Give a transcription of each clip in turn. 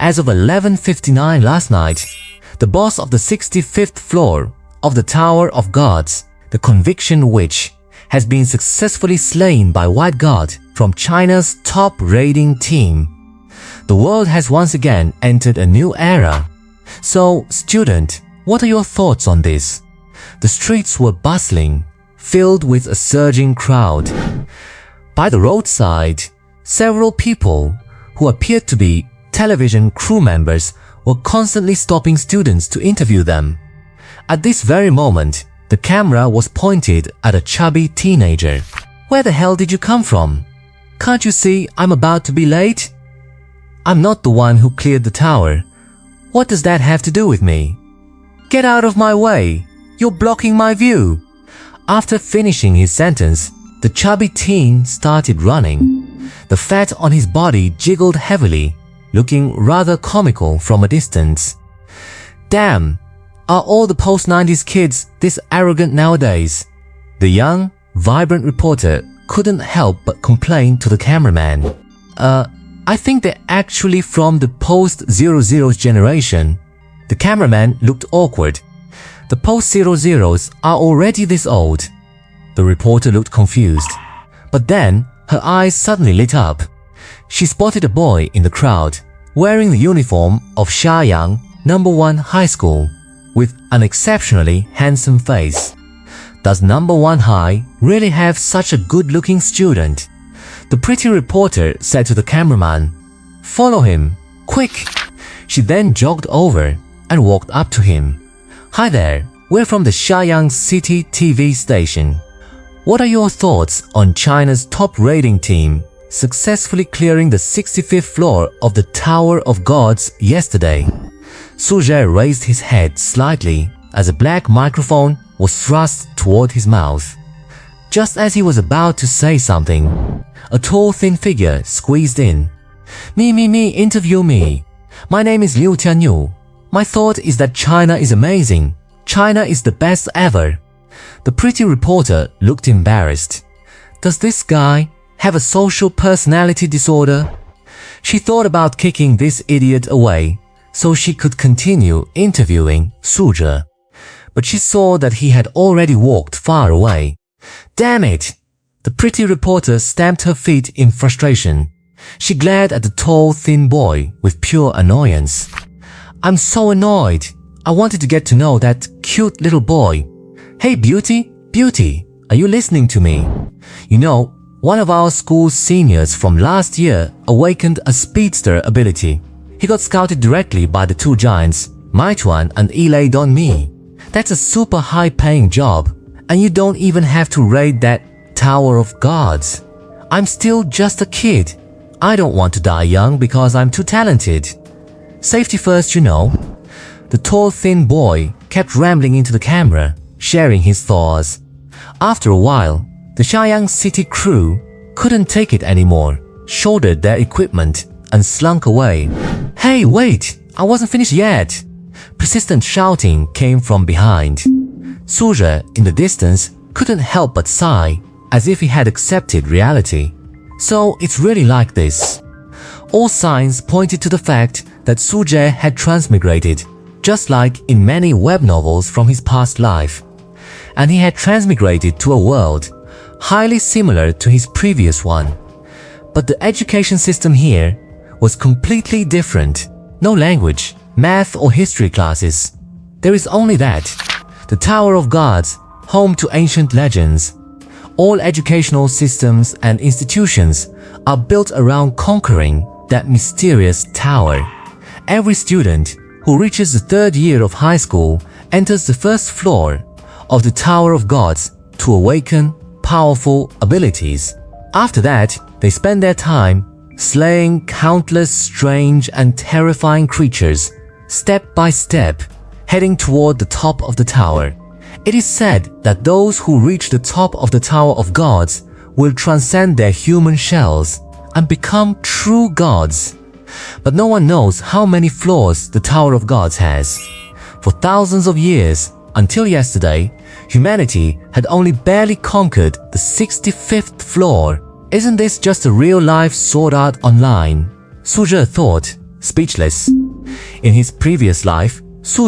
As of 11:59 last night, the boss of the 65th floor of the Tower of Gods, the Conviction Witch, has been successfully slain by White God from China's top raiding team. The world has once again entered a new era. So, student, what are your thoughts on this? The streets were bustling, filled with a surging crowd. By the roadside, several people who appeared to be television crew members were constantly stopping students to interview them. At this very moment, the camera was pointed at a chubby teenager. Where the hell did you come from? Can't you see I'm about to be late? I'm not the one who cleared the tower. What does that have to do with me? Get out of my way! You're blocking my view! After finishing his sentence, the chubby teen started running. The fat on his body jiggled heavily, looking rather comical from a distance. Damn! Are all the post-90s kids this arrogant nowadays? The young, vibrant reporter couldn't help but complain to the cameraman. I think they're actually from the post-00s generation. The cameraman looked awkward. The post-00s are already this old. The reporter looked confused. But then, her eyes suddenly lit up. She spotted a boy in the crowd, wearing the uniform of Xiaoyang No. 1 High School, with an exceptionally handsome face. Does No. 1 High really have such a good-looking student? The pretty reporter said to the cameraman, "Follow him, quick!" She then jogged over and walked up to him. "Hi there, we're from the Xiaoyang City TV station. What are your thoughts on China's top raiding team successfully clearing the 65th floor of the Tower of Gods yesterday?" Su Zhe raised his head slightly as a black microphone was thrust toward his mouth. Just as he was about to say something, a tall, thin figure squeezed in. Me, interview me. My name is Liu Tianyu. My thought is that China is amazing. China is the best ever." The pretty reporter looked embarrassed. Does this guy have a social personality disorder? She thought about kicking this idiot away so she could continue interviewing Su Zhe. But she saw that he had already walked far away. Damn it! The pretty reporter stamped her feet in frustration. She glared at the tall, thin boy with pure annoyance. I'm so annoyed. I wanted to get to know that cute little boy. Hey, Beauty, are you listening to me? You know, one of our school's seniors from last year awakened a speedster ability. He got scouted directly by the two giants, Meituan and Ilay Donmi. That's a super high-paying job, and you don't even have to raid that Tower of Gods. I'm still just a kid. I don't want to die young because I'm too talented. Safety first, you know. The tall, thin boy kept rambling into the camera, sharing his thoughts. After a while, the Xiaoyang City crew couldn't take it anymore, shouldered their equipment, and slunk away. Hey, wait! I wasn't finished yet! Persistent shouting came from behind. Su Zhe, in the distance, couldn't help but sigh, as if he had accepted reality. So it's really like this. All signs pointed to the fact that Su Zhe had transmigrated, just like in many web novels from his past life. And he had transmigrated to a world highly similar to his previous one. But the education system here was completely different. No language, math or history classes. There is only that. The Tower of Gods, home to ancient legends. All educational systems and institutions are built around conquering that mysterious tower. Every student who reaches the third year of high school enters the first floor of the Tower of Gods to awaken powerful abilities. After that, they spend their time slaying countless strange and terrifying creatures, step by step, heading toward the top of the tower. It is said that those who reach the top of the Tower of Gods will transcend their human shells and become true gods. But no one knows how many floors the Tower of Gods has. For thousands of years, until yesterday, humanity had only barely conquered the 65th floor. Isn't this just a real-life Sword Art Online? Su Zhe thought, speechless. In his previous life, Su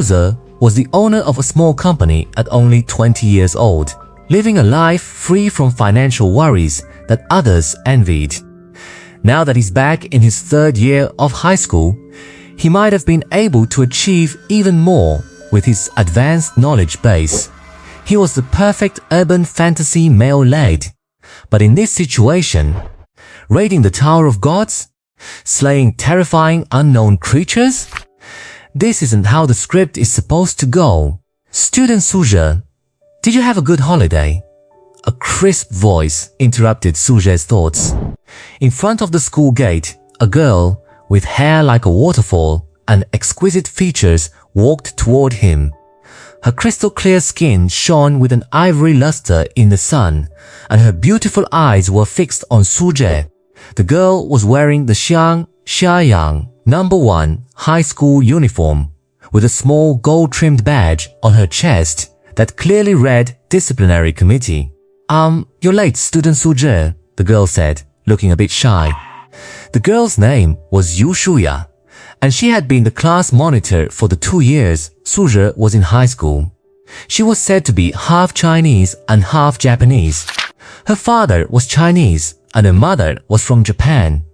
was the owner of a small company at only 20 years old, living a life free from financial worries that others envied. Now that he's back in his third year of high school, he might have been able to achieve even more with his advanced knowledge base. He was the perfect urban fantasy male lead. But in this situation, raiding the Tower of Gods? Slaying terrifying unknown creatures? This isn't how the script is supposed to go. Student Suzhe, did you have a good holiday? A crisp voice interrupted Suje's thoughts. In front of the school gate, a girl with hair like a waterfall and exquisite features walked toward him. Her crystal-clear skin shone with an ivory luster in the sun, and her beautiful eyes were fixed on Suzhe. The girl was wearing the Xiaoyang No. 1 high school uniform, with a small gold-trimmed badge on her chest that clearly read Disciplinary Committee. You're late, Student Suzhe, the girl said, looking a bit shy. The girl's name was Yu Shuya, and she had been the class monitor for the 2 years Suzhe was in high school. She was said to be half Chinese and half Japanese. Her father was Chinese and her mother was from Japan.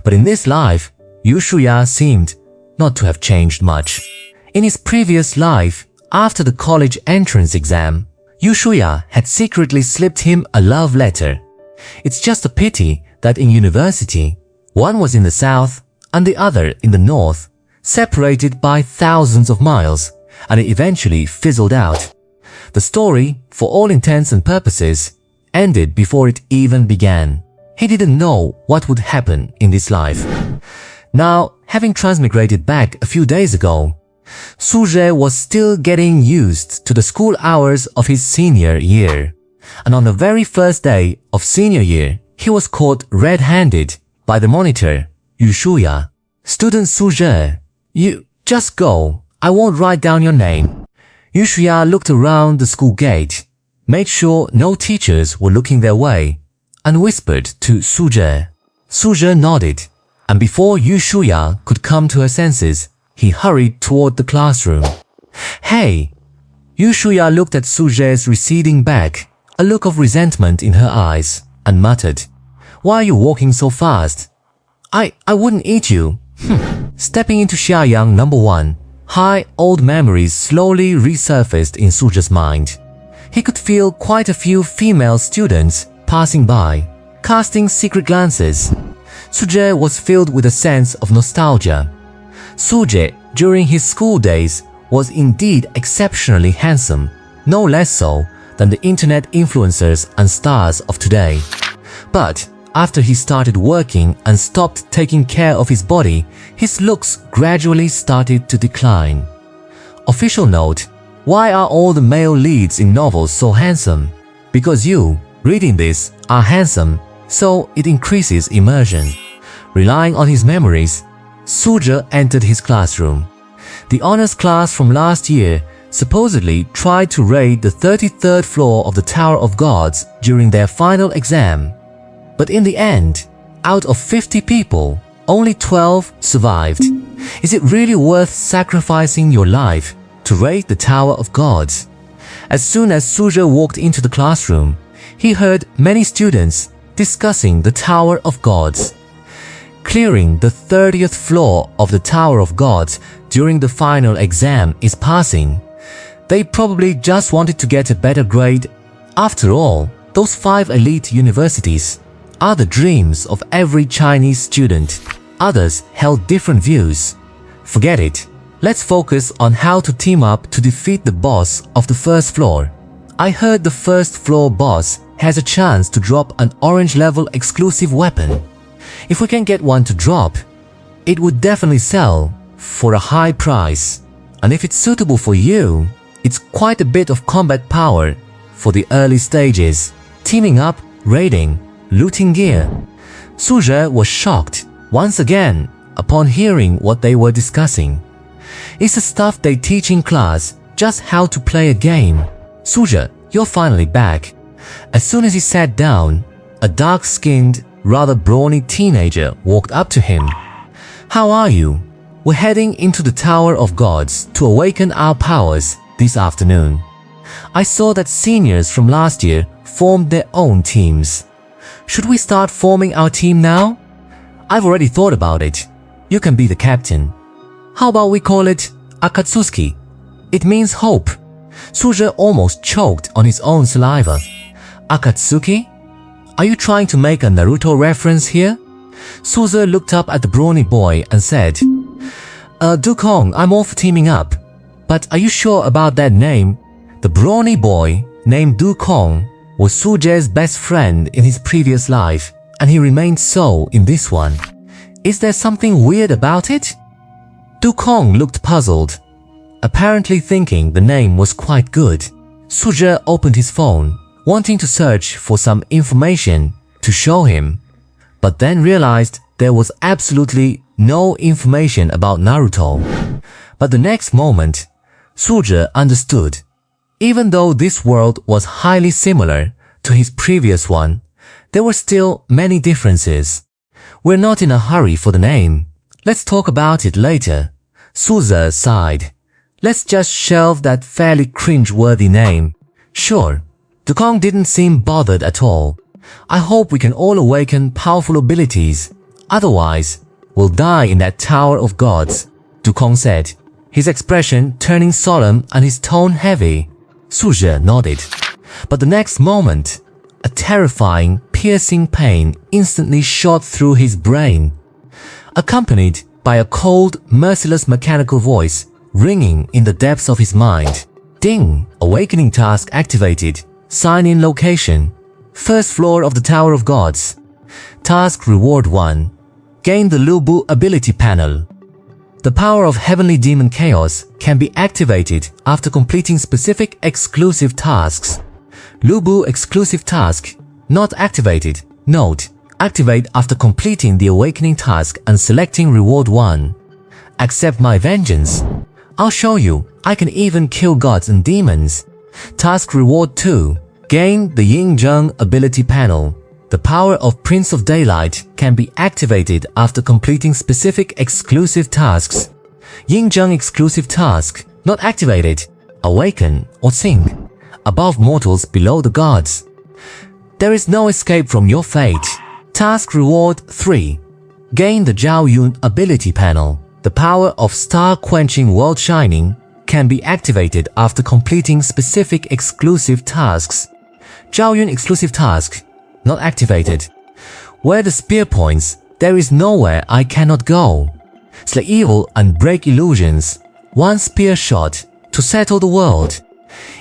But in this life, Yu Shuya seemed not to have changed much. In his previous life, after the college entrance exam, Yu Shuya had secretly slipped him a love letter. It's just a pity that in university, one was in the south and the other in the north, separated by thousands of miles, and it eventually fizzled out. The story, for all intents and purposes, ended before it even began. He didn't know what would happen in this life. Now, having transmigrated back a few days ago, Suzhe was still getting used to the school hours of his senior year. And on the very first day of senior year, he was caught red-handed by the monitor, Yu Shuya. Student Suzhe, you just go. I won't write down your name. Yu Shuya looked around the school gate, made sure no teachers were looking their way, and whispered to Suzhe. Suzhe nodded, and before Yu Shuya could come to her senses, he hurried toward the classroom. Hey! Yu Shuya looked at Suzhe's receding back, a look of resentment in her eyes, and muttered, Why are you walking so fast? I wouldn't eat you. Stepping into Xiaoyang No. 1, high old memories slowly resurfaced in Suzhe's mind. He could feel quite a few female students passing by, casting secret glances. Suzhe was filled with a sense of nostalgia. Suzhe, during his school days, was indeed exceptionally handsome, no less so than the internet influencers and stars of today. But after he started working and stopped taking care of his body, his looks gradually started to decline. Official note: why are all the male leads in novels so handsome? Because you, reading this, are handsome, so it increases immersion. Relying on his memories, Suzhe entered his classroom. The honors class from last year supposedly tried to raid the 33rd floor of the Tower of Gods during their final exam. But in the end, out of 50 people, only 12 survived. Is it really worth sacrificing your life to raid the Tower of Gods? As soon as Suzhe walked into the classroom, he heard many students discussing the Tower of Gods. Clearing the 30th floor of the Tower of Gods during the final exam is passing. They probably just wanted to get a better grade. After all, those 5 elite universities are the dreams of every Chinese student. Others held different views. Forget it. Let's focus on how to team up to defeat the boss of the first floor. I heard the first floor boss has a chance to drop an orange level exclusive weapon. If we can get one to drop, it would definitely sell for a high price. And if it's suitable for you, it's quite a bit of combat power for the early stages. Teaming up, raiding, looting gear. Suzhe was shocked once again upon hearing what they were discussing. It's the stuff they teach in class, just how to play a game. Suzhe, you're finally back. As soon as he sat down, a dark-skinned, rather brawny teenager walked up to him. How are you? We're heading into the Tower of Gods to awaken our powers this afternoon. I saw that seniors from last year formed their own teams. Should we start forming our team now? I've already thought about it. You can be the captain. How about we call it Akatsuki? It means hope. Suzhe almost choked on his own saliva. Akatsuki? Are you trying to make a Naruto reference here? Suzhe looked up at the brawny boy and said, Dukong, I'm all for teaming up. But are you sure about that name? The brawny boy, named Dukong, was Suzhe's best friend in his previous life, and he remained so in this one. Is there something weird about it? Dukong looked puzzled, apparently thinking the name was quite good. Suzhe opened his phone, wanting to search for some information to show him, but then realized there was absolutely no information about Naruto. But the next moment, Suzhe understood. Even though this world was highly similar to his previous one, there were still many differences. We're not in a hurry for the name. Let's talk about it later. Suzhe sighed. Let's just shelve that fairly cringe-worthy name. Sure, Dukong didn't seem bothered at all. I hope we can all awaken powerful abilities. Otherwise, we'll die in that Tower of Gods, Dukong said, his expression turning solemn and his tone heavy. Suzhe nodded. But the next moment, a terrifying, piercing pain instantly shot through his brain, accompanied by a cold, merciless mechanical voice ringing in the depths of his mind. Ding! Awakening task activated. Sign-in location. First floor of the Tower of Gods. Task Reward 1. Gain the Lubu ability panel. The power of Heavenly Demon Chaos can be activated after completing specific exclusive tasks. Lubu exclusive task not activated. Note: activate after completing the awakening task and selecting Reward 1. Accept my vengeance. I'll show you, I can even kill gods and demons. Task Reward 2. Gain the Yingzheng ability panel. The power of Prince of Daylight can be activated after completing specific exclusive tasks. Yingzheng exclusive task not activated. Awaken or sink. Above mortals, below the gods. There is no escape from your fate. Task Reward 3. Gain the Zhao Yun ability panel. The power of Star-Quenching World Shining can be activated after completing specific exclusive tasks. Zhao Yun exclusive task not activated. Where the spear points, there is nowhere I cannot go. Slay evil and break illusions. One spear shot to settle the world.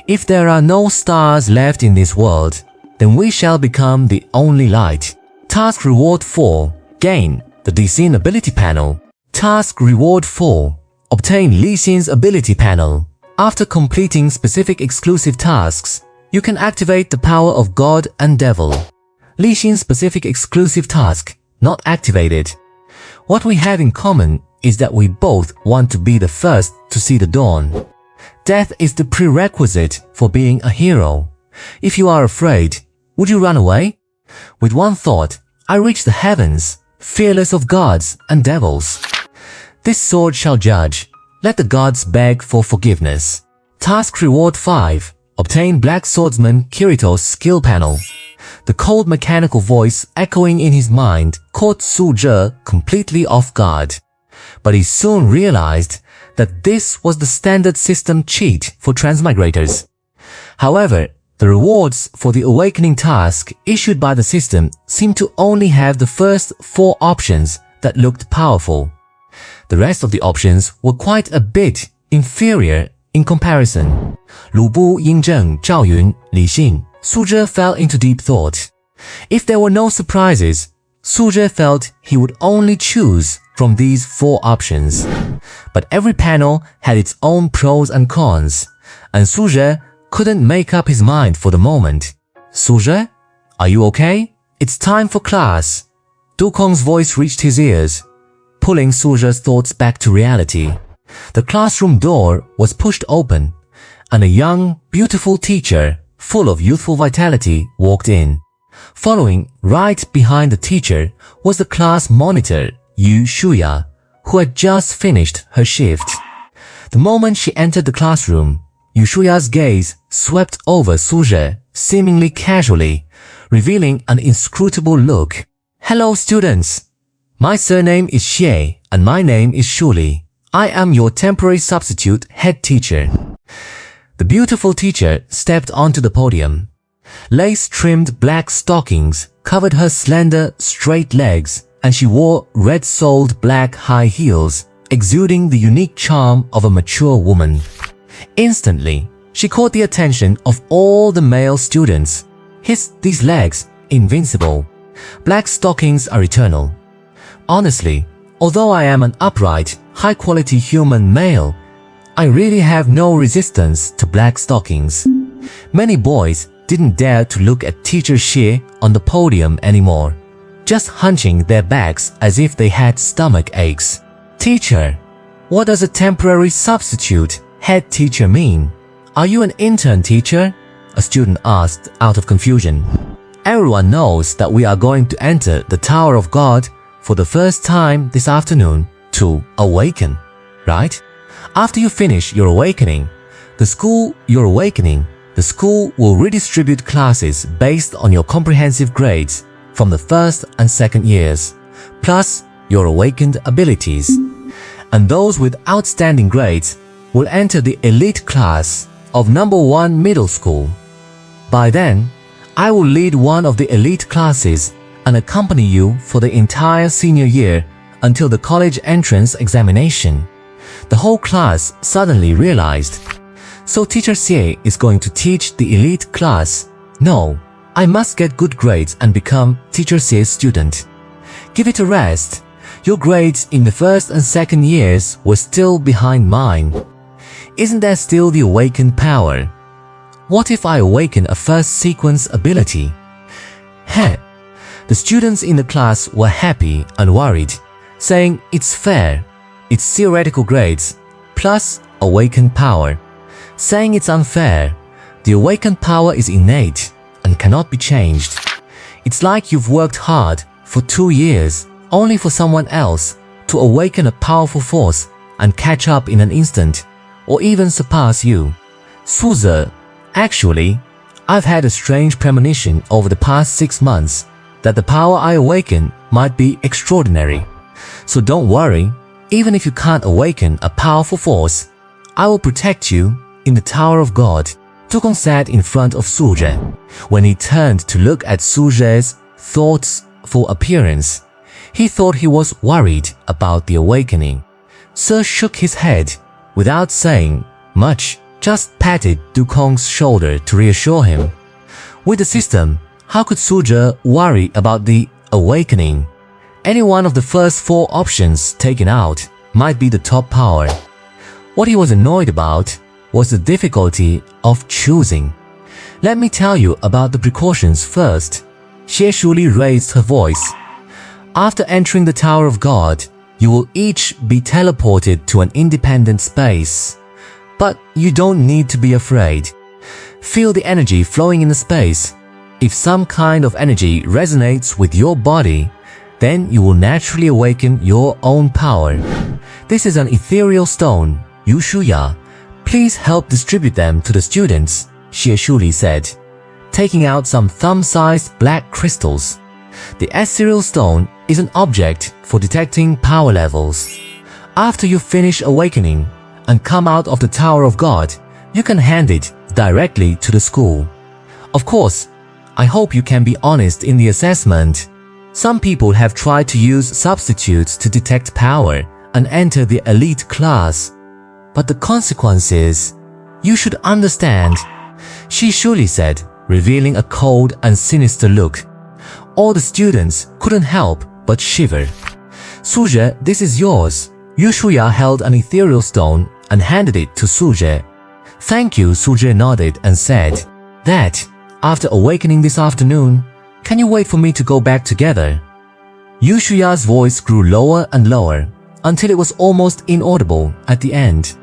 If there are no stars left in this world, then we shall become the only light. Task Reward 4. Gain the Li Xin ability panel. Task Reward 4. Obtain Li Xin's ability panel. After completing specific exclusive tasks, you can activate the power of God and Devil. Li Xin's specific exclusive task not activated. What we have in common is that we both want to be the first to see the dawn. Death is the prerequisite for being a hero. If you are afraid, would you run away? With one thought, I reach the heavens, fearless of gods and devils. This sword shall judge. Let the gods beg for forgiveness. Task Reward 5. Obtain Black Swordsman Kirito's skill panel. The cold mechanical voice echoing in his mind caught Suzhe completely off guard. But he soon realized that this was the standard system cheat for transmigrators. However, the rewards for the awakening task issued by the system seemed to only have the first 4 options that looked powerful. The rest of the options were quite a bit inferior in comparison. Lubu, Yingzheng, Zhao Yun, Li Xin. Suzhe fell into deep thought. If there were no surprises, Suzhe felt he would only choose from these 4 options. But every panel had its own pros and cons, and Suzhe couldn't make up his mind for the moment. Suzhe, are you okay? It's time for class. Dukong's voice reached his ears, pulling Suzhe's thoughts back to reality. The classroom door was pushed open, and a young, beautiful teacher, full of youthful vitality, walked in. Following right behind the teacher was the class monitor, Yu Shuya, who had just finished her shift. The moment she entered the classroom, Yu Shuya's gaze swept over Suzhe seemingly casually, revealing an inscrutable look. "Hello, students. My surname is Xie and my name is Shuli. I am your temporary substitute head teacher." The beautiful teacher stepped onto the podium. Lace-trimmed black stockings covered her slender, straight legs, and she wore red-soled black high heels, exuding the unique charm of a mature woman. Instantly, she caught the attention of all the male students. "These legs, invincible. Black stockings are eternal." Honestly, although I am an upright, high-quality human male, I really have no resistance to black stockings. Many boys didn't dare to look at Teacher Xie on the podium anymore, just hunching their backs as if they had stomach aches. "Teacher, what does a temporary substitute head teacher mean? Are you an intern teacher?" a student asked out of confusion. "Everyone knows that we are going to enter the Tower of God for the first time this afternoon to awaken, right? After you finish your awakening, the school will redistribute classes based on your comprehensive grades from the first and second years, plus your awakened abilities. And those with outstanding grades will enter the elite class of number 1 middle school. By then, I will lead one of the elite classes and accompany you for the entire senior year until the college entrance examination." The whole class suddenly realized. So Teacher Xie is going to teach the elite class? No, I must get good grades and become Teacher Xie's student. Give it a rest. Your grades in the first and second years were still behind mine. Isn't there still the awakened power? What if I awaken a first sequence ability? The students in the class were happy and worried, saying it's fair. It's theoretical grades plus awakened power. Saying it's unfair. The awakened power is innate and cannot be changed. It's like you've worked hard for 2 years only for someone else to awaken a powerful force and catch up in an instant, or even surpass you. Suzhe, actually, I've had a strange premonition over the past 6 months that the power I awaken might be extraordinary. So don't worry, even if you can't awaken a powerful force, I will protect you in the Tower of God. Dugong sat in front of Suzhe. When he turned to look at Suzhe's thoughtful appearance, he thought he was worried about the awakening. Sir shook his head without saying much, just patted Dugong's shoulder to reassure him. With the system, how could Suzhe worry about the awakening? Any one of the first 4 options taken out might be the top power. What he was annoyed about was the difficulty of choosing. Let me tell you about the precautions first. Xie Shuli raised her voice. After entering the Tower of God, you will each be teleported to an independent space. But you don't need to be afraid. Feel the energy flowing in the space. If some kind of energy resonates with your body, then you will naturally awaken your own power. This is an ethereal stone, Yu Shuya. Please help distribute them to the students, Xie Shuli said, taking out some thumb-sized black crystals. The ethereal stone is an object for detecting power levels. After you finish awakening and come out of the Tower of God, you can hand it directly to the school. Of course, I hope you can be honest in the assessment. Some people have tried to use substitutes to detect power and enter the elite class. But the consequences, you should understand, Xie Shuli said, revealing a cold and sinister look. All the students couldn't help but shiver. Suzhe, this is yours. Yu Shuya held an ethereal stone and handed it to Suzhe. Thank you, Suzhe nodded and said, that, after awakening this afternoon, can you wait for me to go back together? Yu Shuya's voice grew lower and lower until it was almost inaudible at the end.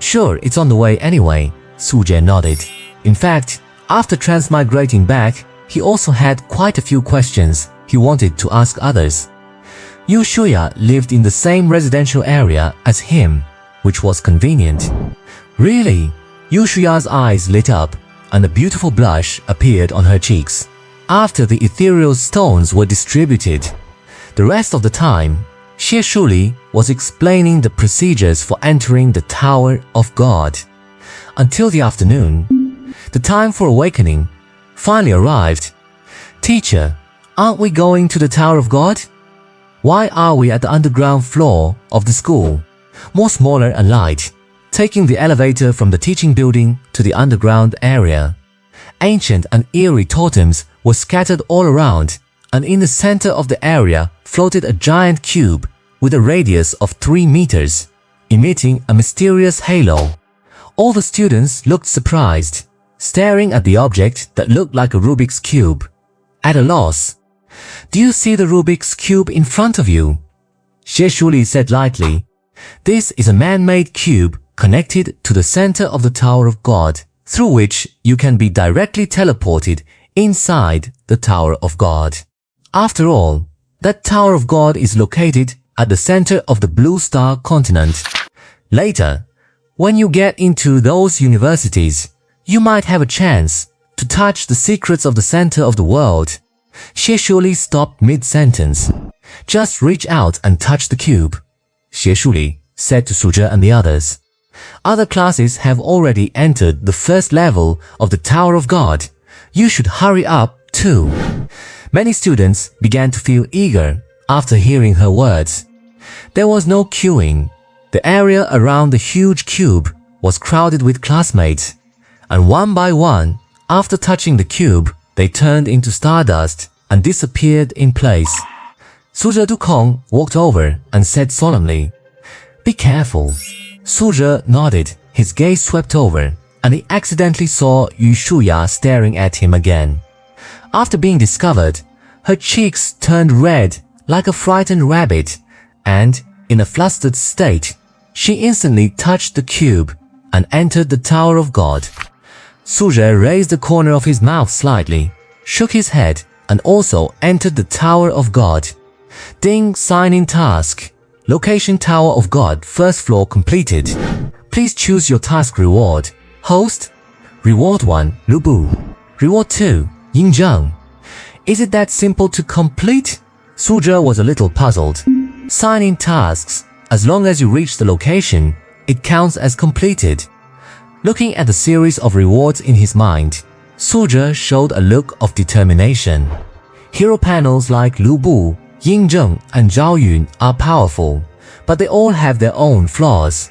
Sure, it's on the way anyway, Suzhe nodded. In fact, after transmigrating back, he also had quite a few questions he wanted to ask others. Yu Shuya lived in the same residential area as him, which was convenient. Really, Yu Shuya's eyes lit up, and a beautiful blush appeared on her cheeks. After the ethereal stones were distributed, the rest of the time, Xie Shuli was explaining the procedures for entering the Tower of God. Until the afternoon, the time for awakening finally arrived. Teacher, aren't we going to the Tower of God? Why are we at the underground floor of the school, more smaller and light, taking the elevator from the teaching building to the underground area? Ancient and eerie totems were scattered all around, and in the center of the area floated a giant cube with a radius of 3 meters, emitting a mysterious halo. All the students looked surprised, staring at the object that looked like a Rubik's Cube. At a loss, "Do you see the Rubik's Cube in front of you?" Xie Shuli said lightly, "This is a man-made cube connected to the center of the Tower of God, through which you can be directly teleported inside the Tower of God. After all, that Tower of God is located at the center of the Blue Star continent. Later, when you get into those universities, you might have a chance to touch the secrets of the center of the world." Xie Shuli stopped mid-sentence. "Just reach out and touch the cube," Xie Shuli said to Su Zhe and the others. "Other classes have already entered the first level of the Tower of God. You should hurry up too." Many students began to feel eager after hearing her words. There was no queuing. The area around the huge cube was crowded with classmates, and one by one, after touching the cube, they turned into stardust and disappeared in place. Su Zhe Dukong walked over and said solemnly, "Be careful." Su Zhe nodded, his gaze swept over, and he accidentally saw Yu Shuya staring at him again. After being discovered, her cheeks turned red like a frightened rabbit, and, in a flustered state, she instantly touched the cube and entered the Tower of God. Su Zhe raised the corner of his mouth slightly, shook his head, and also entered the Tower of God. Ding, sign-in task. Location Tower of God, first floor completed. Please choose your task reward. Host? Reward 1, Lu Bu. Reward 2, Yin Zheng. Is it that simple to complete? Su Zhe was a little puzzled. Sign-in tasks. As long as you reach the location, it counts as completed. Looking at the series of rewards in his mind, Su Zhe showed a look of determination. Hero panels like Lu Bu, Yin Zheng, and Zhao Yun are powerful, but they all have their own flaws.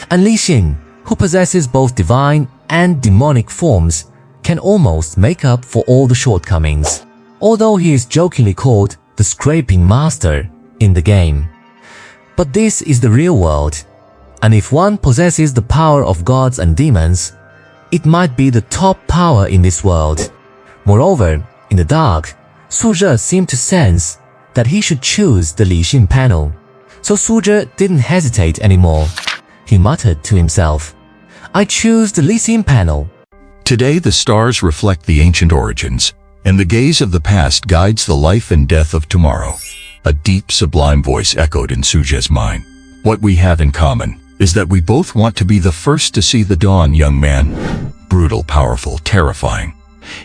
And Li Xin, who possesses both divine and demonic forms, can almost make up for all the shortcomings, although he is jokingly called the Scraping Master in the game. But this is the real world, and if one possesses the power of gods and demons, it might be the top power in this world. Moreover, in the dark, Su Zhe seemed to sense that he should choose the Li Xin panel, so Su Zhe didn't hesitate anymore. He muttered to himself, "I choose the Li Xin panel." Today the stars reflect the ancient origins, and the gaze of the past guides the life and death of tomorrow. A deep, sublime voice echoed in Su Zhe's mind. "What we have in common is that we both want to be the first to see the dawn, young man." Brutal, powerful, terrifying,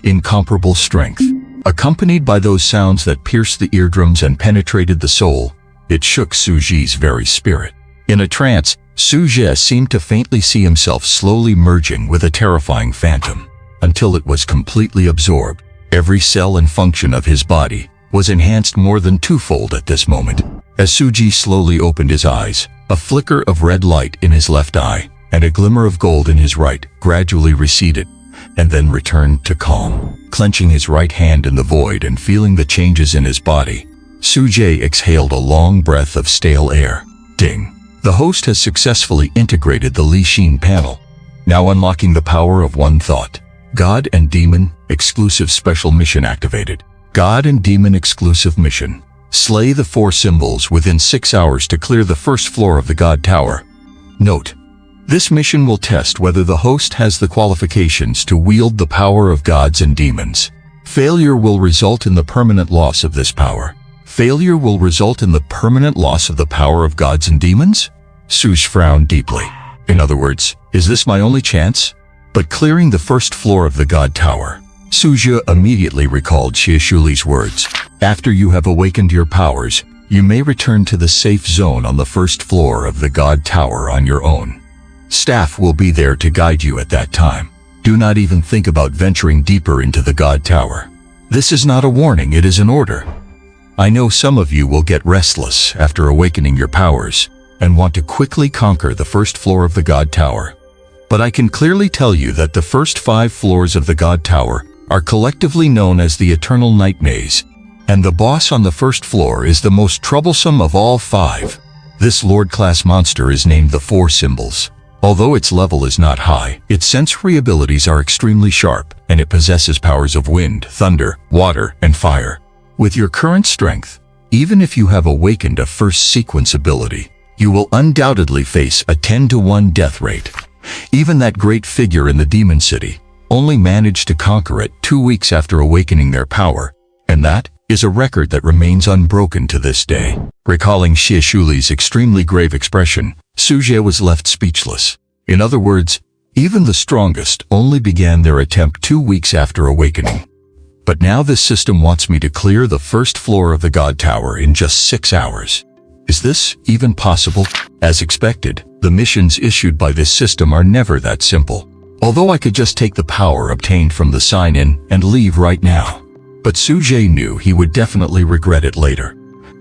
incomparable strength. Accompanied by those sounds that pierced the eardrums and penetrated the soul, it shook Su Zhe's very spirit. In a trance, Su Zhe seemed to faintly see himself slowly merging with a terrifying phantom, until it was completely absorbed. Every cell and function of his body was enhanced more than twofold at this moment. As Su Zhe slowly opened his eyes, a flicker of red light in his left eye and a glimmer of gold in his right gradually receded, and then returned to calm. Clenching his right hand in the void and feeling the changes in his body, Su Zhe exhaled a long breath of stale air. Ding! The host has successfully integrated the Li Xin panel, now unlocking the power of one thought. God and Demon, exclusive special mission activated. God and Demon exclusive mission. Slay the 4 symbols within 6 hours to clear the first floor of the God Tower. Note: this mission will test whether the host has the qualifications to wield the power of gods and demons. Failure will result in the permanent loss of this power. Failure will result in the permanent loss of the power of gods and demons? Suj frowned deeply. In other words, is this my only chance? But clearing the first floor of the God Tower, Suja immediately recalled Xie Shuli's words. After you have awakened your powers, you may return to the safe zone on the first floor of the God Tower on your own. Staff will be there to guide you at that time. Do not even think about venturing deeper into the God Tower. This is not a warning, it is an order. I know some of you will get restless after awakening your powers and want to quickly conquer the first floor of the God Tower. But I can clearly tell you that the first 5 floors of the God Tower are collectively known as the Eternal Night Maze, and the boss on the first floor is the most troublesome of all 5. This Lord-class monster is named the Four Symbols. Although its level is not high, its sensory abilities are extremely sharp, and it possesses powers of wind, thunder, water, and fire. With your current strength, even if you have awakened a first sequence ability, you will undoubtedly face a 10-to-1 death rate. Even that great figure in the Demon City only managed to conquer it 2 weeks after awakening their power, and that is a record that remains unbroken to this day. Recalling Xie Shuli's extremely grave expression, Suje was left speechless. In other words, even the strongest only began their attempt 2 weeks after awakening. But now this system wants me to clear the first floor of the God Tower in just 6 hours. Is this even possible? As expected, the missions issued by this system are never that simple. Although I could just take the power obtained from the sign-in and leave right now. But Suje knew he would definitely regret it later.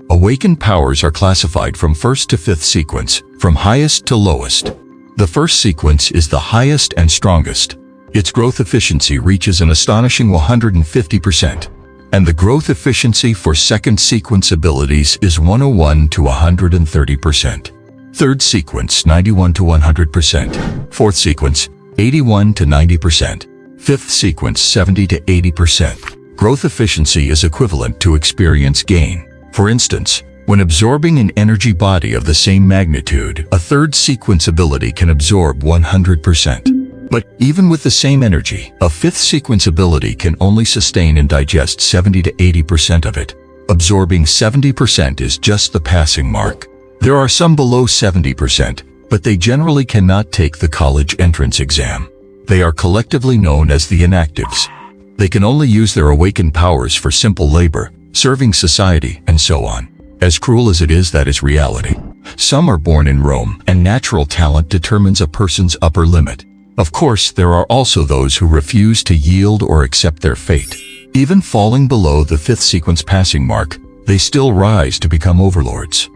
Awakened powers are classified from 1st to 5th sequence, from highest to lowest. The first sequence is the highest and strongest. Its growth efficiency reaches an astonishing 150%, and the growth efficiency for second sequence abilities is 101 to 130%. Third sequence 91 to 100%. Fourth sequence 81 to 90%. Fifth sequence 70 to 80%. Growth efficiency is equivalent to experience gain. For instance, when absorbing an energy body of the same magnitude, a third sequence ability can absorb 100%. But even with the same energy, a fifth sequence ability can only sustain and digest 70 to 80% of it. Absorbing 70% is just the passing mark. There are some below 70%, but they generally cannot take the college entrance exam. They are collectively known as the inactives. They can only use their awakened powers for simple labor, serving society, and so on. As cruel as it is, that is reality. Some are born in Rome, and natural talent determines a person's upper limit. Of course, there are also those who refuse to yield or accept their fate. Even falling below the fifth sequence passing mark, they still rise to become overlords.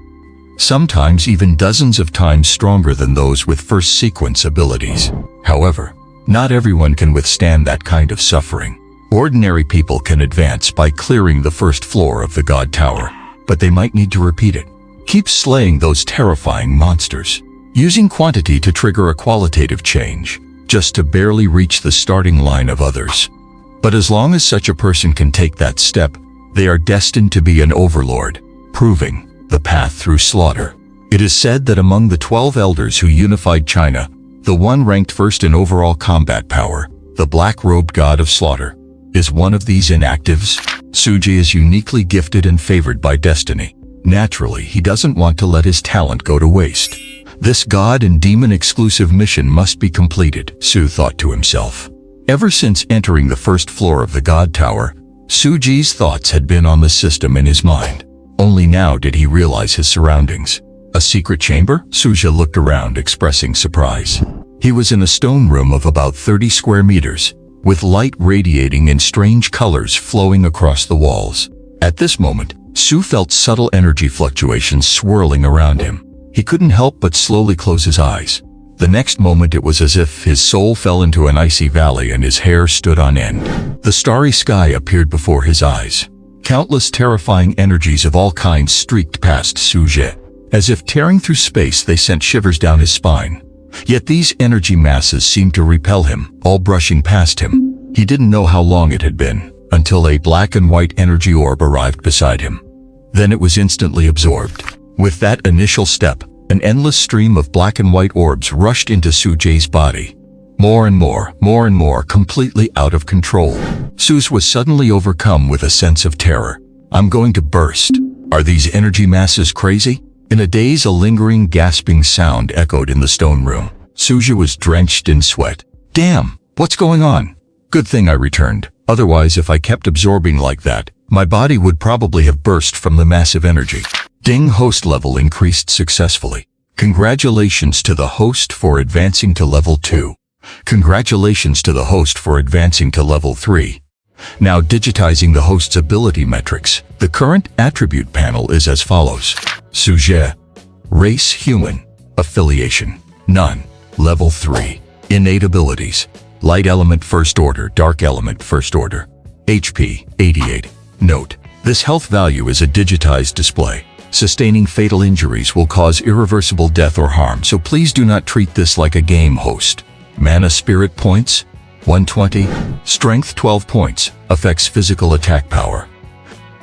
Sometimes even dozens of times stronger than those with first sequence abilities. However, not everyone can withstand that kind of suffering. Ordinary people can advance by clearing the first floor of the God Tower, but they might need to repeat it. Keep slaying those terrifying monsters, using quantity to trigger a qualitative change, just to barely reach the starting line of others. But as long as such a person can take that step, they are destined to be an overlord, proving the path through slaughter. It is said that among the 12 elders who unified China, the one ranked first in overall combat power, the black-robed god of slaughter, is one of these inactives. Suji is uniquely gifted and favored by destiny. Naturally, he doesn't want to let his talent go to waste. This god and demon exclusive mission must be completed, Su thought to himself. Ever since entering the first floor of the God Tower, Suji's thoughts had been on the system in his mind. Only now did he realize his surroundings. A secret chamber? Suja looked around, expressing surprise. He was in a stone room of about 30 square meters, with light radiating in strange colors flowing across the walls. At this moment, Su felt subtle energy fluctuations swirling around him. He couldn't help but slowly close his eyes. The next moment it was as if his soul fell into an icy valley and his hair stood on end. The starry sky appeared before his eyes. Countless terrifying energies of all kinds streaked past Suje. As if tearing through space, they sent shivers down his spine. Yet these energy masses seemed to repel him, all brushing past him. He didn't know how long it had been, until a black and white energy orb arrived beside him. Then it was instantly absorbed. With that initial step, an endless stream of black and white orbs rushed into Suje's body. More and more, completely out of control. Suze was suddenly overcome with a sense of terror. I'm going to burst. Are these energy masses crazy? In a daze, a lingering, gasping sound echoed in the stone room. Suzhie was drenched in sweat. Damn, what's going on? Good thing I returned. Otherwise, if I kept absorbing like that, my body would probably have burst from the massive energy. Ding, host level increased successfully. Congratulations to the host for advancing to level 2. Congratulations to the host for advancing to level 3. Now digitizing the host's ability metrics. The current attribute panel is as follows. Suzhie. Race human. Affiliation. None. Level 3. Innate abilities. Light element first order, dark element first order. HP 88. Note. This health value is a digitized display. Sustaining fatal injuries will cause irreversible death or harm, so please do not treat this like a game, host. Mana spirit points 120. Strength 12 points. Affects physical attack power.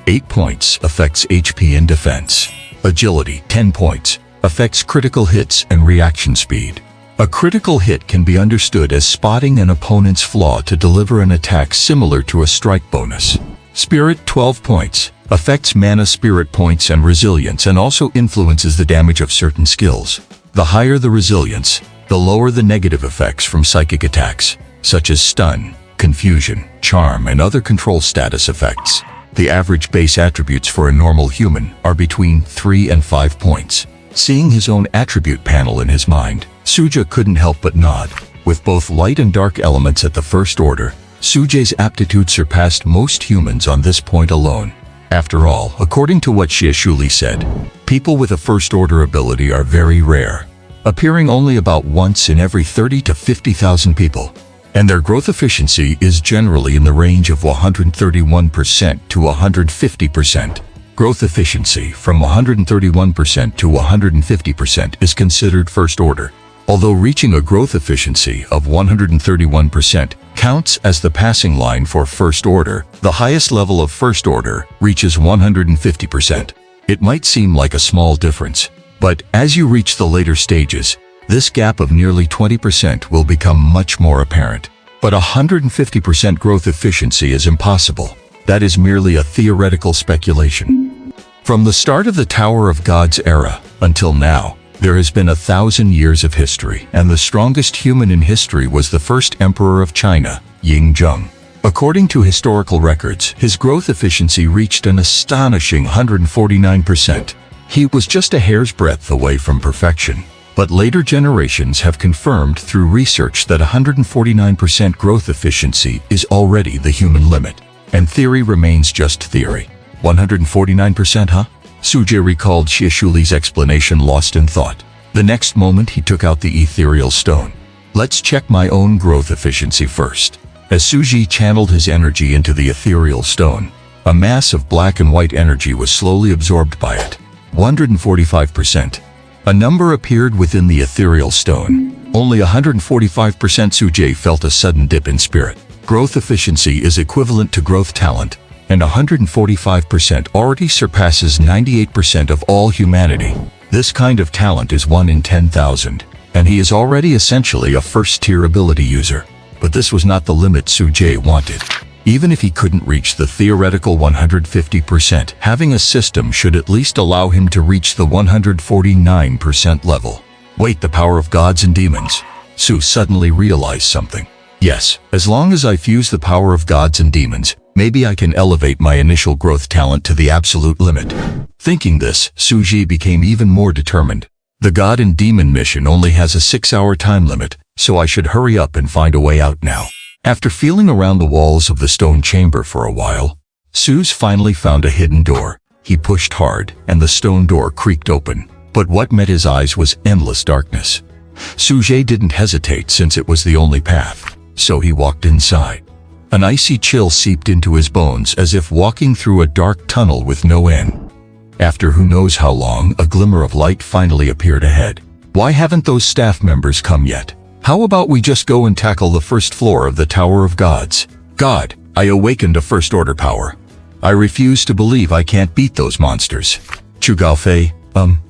8 points. Affects HP and defense. Agility 10 points. Affects critical hits and reaction speed. A critical hit can be understood as spotting an opponent's flaw to deliver an attack similar to a strike bonus. Spirit 12 points. Affects mana spirit points and resilience and also influences the damage of certain skills. The higher the resilience, the lower the negative effects from psychic attacks, such as stun, confusion, charm, and other control status effects. The average base attributes for a normal human are between 3 and 5 points. Seeing his own attribute panel in his mind, Suzhie couldn't help but nod. With both light and dark elements at the first order, Sujie's aptitude surpassed most humans on this point alone. After all, according to what Xieshuli said, people with a first-order ability are very rare, appearing only about once in every 30 to 50,000 people, and their growth efficiency is generally in the range of 131% to 150%. Growth efficiency from 131% to 150% is considered first order, although reaching a growth efficiency of 131% counts as the passing line for first order. The highest level of first order reaches 150%. It might seem like a small difference, but as you reach the later stages, this gap of nearly 20% will become much more apparent. But 150% growth efficiency is impossible. That is merely a theoretical speculation. From the start of the Tower of Gods era until now, there has been 1,000 years of history, and the strongest human in history was the first emperor of China, Ying Zheng. According to historical records, his growth efficiency reached an astonishing 149%. He was just a hair's breadth away from perfection. But later generations have confirmed through research that 149% growth efficiency is already the human limit. And theory remains just theory. 149%, huh? Suzhie recalled Xieshuli's explanation, lost in thought. The next moment he took out the ethereal stone. Let's check my own growth efficiency first. As Suzhie channeled his energy into the ethereal stone, a mass of black and white energy was slowly absorbed by it. 145%. A number appeared within the ethereal stone. Only 145%. Suzhie felt a sudden dip in spirit. Growth efficiency is equivalent to growth talent, and 145% already surpasses 98% of all humanity. This kind of talent is 1 in 10,000, and he is already essentially a first-tier ability user. But this was not the limit Suzhie wanted. Even if he couldn't reach the theoretical 150%, having a system should at least allow him to reach the 149% level. Wait, the power of gods and demons. Su suddenly realized something. Yes, as long as I fuse the power of gods and demons, maybe I can elevate my initial growth talent to the absolute limit. Thinking this, Suzhie became even more determined. The God and Demon mission only has a 6-hour time limit, so I should hurry up and find a way out now. After feeling around the walls of the stone chamber for a while, Suze finally found a hidden door. He pushed hard, and the stone door creaked open. But what met his eyes was endless darkness. Suzhie didn't hesitate since it was the only path, so he walked inside. An icy chill seeped into his bones as if walking through a dark tunnel with no end. After who knows how long, a glimmer of light finally appeared ahead. Why haven't those staff members come yet? How about we just go and tackle the first floor of the Tower of Gods? God, I awakened a first-order power. I refuse to believe I can't beat those monsters. Chu Gaofei,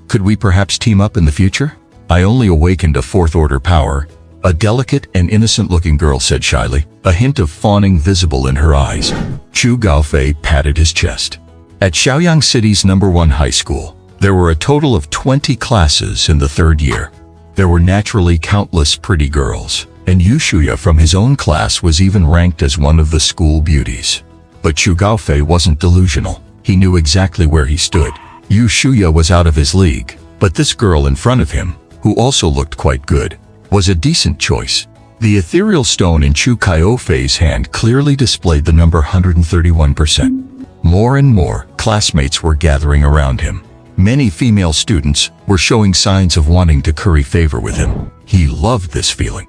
could we perhaps team up in the future? I only awakened a fourth-order power. A delicate and innocent-looking girl said shyly, a hint of fawning visible in her eyes. Chu Gaofei patted his chest. At Shaoyang City's #1 high school, there were a total of 20 classes in the third year. There were naturally countless pretty girls, and Yu Shuya from his own class was even ranked as one of the school beauties. But Chu Gaofei wasn't delusional. He knew exactly where he stood. Yu Shuya was out of his league, but this girl in front of him, who also looked quite good, was a decent choice. The ethereal stone in Chu Gaofei's hand clearly displayed the number 131%. More and more classmates were gathering around him. Many female students were showing signs of wanting to curry favor with him. He loved this feeling.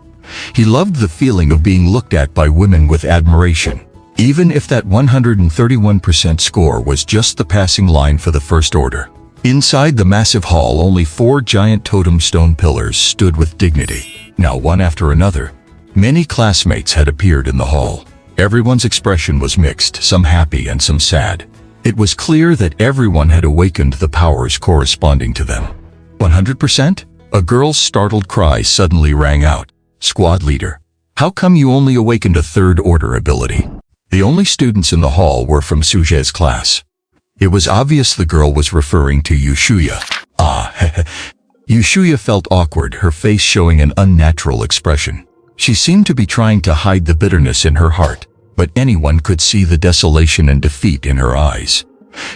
He loved the feeling of being looked at by women with admiration, even if that 131% score was just the passing line for the first order. Inside the massive hall, only 4 giant totem stone pillars stood with dignity. Now, one after another, many classmates had appeared in the hall. Everyone's expression was mixed, some happy and some sad. It was clear that everyone had awakened the powers corresponding to them. 100%? A girl's startled cry suddenly rang out. Squad leader, how come you only awakened a third order ability? The only students in the hall were from Suje's class. It was obvious the girl was referring to Yu Shuya. Yu Shuya felt awkward, her face showing an unnatural expression. She seemed to be trying to hide the bitterness in her heart, but anyone could see the desolation and defeat in her eyes.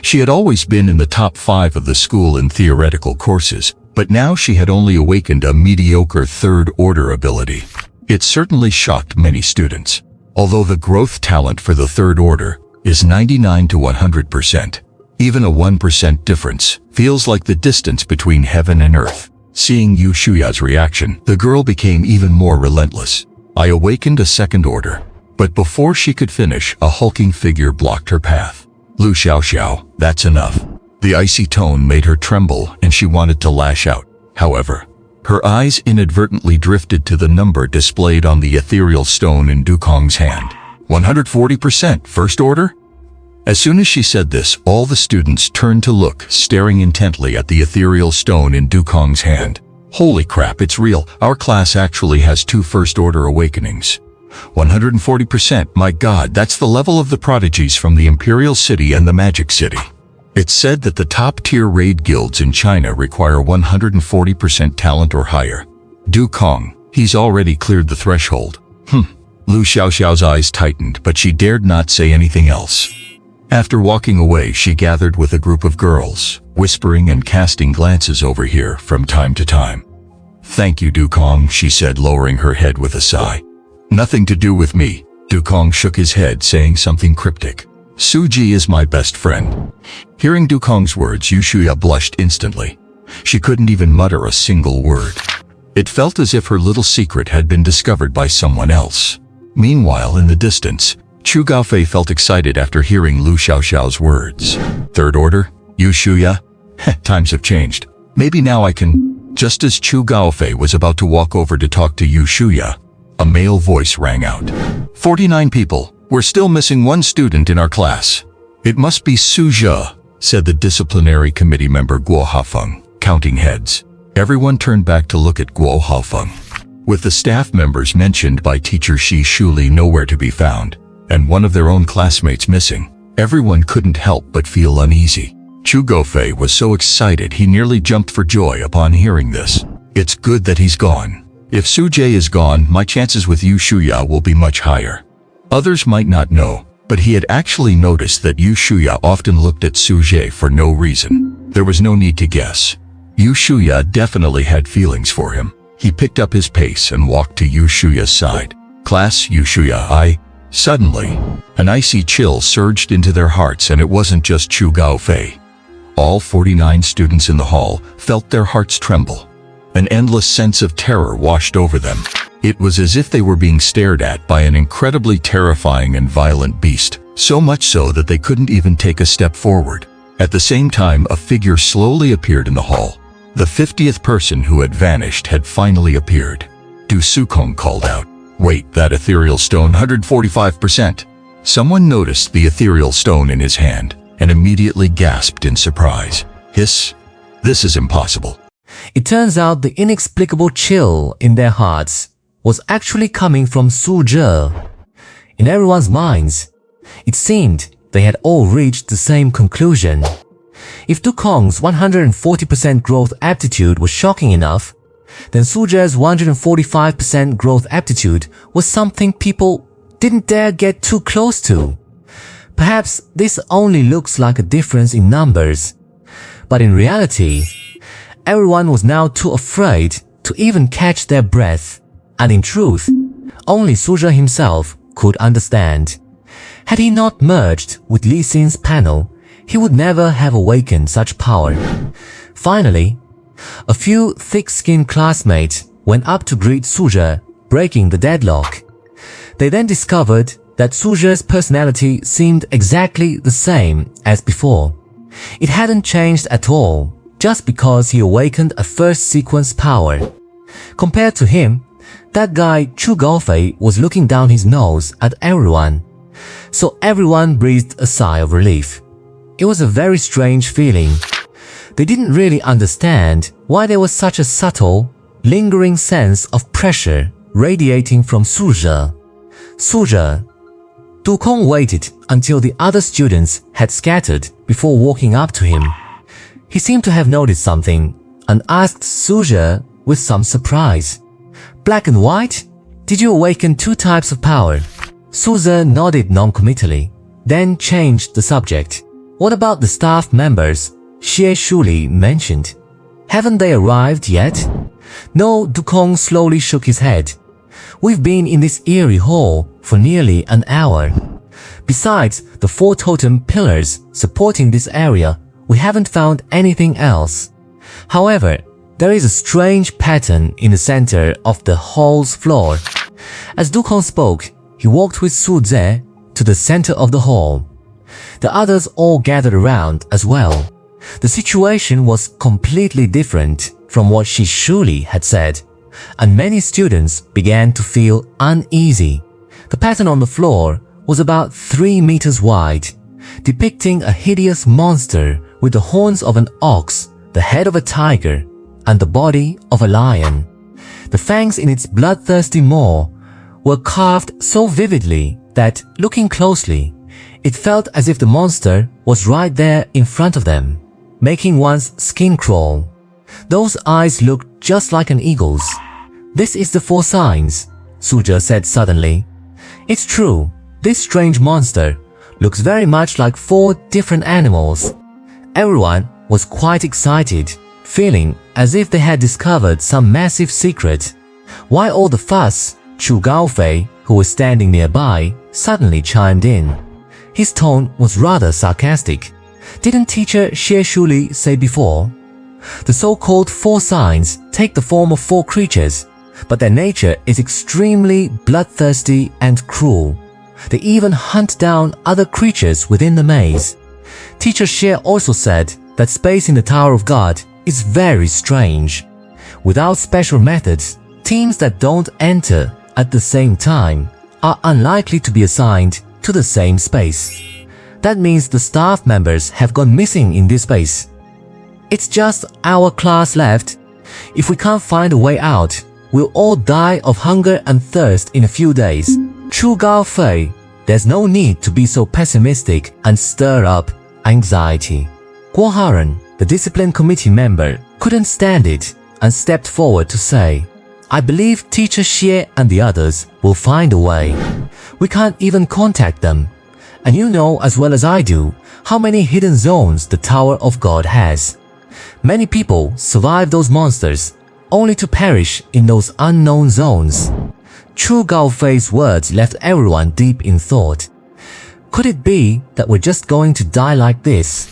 She had always been in the top 5 of the school in theoretical courses, but now she had only awakened a mediocre third-order ability. It certainly shocked many students. Although the growth talent for the third order is 99 to 100%, even a 1% difference feels like the distance between heaven and earth. Seeing Yu Shuya's reaction, the girl became even more relentless. I awakened a second order, but before she could finish, a hulking figure blocked her path. Lu Xiaoxiao, that's enough. The icy tone made her tremble and she wanted to lash out. However, her eyes inadvertently drifted to the number displayed on the ethereal stone in Dukong's hand. 140% first order? As soon as she said this, all the students turned to look, staring intently at the ethereal stone in Dukong's hand. Holy crap, it's real. Our class actually has 2 first-order awakenings. 140%, my god, that's the level of the prodigies from the Imperial City and the Magic City. It's said that the top-tier raid guilds in China require 140% talent or higher. Dukong, he's already cleared the threshold. Lu Xiaoxiao's eyes tightened, but she dared not say anything else. After walking away, she gathered with a group of girls, whispering and casting glances over here from time to time. Thank you, Dukong, she said, lowering her head with a sigh. Nothing to do with me. Dukong shook his head, saying something cryptic. Suji is my best friend. Hearing Dukong's words, Yu Shuya blushed instantly. She couldn't even mutter a single word. It felt as if her little secret had been discovered by someone else. Meanwhile, in the distance, Chu Gaofei felt excited after hearing Lu Xiaoxiao's words. Third order? Yu Shuya? Times have changed. Maybe now I can... Just as Chu Gaofei was about to walk over to talk to Yu Shuya, a male voice rang out. 49 people. We're still missing 1 student in our class. It must be Su Zhe, said the disciplinary committee member Guo Hafeng, counting heads. Everyone turned back to look at Guo Hafeng. With the staff members mentioned by teacher Shi Shuli nowhere to be found, and one of their own classmates missing, everyone couldn't help but feel uneasy. Chu Gaofei was so excited he nearly jumped for joy upon hearing this. It's good that he's gone. If Su Zhe is gone, my chances with Yu Shuya will be much higher. Others might not know, but he had actually noticed that Yu Shuya often looked at Su Zhe for no reason. There was no need to guess. Yu Shuya definitely had feelings for him. He picked up his pace and walked to Yu Shuya's side. Class, Yu Shuya, Suddenly, an icy chill surged into their hearts, and it wasn't just Chu Gaofei. All 49 students in the hall felt their hearts tremble. An endless sense of terror washed over them. It was as if they were being stared at by an incredibly terrifying and violent beast, so much so that they couldn't even take a step forward. At the same time, a figure slowly appeared in the hall. The 50th person who had vanished had finally appeared. Du Sukong called out. Wait, that ethereal stone, 145%. Someone noticed the ethereal stone in his hand and immediately gasped in surprise. Hiss! This is impossible. It turns out the inexplicable chill in their hearts was actually coming from Su Zhe. In everyone's minds, it seemed they had all reached the same conclusion. If Dukong's 140% growth aptitude was shocking enough, then Suje's 145% growth aptitude was something people didn't dare get too close to. Perhaps this only looks like a difference in numbers, but in reality, everyone was now too afraid to even catch their breath, and in truth, only Suzhe himself could understand. Had he not merged with Li Xin's panel, he would never have awakened such power. Finally, a few thick-skinned classmates went up to greet Suzhe, breaking the deadlock. They then discovered that Suzhe's personality seemed exactly the same as before. It hadn't changed at all, just because he awakened a first sequence power. Compared to him, that guy Chu Gaofei was looking down his nose at everyone. So everyone breathed a sigh of relief. It was a very strange feeling. They didn't really understand why there was such a subtle, lingering sense of pressure radiating from Suzhe. Suzhe. Dukong waited until the other students had scattered before walking up to him. He seemed to have noticed something and asked Suzhe with some surprise. Black and white? Did you awaken two types of power? Suzhe nodded non-committally, then changed the subject. What about the staff members Xie Shuli mentioned? Haven't they arrived yet? No, Dukong slowly shook his head. We've been in this eerie hall for nearly an hour. Besides the 4 totem pillars supporting this area, we haven't found anything else. However, there is a strange pattern in the center of the hall's floor. As Dukong spoke, he walked with Su Zhe to the center of the hall. The others all gathered around as well. The situation was completely different from what Xie Shuli had said, and many students began to feel uneasy. The pattern on the floor was about 3 meters wide, depicting a hideous monster with the horns of an ox, the head of a tiger, and the body of a lion. The fangs in its bloodthirsty maw were carved so vividly that, looking closely, it felt as if the monster was right there in front of them, making one's skin crawl. Those eyes looked just like an eagle's. This is the 4 signs, Suzhe said suddenly. It's true, this strange monster looks very much like 4 different animals. Everyone was quite excited, feeling as if they had discovered some massive secret. Why all the fuss? Chu Gaofei, who was standing nearby, suddenly chimed in. His tone was rather sarcastic. Didn't teacher Xie Shuli say before? The so-called 4 signs take the form of 4 creatures, but their nature is extremely bloodthirsty and cruel. They even hunt down other creatures within the maze. Teacher Xie also said that space in the Tower of God is very strange. Without special methods, teams that don't enter at the same time are unlikely to be assigned to the same space. That means the staff members have gone missing in this space. It's just our class left. If we can't find a way out, we'll all die of hunger and thirst in a few days. Chu Gaofei, there's no need to be so pessimistic and stir up anxiety. Guo Haran, the discipline committee member, couldn't stand it and stepped forward to say, I believe teacher Xie and the others will find a way. We can't even contact them. And you know as well as I do how many hidden zones the Tower of God has. Many people survive those monsters, only to perish in those unknown zones. Chu Gaofei's words left everyone deep in thought. Could it be that we're just going to die like this?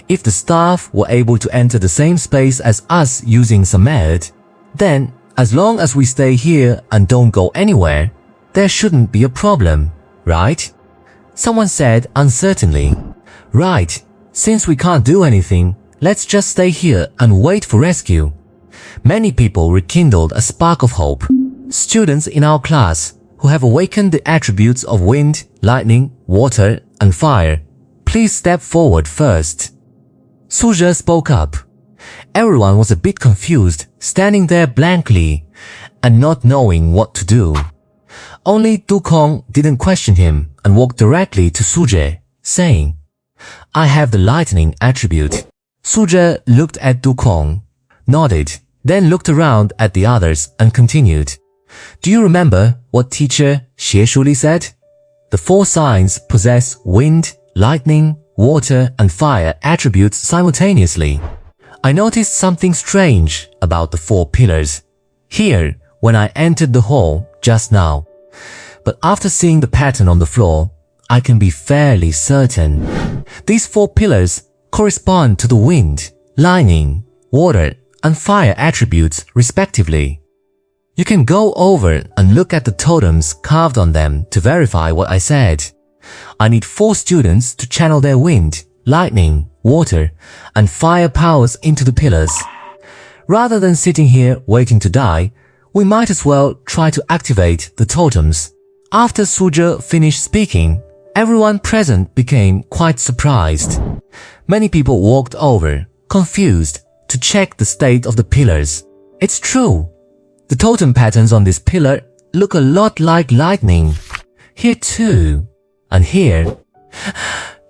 If the staff were able to enter the same space as us using Samed, then as long as we stay here and don't go anywhere, there shouldn't be a problem, right? Someone said uncertainly. Right, since we can't do anything, let's just stay here and wait for rescue. Many people rekindled a spark of hope. Students in our class who have awakened the attributes of wind, lightning, water, and fire, please step forward first. Suzhe spoke up. Everyone was a bit confused, standing there blankly and not knowing what to do. Only Dukong didn't question him and walked directly to Suzhe, saying, I have the lightning attribute. Su Zhe looked at Du Kong, nodded, then looked around at the others and continued. Do you remember what teacher Xie Shuli said? The 4 signs possess wind, lightning, water, and fire attributes simultaneously. I noticed something strange about the 4 pillars here when I entered the hall just now. But after seeing the pattern on the floor, I can be fairly certain. These 4 pillars correspond to the wind, lightning, water, and fire attributes respectively. You can go over and look at the totems carved on them to verify what I said. I need 4 students to channel their wind, lightning, water, and fire powers into the pillars. Rather than sitting here waiting to die, we might as well try to activate the totems. After Su Zhe finished speaking, everyone present became quite surprised. Many people walked over, confused, to check the state of the pillars. It's true. The totem patterns on this pillar look a lot like lightning. Here too. And here.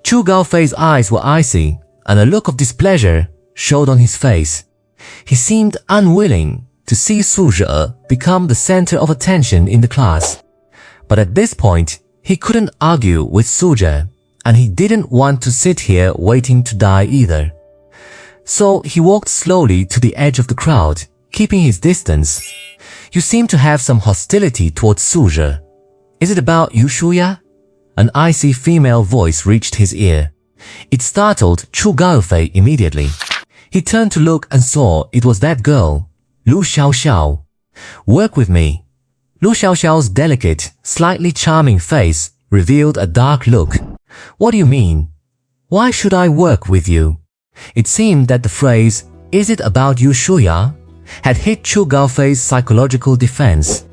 Chu Gaofei's eyes were icy, and a look of displeasure showed on his face. He seemed unwilling to see Su Zhe become the center of attention in the class. But at this point, he couldn't argue with Su Zhe, and he didn't want to sit here waiting to die either. So he walked slowly to the edge of the crowd, keeping his distance. You seem to have some hostility towards Su Zhe. Is it about Yu Shuya? An icy female voice reached his ear. It startled Chu Gaofei immediately. He turned to look and saw it was that girl, Lu Xiaoxiao. Work with me. Lu Xiaoxiao's delicate, slightly charming face revealed a dark look. What do you mean? Why should I work with you? It seemed that the phrase, is it about Yu Shuya, had hit Chu Gaofei's psychological defense,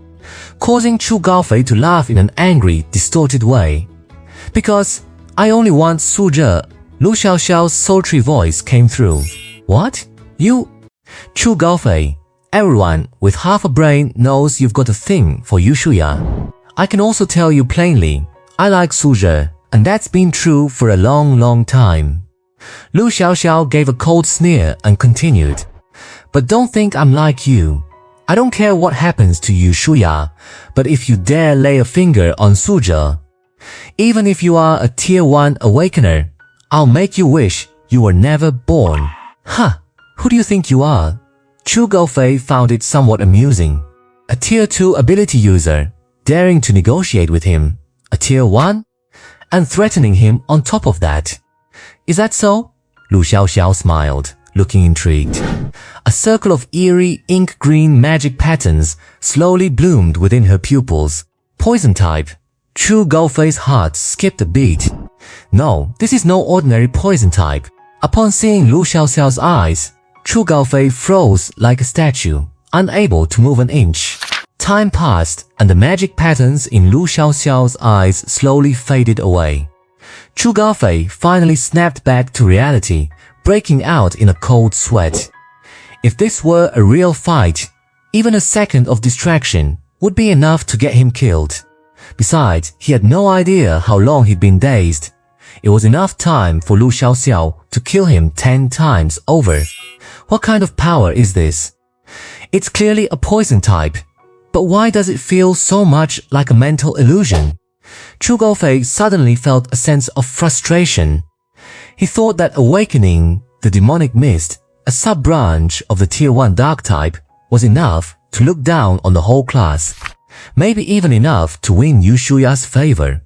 causing Chu Gaofei to laugh in an angry, distorted way. Because I only want Su Zhe, Lu Xiaoxiao's sultry voice came through. What? You? Chu Gaofei, everyone with half a brain knows you've got a thing for Yu Shuya. I can also tell you plainly, I like Su Zhe, and that's been true for a long time. Lu Xiaoxiao gave a cold sneer and continued. But don't think I'm like you. I don't care what happens to Yu Shuya, but if you dare lay a finger on Su Zhe, even if you are a Tier 1 Awakener, I'll make you wish you were never born. Huh, who do you think you are? Chu Gaofei found it somewhat amusing. A Tier 2 ability user, daring to negotiate with him, a Tier 1, and threatening him on top of that. Is that so? Lu Xiaoxiao smiled, looking intrigued. A circle of eerie, ink-green magic patterns slowly bloomed within her pupils. Poison type. Chu Gaofei's heart skipped a beat. No, this is no ordinary poison type. Upon seeing Lu Xiaoxiao's eyes, Chu Gaofei froze like a statue, unable to move an inch. Time passed, and the magic patterns in Lu Xiaoxiao's eyes slowly faded away. Chu Gaofei finally snapped back to reality, breaking out in a cold sweat. If this were a real fight, even a second of distraction would be enough to get him killed. Besides, he had no idea how long he'd been dazed. It was enough time for Lu Xiaoxiao to kill him 10 times over. What kind of power is this? It's clearly a poison type, but why does it feel so much like a mental illusion? Chu Gaofei suddenly felt a sense of frustration. He thought that awakening the demonic mist, a sub-branch of the Tier 1 dark type, was enough to look down on the whole class. Maybe even enough to win Yu Shuya's favor.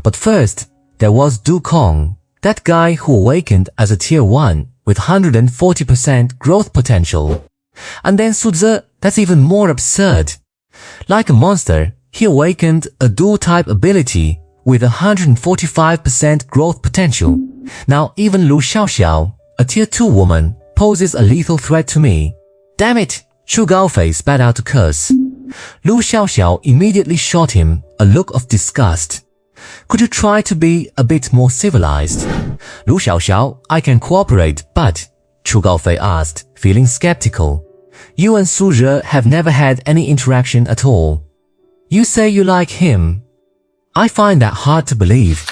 But first, there was Du Kong, that guy who awakened as a Tier 1 with 140% growth potential. And then Su Zhe, that's even more absurd. Like a monster, he awakened a dual-type ability with 145% growth potential. Now even Lu Xiaoxiao, a Tier 2 woman, poses a lethal threat to me. Damn it! Chu Gaofei spat out a curse. Lu Xiaoxiao immediately shot him a look of disgust. Could you try to be a bit more civilized? Lu Xiaoxiao, I can cooperate, but, Chu Gaofei asked, feeling skeptical. You and Su Zhe have never had any interaction at all. You say you like him. I find that hard to believe.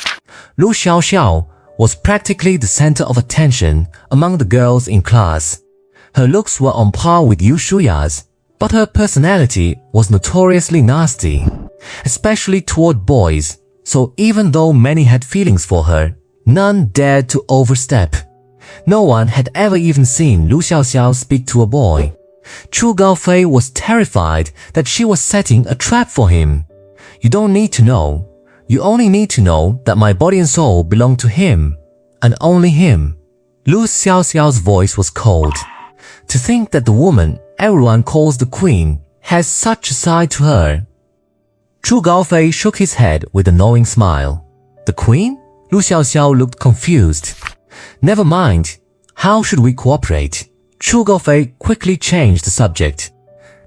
Lu Xiaoxiao was practically the center of attention among the girls in class. Her looks were on par with Yu Shuya's, but her personality was notoriously nasty, especially toward boys, so even though many had feelings for her, none dared to overstep. No one had ever even seen Lu Xiaoxiao speak to a boy. Chu Gaofei was terrified that she was setting a trap for him. You don't need to know. You only need to know that my body and soul belong to him, and only him. Lu Xiaoxiao's voice was cold. To think that the woman everyone calls the queen has such a side to her. Chu Gaofei shook his head with a knowing smile. The queen? Lu Xiaoxiao looked confused. Never mind. How should we cooperate? Chu Gaofei quickly changed the subject.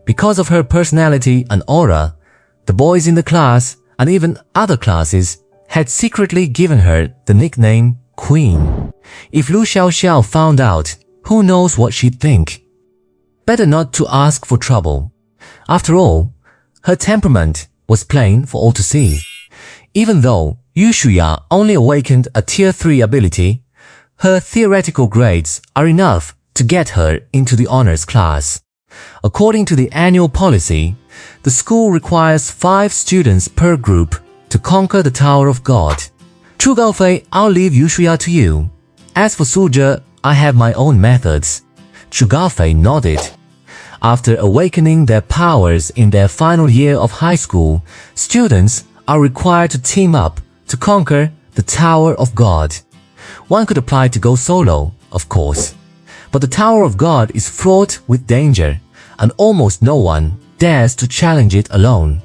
Because of her personality and aura, the boys in the class and even other classes had secretly given her the nickname Queen. If Lu Xiaoxiao found out, who knows what she'd think? Better not to ask for trouble. After all, her temperament was plain for all to see. Even though Yu Shuya only awakened a Tier 3 ability, her theoretical grades are enough to get her into the honors class. According to the annual policy, the school requires 5 students per group to conquer the Tower of God. Chu Gaofei, I'll leave Yu Shuya to you. As for Su Zhe, I have my own methods. Chu Gaofei nodded. After awakening their powers in their final year of high school, students are required to team up to conquer the Tower of God. One could apply to go solo, of course. But the Tower of God is fraught with danger, and almost no one dares to challenge it alone.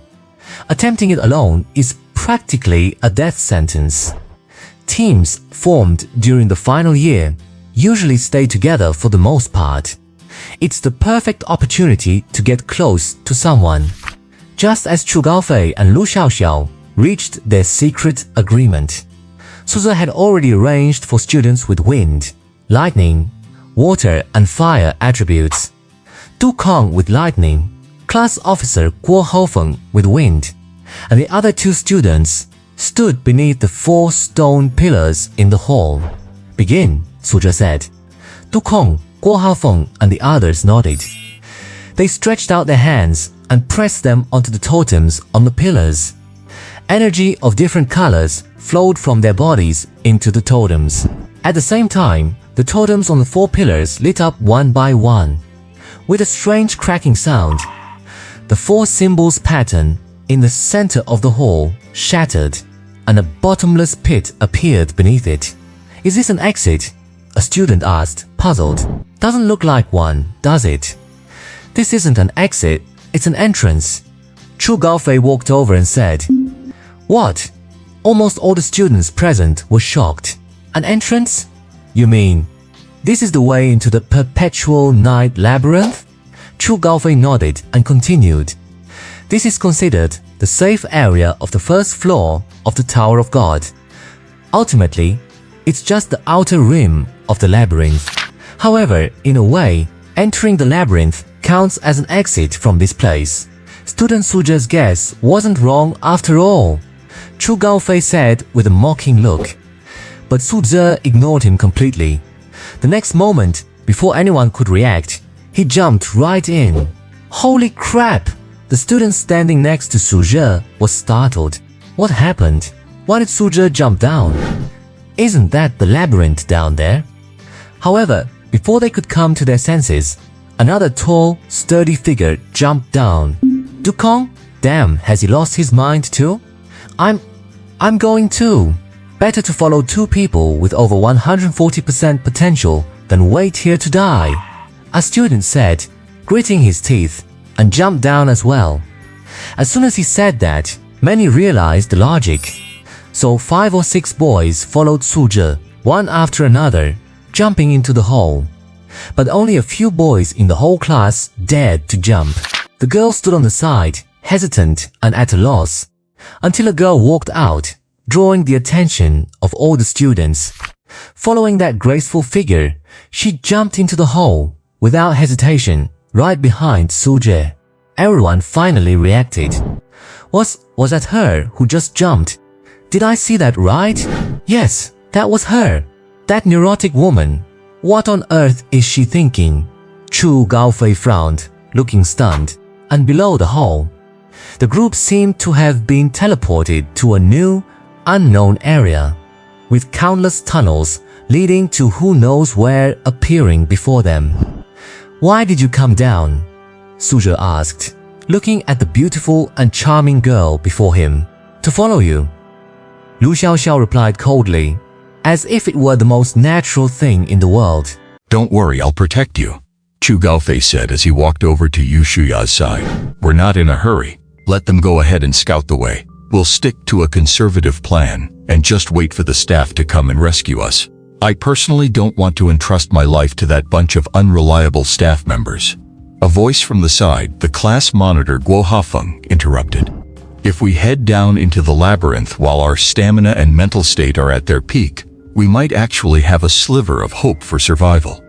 Attempting it alone is practically a death sentence. Teams formed during the final year usually stay together for the most part. It's the perfect opportunity to get close to someone. Just as Chu Gaofei and Lu Xiaoxiao reached their secret agreement, Su Zhe had already arranged for students with wind, lightning, water and fire attributes. Du Kong with lightning, class officer Guo Haofeng with wind, and the other 2 students stood beneath the 4 stone pillars in the hall. Begin, Su Zhe said. Du Kong, Guo Haofeng and the others nodded. They stretched out their hands and pressed them onto the totems on the pillars. Energy of different colors flowed from their bodies into the totems. At the same time, the totems on the 4 pillars lit up one by one. With a strange cracking sound, the 4 symbols pattern in the center of the hall shattered, and a bottomless pit appeared beneath it. Is this an exit? A student asked, puzzled. Doesn't look like one, does it? This isn't an exit, it's an entrance. Chu Gaofei walked over and said, What? Almost all the students present were shocked. An entrance? You mean, this is the way into the perpetual night labyrinth? Chu Gaofei nodded and continued. This is considered the safe area of the first floor of the Tower of God. Ultimately, it's just the outer rim of the labyrinth. However, in a way, entering the labyrinth counts as an exit from this place. Student Su Zhe's guess wasn't wrong after all, Chu Gaofei said with a mocking look. But Su Zhe ignored him completely. The next moment, before anyone could react, he jumped right in. Holy crap! The student standing next to Su Zhe was startled. What happened? Why did Su Zhe jump down? Isn't that the labyrinth down there? However, before they could come to their senses, another tall, sturdy figure jumped down. Du Kong? Damn, has he lost his mind too? I'm going too. Better to follow 2 people with over 140% potential than wait here to die, a student said, gritting his teeth, and jumped down as well. As soon as he said that, many realized the logic. So 5 or 6 boys followed Su Zhe, one after another, jumping into the hole. But only a few boys in the whole class dared to jump. The girls stood on the side, hesitant and at a loss, until a girl walked out, drawing the attention of all the students. Following that graceful figure, she jumped into the hole, without hesitation, right behind Su Zhe. Everyone finally reacted. Was that her who just jumped? Did I see that right? Yes, that was her. That neurotic woman. What on earth is she thinking? Chu Gaofei frowned, looking stunned. And below the hall, the group seemed to have been teleported to a new, unknown area, with countless tunnels leading to who knows where appearing before them. Why did you come down? Suzhe asked, looking at the beautiful and charming girl before him. To follow you. Lu Xiaoxiao replied coldly, as if it were the most natural thing in the world. Don't worry, I'll protect you, Chu Gaofei said as he walked over to Yu Shuya's side. We're not in a hurry. Let them go ahead and scout the way. We'll stick to a conservative plan and just wait for the staff to come and rescue us. I personally don't want to entrust my life to that bunch of unreliable staff members. A voice from the side, the class monitor Guo Hafeng, interrupted. If we head down into the labyrinth while our stamina and mental state are at their peak, we might actually have a sliver of hope for survival.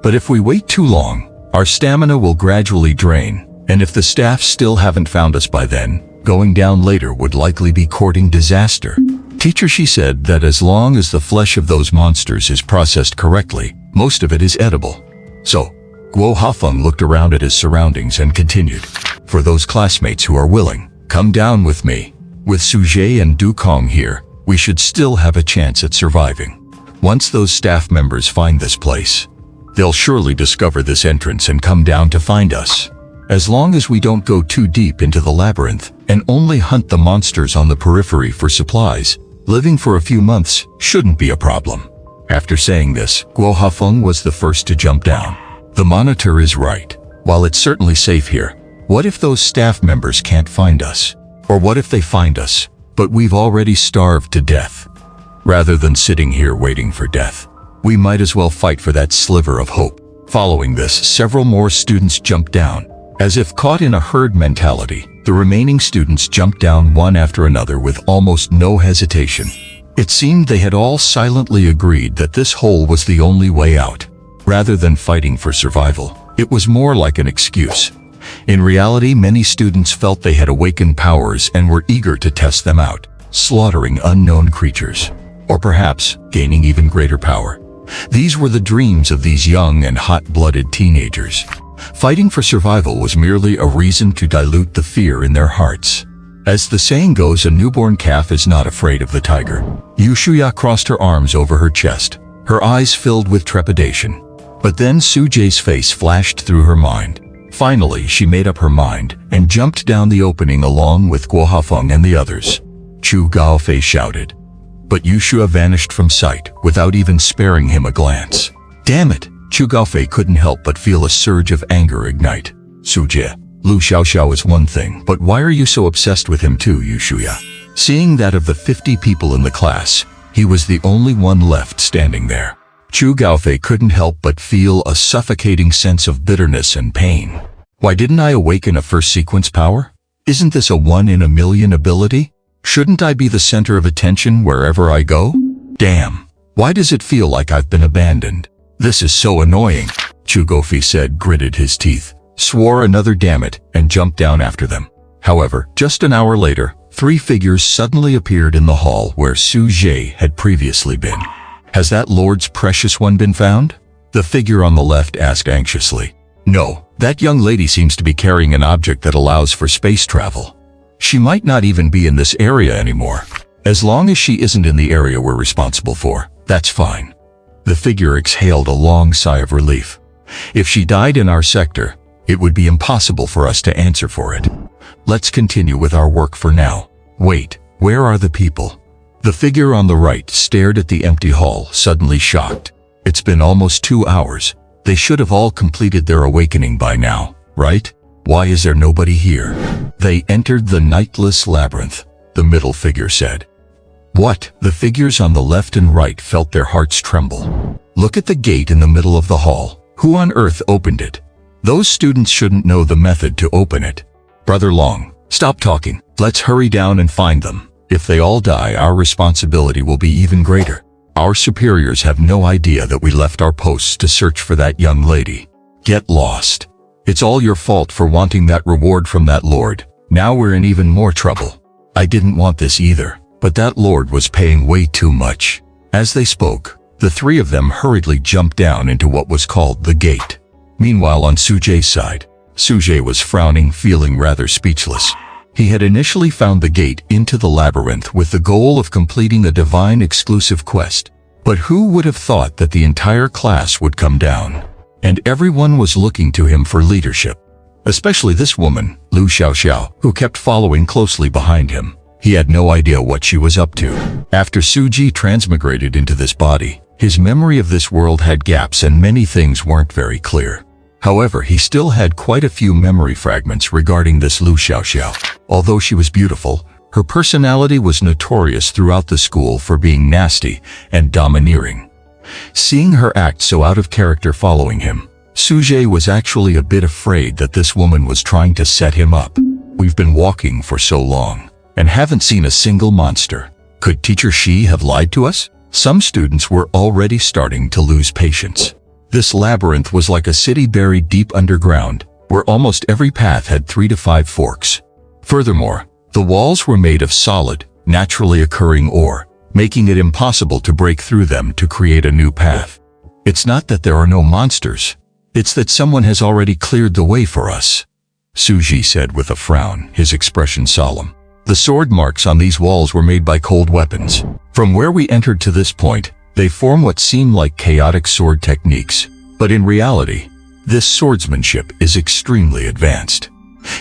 But if we wait too long, our stamina will gradually drain, and if the staff still haven't found us by then, going down later would likely be courting disaster. Teacher, she said that as long as the flesh of those monsters is processed correctly, most of it is edible. So, Guo Hafeng looked around at his surroundings and continued. For those classmates who are willing, come down with me. With Suzhe and Du Kong here, we should still have a chance at surviving. Once those staff members find this place, they'll surely discover this entrance and come down to find us. As long as we don't go too deep into the labyrinth and only hunt the monsters on the periphery for supplies, living for a few months shouldn't be a problem. After saying this, Guo Hafeng was the first to jump down. The monitor is right. While it's certainly safe here, what if those staff members can't find us? Or what if they find us, but we've already starved to death? Rather than sitting here waiting for death, we might as well fight for that sliver of hope. Following this, several more students jumped down. As if caught in a herd mentality, the remaining students jumped down one after another with almost no hesitation. It seemed they had all silently agreed that this hole was the only way out. Rather than fighting for survival, it was more like an excuse. In reality, many students felt they had awakened powers and were eager to test them out, slaughtering unknown creatures, or perhaps gaining even greater power. These were the dreams of these young and hot-blooded teenagers. Fighting for survival was merely a reason to dilute the fear in their hearts. As the saying goes, a newborn calf is not afraid of the tiger. Yu Shuya crossed her arms over her chest, her eyes filled with trepidation. But then Suzhe's face flashed through her mind. Finally, she made up her mind and jumped down the opening along with Guo Hafeng and the others. Chu Gaofei shouted. But Yu Shuya vanished from sight without even sparing him a glance. Damn it! Chu Gaofei couldn't help but feel a surge of anger ignite. Suzhe, Lu Xiaoxiao is one thing, but why are you so obsessed with him too, Yu Shuya? Seeing that of the 50 people in the class, he was the only one left standing there. Chu Gaofei couldn't help but feel a suffocating sense of bitterness and pain. Why didn't I awaken a first sequence power? Isn't this a 1 in a million ability? Shouldn't I be the center of attention wherever I go? Damn, why does it feel like I've been abandoned? This is so annoying, Chu Gaofei said, gritted his teeth, swore another damn it, and jumped down after them. However, just an hour later, 3 figures suddenly appeared in the hall where Suzhe had previously been. Has that Lord's precious one been found? The figure on the left asked anxiously. No, that young lady seems to be carrying an object that allows for space travel. She might not even be in this area anymore. As long as she isn't in the area we're responsible for, that's fine. The figure exhaled a long sigh of relief. If she died in our sector, it would be impossible for us to answer for it. Let's continue with our work for now. Wait, where are the people? The figure on the right stared at the empty hall, suddenly shocked. It's been almost 2 hours. They should have all completed their awakening by now, right? Why is there nobody here? They entered the nightless labyrinth, the middle figure said. What? The figures on the left and right felt their hearts tremble. Look at the gate in the middle of the hall. Who on earth opened it? Those students shouldn't know the method to open it. Brother Long, stop talking. Let's hurry down and find them. If they all die, our responsibility will be even greater. Our superiors have no idea that we left our posts to search for that young lady. Get lost. It's all your fault for wanting that reward from that lord. Now we're in even more trouble. I didn't want this either. But that lord was paying way too much. As they spoke, the three of them hurriedly jumped down into what was called the gate. Meanwhile, on Suje's side, Suje was frowning, feeling rather speechless. He had initially found the gate into the labyrinth with the goal of completing a divine exclusive quest. But who would have thought that the entire class would come down? And everyone was looking to him for leadership. Especially this woman, Lu Xiaoxiao, who kept following closely behind him. He had no idea what she was up to. After Suji transmigrated into this body, his memory of this world had gaps and many things weren't very clear. However, he still had quite a few memory fragments regarding this Lu Xiaoxiao. Although she was beautiful, her personality was notorious throughout the school for being nasty and domineering. Seeing her act so out of character following him, Suje was actually a bit afraid that this woman was trying to set him up. We've been walking for so long and haven't seen a single monster. Could Teacher Shi have lied to us? Some students were already starting to lose patience. This labyrinth was like a city buried deep underground, where almost every path had 3 to 5 forks. Furthermore, the walls were made of solid, naturally occurring ore, making it impossible to break through them to create a new path. It's not that there are no monsters. It's that someone has already cleared the way for us, Suji said with a frown, his expression solemn. The sword marks on these walls were made by cold weapons. From where we entered to this point, they form what seem like chaotic sword techniques. But in reality, this swordsmanship is extremely advanced.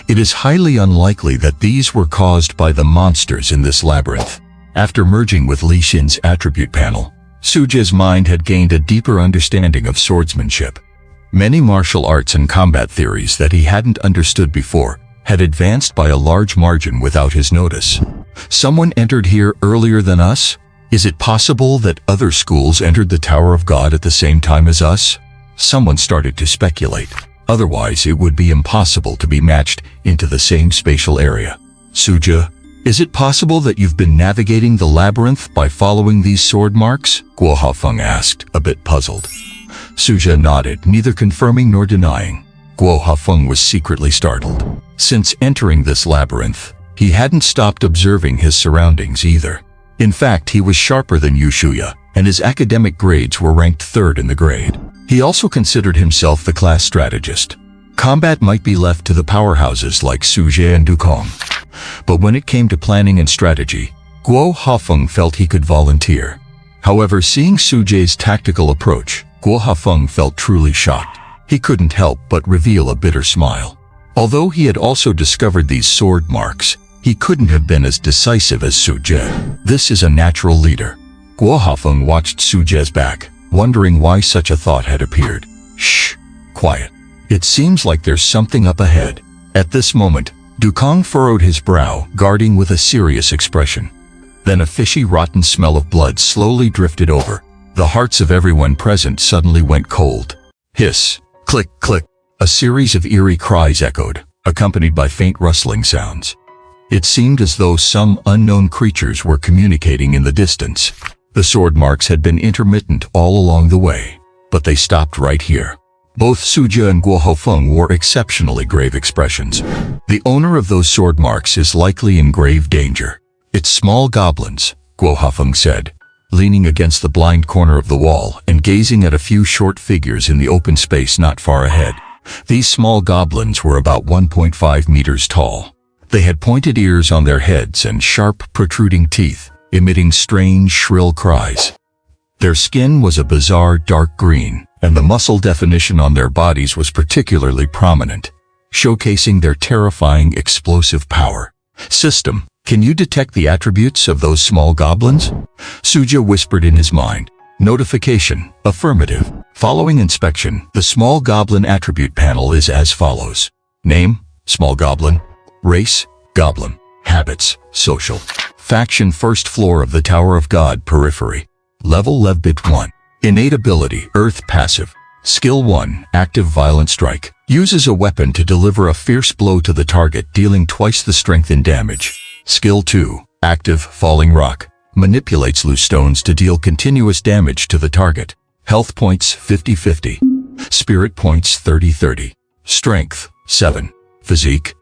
It is highly unlikely that these were caused by the monsters in this labyrinth. After merging with Li Xin's attribute panel, Suje's mind had gained a deeper understanding of swordsmanship. Many martial arts and combat theories that he hadn't understood before had advanced by a large margin without his notice. Someone entered here earlier than us? Is it possible that other schools entered the Tower of God at the same time as us? Someone started to speculate. Otherwise, it would be impossible to be matched into the same spatial area. Suja, is it possible that you've been navigating the labyrinth by following these sword marks? Guo Hafeng asked, a bit puzzled. Suja nodded, neither confirming nor denying. Guo Hafeng was secretly startled. Since entering this labyrinth, he hadn't stopped observing his surroundings either. In fact, he was sharper than Yu Shuya, and his academic grades were ranked 3rd in the grade. He also considered himself the class strategist. Combat might be left to the powerhouses like Suje and Dukong. But when it came to planning and strategy, Guo Hafeng felt he could volunteer. However, seeing Suje's tactical approach, Guo Hafeng felt truly shocked. He couldn't help but reveal a bitter smile. Although he had also discovered these sword marks, he couldn't have been as decisive as Suje. This is a natural leader. Guo Hafeng watched Suje's back, wondering why such a thought had appeared. Shh, quiet. It seems like there's something up ahead. At this moment, Dukong furrowed his brow, guarding with a serious expression. Then a fishy, rotten smell of blood slowly drifted over. The hearts of everyone present suddenly went cold. Hiss, click, click. A series of eerie cries echoed, accompanied by faint rustling sounds. It seemed as though some unknown creatures were communicating in the distance. The sword marks had been intermittent all along the way, but they stopped right here. Both Suja and Guo Hafeng wore exceptionally grave expressions. The owner of those sword marks is likely in grave danger. It's small goblins, Guo Hafeng said, leaning against the blind corner of the wall and gazing at a few short figures in the open space not far ahead. These small goblins were about 1.5 meters tall. They had pointed ears on their heads and sharp, protruding teeth, emitting strange, shrill cries. Their skin was a bizarre dark green, and the muscle definition on their bodies was particularly prominent, showcasing their terrifying explosive power. System, can you detect the attributes of those small goblins? Suja whispered in his mind. Notification, affirmative. Following inspection, the small goblin attribute panel is as follows. Name, small goblin. Race, goblin. Habits, social. Faction, first floor of the Tower of God, periphery. Level Levbit 1. Innate ability, Earth passive. Skill 1, active violent strike. Uses a weapon to deliver a fierce blow to the target, dealing twice the strength in damage. Skill 2, active falling rock. Manipulates loose stones to deal continuous damage to the target. Health points 50-50. Spirit points 30-30. Strength 7. Physique.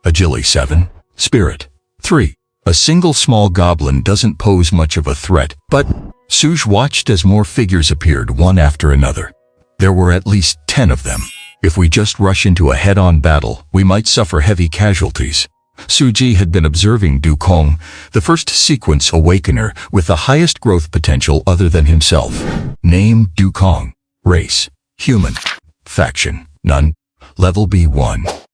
Agility 7. Spirit 3. A single small goblin doesn't pose much of a threat, but Suge watched as more figures appeared one after another. There were at least 10 of them. If we just rush into a head-on battle, we might suffer heavy casualties. Suji had been observing Dukong, the first sequence awakener with the highest growth potential other than himself. Name Dukong. Race. Human. Faction. None. Level B1.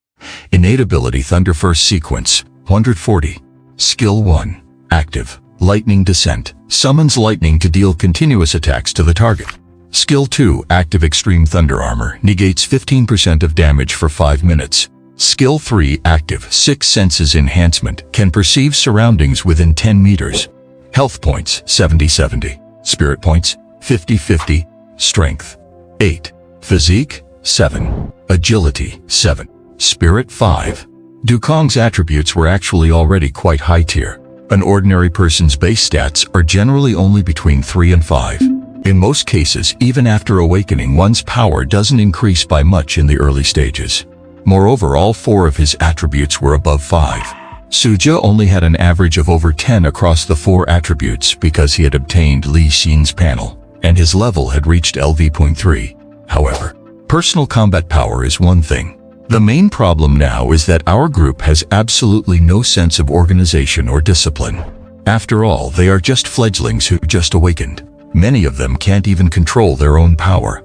Innate ability Thunder First Sequence. 140. Skill 1. Active. Lightning Descent. Summons lightning to deal continuous attacks to the target. Skill 2. Active Extreme Thunder Armor. Negates 15% of damage for 5 minutes. Skill 3. Active Sixth Senses Enhancement. Can perceive surroundings within 10 meters. Health points 70-70. Spirit points 50-50. Strength 8. Physique 7. Agility 7. Spirit 5. Dukong's attributes were actually already quite high tier. An ordinary person's base stats are generally only between 3 and 5. In most cases, even after awakening, one's power doesn't increase by much in the early stages. Moreover, all 4 of his attributes were above 5. Suja only had an average of over 10 across the 4 attributes because he had obtained Li Xin's panel, and his level had reached LV.3. However, personal combat power is one thing. The main problem now is that our group has absolutely no sense of organization or discipline. After all, they are just fledglings who just awakened. Many of them can't even control their own power.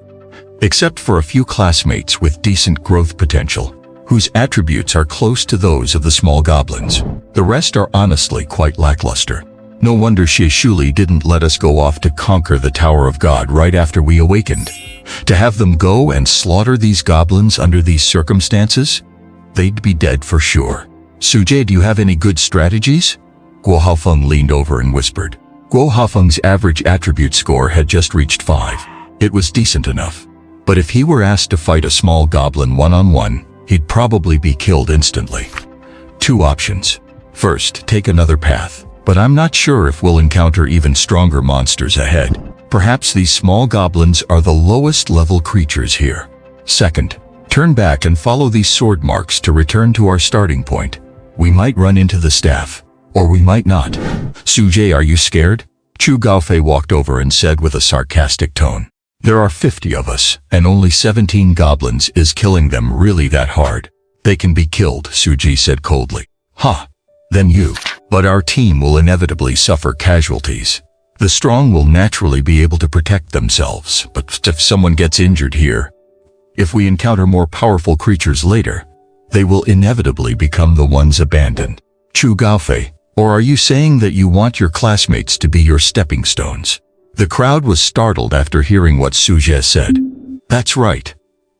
Except for a few classmates with decent growth potential, whose attributes are close to those of the small goblins. The rest are honestly quite lackluster. No wonder Shishuli didn't let us go off to conquer the Tower of God right after we awakened. To have them go and slaughter these goblins under these circumstances? They'd be dead for sure. Suje, do you have any good strategies? Guo Haofeng leaned over and whispered. Guo Haofeng's average attribute score had just reached 5. It was decent enough. But if he were asked to fight a small goblin one-on-one, he'd probably be killed instantly. 2 options. First, take another path. But I'm not sure if we'll encounter even stronger monsters ahead. Perhaps these small goblins are the lowest level creatures here. Second, turn back and follow these sword marks to return to our starting point. We might run into the staff, or we might not. Suje, are you scared? Chu Gaofei walked over and said with a sarcastic tone. There are 50 of us, and only 17 goblins. Is killing them really that hard? They can be killed, Suji said coldly. Huh. Then you. But our team will inevitably suffer casualties. The strong will naturally be able to protect themselves, but if someone gets injured here, if we encounter more powerful creatures later, they will inevitably become the ones abandoned. Chu Gaofei, or are you saying that you want your classmates to be your stepping stones? The crowd was startled after hearing what Suje said. That's right.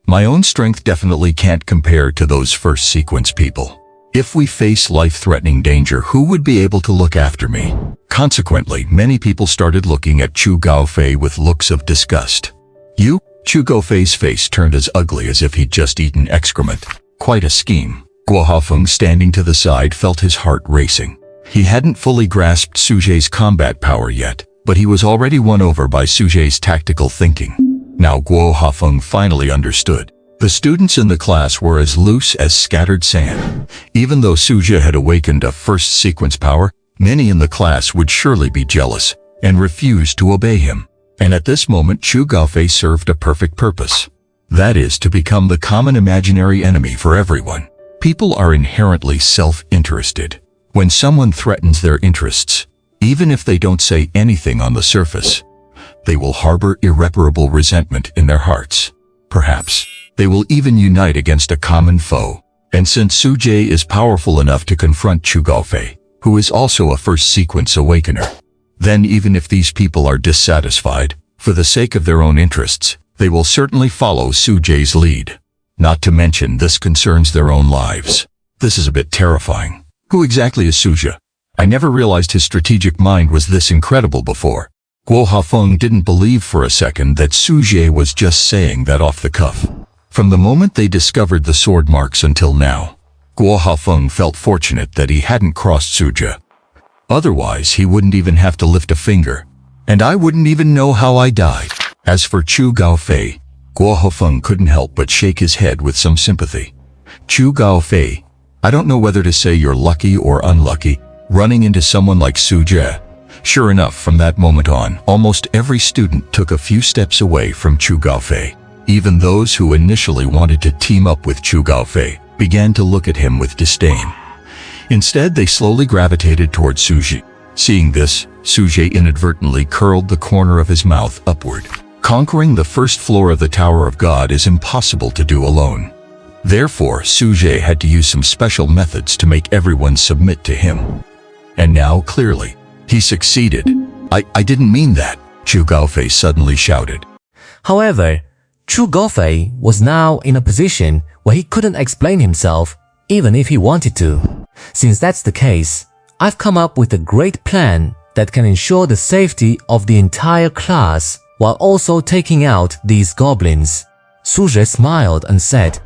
My own strength definitely can't compare to those first sequence people. If we face life-threatening danger, who would be able to look after me? Consequently, many people started looking at Chu Gaofei with looks of disgust. You? Chu Gaofei's face turned as ugly as if he'd just eaten excrement. Quite a scheme. Guo Haofeng, standing to the side, felt his heart racing. He hadn't fully grasped Suje's combat power yet, but he was already won over by Suje's tactical thinking. Now Guo Haofeng finally understood. The students in the class were as loose as scattered sand. Even though Suje had awakened a first sequence power, many in the class would surely be jealous and refuse to obey him. And at this moment, Chu Gaofei served a perfect purpose. That is, to become the common imaginary enemy for everyone. People are inherently self-interested. When someone threatens their interests, even if they don't say anything on the surface, they will harbor irreparable resentment in their hearts. Perhaps they will even unite against a common foe. And since Suje is powerful enough to confront Chu Gaofei, who is also a first sequence awakener, then even if these people are dissatisfied, for the sake of their own interests, they will certainly follow Suje's lead. Not to mention, this concerns their own lives. This is a bit terrifying. Who exactly is Suje? I never realized his strategic mind was this incredible before. Guo Haofeng didn't believe for a second that Suje was just saying that off the cuff. From the moment they discovered the sword marks until now, Guo Haofeng felt fortunate that he hadn't crossed Suje. Otherwise, he wouldn't even have to lift a finger, and I wouldn't even know how I died. As for Chu Gaofei, Guo Haofeng couldn't help but shake his head with some sympathy. Chu Gaofei, I don't know whether to say you're lucky or unlucky, running into someone like Suje. Sure enough, from that moment on, almost every student took a few steps away from Chu Gaofei. Even those who initially wanted to team up with Chu Gaofei began to look at him with disdain. Instead, they slowly gravitated towards Suje. Seeing this, Suje inadvertently curled the corner of his mouth upward. Conquering the first floor of the Tower of God is impossible to do alone. Therefore, Suje had to use some special methods to make everyone submit to him. And now, clearly, he succeeded. I didn't mean that, Chu Gaofei suddenly shouted. However, Chu Gaofei was now in a position where he couldn't explain himself even if he wanted to. Since that's the case, I've come up with a great plan that can ensure the safety of the entire class while also taking out these goblins. Suje smiled and said,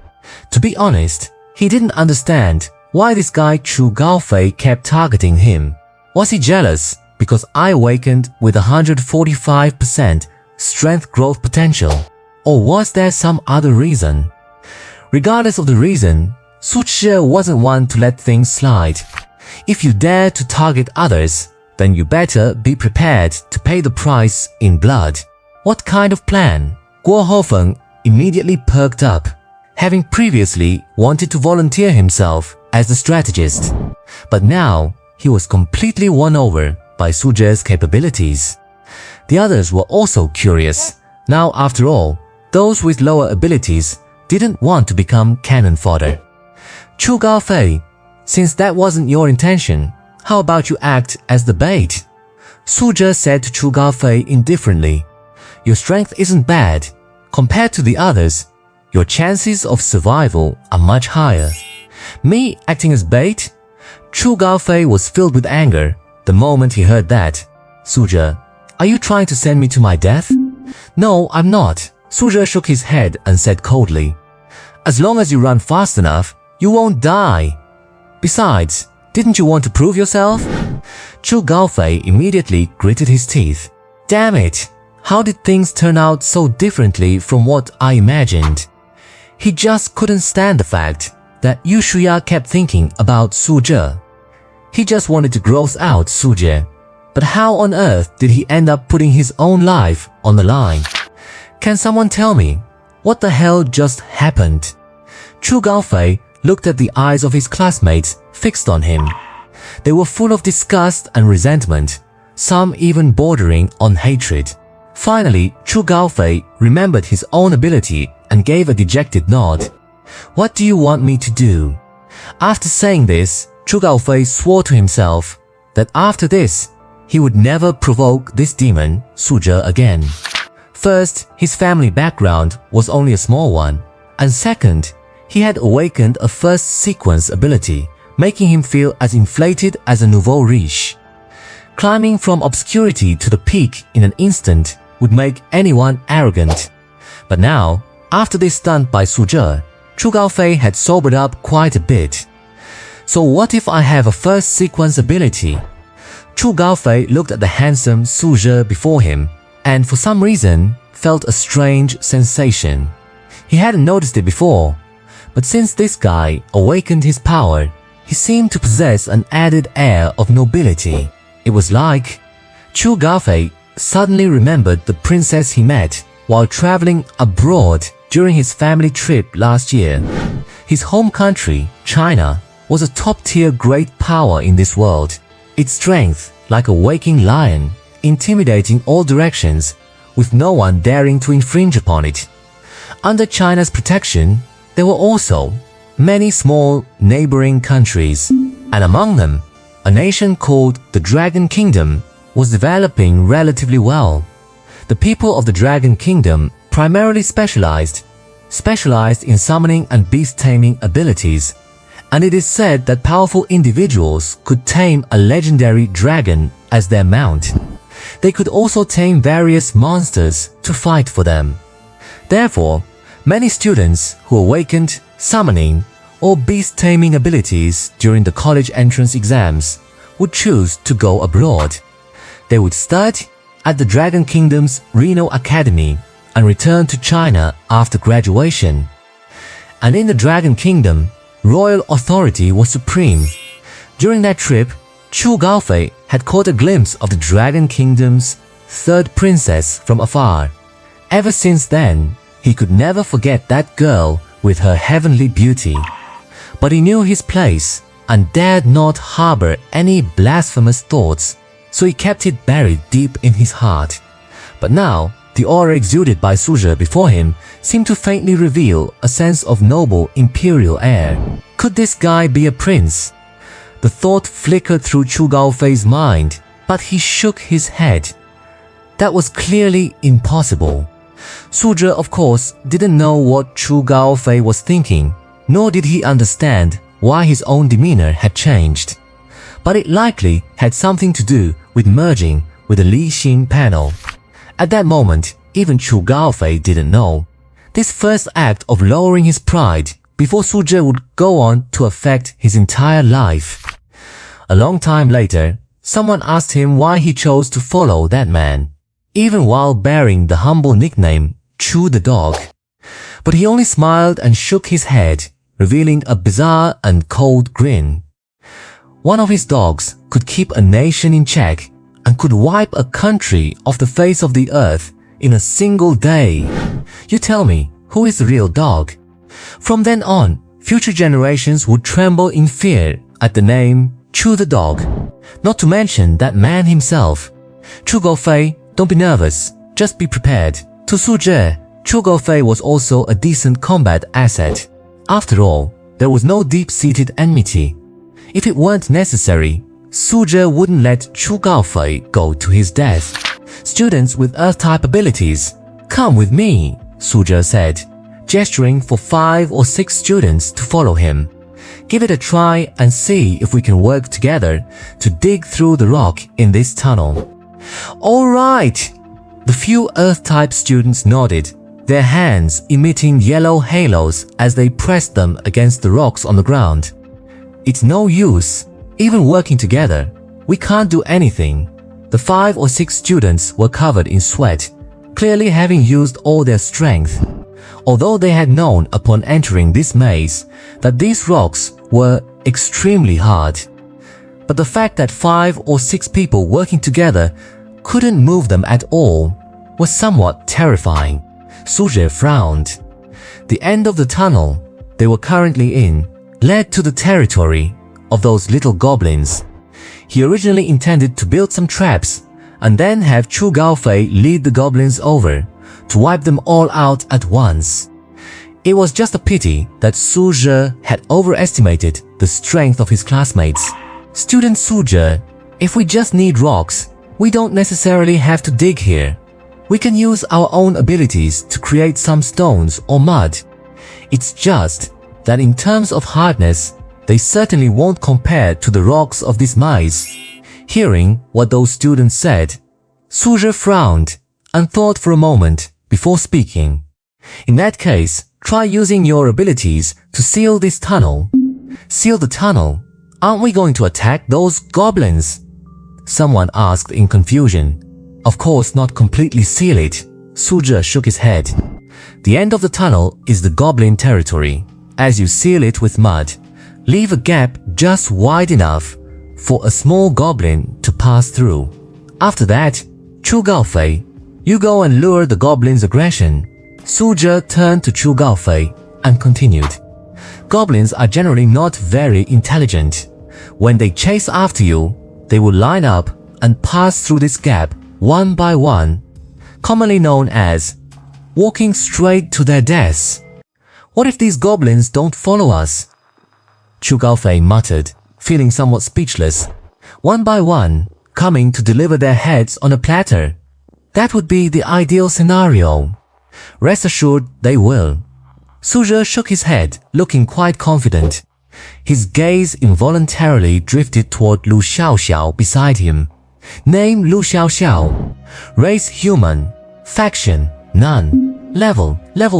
to be honest, he didn't understand why this guy Chu Gaofei kept targeting him. Was he jealous because I awakened with 145% strength growth potential? Or was there some other reason? Regardless of the reason, Suje wasn't one to let things slide. If you dare to target others, then you better be prepared to pay the price in blood. What kind of plan? Guo Hofeng immediately perked up, having previously wanted to volunteer himself as the strategist. But now, he was completely won over by Suje's capabilities. The others were also curious. Now, after all, those with lower abilities didn't want to become cannon fodder. Chu Gaofei, since that wasn't your intention, how about you act as the bait? Suje said to Chu Gaofei indifferently, your strength isn't bad. Compared to the others, your chances of survival are much higher. Me acting as bait? Chu Gaofei was filled with anger the moment he heard that. Suje, are you trying to send me to my death? No, I'm not. Suje shook his head and said coldly, as long as you run fast enough, you won't die. Besides, didn't you want to prove yourself? Chu Gaofei immediately gritted his teeth. Damn it! How did things turn out so differently from what I imagined? He just couldn't stand the fact that Yu Shuya kept thinking about Suje. He just wanted to gross out Suje. But how on earth did he end up putting his own life on the line? Can someone tell me what the hell just happened? Chu Gaofei looked at the eyes of his classmates fixed on him. They were full of disgust and resentment, some even bordering on hatred. Finally, Chu Gaofei remembered his own ability and gave a dejected nod. What do you want me to do? After saying this, Chu Gaofei swore to himself that after this, he would never provoke this demon, Suje, again. First, his family background was only a small one, and second, he had awakened a first sequence ability, making him feel as inflated as a nouveau riche. Climbing from obscurity to the peak in an instant would make anyone arrogant. But now, after this stunt by Suje, Chu Gaofei had sobered up quite a bit. So what if I have a first sequence ability? Chu Gaofei looked at the handsome Suje before him and for some reason felt a strange sensation. He hadn't noticed it before, but since this guy awakened his power, he seemed to possess an added air of nobility. It was like Chu Gaofei suddenly remembered the princess he met while traveling abroad during his family trip last year. His home country, China, was a top-tier great power in this world. Its strength, like a waking lion, intimidating all directions, with no one daring to infringe upon it. Under China's protection, there were also many small neighboring countries, and among them, a nation called the Dragon Kingdom was developing relatively well. The people of the Dragon Kingdom primarily specialized in summoning and beast-taming abilities, and it is said that powerful individuals could tame a legendary dragon as their mount. They could also tame various monsters to fight for them. Therefore, many students who awakened summoning or beast-taming abilities during the college entrance exams would choose to go abroad. They would study at the Dragon Kingdom's Reno Academy and return to China after graduation. And in the Dragon Kingdom, royal authority was supreme. During that trip, Chu Gaofei had caught a glimpse of the Dragon Kingdom's third princess from afar. Ever since then, he could never forget that girl with her heavenly beauty. But he knew his place and dared not harbor any blasphemous thoughts, so he kept it buried deep in his heart. But now, the aura exuded by Su Zhi before him seemed to faintly reveal a sense of noble imperial air. Could this guy be a prince? The thought flickered through Chu Gaofei's mind, but he shook his head. That was clearly impossible. Su Zhi, of course, didn't know what Chu Gaofei was thinking, nor did he understand why his own demeanor had changed. But it likely had something to do with merging with the Li Xin panel. At that moment, even Chu Gaofei didn't know. This first act of lowering his pride before Su Zhi would go on to affect his entire life. A long time later, someone asked him why he chose to follow that man, even while bearing the humble nickname Chu the Dog. But he only smiled and shook his head, revealing a bizarre and cold grin. One of his dogs could keep a nation in check and could wipe a country off the face of the earth in a single day. You tell me, who is the real dog? From then on, future generations would tremble in fear at the name Chu the Dog, not to mention that man himself. Chu Gaofei, don't be nervous, just be prepared. To Su Zhi, Chu Gaofei was also a decent combat asset. After all, there was no deep-seated enmity. If it weren't necessary, Su Zhi wouldn't let Chu Gaofei go to his death. Students with Earth-type abilities, come with me, Su Zhi said, gesturing for 5 or 6 students to follow him. Give it a try and see if we can work together to dig through the rock in this tunnel. All right! The few Earth-type students nodded, their hands emitting yellow halos as they pressed them against the rocks on the ground. It's no use, even working together. We can't do anything. The 5 or 6 students were covered in sweat, clearly having used all their strength. Although they had known upon entering this maze that these rocks were extremely hard. But the fact that 5 or 6 people working together couldn't move them at all was somewhat terrifying. Su Zhi frowned. The end of the tunnel they were currently in led to the territory of those little goblins. He originally intended to build some traps and then have Chu Gaofei lead the goblins over to wipe them all out at once. It was just a pity that Su Zhi had overestimated the strength of his classmates. Student Su Zhi, if we just need rocks, we don't necessarily have to dig here. We can use our own abilities to create some stones or mud. It's just that in terms of hardness, they certainly won't compare to the rocks of this maze. Hearing what those students said, Su Zhi frowned and thought for a moment before speaking. In that case, try using your abilities to seal this tunnel. Seal the tunnel? Aren't we going to attack those goblins? Someone asked in confusion. Of course, not completely seal it. Su Zhi shook his head. The end of the tunnel is the goblin territory. As you seal it with mud, leave a gap just wide enough for a small goblin to pass through. After that, Chu Gaofei, you go and lure the goblin's aggression. Su Zhi turned to Chu Gaofei and continued. Goblins are generally not very intelligent. When they chase after you, they will line up and pass through this gap one by one, commonly known as walking straight to their deaths. What if these goblins don't follow us? Chu Gaofei muttered, feeling somewhat speechless. One by one, coming to deliver their heads on a platter. That would be the ideal scenario. Rest assured they will. Su Zhi shook his head, looking quite confident. His gaze involuntarily drifted toward Lu Xiaoxiao beside him. Name Lu Xiaoxiao. Race human. Faction none. Level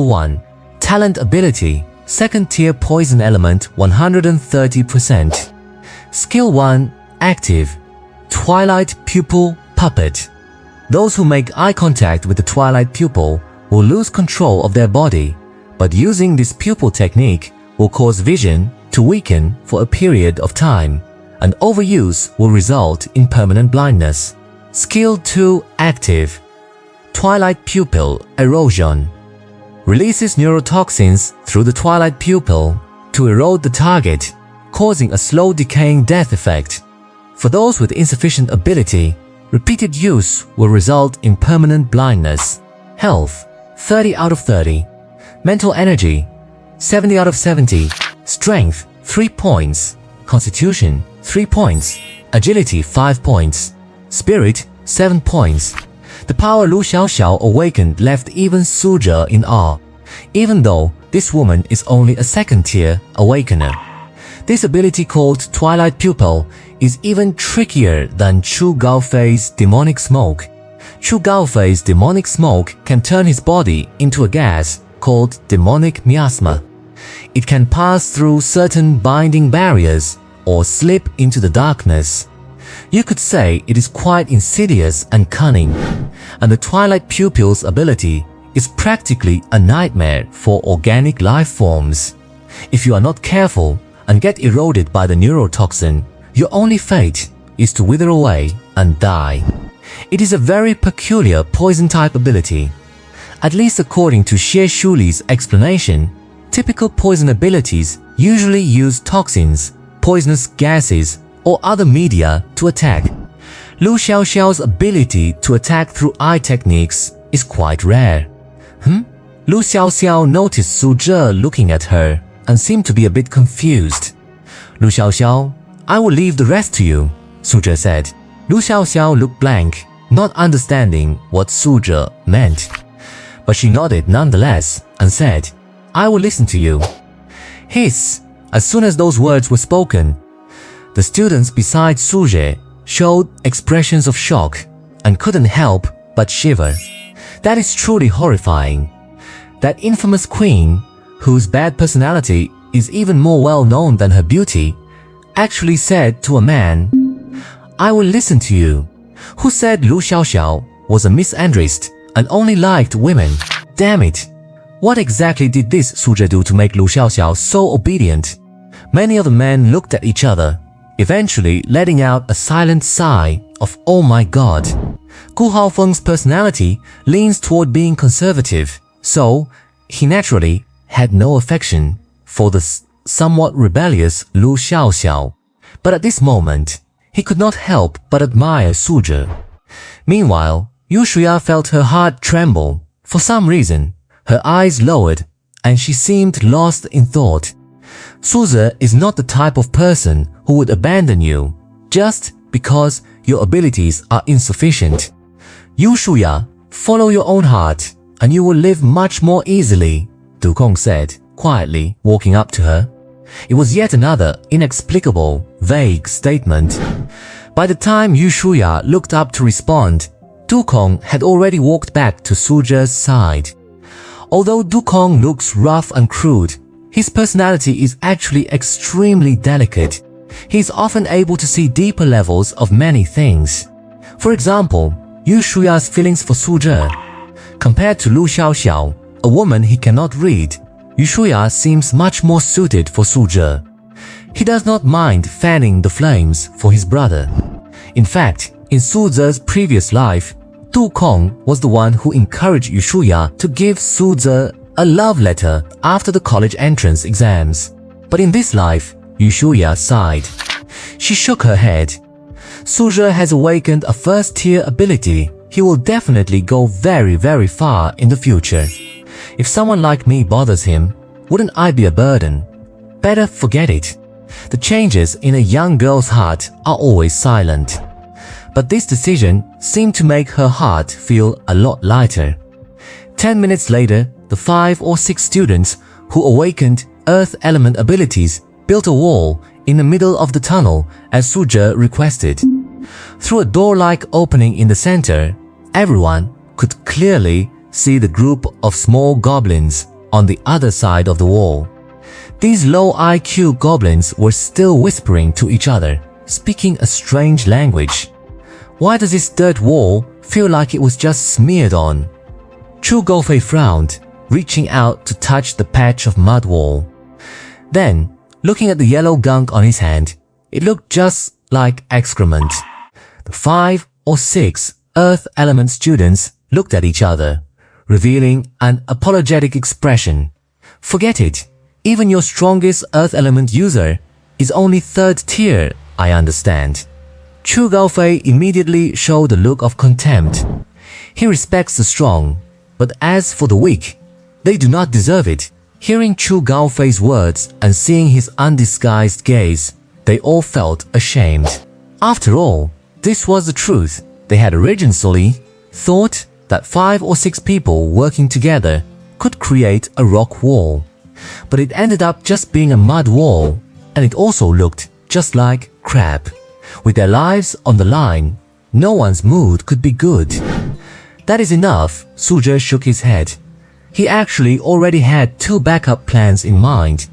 1. Talent ability 2nd tier poison element 130%. Skill 1 active. Twilight pupil puppet. Those who make eye contact with the twilight pupil will lose control of their body, but using this pupil technique will cause vision to weaken for a period of time, and overuse will result in permanent blindness. Skill 2 active. Twilight pupil erosion. Releases neurotoxins through the twilight pupil to erode the target, causing a slow decaying death effect. For those with insufficient ability, repeated use will result in permanent blindness. Health 30 out of 30. Mental energy 70 out of 70. Strength 3 points. Constitution 3 points. Agility 5 points. Spirit 7 points. The power Lu Xiaoxiao awakened left even Suzhe in awe, even though this woman is only a second-tier awakener. This ability called Twilight Pupil is even trickier than Chu Gaofei's demonic smoke. Chu Gaofei's demonic smoke can turn his body into a gas called demonic miasma. It can pass through certain binding barriers or slip into the darkness. You could say it is quite insidious and cunning, and the Twilight Pupil's ability is practically a nightmare for organic life forms. If you are not careful and get eroded by the neurotoxin, your only fate is to wither away and die. It is a very peculiar poison-type ability. At least according to Xie Shuli's explanation, typical poison abilities usually use toxins, poisonous gases, or other media to attack. Lu Xiaoxiao's ability to attack through eye techniques is quite rare. Lu Xiaoxiao noticed Suzhe looking at her and seemed to be a bit confused. Lu Xiaoxiao, I will leave the rest to you, Suzhe said. Lu Xiaoxiao looked blank, not understanding what Suzhe meant. But she nodded nonetheless and said, I will listen to you. Hiss! As soon as those words were spoken, the students besides Suzhe showed expressions of shock and couldn't help but shiver. That is truly horrifying. That infamous queen, whose bad personality is even more well known than her beauty, actually said to a man, I will listen to you, who said Lu Xiaoxiao was a misandrist and only liked women. Damn it! What exactly did this Suzhe do to make Lu Xiaoxiao so obedient? Many of the men looked at each other, eventually letting out a silent sigh of "Oh my God." Gu Haofeng's personality leans toward being conservative, so he naturally had no affection for the somewhat rebellious Lu Xiaoxiao. But at this moment, he could not help but admire Suzhe. Meanwhile, Yu Shuya felt her heart tremble. For some reason, her eyes lowered and she seemed lost in thought. Suzhe is not the type of person who would abandon you just because your abilities are insufficient. Yu Shuya, follow your own heart and you will live much more easily, Du Kong said, quietly walking up to her. It was yet another inexplicable, vague statement. By the time Yu Shuya looked up to respond, Du Kong had already walked back to Suzhe's side. Although Du Kong looks rough and crude, his personality is actually extremely delicate. He is often able to see deeper levels of many things. For example, Yu Shuya's feelings for Suzhe. Compared to Lu Xiaoxiao, a woman he cannot read, Yu Shuya seems much more suited for Suzhe. He does not mind fanning the flames for his brother. In fact, in Suzhe's previous life, Du Kong was the one who encouraged Yu Shuya to give Suzhe a love letter after the college entrance exams. But in this life, Yu Shuya sighed. She shook her head. Suzhe has awakened a first-tier ability. He will definitely go very, very far in the future. If someone like me bothers him, wouldn't I be a burden? Better forget it. The changes in a young girl's heart are always silent. But this decision seemed to make her heart feel a lot lighter. 10 minutes later, the 5 or 6 students who awakened earth element abilities built a wall in the middle of the tunnel as Suzhe requested. Through a door-like opening in the center, everyone could clearly see the group of small goblins on the other side of the wall. These low IQ goblins were still whispering to each other, speaking a strange language. Why does this dirt wall feel like it was just smeared on? Chu Gaofei frowned, reaching out to touch the patch of mud wall. Then, looking at the yellow gunk on his hand, It looked just like excrement. The 5 or 6 earth element students looked at each other, revealing an apologetic expression. Forget it. Even your strongest earth element user is only 3rd tier, I understand. Chu Gaofei immediately showed a look of contempt. He respects the strong, but as for the weak, they do not deserve it. Hearing Chu Gaofei's words and seeing his undisguised gaze, they all felt ashamed. After all, this was the truth. They had originally thought that 5 or 6 people working together could create a rock wall. But it ended up just being a mud wall, and it also looked just like crap. With their lives on the line, no one's mood could be good. That is enough, Su Zhe shook his head. He actually already had 2 backup plans in mind.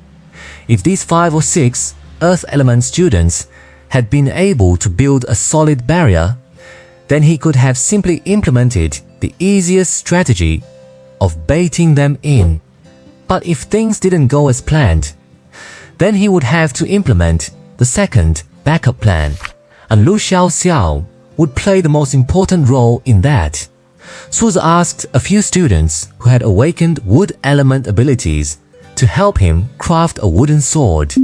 If these 5 or 6 earth element students had been able to build a solid barrier, then he could have simply implemented the easiest strategy of baiting them in. But if things didn't go as planned, then he would have to implement the second backup plan, and Lu Xiaoxiao would play the most important role in that. Su Zhe asked a few students who had awakened wood element abilities to help him craft a wooden sword.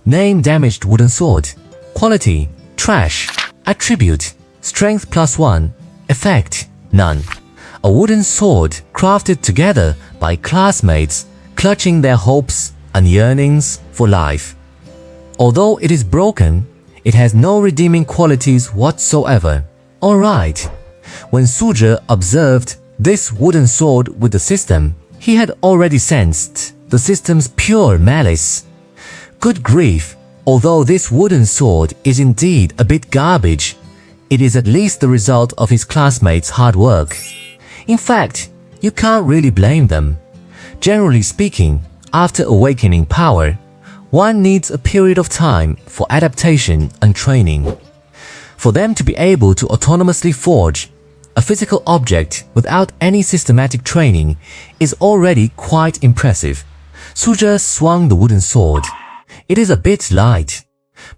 Name: damaged wooden sword. Quality: trash. Attribute: strength +1. Effect: none. A wooden sword crafted together by classmates clutching their hopes and yearnings for life. Although it is broken, it has no redeeming qualities whatsoever. Alright. When Su Zhe observed this wooden sword with the system, he had already sensed the system's pure malice. Good grief, although this wooden sword is indeed a bit garbage, it is at least the result of his classmates' hard work. In fact, you can't really blame them. Generally speaking, after awakening power, one needs a period of time for adaptation and training. For them to be able to autonomously forge a physical object without any systematic training is already quite impressive. Su Zhe swung the wooden sword. It is a bit light,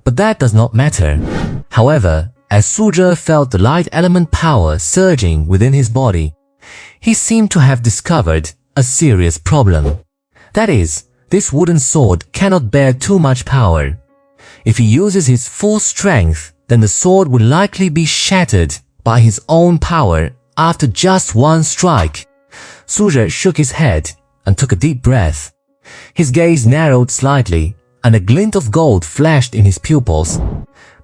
but that does not matter. However, as Su Zhe felt the light element power surging within his body, he seemed to have discovered a serious problem. That is, this wooden sword cannot bear too much power. If he uses his full strength, then the sword will likely be shattered by his own power after just one strike. Su Zhe shook his head and took a deep breath. His gaze narrowed slightly, and a glint of gold flashed in his pupils.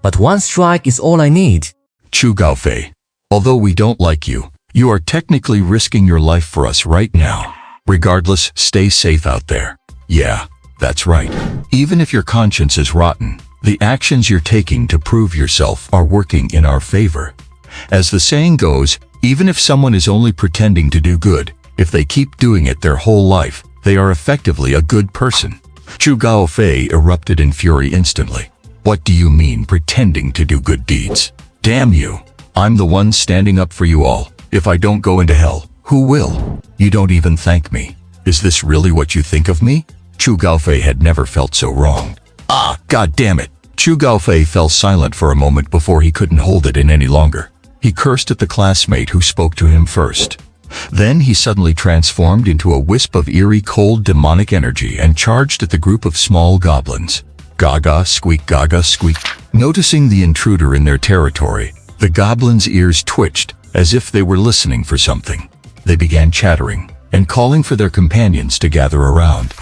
But one strike is all I need. Chu Gaofei, although we don't like you, you are technically risking your life for us right now. Regardless, stay safe out there. Yeah, that's right. Even if your conscience is rotten, the actions you're taking to prove yourself are working in our favor. As the saying goes, even if someone is only pretending to do good, if they keep doing it their whole life, they are effectively a good person. Chu Gaofei erupted in fury instantly. What do you mean pretending to do good deeds? Damn you! I'm the one standing up for you all. If I don't go into hell, who will? You don't even thank me. Is this really what you think of me? Chu Gaofei had never felt so wronged. Ah, god damn it! Chu Gaofei fell silent for a moment before he couldn't hold it in any longer. He cursed at the classmate who spoke to him first. Then he suddenly transformed into a wisp of eerie cold demonic energy and charged at the group of small goblins. Gaga squeak, gaga squeak. Noticing the intruder in their territory, the goblins' ears twitched as if they were listening for something. They began chattering and calling for their companions to gather around.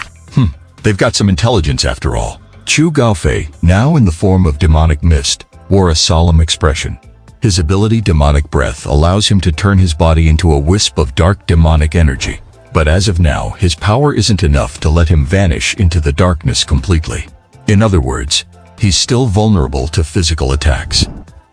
They've got some intelligence after all. Chu Gaofei, now in the form of demonic mist, wore a solemn expression. His ability Demonic Breath allows him to turn his body into a wisp of dark demonic energy. But as of now, his power isn't enough to let him vanish into the darkness completely. In other words, he's still vulnerable to physical attacks.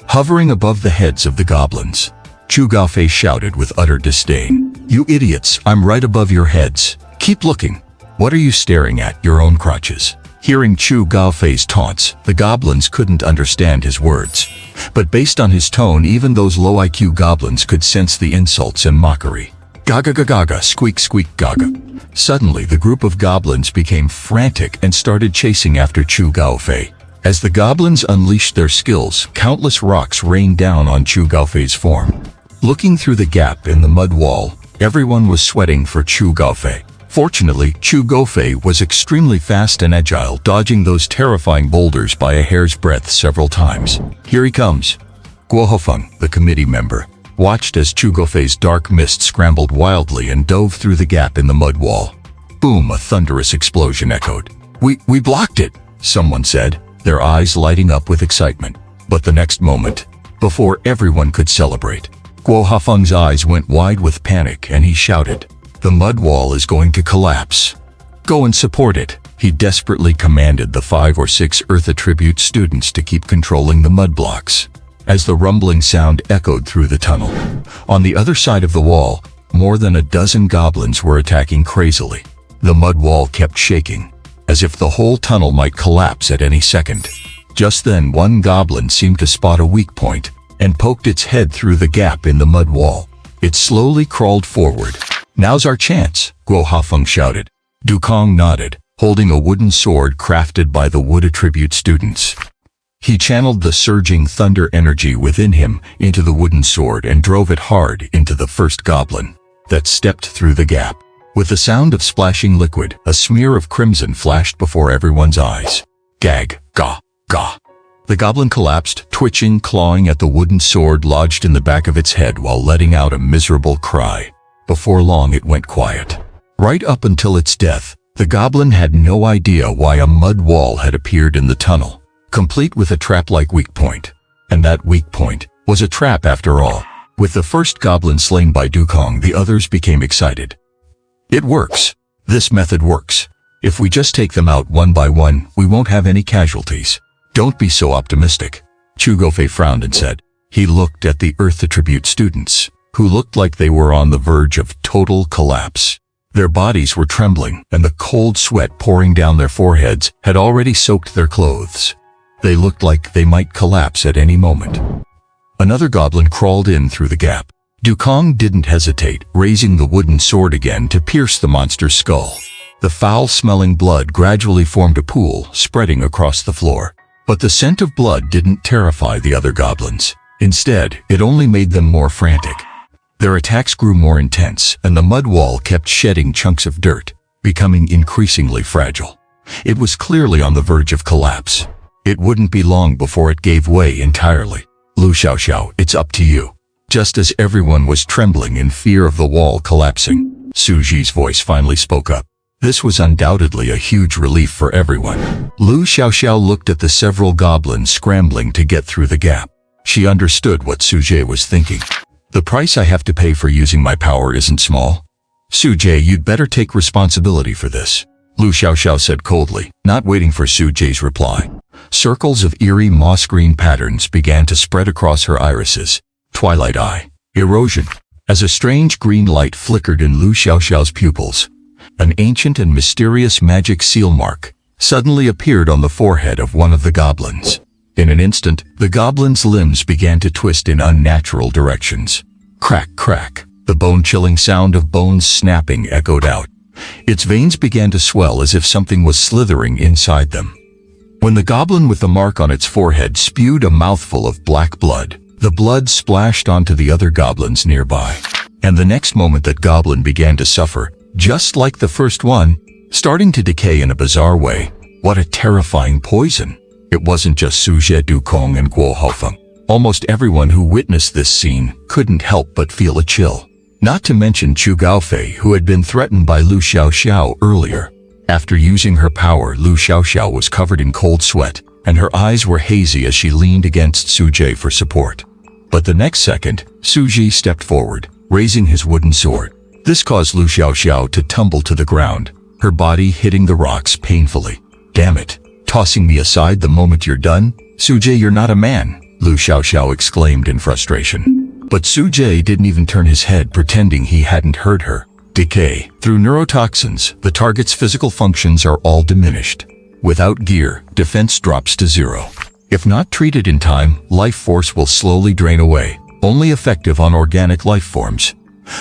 Hovering above the heads of the goblins, Chu Gaofei shouted with utter disdain. You idiots, I'm right above your heads. Keep looking. What are you staring at, your own crotches? Hearing Chu Gaofei's taunts, the goblins couldn't understand his words. But based on his tone, even those low IQ goblins could sense the insults and mockery. Gaga gaga gaga, squeak squeak gaga. Suddenly the group of goblins became frantic and started chasing after Chu Gaofei. As the goblins unleashed their skills, countless rocks rained down on Chu Gaofei's form. Looking through the gap in the mud wall, everyone was sweating for Chu Gaofei. Fortunately, Chu Gaofei was extremely fast and agile, dodging those terrifying boulders by a hair's breadth several times. Here he comes. Guo Hofeng, the committee member, watched as Chu Gaofei's dark mist scrambled wildly and dove through the gap in the mud wall. Boom, a thunderous explosion echoed. We blocked it, someone said, their eyes lighting up with excitement. But the next moment, before everyone could celebrate, Guo Hofeng's eyes went wide with panic and he shouted, "The mud wall is going to collapse. Go and support it." He desperately commanded the 5 or 6 Earth Attribute students to keep controlling the mud blocks. As the rumbling sound echoed through the tunnel, on the other side of the wall, more than a dozen goblins were attacking crazily. The mud wall kept shaking, as if the whole tunnel might collapse at any second. Just then, one goblin seemed to spot a weak point and poked its head through the gap in the mud wall. It slowly crawled forward. "Now's our chance," Guo Hofeng shouted. Dukong nodded, holding a wooden sword crafted by the Wood Attribute students. He channeled the surging thunder energy within him into the wooden sword and drove it hard into the first goblin that stepped through the gap. With the sound of splashing liquid, a smear of crimson flashed before everyone's eyes. Gag, ga, ga. The goblin collapsed, twitching, clawing at the wooden sword lodged in the back of its head while letting out a miserable cry. Before long it went quiet. Right up until its death, the goblin had no idea why a mud wall had appeared in the tunnel, complete with a trap-like weak point. And that weak point was a trap after all. With the first goblin slain by Dukong, the others became excited. "It works. This method works. If we just take them out one by one, we won't have any casualties." "Don't be so optimistic," Chu Gaofei frowned and said. He looked at the Earth Attribute students, who looked like they were on the verge of total collapse. Their bodies were trembling, and the cold sweat pouring down their foreheads had already soaked their clothes. They looked like they might collapse at any moment. Another goblin crawled in through the gap. Dukong didn't hesitate, raising the wooden sword again to pierce the monster's skull. The foul-smelling blood gradually formed a pool, spreading across the floor. But the scent of blood didn't terrify the other goblins. Instead, it only made them more frantic. Their attacks grew more intense, and the mud wall kept shedding chunks of dirt, becoming increasingly fragile. It was clearly on the verge of collapse. It wouldn't be long before it gave way entirely. "Lu Xiaoxiao, it's up to you." Just as everyone was trembling in fear of the wall collapsing, Su Ji's voice finally spoke up. This was undoubtedly a huge relief for everyone. Lu Xiaoxiao looked at the several goblins scrambling to get through the gap. She understood what Su Jie was thinking. "The price I have to pay for using my power isn't small. Su Jie, you'd better take responsibility for this," Lu Xiaoxiao said coldly, not waiting for Su Jie's reply. Circles of eerie moss-green patterns began to spread across her irises. Twilight eye. Erosion. As a strange green light flickered in Lu Xiaoxiao's pupils, an ancient and mysterious magic seal mark suddenly appeared on the forehead of one of the goblins. In an instant, the goblin's limbs began to twist in unnatural directions. Crack, crack. The bone-chilling sound of bones snapping echoed out. Its veins began to swell as if something was slithering inside them. When the goblin with the mark on its forehead spewed a mouthful of black blood, the blood splashed onto the other goblins nearby. And the next moment that goblin began to suffer, just like the first one, starting to decay in a bizarre way. What a terrifying poison. It wasn't just Su Jie, Dukong, and Guo Hofeng. Almost everyone who witnessed this scene couldn't help but feel a chill. Not to mention Chu Gaofei, who had been threatened by Lu Xiaoxiao earlier. After using her power, Lu Xiaoxiao was covered in cold sweat, and her eyes were hazy as she leaned against Su Jie for support. But the next second, Su Ji stepped forward, raising his wooden sword. This caused Lu Xiaoxiao to tumble to the ground, her body hitting the rocks painfully. "Damn it! Tossing me aside the moment you're done? Su Jie, you're not a man!" Lu Xiaoxiao exclaimed in frustration. But Su Jie didn't even turn his head, pretending he hadn't heard her. Decay. Through neurotoxins, the target's physical functions are all diminished. Without gear, defense drops to 0. If not treated in time, life force will slowly drain away, only effective on organic life forms.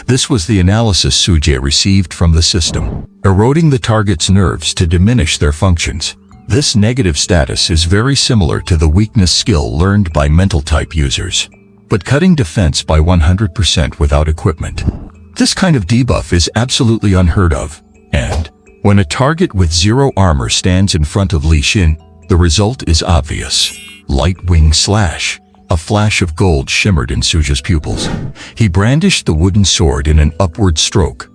This was the analysis Su Jie received from the system, eroding the target's nerves to diminish their functions. This negative status is very similar to the weakness skill learned by mental type users. But cutting defense by 100% without equipment. This kind of debuff is absolutely unheard of. And when a target with 0 armor stands in front of Li Xin, the result is obvious. Light Wing Slash. A flash of gold shimmered in Suja's pupils. He brandished the wooden sword in an upward stroke.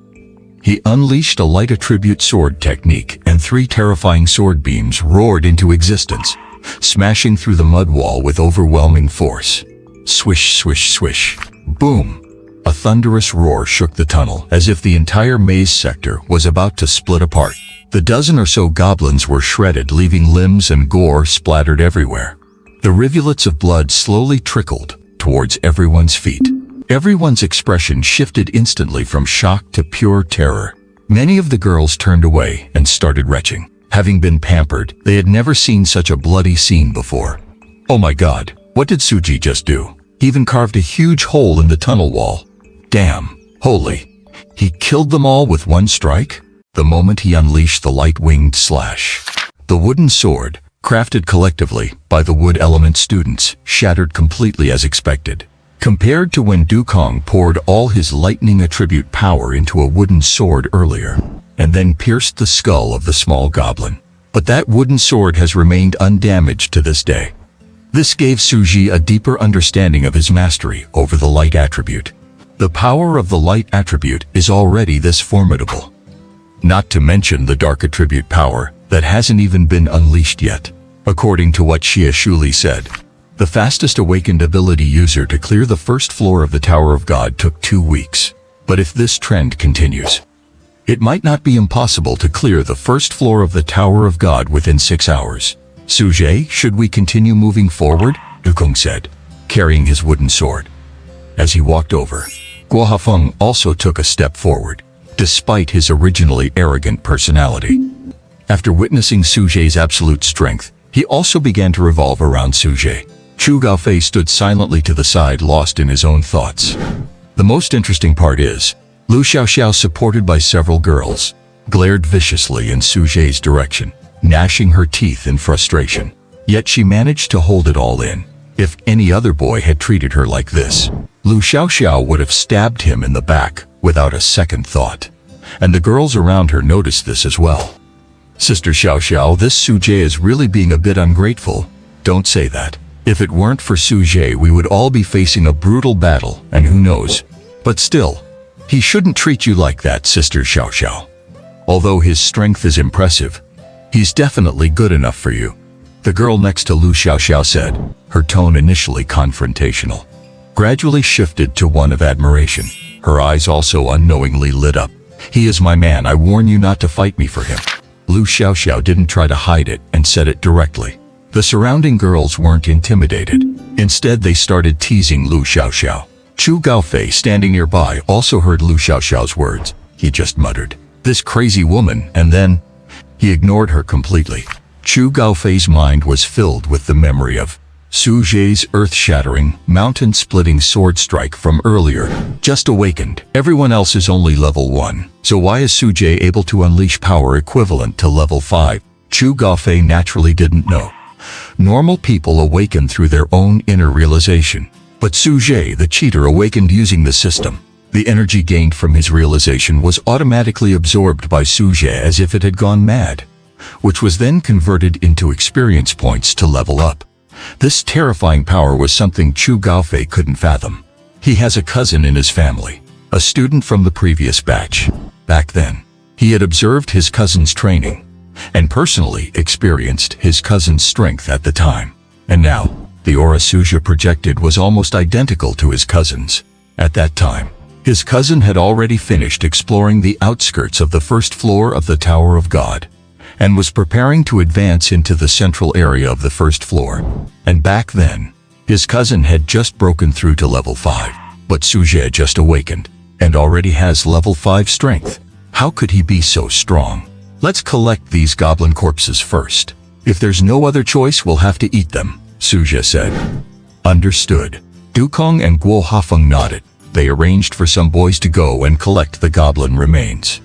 He unleashed a light attribute sword technique, and 3 terrifying sword beams roared into existence, smashing through the mud wall with overwhelming force. Swish, swish, swish. Boom! A thunderous roar shook the tunnel, as if the entire maze sector was about to split apart. The dozen or so goblins were shredded, leaving limbs and gore splattered everywhere. The rivulets of blood slowly trickled towards everyone's feet. Everyone's expression shifted instantly from shock to pure terror. Many of the girls turned away and started retching. Having been pampered, they had never seen such a bloody scene before. Oh my god, what did Suji just do? He even carved a huge hole in the tunnel wall. Damn, holy. He killed them all with one strike? The moment he unleashed the light-winged slash. The wooden sword, crafted collectively by the Wood Element students, shattered completely as expected. Compared to when Dukong poured all his lightning attribute power into a wooden sword earlier, and then pierced the skull of the small goblin. But that wooden sword has remained undamaged to this day. This gave Suji a deeper understanding of his mastery over the light attribute. The power of the light attribute is already this formidable. Not to mention the dark attribute power that hasn't even been unleashed yet. According to what Xie Shuli said, the fastest awakened ability user to clear the first floor of the Tower of God took 2 weeks. But if this trend continues, it might not be impossible to clear the first floor of the Tower of God within 6 hours. Suje, should we continue moving forward? Dukong said, carrying his wooden sword. As he walked over, Guo Hafeng also took a step forward, despite his originally arrogant personality. After witnessing Suje's absolute strength, he also began to revolve around Suje. Chu Gaofei stood silently to the side, lost in his own thoughts. The most interesting part is, Lu Xiaoxiao, supported by several girls, glared viciously in Suje's direction, gnashing her teeth in frustration. Yet she managed to hold it all in. If any other boy had treated her like this, Lu Xiaoxiao would have stabbed him in the back without a second thought. And the girls around her noticed this as well. Sister Xiaoxiao, this Suje is really being a bit ungrateful. Don't say that. If it weren't for Suje, we would all be facing a brutal battle, and who knows. But still, he shouldn't treat you like that, Sister Xiaoxiao. Although his strength is impressive, he's definitely good enough for you. The girl next to Lu Xiaoxiao said, her tone initially confrontational, gradually shifted to one of admiration. Her eyes also unknowingly lit up. He is my man, I warn you not to fight me for him. Lu Xiaoxiao didn't try to hide it and said it directly. The surrounding girls weren't intimidated. Instead, they started teasing Lu Xiaoxiao. Chu Gaofei, standing nearby, also heard Lu Xiaoxiao's words. He just muttered, "This crazy woman," and then he ignored her completely. Chu Gaofei's mind was filled with the memory of Suje's earth-shattering, mountain-splitting sword strike from earlier. Just awakened. Everyone else is only level 1. So why is Suje able to unleash power equivalent to level 5? Chu Gaofei naturally didn't know. Normal people awaken through their own inner realization. But Suje, the cheater, awakened using the system. The energy gained from his realization was automatically absorbed by Suje as if it had gone mad, which was then converted into experience points to level up. This terrifying power was something Chu Gaofei couldn't fathom. He has a cousin in his family, a student from the previous batch. Back then, he had observed his cousin's training, and personally experienced his cousin's strength at the time. And now, the aura Suja projected was almost identical to his cousin's. At that time, his cousin had already finished exploring the outskirts of the first floor of the Tower of God, and was preparing to advance into the central area of the first floor. And back then, his cousin had just broken through to level 5, but Suje just awakened, and already has level 5 strength. How could he be so strong? Let's collect these goblin corpses first. If there's no other choice, we'll have to eat them, Suje said. Understood. Dukong and Guo Hafeng nodded. They arranged for some boys to go and collect the goblin remains.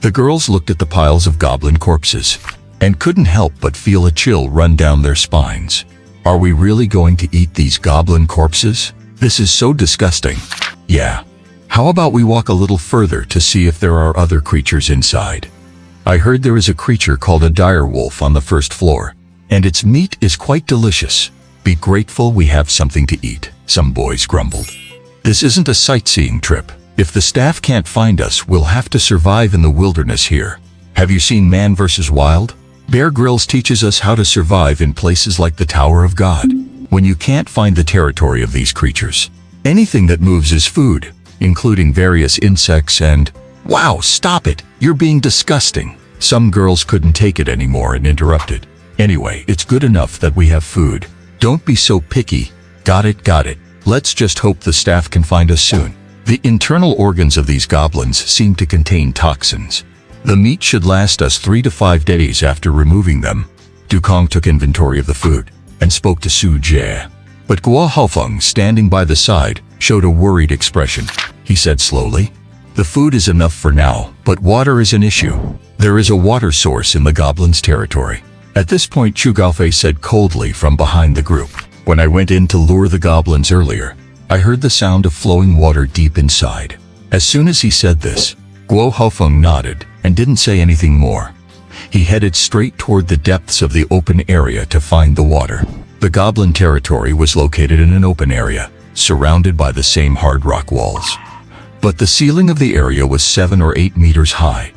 The girls looked at the piles of goblin corpses. and couldn't help but feel a chill run down their spines. Are we really going to eat these goblin corpses? This is so disgusting. Yeah. How about we walk a little further to see if there are other creatures inside? I heard there is a creature called a dire wolf on the first floor, and its meat is quite delicious. Be grateful we have something to eat, some boys grumbled. This isn't a sightseeing trip. If the staff can't find us, we'll have to survive in the wilderness here. Have you seen Man vs. Wild? Bear Grylls teaches us how to survive in places like the Tower of God, when you can't find the territory of these creatures. Anything that moves is food, including various insects and... Wow, stop it! You're being disgusting. Some girls couldn't take it anymore and interrupted. Anyway, it's good enough that we have food. Don't be so picky. Got it. Let's just hope the staff can find us soon. The internal organs of these goblins seem to contain toxins. The meat should last us 3 to 5 days after removing them. Dukong took inventory of the food and spoke to Su Jie. But Guo Haofeng, standing by the side, showed a worried expression. He said slowly, "The food is enough for now, but water is an issue. There is a water source in the goblins' territory." At this point, Chu Gaofei said coldly from behind the group, "When I went in to lure the goblins earlier, I heard the sound of flowing water deep inside." As soon as he said this, Guo Haofeng nodded and didn't say anything more. He headed straight toward the depths of the open area to find the water. The goblin territory was located in an open area, surrounded by the same hard rock walls. But the ceiling of the area was 7 or 8 meters high.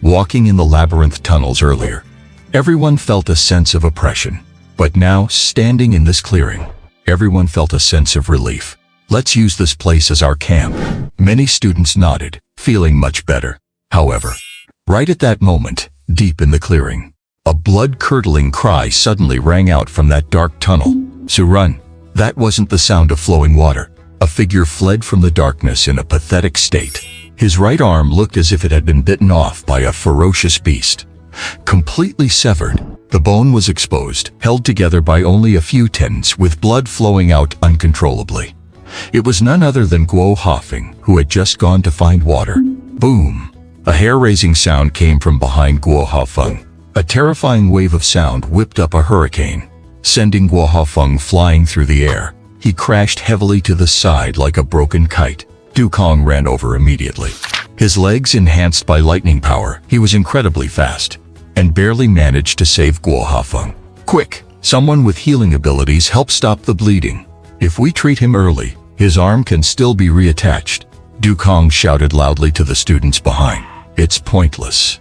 Walking in the labyrinth tunnels earlier, everyone felt a sense of oppression. But now, standing in this clearing, everyone felt a sense of relief. Let's use this place as our camp. Many students nodded, feeling much better. However, right at that moment, deep in the clearing, a blood-curdling cry suddenly rang out from that dark tunnel. "Surun!" That wasn't the sound of flowing water. A figure fled from the darkness in a pathetic state. His right arm looked as if it had been bitten off by a ferocious beast. Completely severed, the bone was exposed, held together by only a few tendons, with blood flowing out uncontrollably. It was none other than Guo Haofeng, who had just gone to find water. Boom! A hair-raising sound came from behind Guo Haofeng. A terrifying wave of sound whipped up a hurricane, sending Guo Haofeng flying through the air. He crashed heavily to the side like a broken kite. Dukong ran over immediately. His legs enhanced by lightning power, he was incredibly fast, and barely managed to save Guo Haofeng. "Quick! Someone with healing abilities help stop the bleeding. If we treat him early, his arm can still be reattached." Dukong shouted loudly to the students behind. "It's pointless."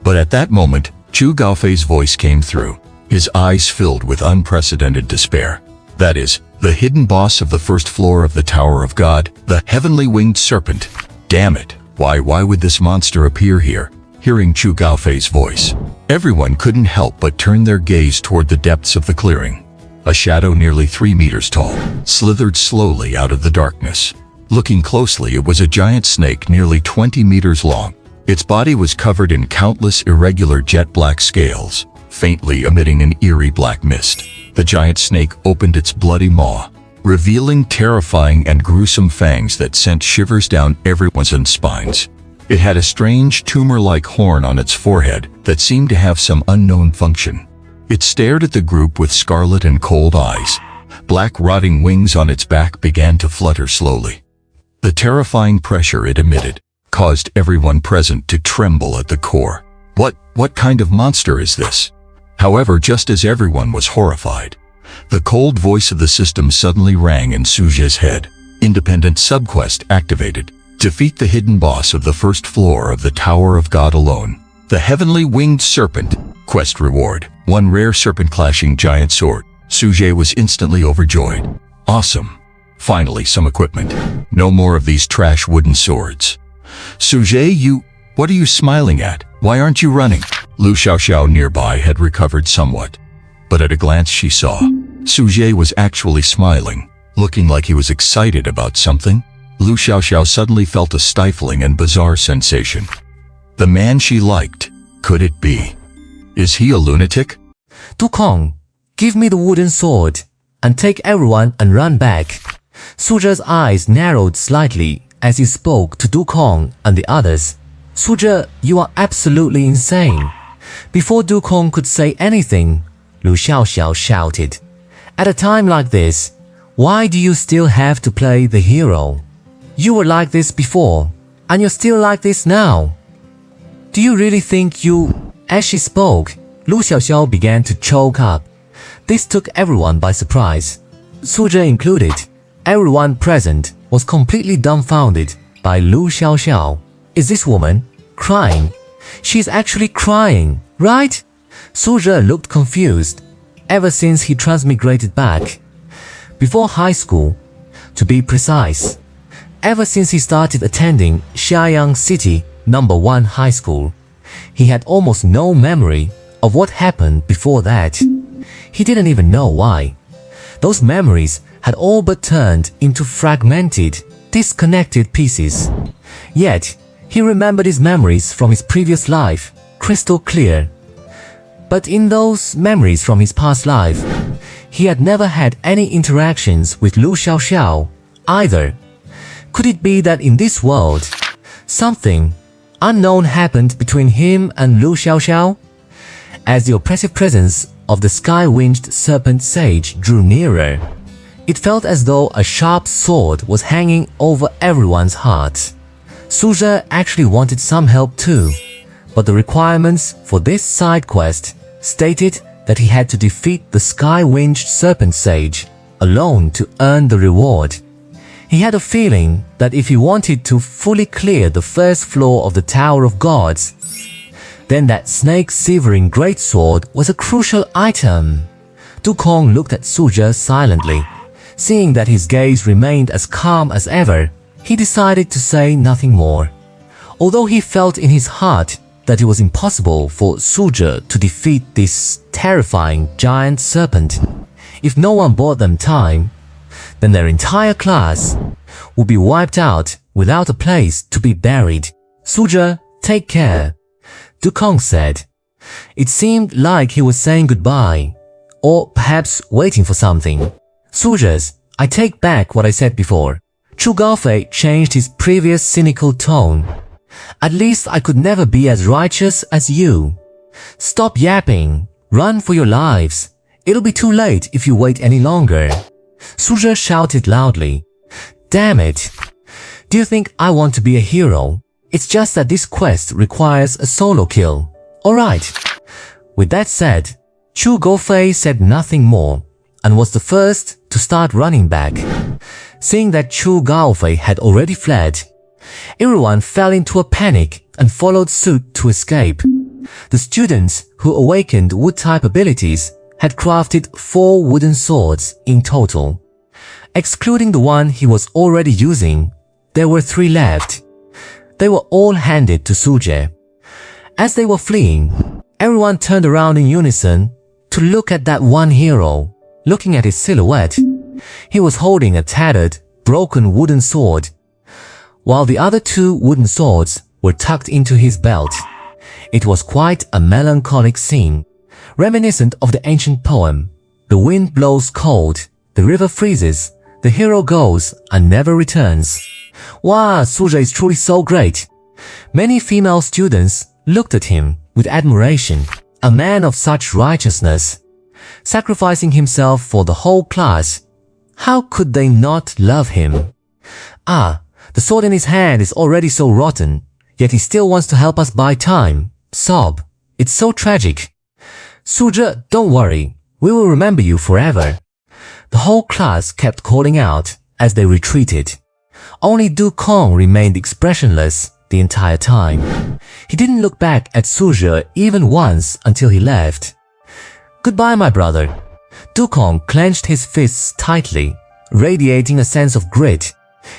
But at that moment, Chu Gaofei's voice came through, his eyes filled with unprecedented despair. "That is, the hidden boss of the first floor of the Tower of God, the heavenly winged serpent. Damn it, why would this monster appear here?" Hearing Chu Gaofei's voice, everyone couldn't help but turn their gaze toward the depths of the clearing. A shadow nearly 3 meters tall slithered slowly out of the darkness. Looking closely, it was a giant snake nearly 20 meters long. Its body was covered in countless irregular jet-black scales, faintly emitting an eerie black mist. The giant snake opened its bloody maw, revealing terrifying and gruesome fangs that sent shivers down everyone's spines. It had a strange tumor-like horn on its forehead that seemed to have some unknown function. It stared at the group with scarlet and cold eyes. Black rotting wings on its back began to flutter slowly. The terrifying pressure it emitted caused everyone present to tremble at the core. What kind of monster is this? However, just as everyone was horrified, the cold voice of the system suddenly rang in Su Jie's head. Independent subquest activated. Defeat the hidden boss of the first floor of the Tower of God alone. The heavenly winged serpent. Quest reward: 1 rare serpent-clashing giant sword. Su Jie was instantly overjoyed. Awesome. Finally, some equipment. No more of these trash wooden swords. Su Jie, what are you smiling at? Why aren't you running? Lu Xiaoxiao nearby had recovered somewhat, but at a glance she saw Su Jie was actually smiling, looking like he was excited about something. Lu Xiaoxiao suddenly felt a stifling and bizarre sensation. The man she liked, could it be? Is he a lunatic? Dukong, give me the wooden sword and take everyone and run back. Su Jie's eyes narrowed slightly as he spoke to Dukong and the others. Su Jie, you are absolutely insane. Before Du Kong could say anything, Lu Xiaoxiao shouted, "At a time like this, why do you still have to play the hero? You were like this before, and you're still like this now. Do you really think you—" As she spoke, Lu Xiaoxiao began to choke up. This took everyone by surprise, Su Zhe included. Everyone present was completely dumbfounded by Lu Xiaoxiao. Is this woman crying? She's actually crying, right? Su Zhe looked confused. Ever since he transmigrated back, before high school, to be precise, ever since he started attending Xiayang City No. 1 High School, he had almost no memory of what happened before that. He didn't even know why. Those memories had all but turned into fragmented, disconnected pieces. Yet, he remembered his memories from his previous life, crystal clear. But in those memories from his past life, he had never had any interactions with Lu Xiaoxiao either. Could it be that in this world, something unknown happened between him and Lu Xiaoxiao? As the oppressive presence of the sky-winged serpent sage drew nearer, it felt as though a sharp sword was hanging over everyone's heart. Su Zhe actually wanted some help too, but the requirements for this side quest stated that he had to defeat the sky-winged serpent sage alone to earn the reward. He had a feeling that if he wanted to fully clear the first floor of the Tower of Gods, then that snake-severing greatsword was a crucial item. Du Kong looked at Su Zhe silently. Seeing that his gaze remained as calm as ever, he decided to say nothing more. Although he felt in his heart that it was impossible for Su Zhe to defeat this terrifying giant serpent, if no one bought them time, then their entire class would be wiped out without a place to be buried. Su Zhe, take care, Du Kong said. It seemed like he was saying goodbye, or perhaps waiting for something. Su Zhe, I take back what I said before. Chu Gaofei changed his previous cynical tone. At least I could never be as righteous as you. Stop yapping. Run for your lives. It'll be too late if you wait any longer. Su Zhe shouted loudly. Damn it. Do you think I want to be a hero? It's just that this quest requires a solo kill. Alright. With that said, Chu Gaofei said nothing more and was the first to start running back. Seeing that Chu Gaofei had already fled, everyone fell into a panic and followed suit to escape. The students who awakened wood-type abilities had crafted 4 wooden swords in total. Excluding the one he was already using, there were 3 left. They were all handed to Su Zhe. As they were fleeing, everyone turned around in unison to look at that one hero. Looking at his silhouette, he was holding a tattered, broken wooden sword, while the other 2 wooden swords were tucked into his belt. It was quite a melancholic scene, reminiscent of the ancient poem, "The wind blows cold, the river freezes, the hero goes and never returns." Wow, Su Zhe is truly so great. Many female students looked at him with admiration. A man of such righteousness, sacrificing himself for the whole class. How could they not love him? Ah, the sword in his hand is already so rotten, yet he still wants to help us buy time. Sob. It's so tragic. Su Zhe, don't worry. We will remember you forever. The whole class kept calling out as they retreated. Only Du Kong remained expressionless the entire time. He didn't look back at Su Zhe even once until he left. Goodbye, my brother. Du Kong clenched his fists tightly, radiating a sense of grit.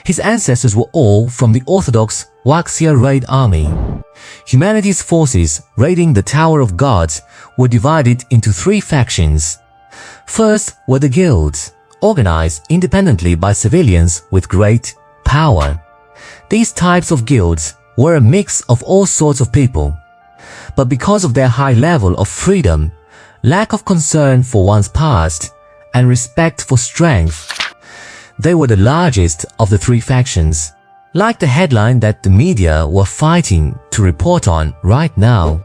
His ancestors were all from the orthodox Huaxia raid army. Humanity's forces raiding the Tower of Gods were divided into 3 factions. First were the guilds, organized independently by civilians with great power. These types of guilds were a mix of all sorts of people. But because of their high level of freedom, lack of concern for one's past, and respect for strength, they were the largest of the 3 factions. Like the headline that the media were fighting to report on right now,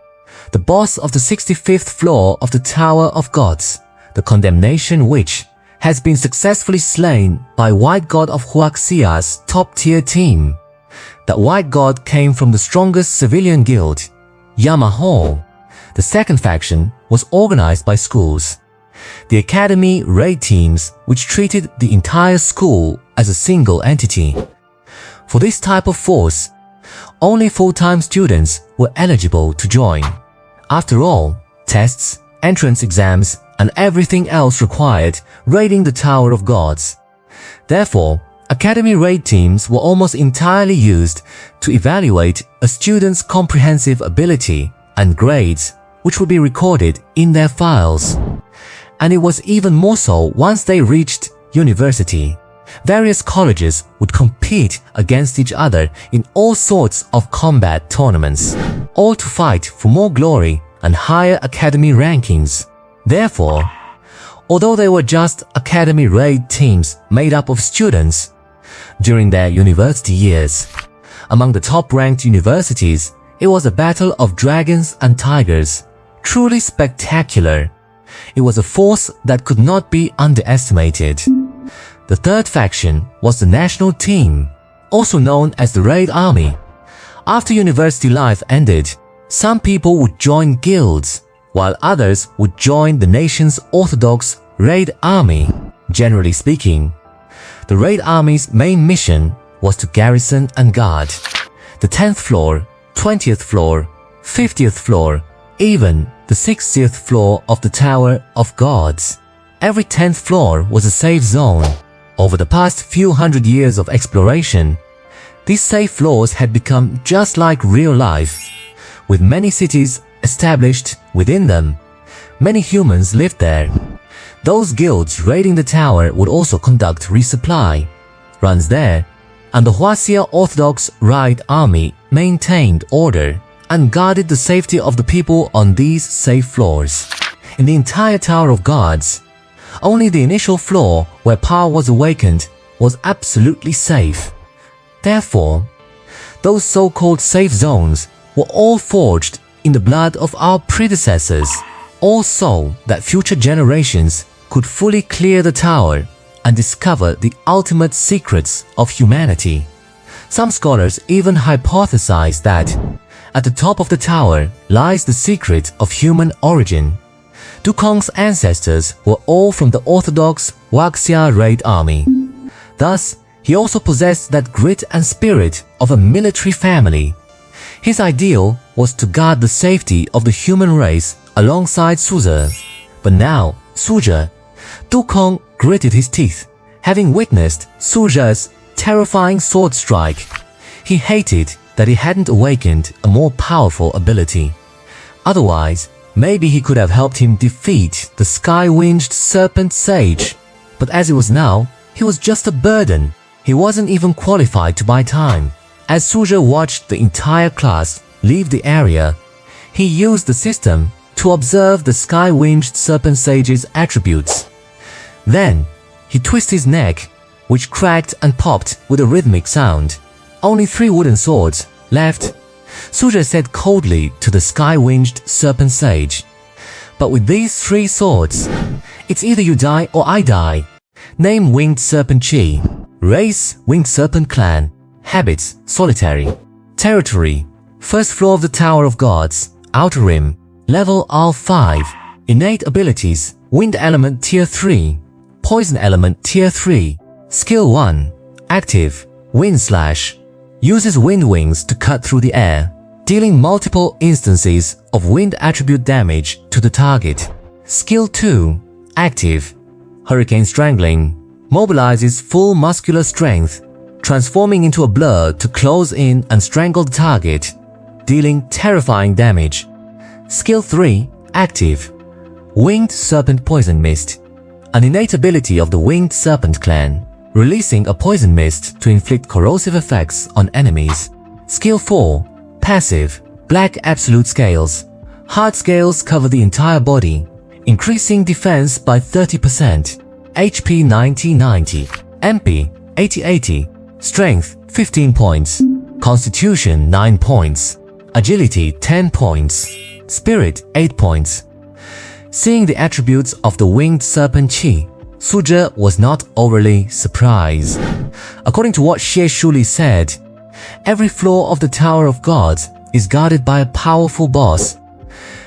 the boss of the 65th floor of the Tower of Gods, the condemnation which has been successfully slain by White God of Huaxia's top-tier team. That White God came from the strongest civilian guild, Yamaho. The second faction was organized by schools. The academy raid teams which treated the entire school as a single entity. For this type of force, only full-time students were eligible to join. After all, tests, entrance exams, and everything else required raiding the Tower of Gods. Therefore, academy raid teams were almost entirely used to evaluate a student's comprehensive ability and grades, which would be recorded in their files. And it was even more so once they reached university. Various colleges would compete against each other in all sorts of combat tournaments, all to fight for more glory and higher academy rankings. Therefore, although they were just academy raid teams made up of students, during their university years, among the top-ranked universities, it was a battle of dragons and tigers, truly spectacular. It was a force that could not be underestimated. The third faction was the national team, also known as the Raid Army. After university life ended, some people would join guilds, while others would join the nation's orthodox Raid Army. Generally speaking, the Raid Army's main mission was to garrison and guard the 10th floor, 20th floor, 50th floor, even the 60th floor of the Tower of Gods. Every 10th floor was a safe zone. Over the past few hundred years of exploration, these safe floors had become just like real life, with many cities established within them. Many humans lived there. Those guilds raiding the tower would also conduct resupply runs there, and the Huaxia Orthodox Raid Army maintained order and guarded the safety of the people on these safe floors. In the entire Tower of Gods, only the initial floor where power was awakened was absolutely safe. Therefore, those so-called safe zones were all forged in the blood of our predecessors, all so that future generations could fully clear the tower and discover the ultimate secrets of humanity. Some scholars even hypothesize that at the top of the tower lies the secret of human origin. Dukong's ancestors were all from the orthodox Huaxia Raid Army. Thus, he also possessed that grit and spirit of a military family. His ideal was to guard the safety of the human race alongside Suzhe. But now, Suzhe, Dukong gritted his teeth, having witnessed Suzhe's terrifying sword strike. He hated that he hadn't awakened a more powerful ability. Otherwise, maybe he could have helped him defeat the sky-winged serpent sage. But as it was now, he was just a burden. He wasn't even qualified to buy time. As Suzhe watched the entire class leave the area, he used the system to observe the sky-winged serpent sage's attributes. Then, he twisted his neck, which cracked and popped with a rhythmic sound. Only 3 wooden swords left, Suzhe said coldly to the sky-winged serpent sage. But with these 3 swords, it's either you die or I die. Name Winged Serpent Chi. Race Winged Serpent Clan. Habits Solitary. Territory First floor of the Tower of Gods. Outer Rim. Level R5. Innate abilities Wind Element Tier 3. Poison Element Tier 3. Skill 1. Active Wind Slash. Uses wind wings to cut through the air, dealing multiple instances of wind attribute damage to the target. Skill 2. Active Hurricane Strangling. Mobilizes full muscular strength, transforming into a blur to close in and strangle the target, dealing terrifying damage. Skill 3. Active Winged Serpent Poison Mist. An innate ability of the Winged Serpent Clan, releasing a poison mist to inflict corrosive effects on enemies. Skill 4. Passive Black Absolute Scales. Hard scales cover the entire body, increasing defense by 30%. HP 90-90. MP 80-80. Strength 15 points. Constitution 9 points. Agility 10 points. Spirit 8 points. Seeing the attributes of the winged serpent Qi, Suzhe was not overly surprised. According to what Xie Shuli said, every floor of the Tower of Gods is guarded by a powerful boss.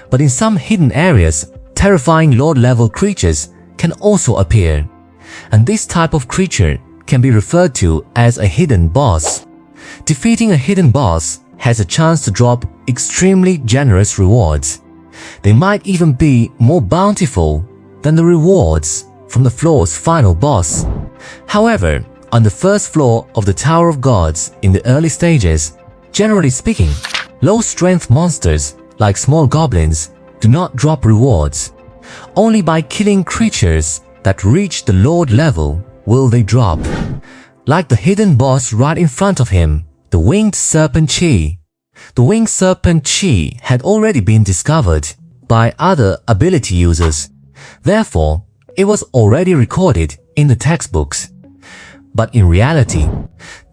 But in some hidden areas, terrifying Lord-level creatures can also appear. And this type of creature can be referred to as a hidden boss. Defeating a hidden boss has a chance to drop extremely generous rewards. They might even be more bountiful than the rewards from the floor's final boss. However, on the first floor of the Tower of Gods in the early stages, generally speaking, low-strength monsters like small goblins do not drop rewards. Only by killing creatures that reach the Lord level will they drop. Like the hidden boss right in front of him, the Winged Serpent Qi. The Winged Serpent Qi had already been discovered by other ability users. Therefore, it was already recorded in the textbooks. But in reality,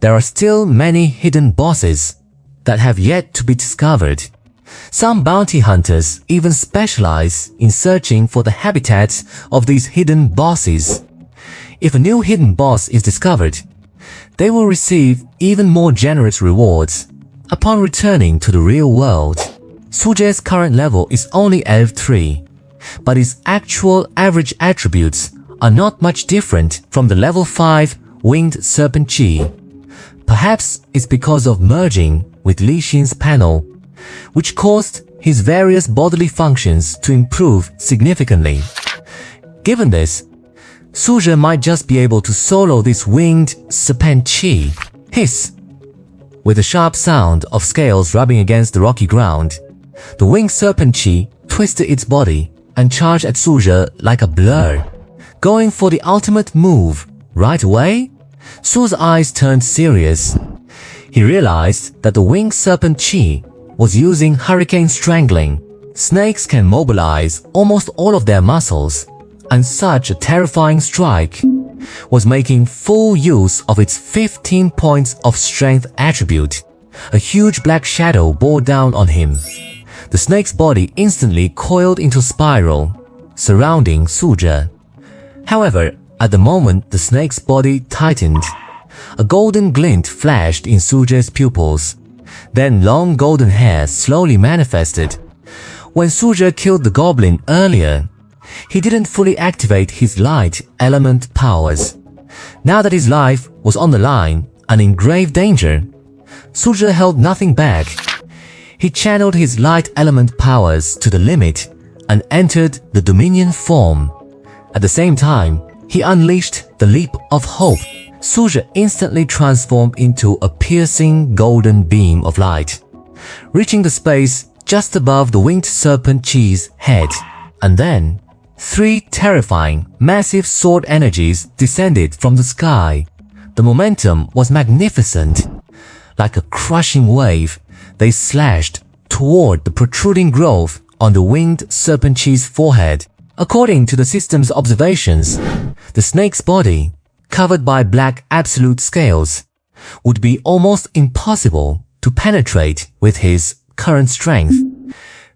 there are still many hidden bosses that have yet to be discovered. Some bounty hunters even specialize in searching for the habitats of these hidden bosses. If a new hidden boss is discovered, they will receive even more generous rewards upon returning to the real world. Suzhe's current level is only L3, but his actual average attributes are not much different from the level 5 Winged Serpent Qi. Perhaps it's because of merging with Li Xin's panel, which caused his various bodily functions to improve significantly. Given this, Suzhe might just be able to solo this Winged Serpent Qi. Hiss! With a sharp sound of scales rubbing against the rocky ground, the Winged Serpent Qi twisted its body and charged at Suzhe like a blur. Going for the ultimate move right away, Su's eyes turned serious. He realized that the Winged Serpent Qi was using Hurricane Strangling. Snakes can mobilize almost all of their muscles, and such a terrifying strike was making full use of its 15 points of strength attribute. A huge black shadow bore down on him. The snake's body instantly coiled into a spiral, surrounding Suzhe. However, at the moment the snake's body tightened, a golden glint flashed in Suzhe's pupils. Then long golden hair slowly manifested. When Suzhe killed the goblin earlier, he didn't fully activate his light element powers. Now that his life was on the line and in grave danger, Suzhe held nothing back. He channeled his light element powers to the limit and entered the Dominion form. At the same time, he unleashed the Leap of Hope. Suzhe instantly transformed into a piercing golden beam of light, reaching the space just above the Winged Serpent Qi's head. And then, 3 terrifying, massive sword energies descended from the sky. The momentum was magnificent. Like a crushing wave, they slashed toward the protruding growth on the Winged Serpent Qi's forehead. According to the system's observations, the snake's body, covered by black absolute scales, would be almost impossible to penetrate with his current strength.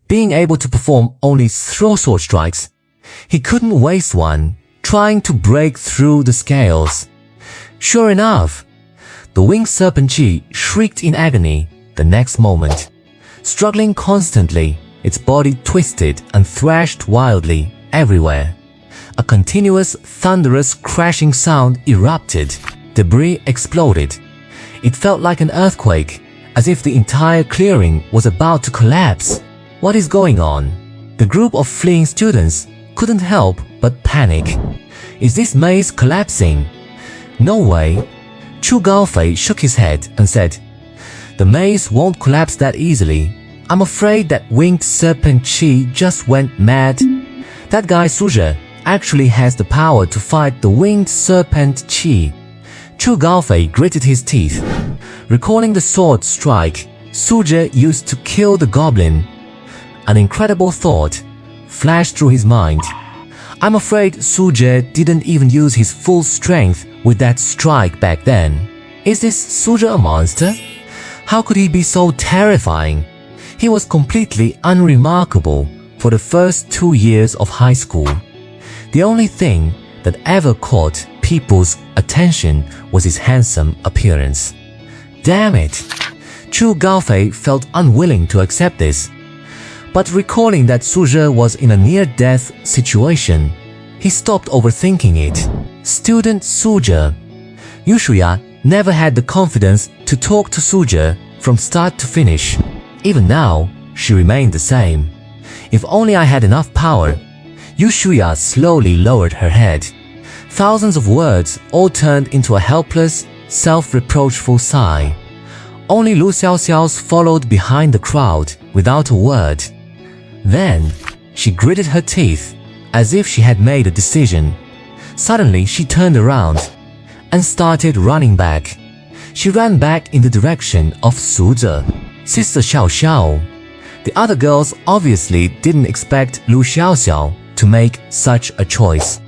Being able to perform only throw sword strikes, he couldn't waste one trying to break through the scales. Sure enough, the Winged Serpent Qi shrieked in agony the next moment. Struggling constantly, its body twisted and thrashed wildly everywhere. A continuous, thunderous crashing sound erupted. Debris exploded. It felt like an earthquake, as if the entire clearing was about to collapse. What is going on? The group of fleeing students couldn't help but panic. Is this maze collapsing? No way. Chu Gaofei shook his head and said, "The maze won't collapse that easily. I'm afraid that Winged Serpent Qi just went mad. That guy Suzhe actually has the power to fight the Winged Serpent Qi." Chu Gaofei gritted his teeth. Recalling the sword strike Suzhe used to kill the goblin, an incredible thought flashed through his mind. I'm afraid Suzhe didn't even use his full strength with that strike back then. Is this Suzhe a monster? How could he be so terrifying? He was completely unremarkable for the first 2 years of high school. The only thing that ever caught people's attention was his handsome appearance. Damn it! Chu Gaofei felt unwilling to accept this. But recalling that Su Zhe was in a near-death situation, he stopped overthinking it. Student Su Zhe. Yu Shuya never had the confidence to talk to Su Zhe from start to finish. Even now, she remained the same. If only I had enough power. Yu Shuya slowly lowered her head. Thousands of words all turned into a helpless, self-reproachful sigh. Only Lu Xiaoxiao's followed behind the crowd without a word. Then, she gritted her teeth as if she had made a decision. Suddenly, she turned around and started running back. She ran back in the direction of Su Zhe. Sister Xiao Xiao. The other girls obviously didn't expect Lu Xiaoxiao to make such a choice.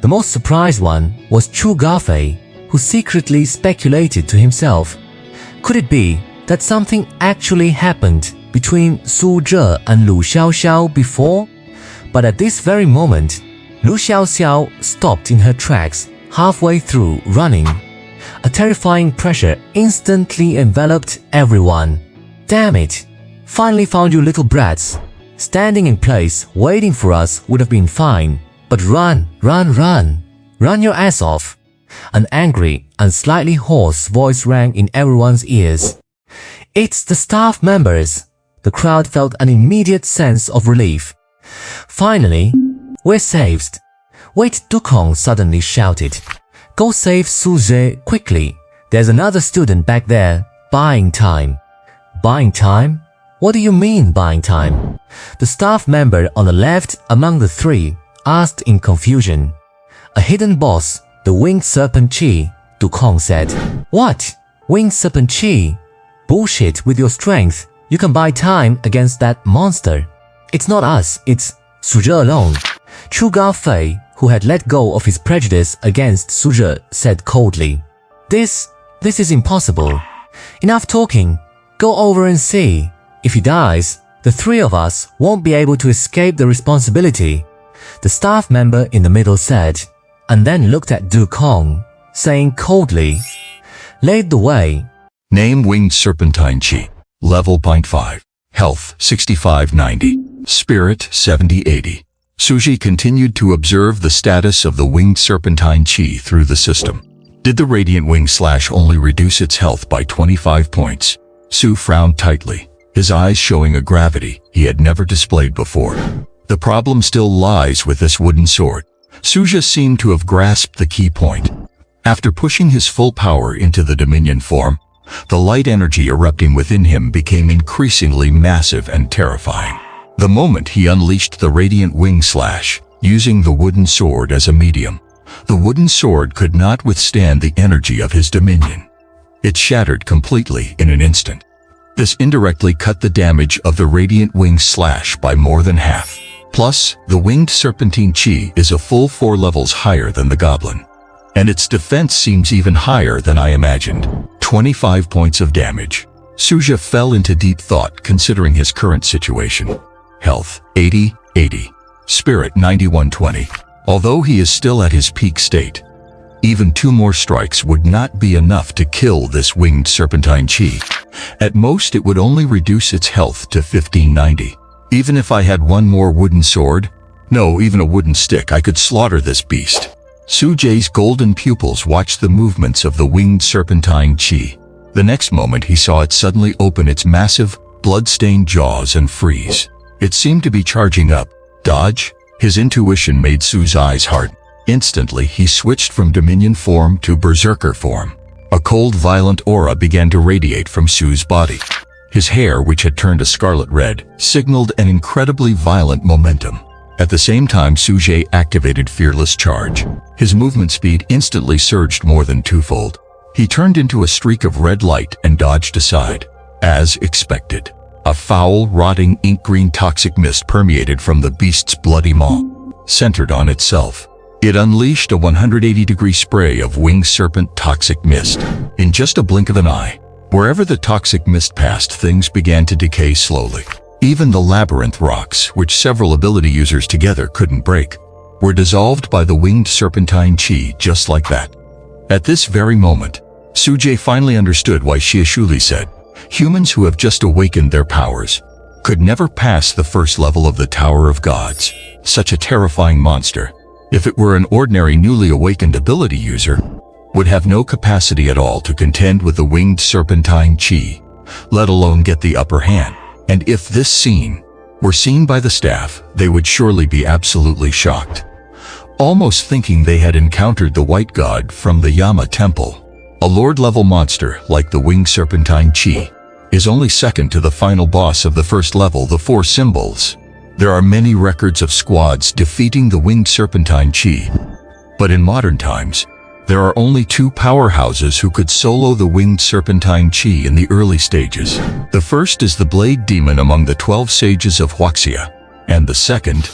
The most surprised one was Chu Gaofei, who secretly speculated to himself. Could it be that something actually happened between Su Zhe and Lu Xiaoxiao before? But at this very moment, Lu Xiaoxiao stopped in her tracks halfway through running. A terrifying pressure instantly enveloped everyone. Damn it! Finally found you little brats. Standing in place waiting for us would have been fine. But run, run, run. Run your ass off. An angry and slightly hoarse voice rang in everyone's ears. It's the staff members. The crowd felt an immediate sense of relief. Finally, we're saved. Wait, Dukong suddenly shouted. Go save Su Zhe quickly. There's another student back there, buying time. Buying time? What do you mean buying time? The staff member on the left among the three asked in confusion. A hidden boss, the Winged Serpent Chi, Dukong said. What? Winged Serpent Chi? Bullshit with your strength. You can buy time against that monster. It's not us, it's Su Zhe alone. Chu Gaofei, who had let go of his prejudice against Su Zhe, said coldly. This is impossible. Enough talking. Go over and see. If he dies, the three of us won't be able to escape the responsibility. The staff member in the middle said, and then looked at Dukong, saying coldly, Lead the way. Name Winged Serpentine Chi. Level 0.5. Health 65-90. Spirit 70-80. Suji continued to observe the status of the Winged Serpentine Chi through the system. Did the Radiant Wing Slash only reduce its health by 25 points? Su frowned tightly, his eyes showing a gravity he had never displayed before. The problem still lies with this wooden sword. Suja seemed to have grasped the key point. After pushing his full power into the Dominion form, the light energy erupting within him became increasingly massive and terrifying. The moment he unleashed the Radiant Wing Slash, using the wooden sword as a medium, the wooden sword could not withstand the energy of his Dominion. It shattered completely in an instant. This indirectly cut the damage of the Radiant Wing Slash by more than half. Plus, the Winged Serpentine Chi is a full 4 levels higher than the Goblin. And its defense seems even higher than I imagined. 25 points of damage. Suja fell into deep thought considering his current situation. Health 80-80. Spirit 91-20. Although he is still at his peak state, even 2 more strikes would not be enough to kill this Winged Serpentine Chi. At most, it would only reduce its health to 15-90. Even if I had 1 more wooden sword, no, even a wooden stick, I could slaughter this beast. Su Zhe's golden pupils watched the movements of the Winged Serpentine Chi. The next moment he saw it suddenly open its massive, blood-stained jaws and freeze. It seemed to be charging up. Dodge? His intuition made Su's eyes harden. Instantly, he switched from Dominion form to Berserker form. A cold, violent aura began to radiate from Su's body. His hair, which had turned a scarlet red, signaled an incredibly violent momentum. At the same time, Su Zhe activated Fearless Charge. His movement speed instantly surged more than 2-fold. He turned into a streak of red light and dodged aside. As expected, a foul, rotting, ink-green toxic mist permeated from the beast's bloody maw. Centered on itself, it unleashed a 180-degree spray of winged serpent toxic mist. In just a blink of an eye, Wherever the toxic mist passed, things began to decay slowly. Even the labyrinth rocks, which several ability users together couldn't break, were dissolved by the winged serpentine chi just like that. At this very moment, Sujay finally understood why Xie Shuli said, humans who have just awakened their powers could never pass the first level of the Tower of Gods. Such a terrifying monster, if it were an ordinary newly awakened ability user, would have no capacity at all to contend with the winged serpentine chi, let alone get the upper hand. And if this scene were seen by the staff, they would surely be absolutely shocked, almost thinking they had encountered the white god from the Yama temple. A lord-level monster like the winged serpentine chi is only second to the final boss of the first level, the Four Symbols. There are many records of squads defeating the winged serpentine chi, but in modern times, there are only two powerhouses who could solo the winged serpentine chi in the early stages. The first is the Blade Demon among the 12 sages of Huaxia, and the second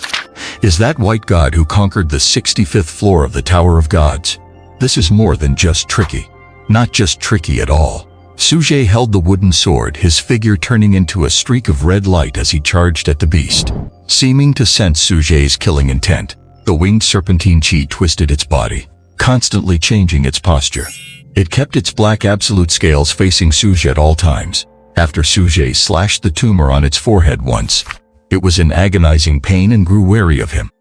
is that white god who conquered the 65th floor of the Tower of Gods. This is more than just tricky. Not just tricky at all. Sujay held the wooden sword, his figure turning into a streak of red light as he charged at the beast. Seeming to sense Sujay's killing intent, the winged serpentine chi twisted its body, constantly changing its posture. It kept its black absolute scales facing Sujay at all times. After Sujay slashed the tumor on its forehead once, it was in agonizing pain and grew wary of him.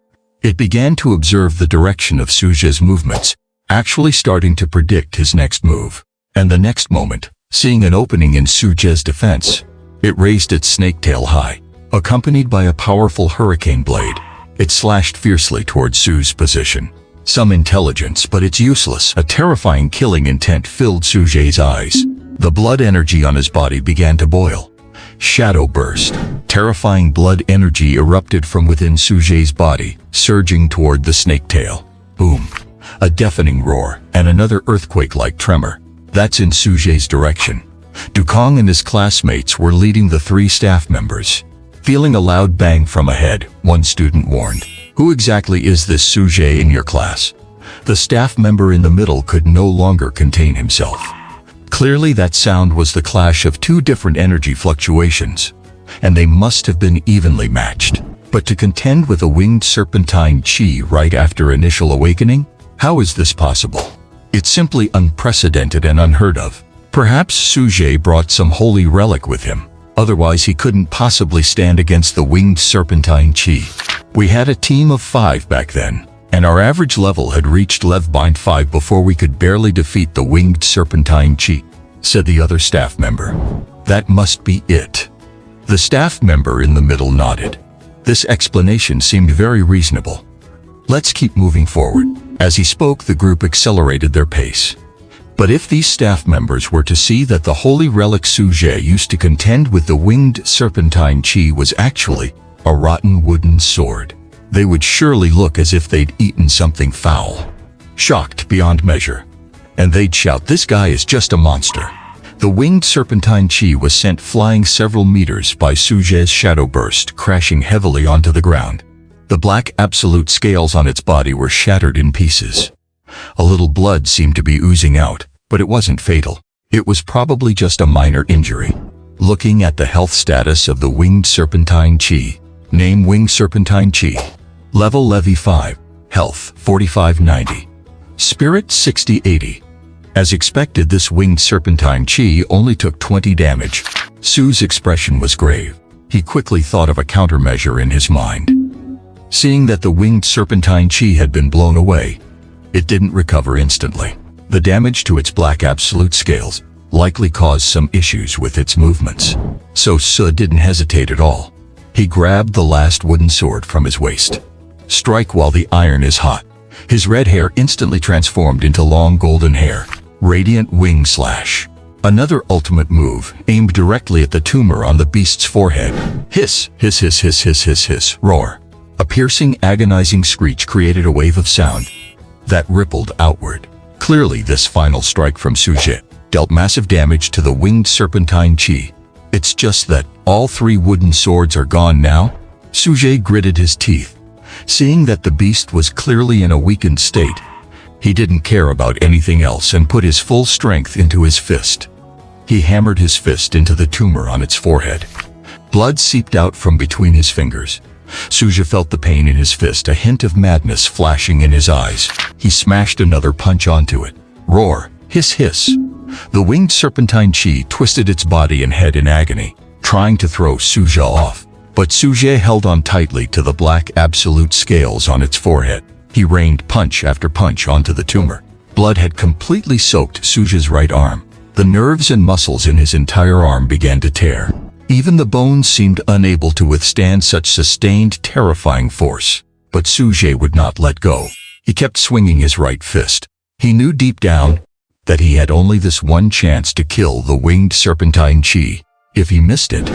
It began to observe the direction of Sujay's movements, actually starting to predict his next move. And the next moment, seeing an opening in Sujay's defense, it raised its snake tail high. Accompanied by a powerful hurricane blade, it slashed fiercely towards Su's position. Some intelligence, but it's useless. A terrifying killing intent filled Sujay's eyes. The blood energy on his body began to boil. Shadow burst. Terrifying blood energy erupted from within Sujay's body, surging toward the snake tail. Boom. A deafening roar, and another earthquake-like tremor. That's in Sujay's direction. Dukong and his classmates were leading the three staff members. Feeling a loud bang from ahead, one student warned, "Who exactly is this Sujay in your class?" The staff member in the middle could no longer contain himself. Clearly that sound was the clash of two different energy fluctuations, and they must have been evenly matched. But to contend with a winged serpentine chi right after initial awakening? How is this possible? It's simply unprecedented and unheard of. Perhaps Sujay brought some holy relic with him. Otherwise he couldn't possibly stand against the winged serpentine chi. We had a team of 5 back then, and our average level had reached Levbind 5 before we could barely defeat the winged serpentine chi, said the other staff member. That must be it. The staff member in the middle nodded. This explanation seemed very reasonable. Let's keep moving forward. As he spoke, the group accelerated their pace. But if these staff members were to see that the holy relic Sujay used to contend with the winged serpentine chi was actually a rotten wooden sword, they would surely look as if they'd eaten something foul. Shocked beyond measure. And they'd shout, "This guy is just a monster." The winged serpentine chi was sent flying several meters by Sujay's shadow burst, crashing heavily onto the ground. The black absolute scales on its body were shattered in pieces. A little blood seemed to be oozing out, but it wasn't fatal. It was probably just a minor injury. Looking at the health status of the winged serpentine chi. Name: Winged Serpentine Chi. Level Levi 5. Health 4590. Spirit 6080. As expected, this winged serpentine chi only took 20 damage. Su's expression was grave. He quickly thought of a countermeasure in his mind. Seeing that the winged serpentine chi had been blown away, it didn't recover instantly. The damage to its black absolute scales likely caused some issues with its movements. So Su didn't hesitate at all. He grabbed the last wooden sword from his waist. Strike while the iron is hot. His red hair instantly transformed into long golden hair. Radiant wing slash. Another ultimate move, aimed directly at the tumor on the beast's forehead. Hiss, hiss, hiss, hiss, hiss, hiss, hiss, roar. A piercing, agonizing screech created a wave of sound that rippled outward. Clearly this final strike from Sujay dealt massive damage to the winged serpentine chi. It's just that all 3 wooden swords are gone now? Sujay gritted his teeth. Seeing that the beast was clearly in a weakened state, he didn't care about anything else and put his full strength into his fist. He hammered his fist into the tumor on its forehead. Blood seeped out from between his fingers. Suja felt the pain in his fist, a hint of madness flashing in his eyes. He smashed another punch onto it. Roar, hiss, hiss. The winged serpentine chi twisted its body and head in agony, trying to throw Suja off. But Suja held on tightly to the black absolute scales on its forehead. He rained punch after punch onto the tumor. Blood had completely soaked Suja's right arm. The nerves and muscles in his entire arm began to tear. Even the bones seemed unable to withstand such sustained, terrifying force. But Suja would not let go. He kept swinging his right fist. He knew deep down that he had only this one chance to kill the winged serpentine chi. If he missed it,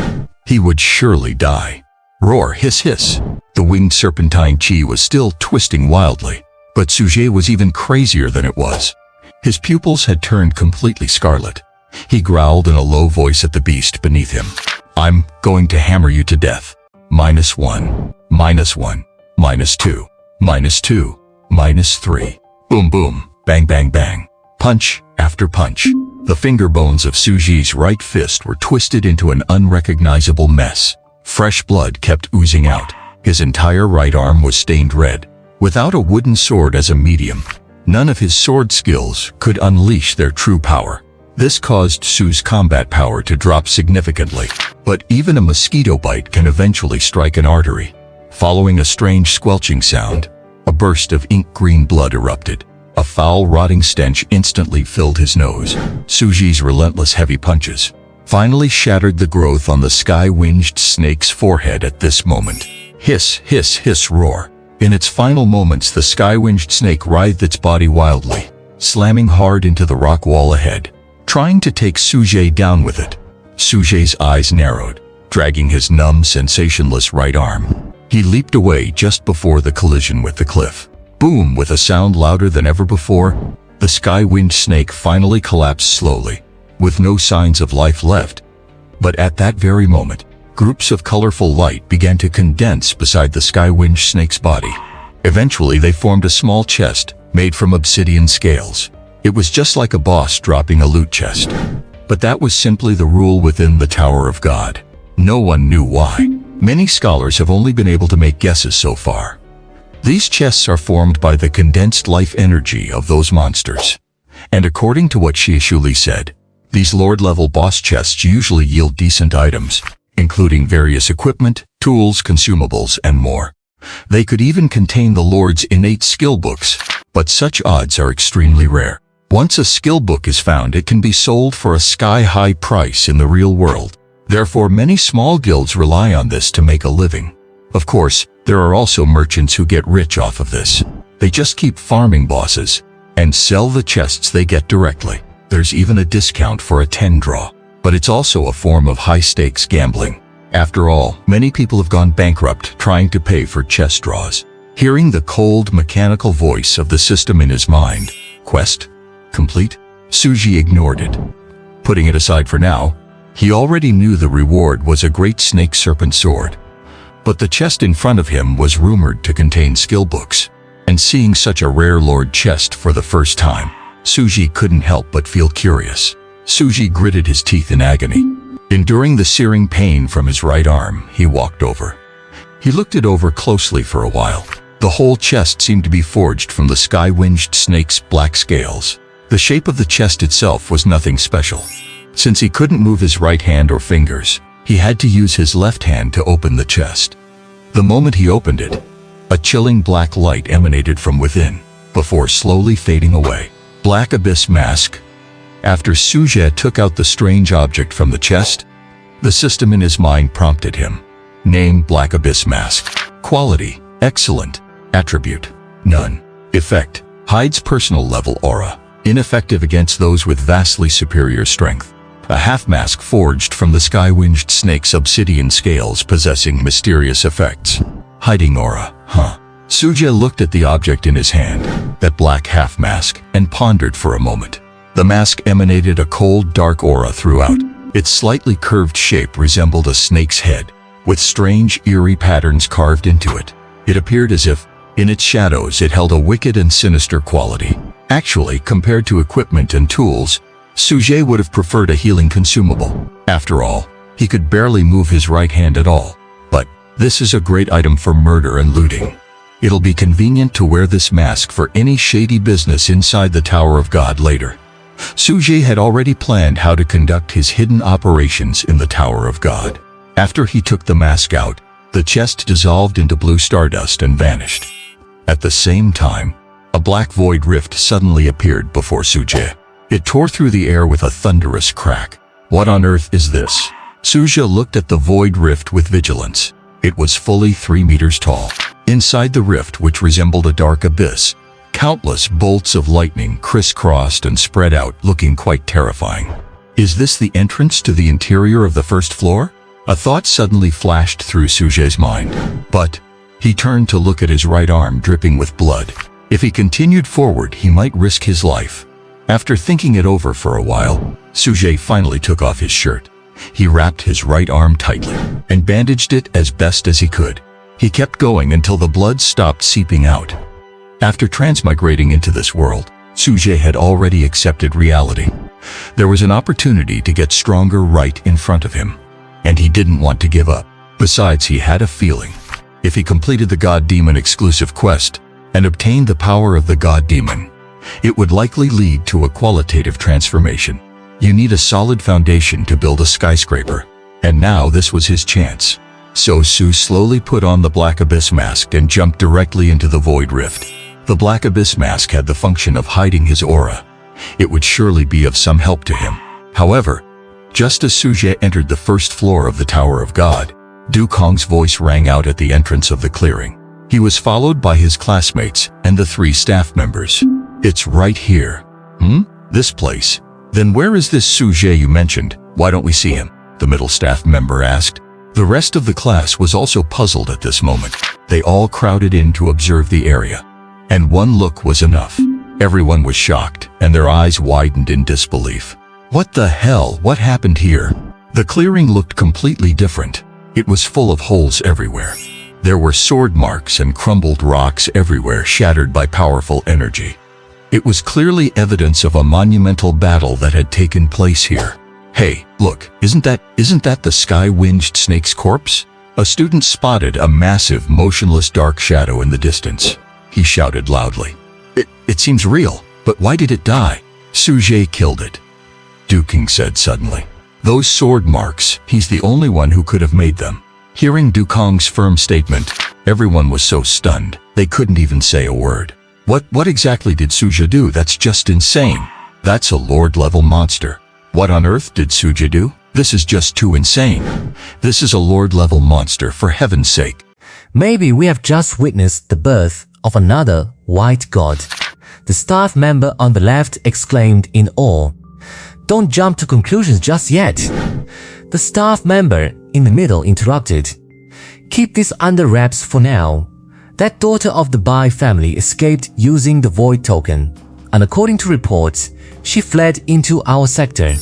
he would surely die. Roar, hiss, hiss. The winged serpentine chi was still twisting wildly, but Suja was even crazier than it was. His pupils had turned completely scarlet. He growled in a low voice at the beast beneath him. I'm going to hammer you to death. -1, -1, -2, -2, -3. Boom, boom, bang, bang, bang. Punch after punch. The finger bones of Suji's right fist were twisted into an unrecognizable mess. Fresh blood kept oozing out. His entire right arm was stained red. Without a wooden sword as a medium, none of his sword skills could unleash their true power. This caused Su's combat power to drop significantly. But even a mosquito bite can eventually strike an artery. Following a strange squelching sound, a burst of ink-green blood erupted. A foul, rotting stench instantly filled his nose. Suji's relentless heavy punches finally shattered the growth on the sky-winged snake's forehead at this moment. Hiss, hiss, hiss, roar. In its final moments, the sky-winged snake writhed its body wildly, slamming hard into the rock wall ahead, trying to take Suja down with it. Suja's eyes narrowed, dragging his numb, sensationless right arm. He leaped away just before the collision with the cliff. Boom! With a sound louder than ever before, the sky-winged snake finally collapsed slowly, with no signs of life left. But at that very moment, groups of colorful light began to condense beside the sky-winged snake's body. Eventually, they formed a small chest made from obsidian scales. It was just like a boss dropping a loot chest. But that was simply the rule within the Tower of God. No one knew why. Many scholars have only been able to make guesses so far. These chests are formed by the condensed life energy of those monsters. And according to what Shishuli said, these Lord-level boss chests usually yield decent items, including various equipment, tools, consumables, and more. They could even contain the Lord's innate skill books, but such odds are extremely rare. Once a skill book is found, it can be sold for a sky-high price in the real world. Therefore, many small guilds rely on this to make a living. Of course, there are also merchants who get rich off of this. They just keep farming bosses and sell the chests they get directly. There's even a discount for a 10 draw. But it's also a form of high-stakes gambling. After all, many people have gone bankrupt trying to pay for chest draws. Hearing the cold, mechanical voice of the system in his mind, quest complete? Suji ignored it. Putting it aside for now, he already knew the reward was a great snake serpent sword. But the chest in front of him was rumored to contain skill books. And seeing such a rare lord chest for the first time, Suji couldn't help but feel curious. Suji gritted his teeth in agony. Enduring the searing pain from his right arm, he walked over. He looked it over closely for a while. The whole chest seemed to be forged from the sky-winged snake's black scales. The shape of the chest itself was nothing special. Since he couldn't move his right hand or fingers, he had to use his left hand to open the chest. The moment he opened it, a chilling black light emanated from within, before slowly fading away. Black Abyss Mask. After Suja took out the strange object from the chest, the system in his mind prompted him. Name: Black Abyss Mask. Quality: excellent. Attribute: none. Effect: hides personal level aura. Ineffective against those with vastly superior strength. A half mask forged from the sky-winged snake's obsidian scales possessing mysterious effects. Hiding aura, huh? Suja looked at the object in his hand, that black half mask, and pondered for a moment. The mask emanated a cold, dark aura throughout. Its slightly curved shape resembled a snake's head, with strange, eerie patterns carved into it. It appeared as if, in its shadows, it held a wicked and sinister quality. Actually, compared to equipment and tools, Suje would have preferred a healing consumable. After all, he could barely move his right hand at all. But this is a great item for murder and looting. It'll be convenient to wear this mask for any shady business inside the Tower of God later. Suje had already planned how to conduct his hidden operations in the Tower of God. After he took the mask out, the chest dissolved into blue stardust and vanished. At the same time, a black void rift suddenly appeared before Suje. It tore through the air with a thunderous crack. What on earth is this? Suje looked at the void rift with vigilance. It was fully 3 meters tall. Inside the rift, which resembled a dark abyss, countless bolts of lightning crisscrossed and spread out, looking quite terrifying. Is this the entrance to the interior of the first floor? A thought suddenly flashed through Suje's mind. But he turned to look at his right arm dripping with blood. If he continued forward, he might risk his life. After thinking it over for a while, Suje finally took off his shirt. He wrapped his right arm tightly and bandaged it as best as he could. He kept going until the blood stopped seeping out. After transmigrating into this world, Suje had already accepted reality. There was an opportunity to get stronger right in front of him, and he didn't want to give up. Besides, he had a feeling, if he completed the God Demon exclusive quest and obtained the power of the God Demon, it would likely lead to a qualitative transformation. You need a solid foundation to build a skyscraper, and now this was his chance. So Su slowly put on the Black Abyss mask and jumped directly into the Void Rift. The Black Abyss mask had the function of hiding his aura. It would surely be of some help to him. However, just as Suje entered the first floor of the Tower of God, Du Kong's voice rang out at the entrance of the clearing. He was followed by his classmates and the 3 staff members. It's right here. This place? Then where is this Suje you mentioned? Why don't we see him? The middle staff member asked. The rest of the class was also puzzled at this moment. They all crowded in to observe the area, and one look was enough. Everyone was shocked, and their eyes widened in disbelief. What the hell? What happened here? The clearing looked completely different. It was full of holes everywhere. There were sword marks and crumbled rocks everywhere, shattered by powerful energy. It was clearly evidence of a monumental battle that had taken place here. Hey, look, isn't that the sky-winged snake's corpse? A student spotted a massive, motionless dark shadow in the distance. He shouted loudly. It seems real, but why did it die? Suje killed it, Du King said suddenly. Those sword marks, he's the only one who could have made them. Hearing Du Kong's firm statement, everyone was so stunned, they couldn't even say a word. What exactly did Suje do? That's just insane. That's a Lord-level monster. What on earth did Suje do? This is just too insane. This is a Lord-level monster, for heaven's sake. Maybe we have just witnessed the birth of another white god. The staff member on the left exclaimed in awe. Don't jump to conclusions just yet. The staff member in the middle interrupted. Keep this under wraps for now. That daughter of the Bai family escaped using the Void token, and according to reports, she fled into our sector.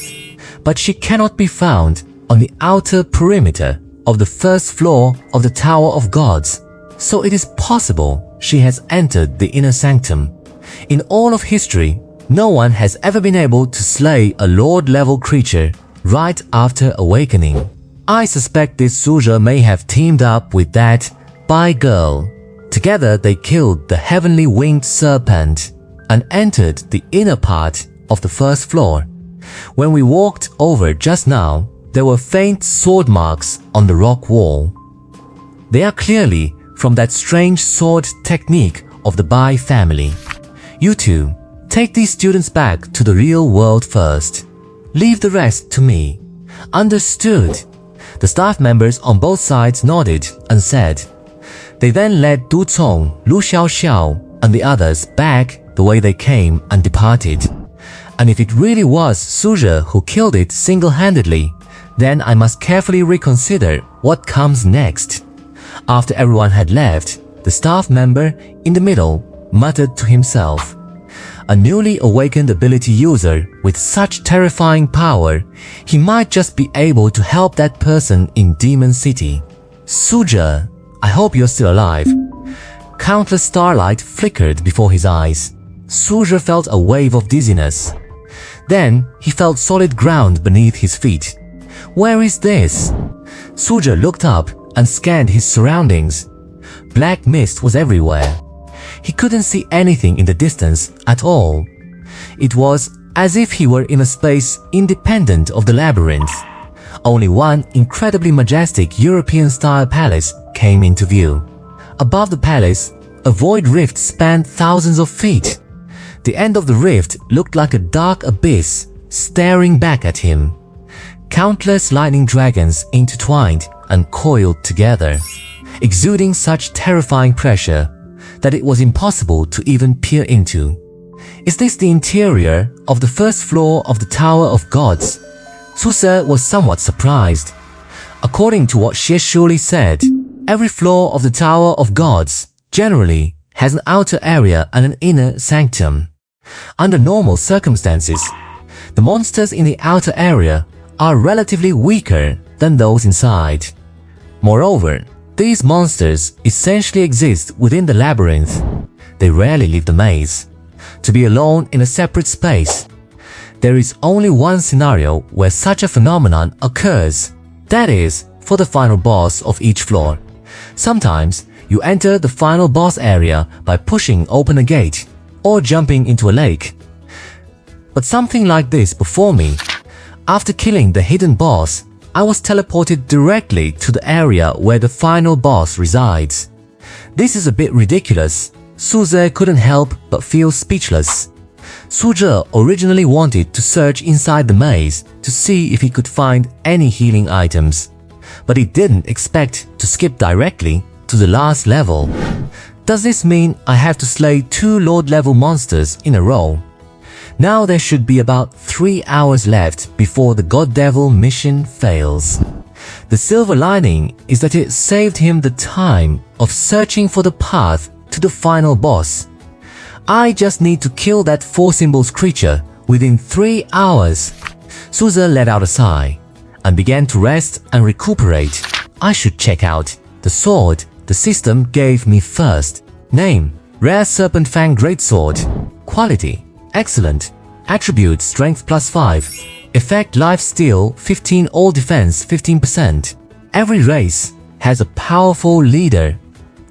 But she cannot be found on the outer perimeter of the first floor of the Tower of Gods, so it is possible she has entered the inner sanctum. In all of history, no one has ever been able to slay a Lord-level creature right after awakening. I suspect this Suje may have teamed up with that Bai girl. Together they killed the heavenly winged serpent and entered the inner part of the first floor. When we walked over just now, there were faint sword marks on the rock wall. They are clearly from that strange sword technique of the Bai family. You two, take these students back to the real world first. Leave the rest to me. Understood. The staff members on both sides nodded and said. They then led Du Cong, Lu Xiaoxiao, and the others back the way they came and departed. And if it really was Suje who killed it single-handedly, then I must carefully reconsider what comes next. After everyone had left, the staff member in the middle muttered to himself. A newly awakened ability user with such terrifying power, he might just be able to help that person in Demon City. Suje, I hope you're still alive. Countless starlight flickered before his eyes. Suje felt a wave of dizziness. Then he felt solid ground beneath his feet. Where is this? Suzhe looked up and scanned his surroundings. Black mist was everywhere. He couldn't see anything in the distance at all. It was as if he were in a space independent of the labyrinth. Only one incredibly majestic European-style palace came into view. Above the palace, a void rift spanned thousands of feet. The end of the rift looked like a dark abyss staring back at him. Countless lightning dragons intertwined and coiled together, exuding such terrifying pressure that it was impossible to even peer into. Is this the interior of the first floor of the Tower of Gods? Suzhe was somewhat surprised. According to what Xie Shuli said, every floor of the Tower of Gods generally has an outer area and an inner sanctum. Under normal circumstances, the monsters in the outer area are relatively weaker than those inside. Moreover, these monsters essentially exist within the labyrinth. They rarely leave the maze. To be alone in a separate space, there is only one scenario where such a phenomenon occurs. That is, for the final boss of each floor. Sometimes, you enter the final boss area by pushing open a gate or jumping into a lake. But something like this before me. After killing the hidden boss, I was teleported directly to the area where the final boss resides. This is a bit ridiculous. Suzhe couldn't help but feel speechless. Suzhe originally wanted to search inside the maze to see if he could find any healing items, but he didn't expect to skip directly to the last level. Does this mean I have to slay 2 Lord-level monsters in a row? Now there should be about 3 hours left before the God Devil mission fails. The silver lining is that it saved him the time of searching for the path to the final boss. I just need to kill that 4 symbols creature within 3 hours. Suzhe let out a sigh and began to rest and recuperate. I should check out the sword the system gave me first. Name: Rare Serpent Fang Greatsword. Quality: excellent. Attribute: Strength +5. Effect: Life Steal 15, All Defense 15%. Every race has a powerful leader.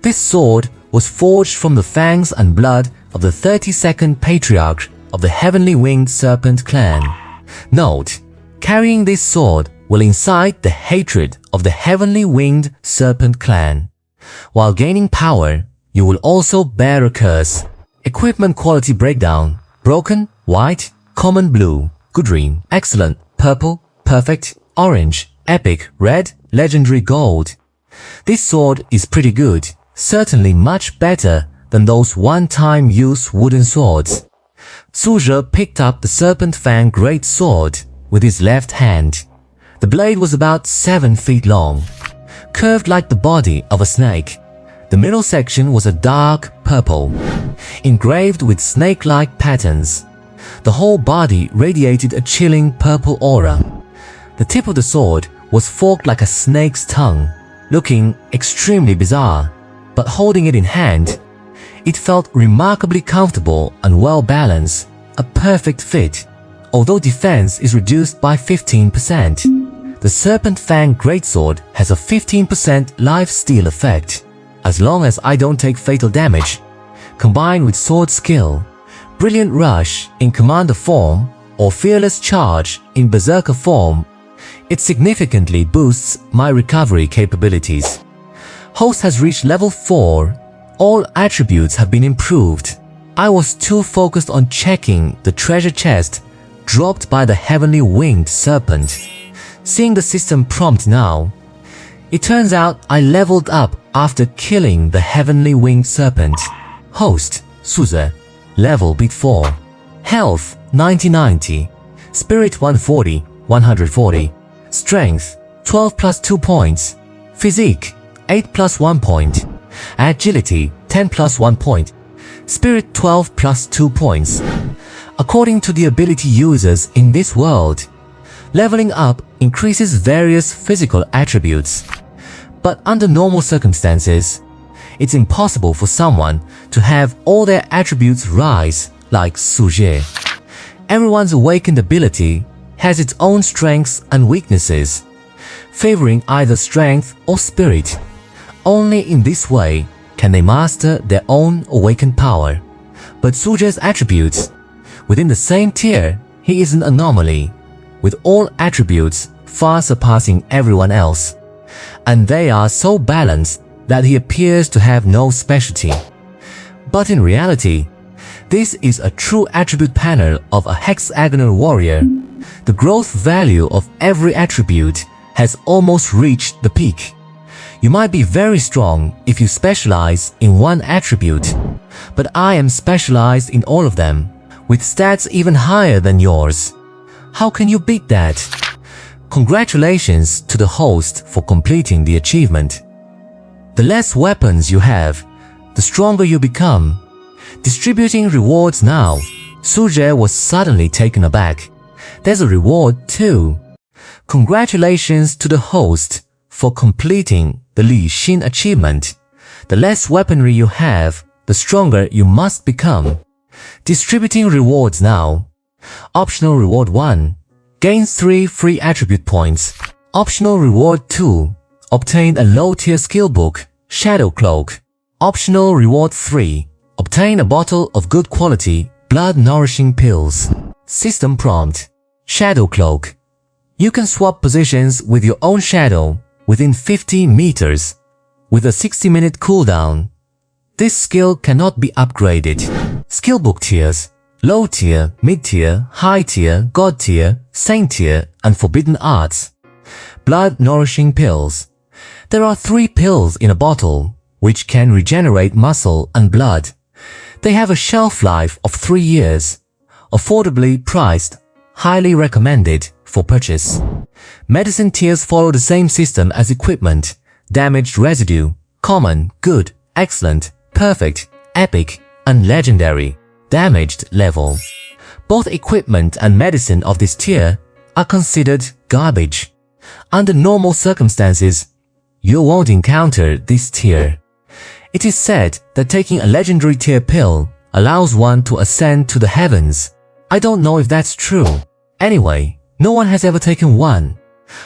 This sword was forged from the fangs and blood of the 32nd Patriarch of the Heavenly Winged Serpent Clan. Note: carrying this sword will incite the hatred of the Heavenly Winged Serpent Clan. While gaining power, you will also bear a curse. Equipment quality breakdown: broken, white, common blue, good green, excellent, purple, perfect, orange, epic, red, legendary gold. This sword is pretty good, certainly much better than those one-time use wooden swords. Suzhe picked up the Serpent Fang Great Sword with his left hand. The blade was about 7 feet long, curved like the body of a snake. The middle section was a dark purple, engraved with snake-like patterns. The whole body radiated a chilling purple aura. The tip of the sword was forked like a snake's tongue, looking extremely bizarre, but holding it in hand, it felt remarkably comfortable and well-balanced, a perfect fit. Although defense is reduced by 15%, the Serpent Fang Greatsword has a 15% life steal effect. As long as I don't take fatal damage, combined with sword skill, Brilliant Rush in Commander form, or Fearless Charge in Berserker form, it significantly boosts my recovery capabilities. Host has reached level 4. All attributes have been improved. I was too focused on checking the treasure chest dropped by the Heavenly Winged Serpent. Seeing the system prompt now, it turns out I leveled up after killing the Heavenly Winged Serpent. Host: Suzhe. Level beat 4. Health: 90-90. Spirit: 140, 140. Strength: 12 plus 2 points. Physique: 8 plus 1 point. Agility: 10 plus 1 point. Spirit: 12 plus 2 points. According to the ability users in this world, leveling up increases various physical attributes. But under normal circumstances, it's impossible for someone to have all their attributes rise like Suzhe. Everyone's awakened ability has its own strengths and weaknesses, favoring either strength or spirit. Only in this way can they master their own awakened power. But Suje's attributes, within the same tier, he is an anomaly, with all attributes far surpassing everyone else, and they are so balanced that he appears to have no specialty. But in reality, this is a true attribute panel of a hexagonal warrior. The growth value of every attribute has almost reached the peak. You might be very strong if you specialize in one attribute, but I am specialized in all of them, with stats even higher than yours. How can you beat that? Congratulations to the host for completing the achievement. The less weapons you have, the stronger you become. Distributing rewards now. Suje was suddenly taken aback. There's a reward too. Congratulations to the host for completing the Li Xin achievement. The less weaponry you have, the stronger you must become. Distributing rewards now. Optional reward 1. Gains 3 free attribute points. Optional reward 2. Obtain a low-tier skill book, Shadow Cloak. Optional reward 3. Obtain a bottle of good quality, blood-nourishing pills. System prompt. Shadow Cloak. You can swap positions with your own shadow within 50 meters, with a 60-minute cooldown. This skill cannot be upgraded. Skill book tiers. Low tier, mid tier, high tier, god tier, saint tier, and forbidden arts. Blood nourishing pills. There are 3 pills in a bottle, which can regenerate muscle and blood. They have a shelf life of 3 years. Affordably priced, highly recommended for purchase. Medicine tiers follow the same system as equipment. Damaged residue, common, good, excellent, perfect, epic, and legendary. Damaged level. Both equipment and medicine of this tier are considered garbage. Under normal circumstances, you won't encounter this tier. It is said that taking a legendary tier pill allows one to ascend to the heavens. I don't know if that's true. Anyway, no one has ever taken one.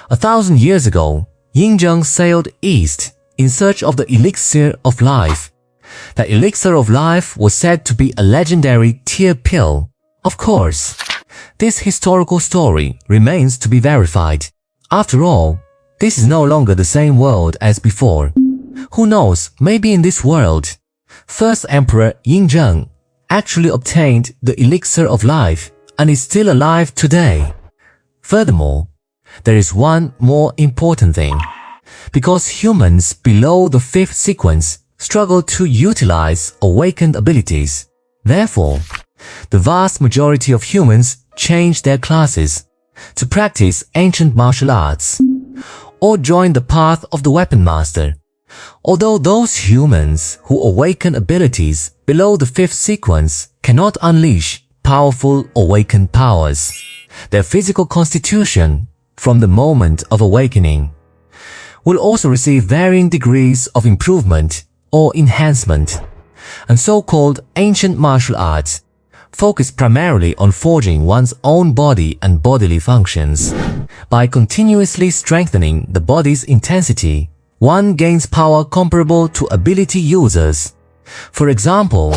1,000 years ago, Yin Zheng sailed east in search of the elixir of life. The elixir of life was said to be a legendary tier pill. Of course, this historical story remains to be verified. After all, this is no longer the same world as before. Who knows, maybe in this world, First Emperor Yin Zheng actually obtained the elixir of life and is still alive today. Furthermore, there is one more important thing. Because humans below the 5th sequence struggle to utilize awakened abilities. Therefore, the vast majority of humans change their classes to practice ancient martial arts or join the path of the weapon master. Although those humans who awaken abilities below the 5th sequence cannot unleash powerful awakened powers, their physical constitution from the moment of awakening will also receive varying degrees of improvement or enhancement, and so-called ancient martial arts focus primarily on forging one's own body and bodily functions. By continuously strengthening the body's intensity, one gains power comparable to ability users. For example,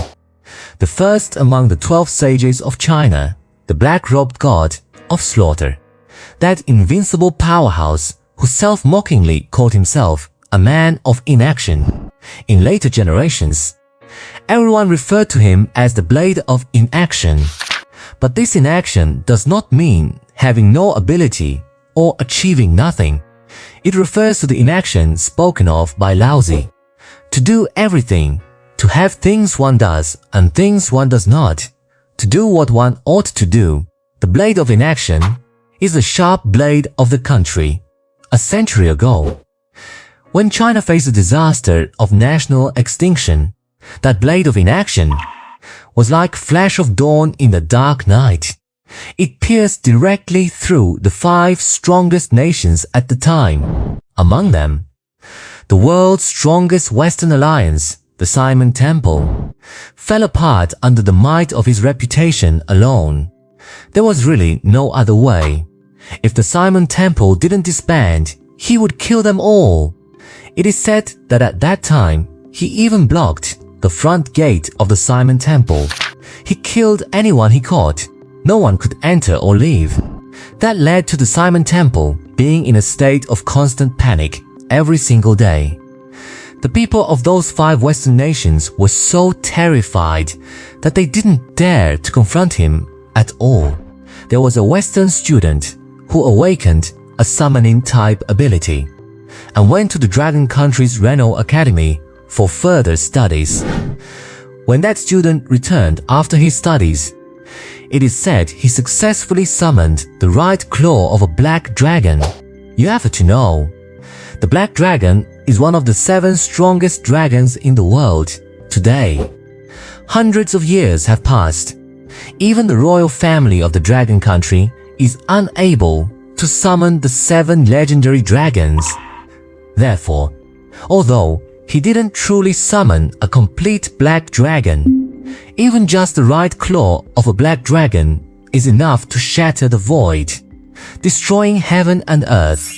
the first among the 12 sages of China, the black-robed god of slaughter, that invincible powerhouse who self-mockingly called himself a man of inaction. In later generations, everyone referred to him as the Blade of Inaction. But this inaction does not mean having no ability or achieving nothing. It refers to the inaction spoken of by Laozi. To do everything, to have things one does and things one does not, to do what one ought to do. The Blade of Inaction is the sharp blade of the country. A century ago, when China faced the disaster of national extinction, that blade of inaction was like a flash of dawn in the dark night. It pierced directly through the 5 strongest nations at the time. Among them, the world's strongest Western alliance, the Simon Temple, fell apart under the might of his reputation alone. There was really no other way. If the Simon Temple didn't disband, he would kill them all. It is said that at that time, he even blocked the front gate of the Simon Temple. He killed anyone he caught. No one could enter or leave. That led to the Simon Temple being in a state of constant panic every single day. The people of those 5 Western nations were so terrified that they didn't dare to confront him at all. There was a Western student who awakened a summoning type ability and went to the Dragon Country's Reno Academy for further studies. When that student returned after his studies, it is said he successfully summoned the right claw of a black dragon. You have to know, the black dragon is one of the 7 strongest dragons in the world today. Hundreds of years have passed. Even the royal family of the Dragon Country is unable to summon the 7 legendary dragons. Therefore, although he didn't truly summon a complete black dragon, even just the right claw of a black dragon is enough to shatter the void, destroying heaven and earth.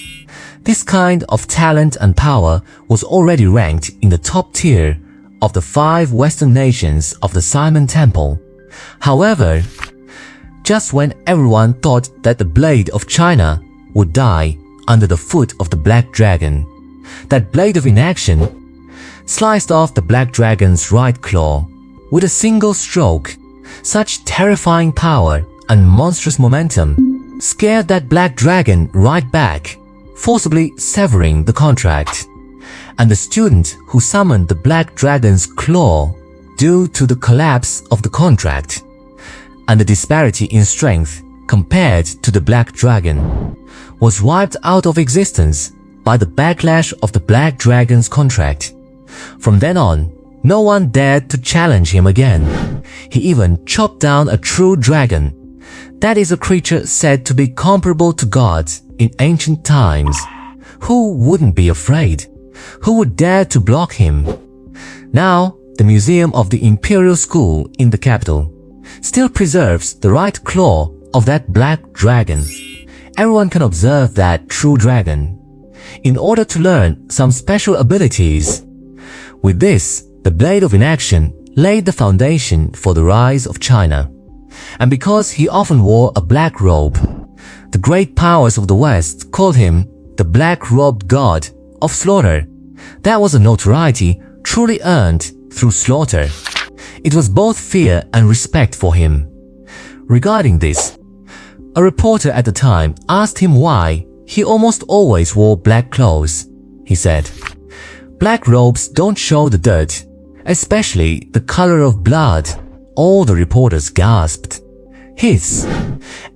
This kind of talent and power was already ranked in the top tier of the 5 Western nations of the Simon Temple. However, just when everyone thought that the Blade of China would die under the foot of the Black Dragon, that Blade of Inaction sliced off the Black Dragon's right claw with a single stroke. Such terrifying power and monstrous momentum scared that Black Dragon right back, forcibly severing the contract. And the student who summoned the Black Dragon's claw due to the collapse of the contract and the disparity in strength compared to the Black Dragon was wiped out of existence by the backlash of the Black Dragon's contract. From then on, no one dared to challenge him again. He even chopped down a true dragon. That is a creature said to be comparable to gods in ancient times. Who wouldn't be afraid? Who would dare to block him? Now, the Museum of the Imperial School in the capital still preserves the right claw of that black dragon. Everyone can observe that true dragon in order to learn some special abilities. With this, the Blade of Inaction laid the foundation for the rise of China. And because he often wore a black robe, the great powers of the West called him the Black-Robed God of Slaughter. That was a notoriety truly earned through slaughter. It was both fear and respect for him. Regarding this, a reporter at the time asked him why he almost always wore black clothes. He said, "Black robes don't show the dirt, especially the color of blood." All the reporters gasped.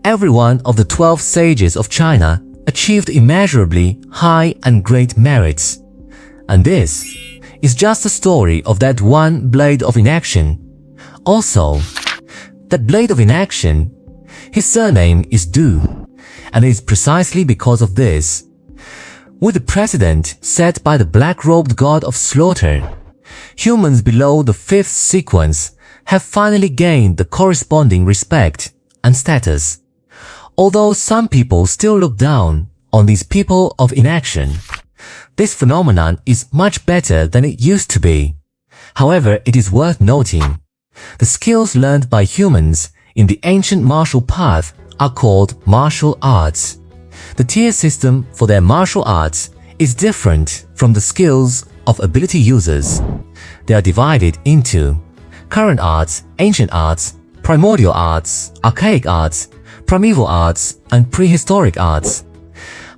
Every one of the 12 sages of China achieved immeasurably high and great merits. And this is just a story of that one Blade of Inaction. Also, that Blade of Inaction, his surname is Du, and it is precisely because of this. With the precedent set by the black-robed God of Slaughter, humans below the 5th sequence have finally gained the corresponding respect and status. Although some people still look down on these people of inaction, this phenomenon is much better than it used to be. However, it is worth noting, the skills learned by humans in the ancient martial path are called martial arts. The tier system for their martial arts is different from the skills of ability users. They are divided into current arts, ancient arts, primordial arts, archaic arts, primeval arts, and prehistoric arts.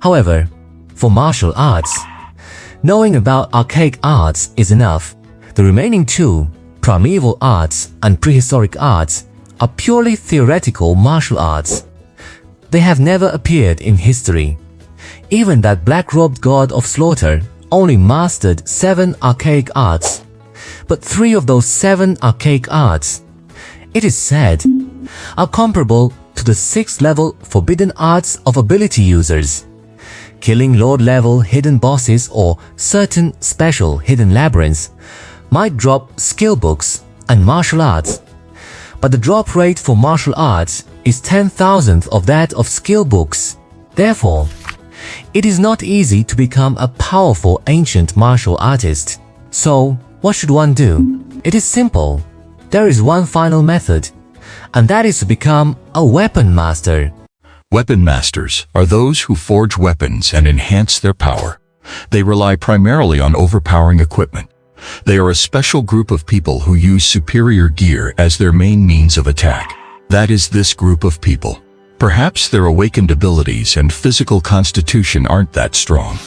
However, for martial arts, knowing about archaic arts is enough. The remaining 2, primeval arts and prehistoric arts, are purely theoretical martial arts. They have never appeared in history. Even that black-robed God of Slaughter only mastered 7 archaic arts. But 3 of those 7 archaic arts, it is said, are comparable to the 6th level forbidden arts of ability users. Killing Lord-level hidden bosses or certain special hidden labyrinths might drop skill books and martial arts. but the drop rate for martial arts is 10,000th of that of skill books. Therefore, it is not easy to become a powerful ancient martial artist. So, what should one do? It is simple. There is one final method, and that is to become a weapon master. Weapon masters are those who forge weapons and enhance their power. They rely primarily on overpowering equipment. They are a special group of people who use superior gear as their main means of attack. That is this group of people. Perhaps their awakened abilities and physical constitution aren't that strong.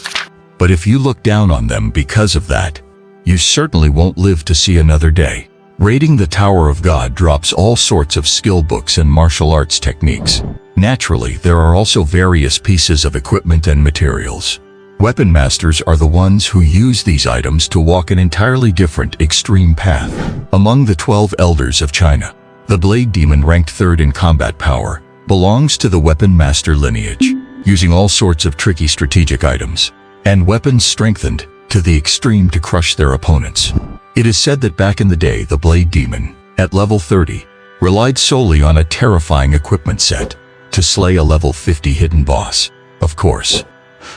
But if you look down on them because of that, you certainly won't live to see another day. Raiding the Tower of God drops all sorts of skill books and martial arts techniques. Naturally, there are also various pieces of equipment and materials. Weapon masters are the ones who use these items to walk an entirely different, extreme path. Among the 12 elders of China, the Blade Demon, ranked third in combat power, belongs to the weapon master lineage, using all sorts of tricky strategic items and weapons strengthened to the extreme to crush their opponents. It is said that back in the day, the Blade Demon, at level 30, relied solely on a terrifying equipment set to slay a level 50 hidden boss. Of course,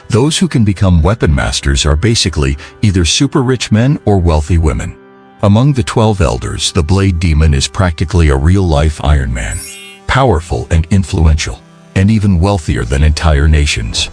those who can become weapon masters are basically either super rich men or wealthy women. Among the 12 elders, the Blade Demon is practically a real-life Iron Man, powerful and influential, and even wealthier than entire nations.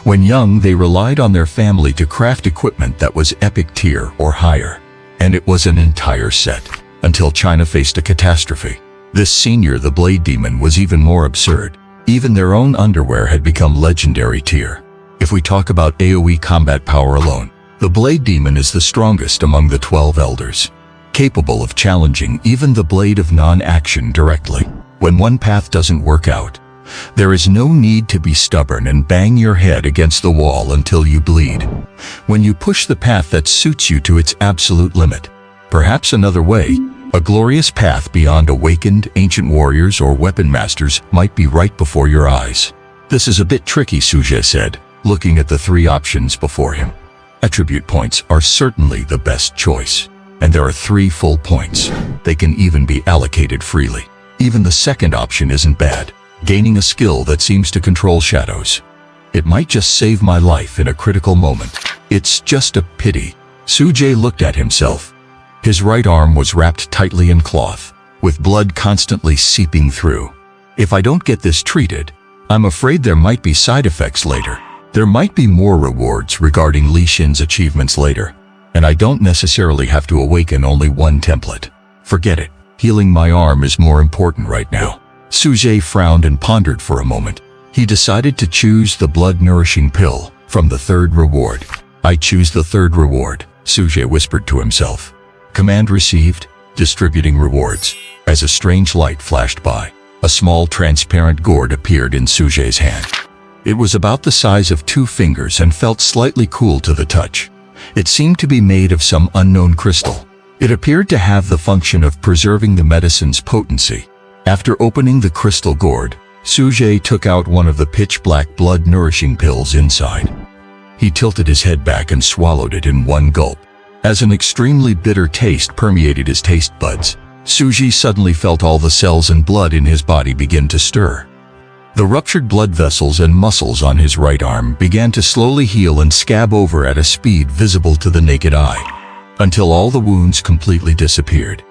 When young, they relied on their family to craft equipment that was epic tier or higher, and it was an entire set, until China faced a catastrophe. This senior, the Blade Demon, was even more absurd. Even their own underwear had become legendary tier. If we talk about AoE combat power alone, the Blade Demon is the strongest among the 12 elders, capable of challenging even the Blade of non-action directly. When one path doesn't work out, there is no need to be stubborn and bang your head against the wall until you bleed. When you push the path that suits you to its absolute limit, perhaps another way, a glorious path beyond awakened ancient warriors or weapon masters might be right before your eyes. This is a bit tricky, Suje said, looking at the three options before him. Attribute points are certainly the best choice, and there are 3 full points. They can even be allocated freely. Even the second option isn't bad, gaining a skill that seems to control shadows. It might just save my life in a critical moment. It's just a pity. Suje looked at himself. His right arm was wrapped tightly in cloth, with blood constantly seeping through. If I don't get this treated, I'm afraid there might be side effects later. There might be more rewards regarding Li Xin's achievements later, and I don't necessarily have to awaken only one template. Forget it. Healing my arm is more important right now. Suje frowned and pondered for a moment. He decided to choose the blood-nourishing pill from the third reward. I choose the third reward, Suje whispered to himself. Command received, distributing rewards. As a strange light flashed by, a small transparent gourd appeared in Suje's hand. It was about the size of 2 fingers and felt slightly cool to the touch. It seemed to be made of some unknown crystal. It appeared to have the function of preserving the medicine's potency. After opening the crystal gourd, Suje took out one of the pitch-black blood-nourishing pills inside. He tilted his head back and swallowed it in one gulp. As an extremely bitter taste permeated his taste buds, Suje suddenly felt all the cells and blood in his body begin to stir. The ruptured blood vessels and muscles on his right arm began to slowly heal and scab over at a speed visible to the naked eye, until all the wounds completely disappeared.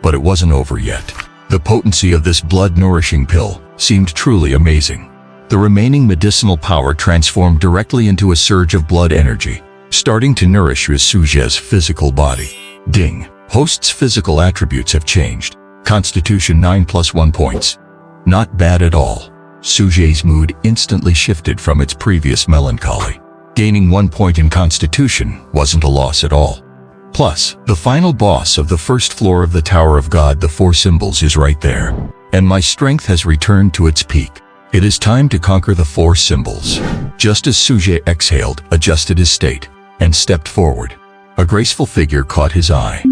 But it wasn't over yet. The potency of this blood-nourishing pill seemed truly amazing. The remaining medicinal power transformed directly into a surge of blood energy, starting to nourish Suje's physical body. Ding. Host's physical attributes have changed. Constitution 9 + 1 points. Not bad at all. Suje's mood instantly shifted from its previous melancholy. Gaining 1 point in Constitution wasn't a loss at all. Plus, the final boss of the first floor of the Tower of God, the 4 symbols, is right there. And my strength has returned to its peak. It is time to conquer the 4 symbols. Just as Suje exhaled, adjusted his state, and stepped forward, a graceful figure caught his eye.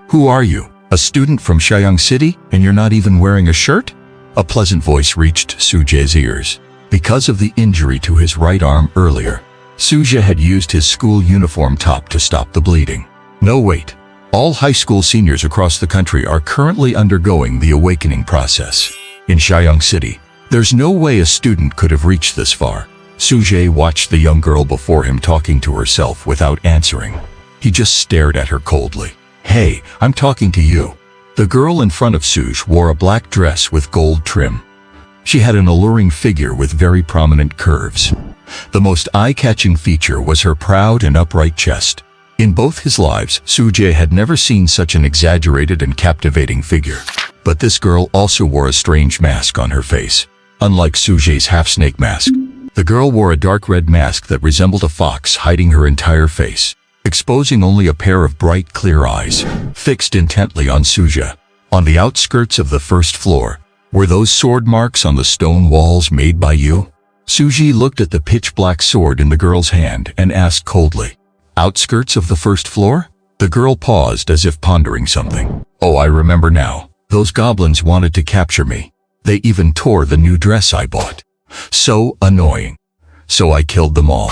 Who are you? A student from Xiayang City, and you're not even wearing a shirt? A pleasant voice reached Suje's ears. Because of the injury to his right arm earlier, Suje had used his school uniform top to stop the bleeding. No, wait. All high school seniors across the country are currently undergoing the awakening process. In Chaoyang City, there's no way a student could have reached this far. Sujie watched the young girl before him talking to herself without answering. He just stared at her coldly. "Hey, I'm talking to you." The girl in front of Suj wore a black dress with gold trim. She had an alluring figure with very prominent curves. The most eye-catching feature was her proud and upright chest. In both his lives, Sujie had never seen such an exaggerated and captivating figure. But this girl also wore a strange mask on her face. Unlike Sujie's half-snake mask, the girl wore a dark red mask that resembled a fox hiding her entire face, exposing only a pair of bright, clear eyes, fixed intently on Sujie. On the outskirts of the first floor, were those sword marks on the stone walls made by you? Sujie looked at the pitch-black sword in the girl's hand and asked coldly. Outskirts of the first floor? The girl paused as if pondering something. Oh, I remember now. Those goblins wanted to capture me. They even tore the new dress I bought. So annoying. So I killed them all.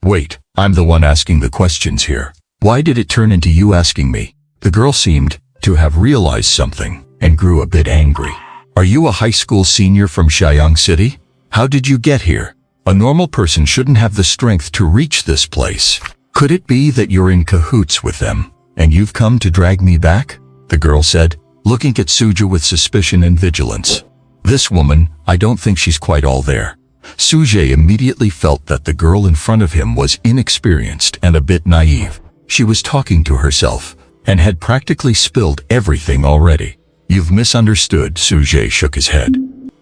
Wait, I'm the one asking the questions here. Why did it turn into you asking me? The girl seemed to have realized something and grew a bit angry. Are you a high school senior from Chaoyang City? How did you get here? A normal person shouldn't have the strength to reach this place. Could it be that you're in cahoots with them, and you've come to drag me back? The girl said, looking at Sujie with suspicion and vigilance. This woman, I don't think she's quite all there. Sujie immediately felt that the girl in front of him was inexperienced and a bit naive. She was talking to herself, and had practically spilled everything already. You've misunderstood, Sujie shook his head.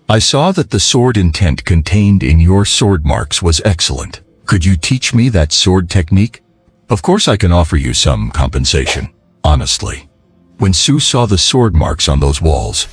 I saw that the sword intent contained in your sword marks was excellent. Could you teach me that sword technique? Of course I can offer you some compensation. Honestly. When Su saw the sword marks on those walls,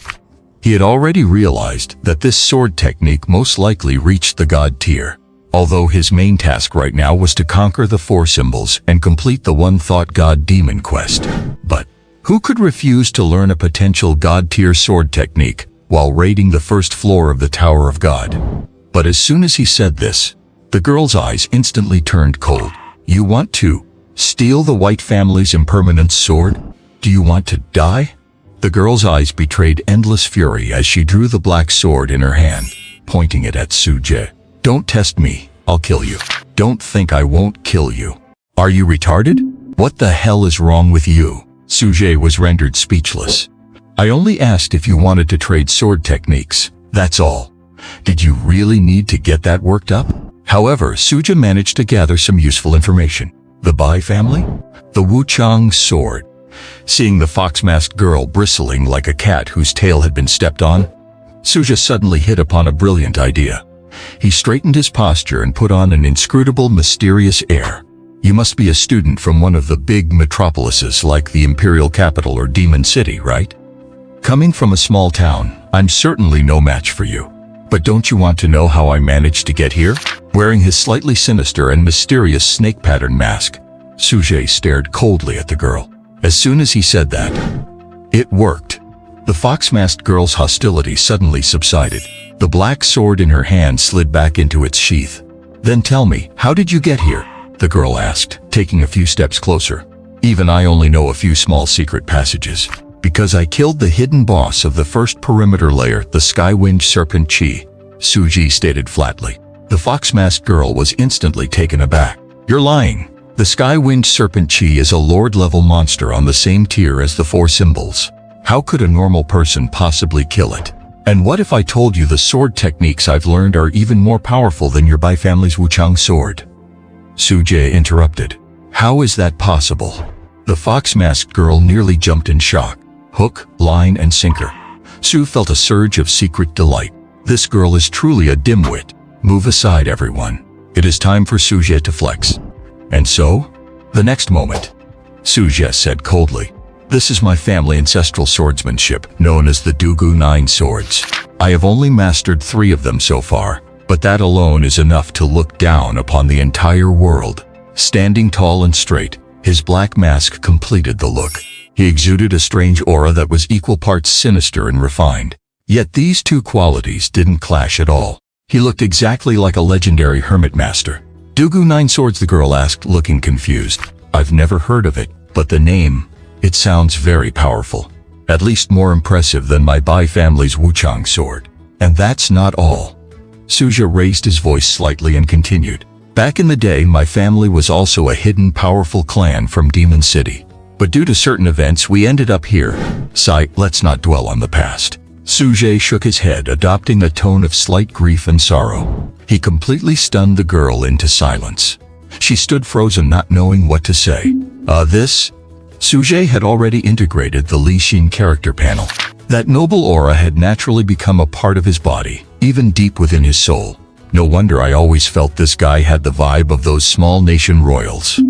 he had already realized that this sword technique most likely reached the god tier. Although his main task right now was to conquer the 4 symbols and complete the one-thought god demon quest. But who could refuse to learn a potential god tier sword technique while raiding the first floor of the Tower of God? But as soon as he said this, the girl's eyes instantly turned cold. You want to steal the White family's impermanence sword? Do you want to die? The girl's eyes betrayed endless fury as she drew the black sword in her hand, pointing it at Sujie. Don't test me, I'll kill you. Don't think I won't kill you. Are you retarded? What the hell is wrong with you? Sujie was rendered speechless. I only asked if you wanted to trade sword techniques, that's all. Did you really need to get that worked up? However, Sujie managed to gather some useful information. The Bai family? The Wuchang sword. Seeing the fox-masked girl bristling like a cat whose tail had been stepped on, Sujie suddenly hit upon a brilliant idea. He straightened his posture and put on an inscrutable, mysterious air. You must be a student from one of the big metropolises like the Imperial Capital or Demon City, right? Coming from a small town, I'm certainly no match for you. But don't you want to know how I managed to get here? Wearing his slightly sinister and mysterious snake pattern mask, Sujie stared coldly at the girl. As soon as he said that, it worked. The fox-masked girl's hostility suddenly subsided. The black sword in her hand slid back into its sheath. Then tell me, how did you get here? The girl asked, taking a few steps closer. Even I only know a few small secret passages. Because I killed the hidden boss of the first perimeter layer, the Skywind Serpent Chi, Sujie stated flatly. The fox-masked girl was instantly taken aback. You're lying. The Skywind Serpent Chi is a lord-level monster on the same tier as the 4 symbols. How could a normal person possibly kill it? And what if I told you the sword techniques I've learned are even more powerful than your Bai family's Wuchang sword? Sujie interrupted. How is that possible? The fox-masked girl nearly jumped in shock. Hook, line, and sinker. Su felt a surge of secret delight. This girl is truly a dimwit. Move aside, everyone. It is time for Sujie to flex. And so? The next moment, Sujie said coldly, this is my family ancestral swordsmanship, known as the Dugu 9 swords. I have only mastered 3 of them so far, but that alone is enough to look down upon the entire world. Standing tall and straight, his black mask completed the look. He exuded a strange aura that was equal parts sinister and refined. Yet these 2 qualities didn't clash at all. He looked exactly like a legendary hermit master. Dugu 9 swords, the girl asked, looking confused. I've never heard of it, but the name, It sounds very powerful. At least more impressive than my Bai family's Wuchang sword. And that's not all. Suzhie raised his voice slightly and continued. Back in the day, my family was also a hidden powerful clan from Demon City. But due to certain events, we ended up here. Let's not dwell on the past. Suzhie shook his head, adopting a tone of slight grief and sorrow. He completely stunned the girl into silence. She stood frozen, not knowing what to say. Suzhie had already integrated the Li Xin character panel. That noble aura had naturally become a part of his body, even deep within his soul. No wonder I always felt this guy had the vibe of those small nation royals.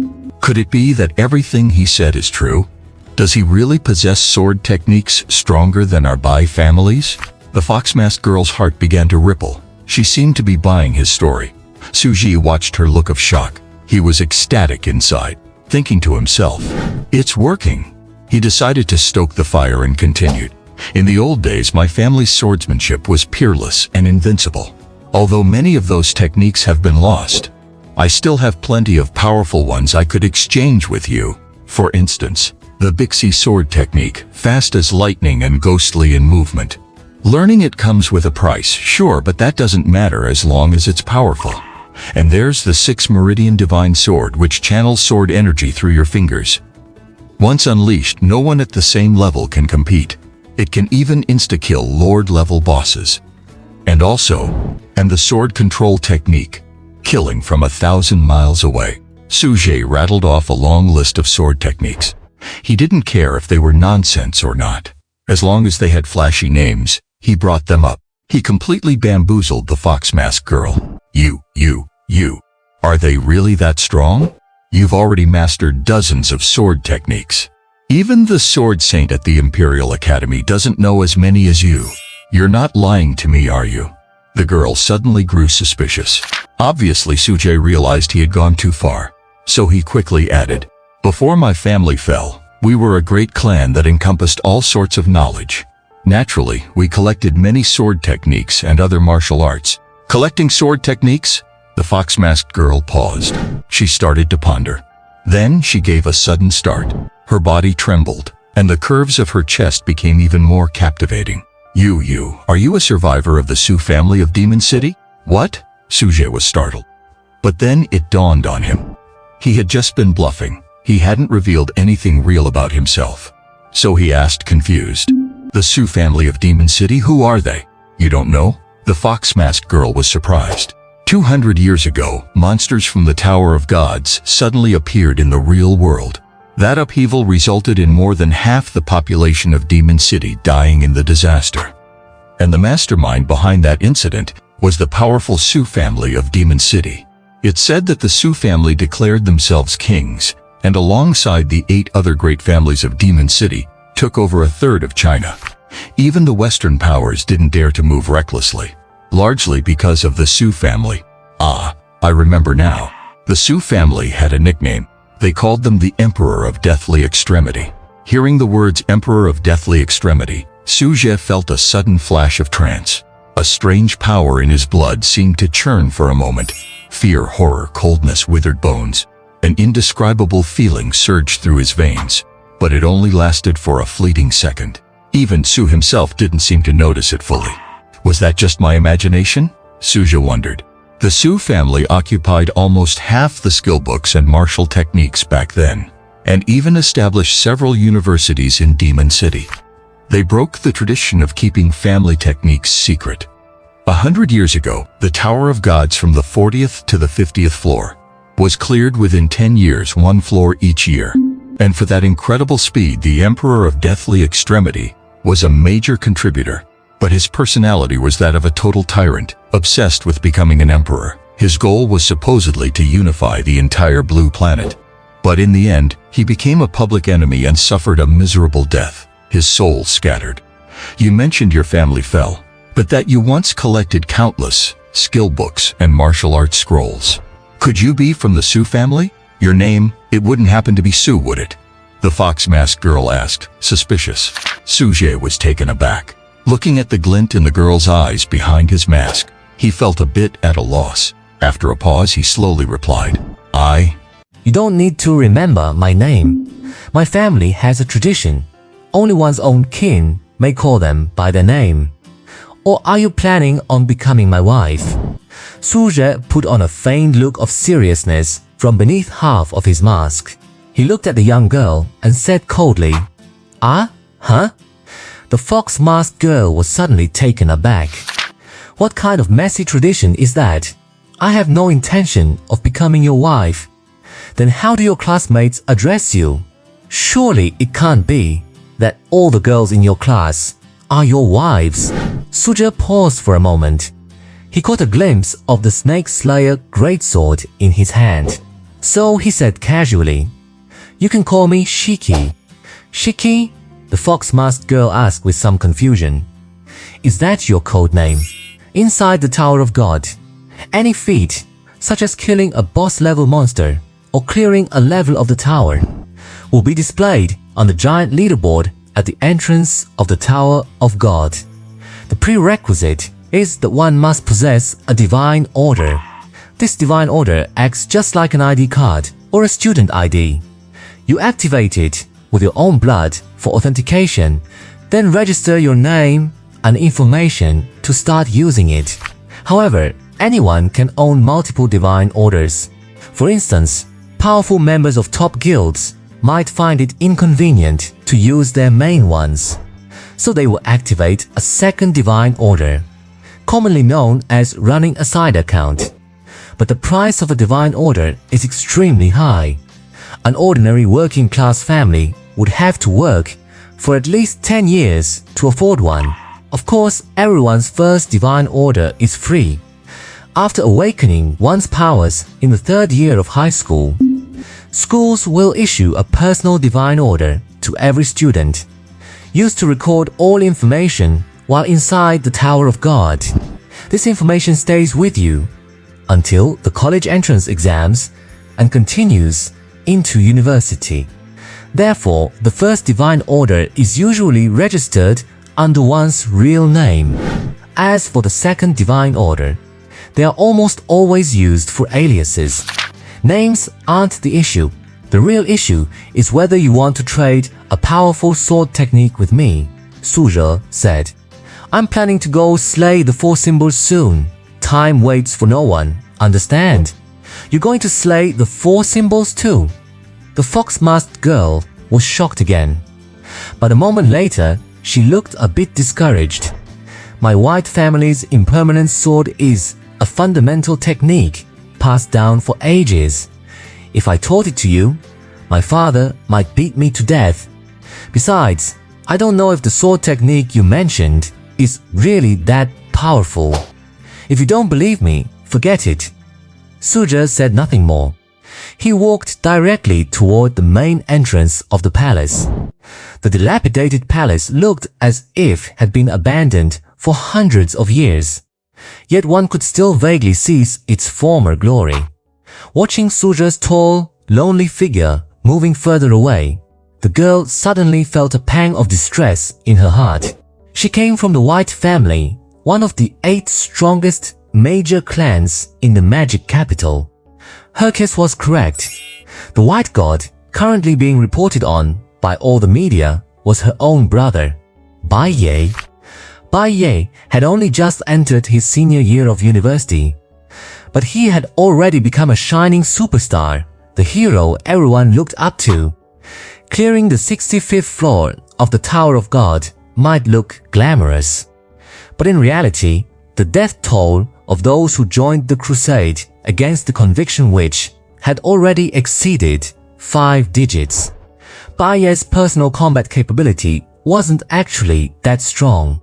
Could it be that everything he said is true? Does he really possess sword techniques stronger than our Bai families? The fox-masked girl's heart began to ripple. She seemed to be buying his story. Suzhie watched her look of shock. He was ecstatic inside, thinking to himself, "It's working." He decided to stoke the fire and continued. In the old days, my family's swordsmanship was peerless and invincible. Although many of those techniques have been lost, I still have plenty of powerful ones I could exchange with you. For instance, the Bixi sword technique, fast as lightning and ghostly in movement. Learning it comes with a price, sure, but that doesn't matter as long as it's powerful. And there's the 6 Meridian Divine Sword, which channels sword energy through your fingers. Once unleashed, no one at the same level can compete. It can even insta-kill Lord-level bosses. And the sword control technique, killing from 1,000 miles away. Suzhie rattled off a long list of sword techniques. He didn't care if they were nonsense or not. As long as they had flashy names, he brought them up. He completely bamboozled the fox-masked girl. You. Are they really that strong? You've already mastered dozens of sword techniques. Even the sword saint at the Imperial Academy doesn't know as many as you. You're not lying to me, are you? The girl suddenly grew suspicious. Obviously, Suzhie realized he had gone too far. So he quickly added, "Before my family fell, we were a great clan that encompassed all sorts of knowledge. Naturally, we collected many sword techniques and other martial arts." Collecting sword techniques? The fox-masked girl paused. She started to ponder. Then she gave a sudden start. Her body trembled, and the curves of her chest became even more captivating. Are you a survivor of the Su family of Demon City? What? Suzhie was startled. But then it dawned on him. He had just been bluffing. He hadn't revealed anything real about himself. So he asked, confused, "The Su family of Demon City, who are they?" "You don't know?" The fox-masked girl was surprised. 200 years ago, monsters from the Tower of Gods suddenly appeared in the real world. That upheaval resulted in more than half the population of Demon City dying in the disaster. And the mastermind behind that incident was the powerful Su family of Demon City. It's said that the Su family declared themselves kings, and alongside the 8 other great families of Demon City, took over 1/3 of China. Even the Western powers didn't dare to move recklessly, largely because of the Su family. I remember now. The Su family had a nickname. They called them the Emperor of Deathly Extremity. Hearing the words Emperor of Deathly Extremity, Suzhie felt a sudden flash of trance. A strange power in his blood seemed to churn for a moment. Fear, horror, coldness, withered bones. An indescribable feeling surged through his veins, but it only lasted for a fleeting second. Even Su himself didn't seem to notice it fully. Was that just my imagination? Suzhie wondered. The Su family occupied almost half the skill books and martial techniques back then, and even established several universities in Demon City. They broke the tradition of keeping family techniques secret. 100 years ago, the Tower of Gods from the 40th to the 50th floor was cleared within 10 years, 1 floor each year. And for that incredible speed, the Emperor of Deathly Extremity was a major contributor. But his personality was that of a total tyrant, obsessed with becoming an emperor. His goal was supposedly to unify the entire blue planet. But in the end, he became a public enemy and suffered a miserable death, his soul scattered. You mentioned your family fell, but that you once collected countless skill books and martial arts scrolls. Could you be from the Su family? Your name, it wouldn't happen to be Su, would it? The fox-masked girl asked, suspicious. Suzhie was taken aback. Looking at the glint in the girl's eyes behind his mask, he felt a bit at a loss. After a pause, he slowly replied, You don't need to remember my name. My family has a tradition. Only one's own kin may call them by their name. Or are you planning on becoming my wife? Suzhe put on a feigned look of seriousness from beneath half of his mask. He looked at the young girl and said coldly, "Ah? Huh?" The fox-masked girl was suddenly taken aback. What kind of messy tradition is that? I have no intention of becoming your wife. Then how do your classmates address you? Surely it can't be that all the girls in your class are your wives. Suzhe paused for a moment. He caught a glimpse of the Snake Slayer greatsword in his hand. So he said casually, "You can call me Shiki." "Shiki?" the fox-masked girl asked with some confusion. "Is that your code name? Inside the Tower of God, any feat, such as killing a boss-level monster or clearing a level of the tower, will be displayed on the giant leaderboard at the entrance of the Tower of God. The prerequisite is that one must possess a divine order. This divine order acts just like an ID card or a student ID. You activate it with your own blood for authentication, then register your name and information to start using it. However, anyone can own multiple divine orders. For instance, powerful members of top guilds might find it inconvenient to use their main ones, so they will activate a second divine order, commonly known as running a side account. But the price of a divine order is extremely high. An ordinary working-class family would have to work for at least 10 years to afford one. Of course, everyone's first divine order is free. After awakening one's powers in the third year of high school, schools will issue a personal divine order to every student, used to record all information while inside the Tower of God. This information stays with you until the college entrance exams and continues into university. Therefore, the first divine order is usually registered under one's real name. As for the second divine order, they are almost always used for aliases. Names aren't the issue. The real issue is whether you want to trade a powerful sword technique with me, Suzhe said. I'm planning to go slay the four symbols soon. Time waits for no one, understand? You're going to slay the four symbols too? The fox-masked girl was shocked again. But a moment later, she looked a bit discouraged. My white family's impermanent sword is a fundamental technique passed down for ages. If I taught it to you, my father might beat me to death. Besides, I don't know if the sword technique you mentioned is really that powerful. If you don't believe me, forget it. Suzhe said nothing more. He walked directly toward the main entrance of the palace. The dilapidated palace looked as if it had been abandoned for hundreds of years. Yet one could still vaguely see its former glory. Watching Suzhe's tall, lonely figure moving further away, the girl suddenly felt a pang of distress in her heart. She came from the White family, one of the 8 strongest major clans in the magic capital. Her guess was correct. The White God, currently being reported on by all the media, was her own brother, Bai Ye. Bai Ye had only just entered his senior year of university, but he had already become a shining superstar, the hero everyone looked up to. Clearing the 65th floor of the Tower of God might look glamorous, but in reality, the death toll of those who joined the crusade against the Conviction Witch had already exceeded 5 digits. Bai Ye's personal combat capability wasn't actually that strong,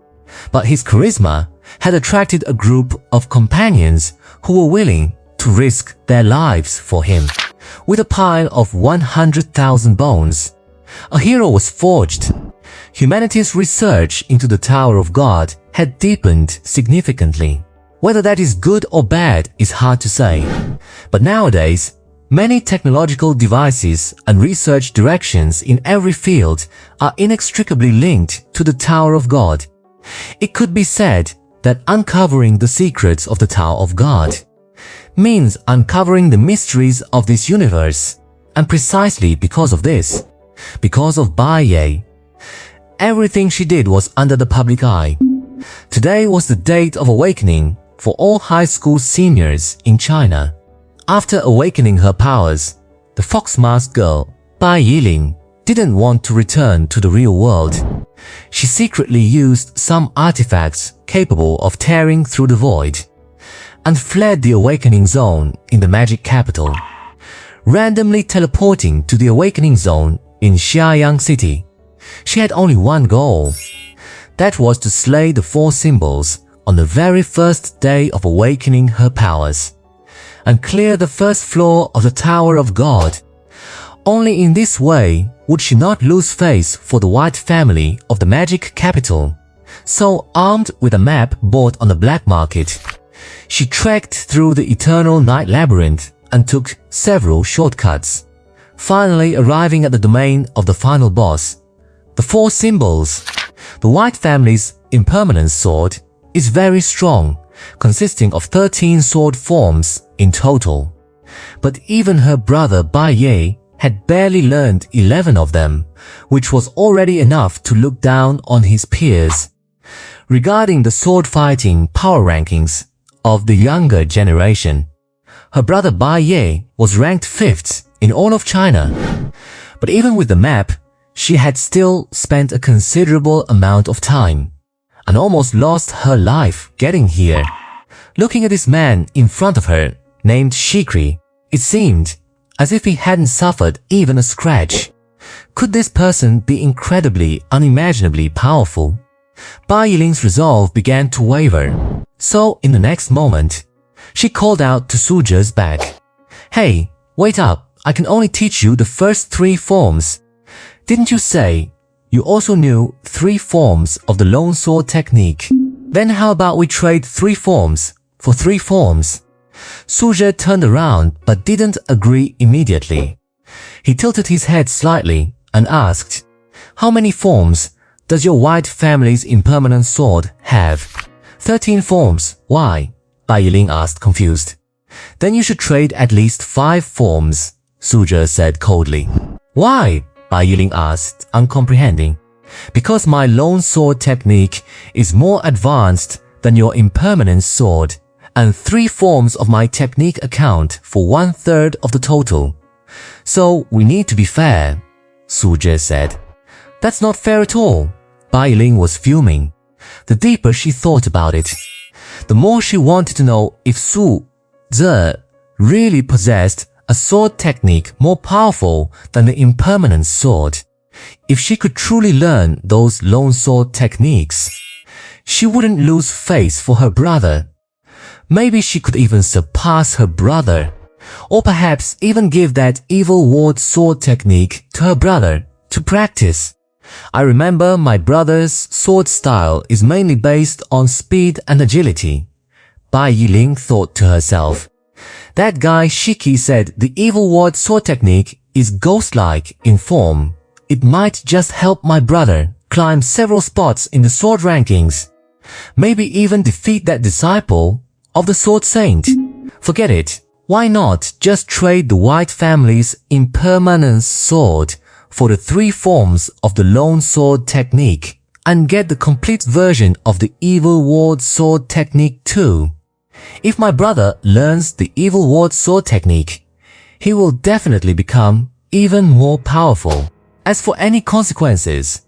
but his charisma had attracted a group of companions who were willing to risk their lives for him. With a pile of 100,000 bones, a hero was forged. Humanity's research into the Tower of God had deepened significantly. Whether that is good or bad is hard to say. But nowadays, many technological devices and research directions in every field are inextricably linked to the Tower of God. It could be said that uncovering the secrets of the Tower of God means uncovering the mysteries of this universe. And precisely because of this, because of Bai Ye. Everything she did was under the public eye. Today was the date of awakening for all high school seniors in China. After awakening her powers, the fox-masked girl, Bai Yiling, didn't want to return to the real world. She secretly used some artifacts capable of tearing through the void and fled the awakening zone in the magic capital, randomly teleporting to the awakening zone in Xiayang City. She had only one goal. That was to slay the 4 symbols on the very first day of awakening her powers and clear the first floor of the Tower of God. Only in this way would she not lose face for the White family of the magic capital. So, armed with a map bought on the black market, she trekked through the eternal night labyrinth and took several shortcuts, finally arriving at the domain of the final boss. The 4 symbols. The White family's impermanence sword is very strong, consisting of 13 sword forms in total. But even her brother Bai Ye had barely learned 11 of them, which was already enough to look down on his peers. Regarding the sword-fighting power rankings of the younger generation, her brother Bai Ye was ranked 5th in all of China. But even with the map, she had still spent a considerable amount of time and almost lost her life getting here. Looking at this man in front of her, named Shikri, it seemed as if he hadn't suffered even a scratch. Could this person be incredibly, unimaginably powerful? Bai Yiling's resolve began to waver. So, in the next moment, she called out to Su Zhe's back. "Hey, wait up, I can only teach you the first 3 forms. Didn't you say you also knew 3 forms of the Lone Sword technique? Then how about we trade 3 forms for 3 forms?" Su Zhe turned around but didn't agree immediately. He tilted his head slightly and asked, "How many forms does your White family's impermanent sword have?" 13 forms. Why? Bai Yiling asked, confused. "Then you should trade at least 5 forms, Su Zhe said coldly. "Why?" Bai Yiling asked, uncomprehending. "Because my Lone Sword technique is more advanced than your impermanent sword, and 3 forms of my technique account for 1/3 of the total. So we need to be fair," Su Zhe said. "That's not fair at all." Bai Yiling was fuming. The deeper she thought about it, the more she wanted to know if Su Zhe really possessed a sword technique more powerful than the impermanent sword. If she could truly learn those Lone Sword techniques, she wouldn't lose face for her brother. Maybe she could even surpass her brother, or perhaps even give that evil ward sword technique to her brother to practice. "I remember my brother's sword style is mainly based on speed and agility," Bai Yiling thought to herself. "That guy Shiki said the evil ward sword technique is ghost-like in form. It might just help my brother climb several spots in the sword rankings. Maybe even defeat that disciple of the Sword Saint. Forget it. Why not just trade the White family's impermanence sword for the 3 forms of the Lone Sword technique and get the complete version of the Evil Ward sword technique too? If my brother learns the Evil Ward sword technique, he will definitely become even more powerful. As for any consequences,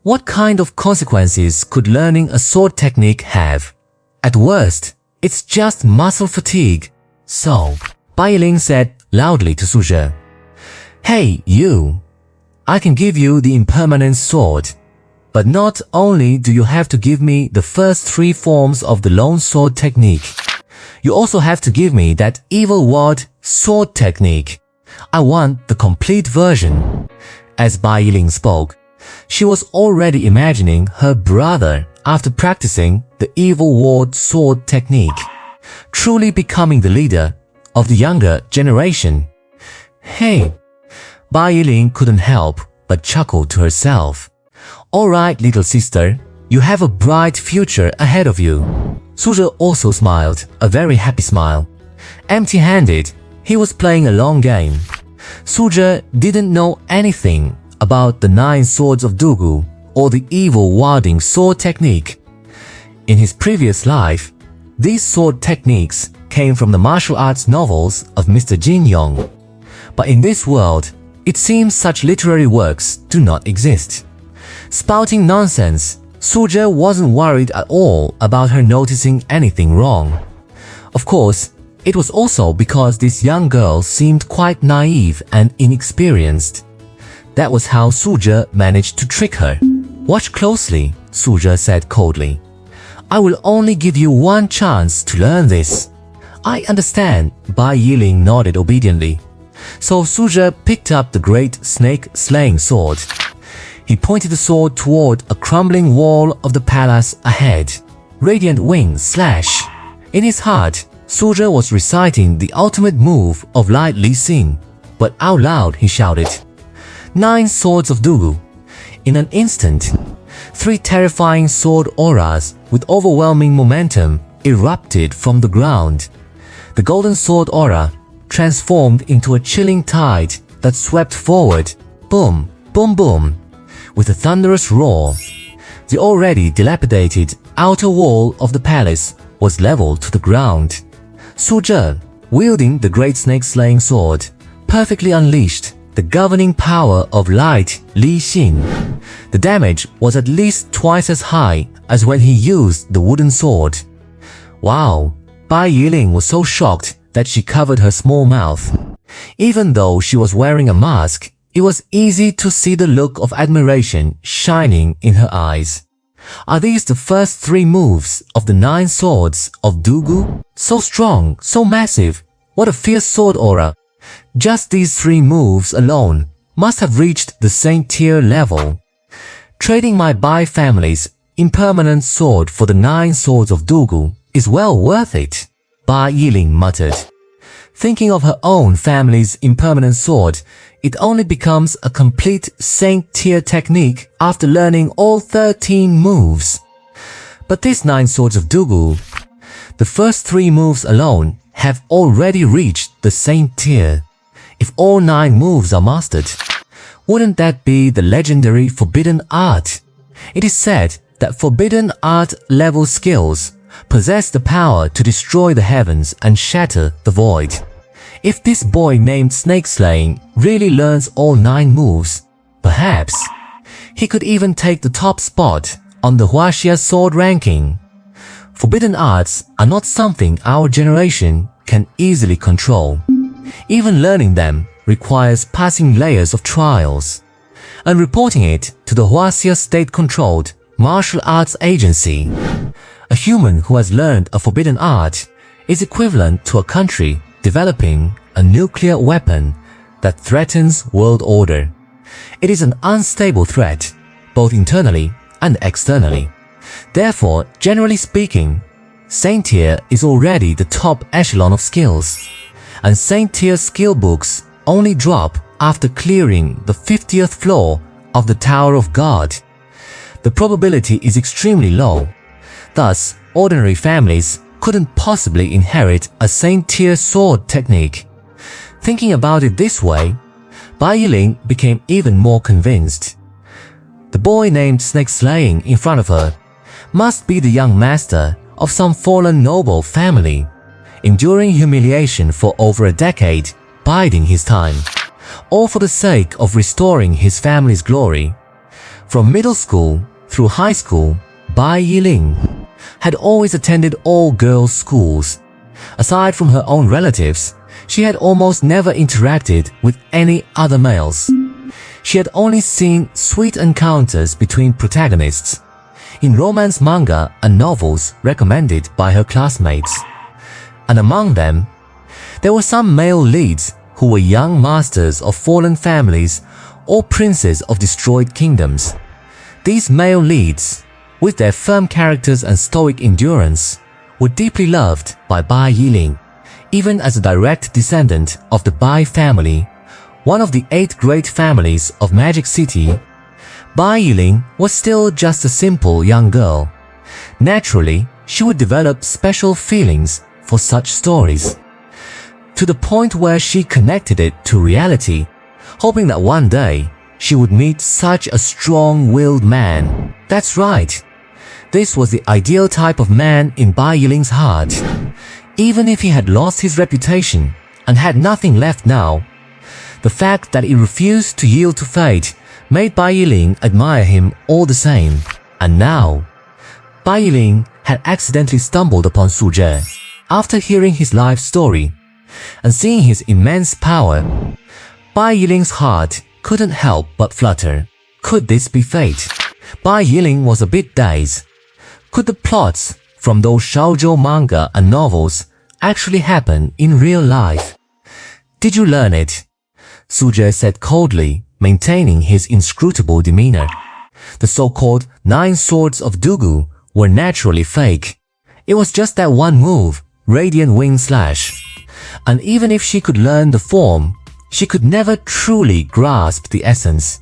what kind of consequences could learning a sword technique have? At worst, it's just muscle fatigue." So, Bai Yiling said loudly to Su Zhe, "Hey, you! I can give you the impermanent sword, but not only do you have to give me the first 3 forms of the Lone Sword technique, you also have to give me that Evil Ward sword technique. I want the complete version." As Bai Yiling spoke, she was already imagining her brother after practicing the Evil Ward sword technique, truly becoming the leader of the younger generation. "Hey," Bai Yiling couldn't help but chuckle to herself. "Alright, little sister, you have a bright future ahead of you." Su Zhe also smiled, a very happy smile. Empty-handed, he was playing a long game. Su Zhe didn't know anything about the 9 swords of Dugu, or the evil warding sword technique. In his previous life, these sword techniques came from the martial arts novels of Mr. Jin Yong. But in this world, it seems such literary works do not exist. Spouting nonsense, Suzhe wasn't worried at all about her noticing anything wrong. Of course, it was also because this young girl seemed quite naive and inexperienced. That was how Suzhe managed to trick her. "Watch closely," Suzhe said coldly. "I will only give you one chance to learn this." "I understand," Bai Yiling nodded obediently. So Suzhe picked up the great snake-slaying sword. He pointed the sword toward a crumbling wall of the palace ahead. Radiant wings slash. In his heart, Suzhe was reciting the ultimate move of Light Li Xing, but out loud he shouted, "9 swords of Dugu." In an instant, 3 terrifying sword auras with overwhelming momentum erupted from the ground. The golden sword aura transformed into a chilling tide that swept forward, boom, boom, boom, with a thunderous roar. The already dilapidated outer wall of the palace was leveled to the ground. Suzhe, wielding the great snake-slaying sword, perfectly unleashed the governing power of Light Li Xing. The damage was at least twice as high as when he used the wooden sword. Wow, Bai Yiling was so shocked that she covered her small mouth. Even though she was wearing a mask, it was easy to see the look of admiration shining in her eyes. Are these the first 3 moves of the 9 swords of Dugu? So strong, so massive, what a fierce sword aura. Just these 3 moves alone must have reached the Saint tier level. Trading my Bai family's impermanent sword for the 9 swords of Dugu is well worth it, Bai Yiling muttered. Thinking of her own family's impermanent sword, it only becomes a complete Saint tier technique after learning all 13 moves. But these 9 swords of Dugu, the first 3 moves alone have already reached the Saint tier. If all 9 moves are mastered, wouldn't that be the legendary Forbidden Art? It is said that Forbidden Art level skills possess the power to destroy the heavens and shatter the void. If this boy named Snake Slaying really learns all 9 moves, perhaps he could even take the top spot on the Huaxia sword ranking. Forbidden arts are not something our generation can easily control. Even learning them requires passing layers of trials and reporting it to the Huaxia state-controlled martial arts agency. A human who has learned a forbidden art is equivalent to a country developing a nuclear weapon that threatens world order. It is an unstable threat, both internally and externally. Therefore, generally speaking, Saint tier is already the top echelon of skills, and Saint tier skill books only drop after clearing the 50th floor of the Tower of God. The probability is extremely low. Thus, ordinary families couldn't possibly inherit a Saint tier sword technique. Thinking about it this way, Bai Yiling became even more convinced. The boy named Snake Slaying in front of her must be the young master of some fallen noble family, enduring humiliation for over a decade, biding his time, all for the sake of restoring his family's glory. From middle school through high school, Bai Yiling had always attended all-girls schools. Aside from her own relatives, she had almost never interacted with any other males. She had only seen sweet encounters between protagonists in romance manga and novels recommended by her classmates. And among them, there were some male leads who were young masters of fallen families or princes of destroyed kingdoms. These male leads, with their firm characters and stoic endurance, were deeply loved by Bai Yiling. Even as a direct descendant of the Bai family, one of the 8 great families of Magic City, Bai Yiling was still just a simple young girl. Naturally, she would develop special feelings for such stories, to the point where she connected it to reality, hoping that one day she would meet such a strong-willed man. That's right. This was the ideal type of man in Bai Yiling's heart. Even if he had lost his reputation and had nothing left now, the fact that he refused to yield to fate made Bai Yiling admire him all the same. And now, Bai Yiling had accidentally stumbled upon Su Zhi. After hearing his life story and seeing his immense power, Bai Yiling's heart couldn't help but flutter. Could this be fate? Bai Yiling was a bit dazed. Could the plots from those shoujo manga and novels actually happen in real life? Did you learn it? Su Zhi said coldly, maintaining his inscrutable demeanor. The so-called 9 swords of Dugu were naturally fake. It was just that one move, Radiant Wing Slash. And even if she could learn the form, she could never truly grasp the essence.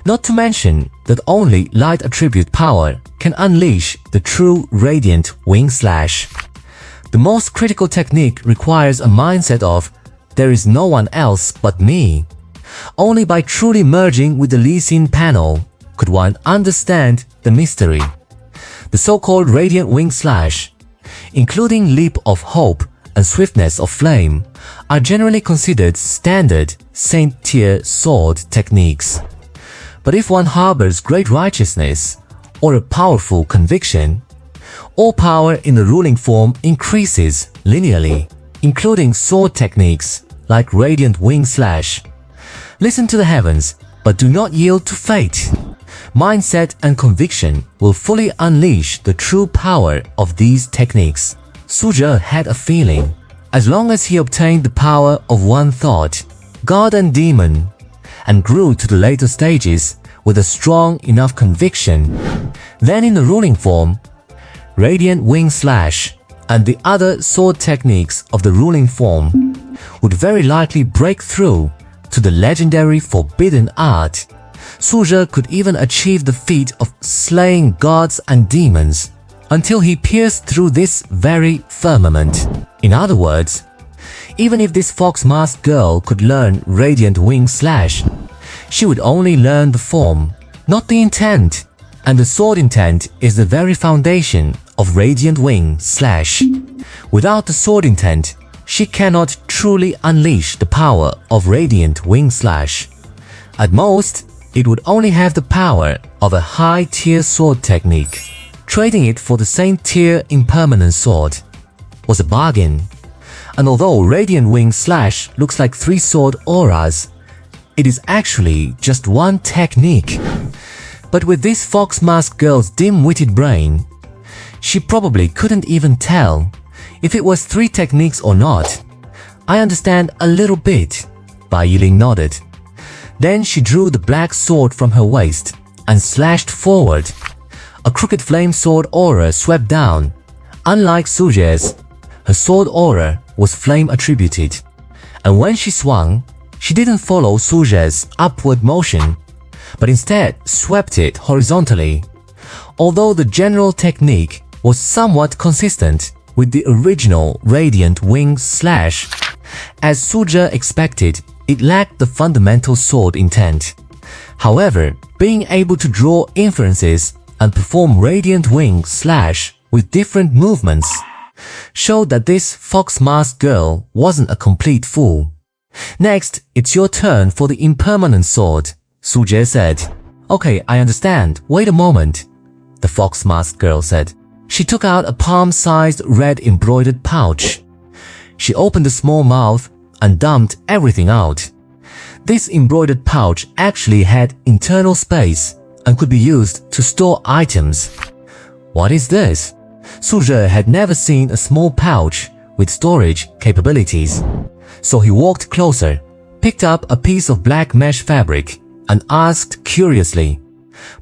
Not to mention that only light attribute power can unleash the true Radiant Wing Slash. The most critical technique requires a mindset of, there is no one else but me. Only by truly merging with the Lee Sin panel could one understand the mystery. The so-called Radiant Wing Slash, including Leap of Hope and Swiftness of Flame, are generally considered standard Saint-tier sword techniques. But if one harbors great righteousness or a powerful conviction, all power in the ruling form increases linearly, including sword techniques like Radiant Wing Slash. Listen to the heavens, but do not yield to fate. Mindset and conviction will fully unleash the true power of these techniques. Su Zhi had a feeling. As long as he obtained the power of one thought, God and demon, and grew to the later stages with a strong enough conviction, then in the ruling form, Radiant Wing Slash and the other sword techniques of the ruling form would very likely break through to the legendary forbidden art. Su Zhi could even achieve the feat of slaying gods and demons until he pierced through this very firmament. In other words, even if this fox-masked girl could learn Radiant Wing Slash, she would only learn the form, not the intent. And the sword intent is the very foundation of Radiant Wing Slash. Without the sword intent, she cannot truly unleash the power of Radiant Wing Slash. At most, it would only have the power of a high-tier sword technique. Trading it for the same tier impermanent sword was a bargain. And although Radiant Wing Slash looks like 3 sword auras, it is actually just one technique. But with this fox-masked girl's dim-witted brain, she probably couldn't even tell if it was 3 techniques or not. I understand a little bit, Bai Yiling nodded. Then she drew the black sword from her waist and slashed forward. A crooked flame sword aura swept down. Unlike Su Zhi's, her sword aura was flame attributed. And when she swung, she didn't follow Su Zhi's upward motion, but instead swept it horizontally. Although the general technique was somewhat consistent with the original Radiant Wing Slash, as Su Zhi expected, it lacked the fundamental sword intent. However, being able to draw inferences and perform Radiant Wing Slash with different movements showed that this fox-masked girl wasn't a complete fool. Next, it's your turn for the impermanent sword, Su Zhi said. Okay, I understand. Wait a moment, the fox-masked girl said. She took out a palm-sized red embroidered pouch. She opened the small mouth and dumped everything out. This embroidered pouch actually had internal space and could be used to store items. What is this? Su Zhi had never seen a small pouch with storage capabilities. So he walked closer, picked up a piece of black mesh fabric, and asked curiously.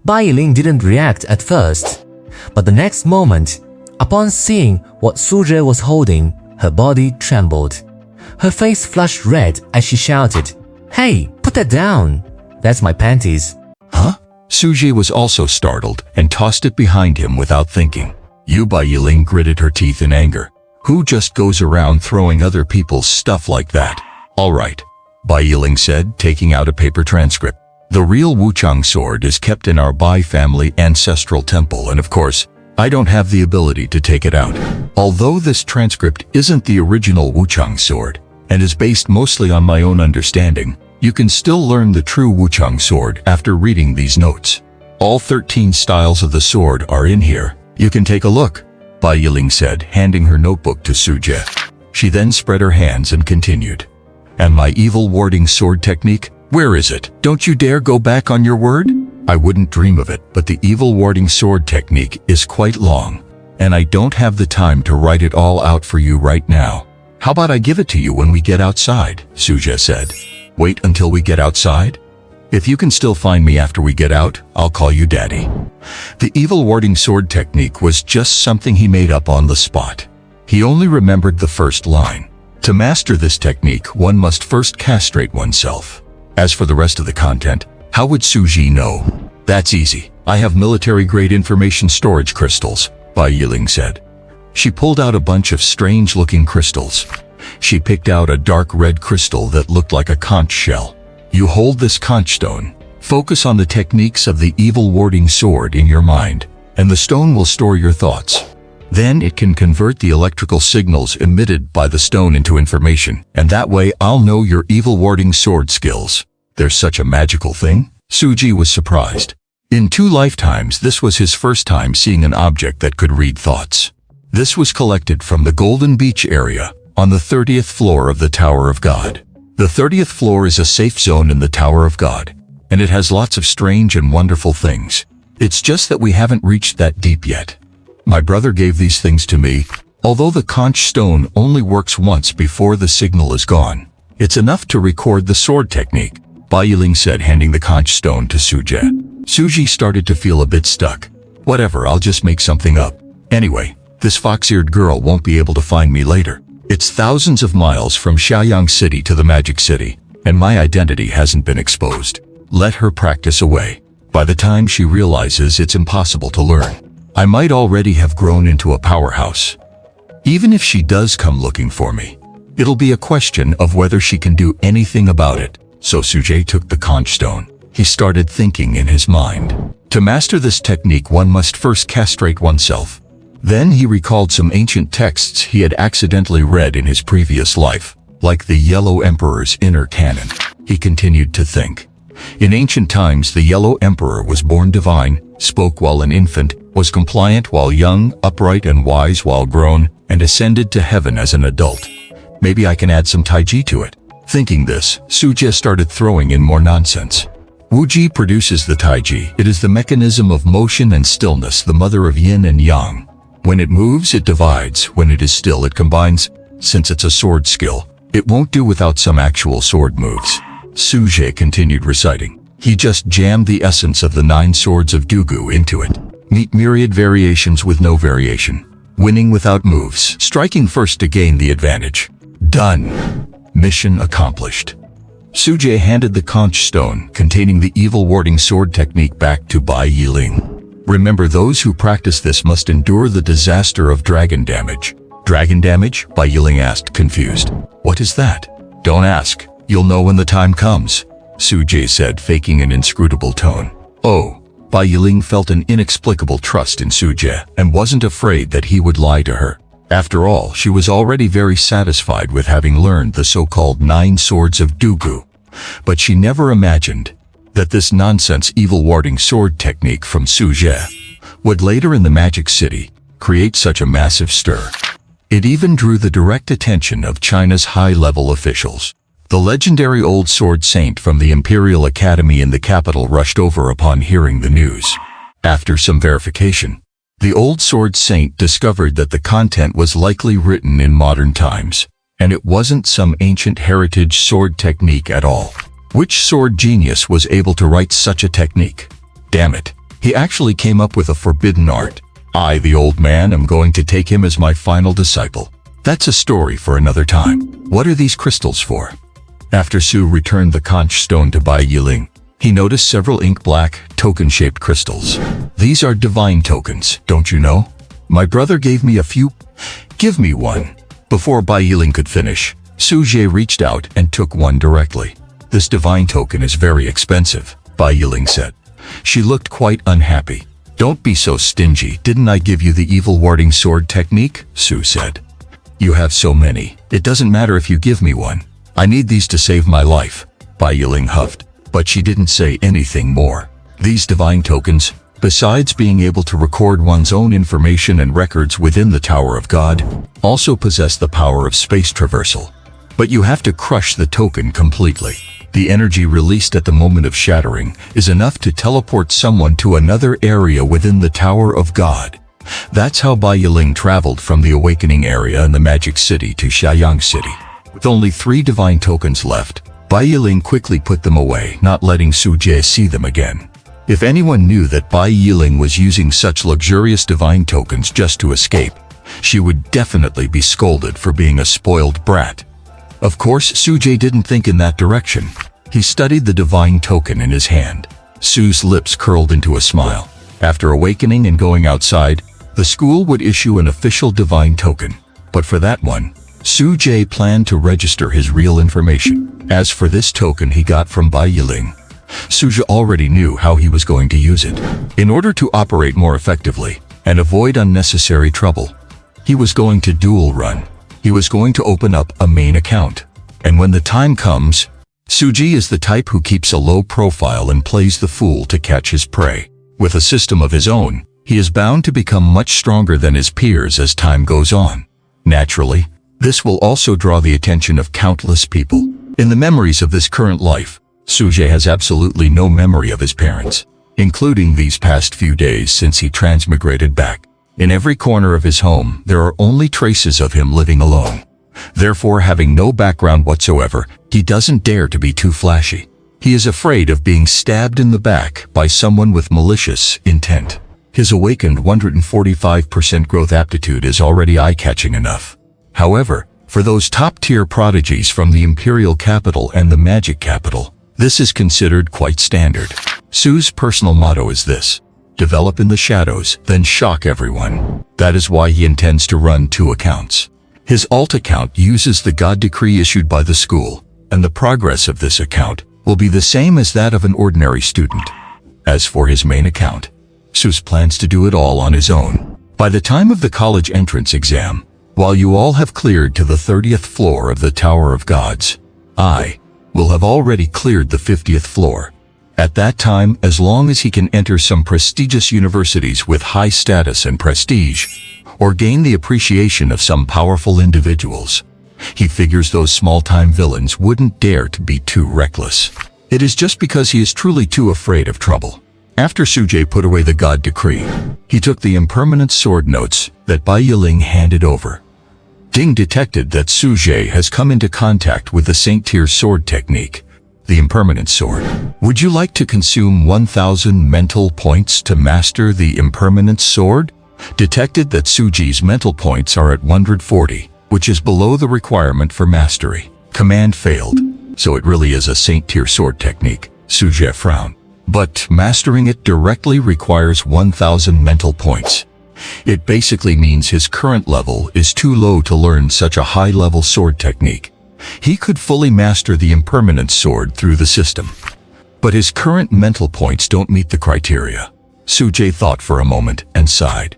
Bai Yiling didn't react at first, but the next moment, upon seeing what Su Zhi was holding, her body trembled. Her face flushed red as she shouted, "Hey, put that down! That's my panties." Huh? Su Zhi was also startled and tossed it behind him without thinking. Bai Yiling gritted her teeth in anger. Who just goes around throwing other people's stuff like that? All right, Bai Yiling said, taking out a paper transcript. The real Wuchang sword is kept in our Bai family ancestral temple, and of course, I don't have the ability to take it out. Although this transcript isn't the original Wuchang sword, and is based mostly on my own understanding, you can still learn the true Wuchang sword after reading these notes. All 13 styles of the sword are in here. You can take a look, Bai Yiling said, handing her notebook to Suje. She then spread her hands and continued. And my evil warding sword technique? Where is it? Don't you dare go back on your word? I wouldn't dream of it, but the evil warding sword technique is quite long, and I don't have the time to write it all out for you right now. How about I give it to you when we get outside? Suje said. Wait until we get outside? If you can still find me after we get out, I'll call you Daddy. The evil warding sword technique was just something he made up on the spot. He only remembered the first line. To master this technique, one must first castrate oneself. As for the rest of the content, how would Suji know? That's easy. I have military-grade information storage crystals, Bai Yiling said. She pulled out a bunch of strange-looking crystals. She picked out a dark red crystal that looked like a conch shell. You hold this conch stone. Focus on the techniques of the evil warding sword in your mind, and the stone will store your thoughts. Then it can convert the electrical signals emitted by the stone into information, and that way I'll know your evil warding sword skills. There's such a magical thing? Suji was surprised. In 2 lifetimes, this was his first time seeing an object that could read thoughts. This was collected from the Golden Beach area, on the 30th floor of the Tower of God. The 30th floor is a safe zone in the Tower of God, and it has lots of strange and wonderful things. It's just that we haven't reached that deep yet. My brother gave these things to me. Although the conch stone only works once before the signal is gone, it's enough to record the sword technique, Bai Yiling said, handing the conch stone to Suje. Suji started to feel a bit stuck. Whatever, I'll just make something up. Anyway, this fox-eared girl won't be able to find me later. It's thousands of miles from Xiaoyang City to the Magic City, and my identity hasn't been exposed. Let her practice away. By the time she realizes it's impossible to learn, I might already have grown into a powerhouse. Even if she does come looking for me, it'll be a question of whether she can do anything about it. So Suje took the conch stone. He started thinking in his mind. To master this technique, one must first castrate oneself. Then he recalled some ancient texts he had accidentally read in his previous life, like the Yellow Emperor's inner canon. He continued to think. In ancient times, the Yellow Emperor was born divine, spoke while an infant, was compliant while young, upright and wise while grown, and ascended to heaven as an adult. Maybe I can add some Taiji to it. Thinking this, Suje started throwing in more nonsense. Wuji produces the Taiji. It is the mechanism of motion and stillness, the mother of yin and yang. When it moves, it divides. When it is still, it combines. Since it's a sword skill, it won't do without some actual sword moves. Suje continued reciting. He just jammed the essence of the 9 swords of Dugu into it. Meet myriad variations with no variation. Winning without moves. Striking first to gain the advantage. Done. Mission accomplished. Suje handed the conch stone containing the evil warding sword technique back to Bai Yiling. Remember, those who practice this must endure the disaster of dragon damage. Dragon damage? Bai Yiling asked, confused. What is that? Don't ask. You'll know when the time comes, Suje said, faking an inscrutable tone. Oh. Bai Yiling felt an inexplicable trust in Suje and wasn't afraid that he would lie to her. After all, she was already very satisfied with having learned the so-called 9 swords of Dugu. But she never imagined that this nonsense evil warding sword technique from Suje would later in the Magic City create such a massive stir. It even drew the direct attention of China's high-level officials. The legendary old sword saint from the Imperial Academy in the capital rushed over upon hearing the news. After some verification, the old sword saint discovered that the content was likely written in modern times, and it wasn't some ancient heritage sword technique at all. Which sword genius was able to write such a technique? Damn it, he actually came up with a forbidden art. I, the old man, am going to take him as my final disciple. That's a story for another time. What are these crystals for? After Su returned the conch stone to Bai Yiling, he noticed several ink-black, token-shaped crystals. These are divine tokens, don't you know? My brother gave me a few. Give me one. Before Bai Yiling could finish, Suje reached out and took one directly. This divine token is very expensive. Bai Yiling said. She looked quite unhappy. Don't be so stingy. Didn't I give you the evil warding sword technique? Su said. You have so many. It doesn't matter if you give me one. I need these to save my life. Bai Yiling huffed, but she didn't say anything more. These divine tokens, besides being able to record one's own information and records within the Tower of God, also possess the power of space traversal. But you have to crush the token completely. The energy released at the moment of shattering is enough to teleport someone to another area within the Tower of God. That's how Bai Yiling traveled from the Awakening area in the Magic City to Xiayang City. With only 3 divine tokens left, Bai Yiling quickly put them away, not letting Su Jie see them again. If anyone knew that Bai Yiling was using such luxurious divine tokens just to escape, she would definitely be scolded for being a spoiled brat. Of course, Su Jie didn't think in that direction. He studied the divine token in his hand. Su's lips curled into a smile. After awakening and going outside, the school would issue an official divine token. But for that one, Su Jie planned to register his real information. As for this token he got from Bai Yiling, Su Jie already knew how he was going to use it. In order to operate more effectively and avoid unnecessary trouble, he was going to dual run. He was going to open up a main account. And when the time comes, Su Jie is the type who keeps a low profile and plays the fool to catch his prey. With a system of his own, he is bound to become much stronger than his peers as time goes on. Naturally, this will also draw the attention of countless people. In the memories of this current life, Su Jie has absolutely no memory of his parents, including these past few days since he transmigrated back. In every corner of his home, there are only traces of him living alone. Therefore, having no background whatsoever, he doesn't dare to be too flashy. He is afraid of being stabbed in the back by someone with malicious intent. His awakened 145% growth aptitude is already eye-catching enough. However, for those top-tier prodigies from the Imperial Capital and the Magic Capital, this is considered quite standard. Su's personal motto is this: develop in the shadows, then shock everyone. That is why he intends to run 2 accounts. His alt account uses the God decree issued by the school, and the progress of this account will be the same as that of an ordinary student. As for his main account, Sus plans to do it all on his own. By the time of the college entrance exam, while you all have cleared to the 30th floor of the Tower of Gods, I will have already cleared the 50th floor. At that time, as long as he can enter some prestigious universities with high status and prestige, or gain the appreciation of some powerful individuals, he figures those small-time villains wouldn't dare to be too reckless. It is just because he is truly too afraid of trouble. After Su Jie put away the God decree, he took the impermanent sword notes that Bai Yiling handed over. Ding detected that Su Jie has come into contact with the Saint-tier sword technique, the impermanent sword. Would you like to consume 1,000 mental points to master the impermanent sword? Detected that Su Jie's mental points are at 140, which is below the requirement for mastery. Command failed, so it really is a Saint-tier sword technique. Su Jie frowned. But mastering it directly requires 1,000 mental points. It basically means his current level is too low to learn such a high-level sword technique. He could fully master the impermanent sword through the system, but his current mental points don't meet the criteria. Su Jie thought for a moment and sighed.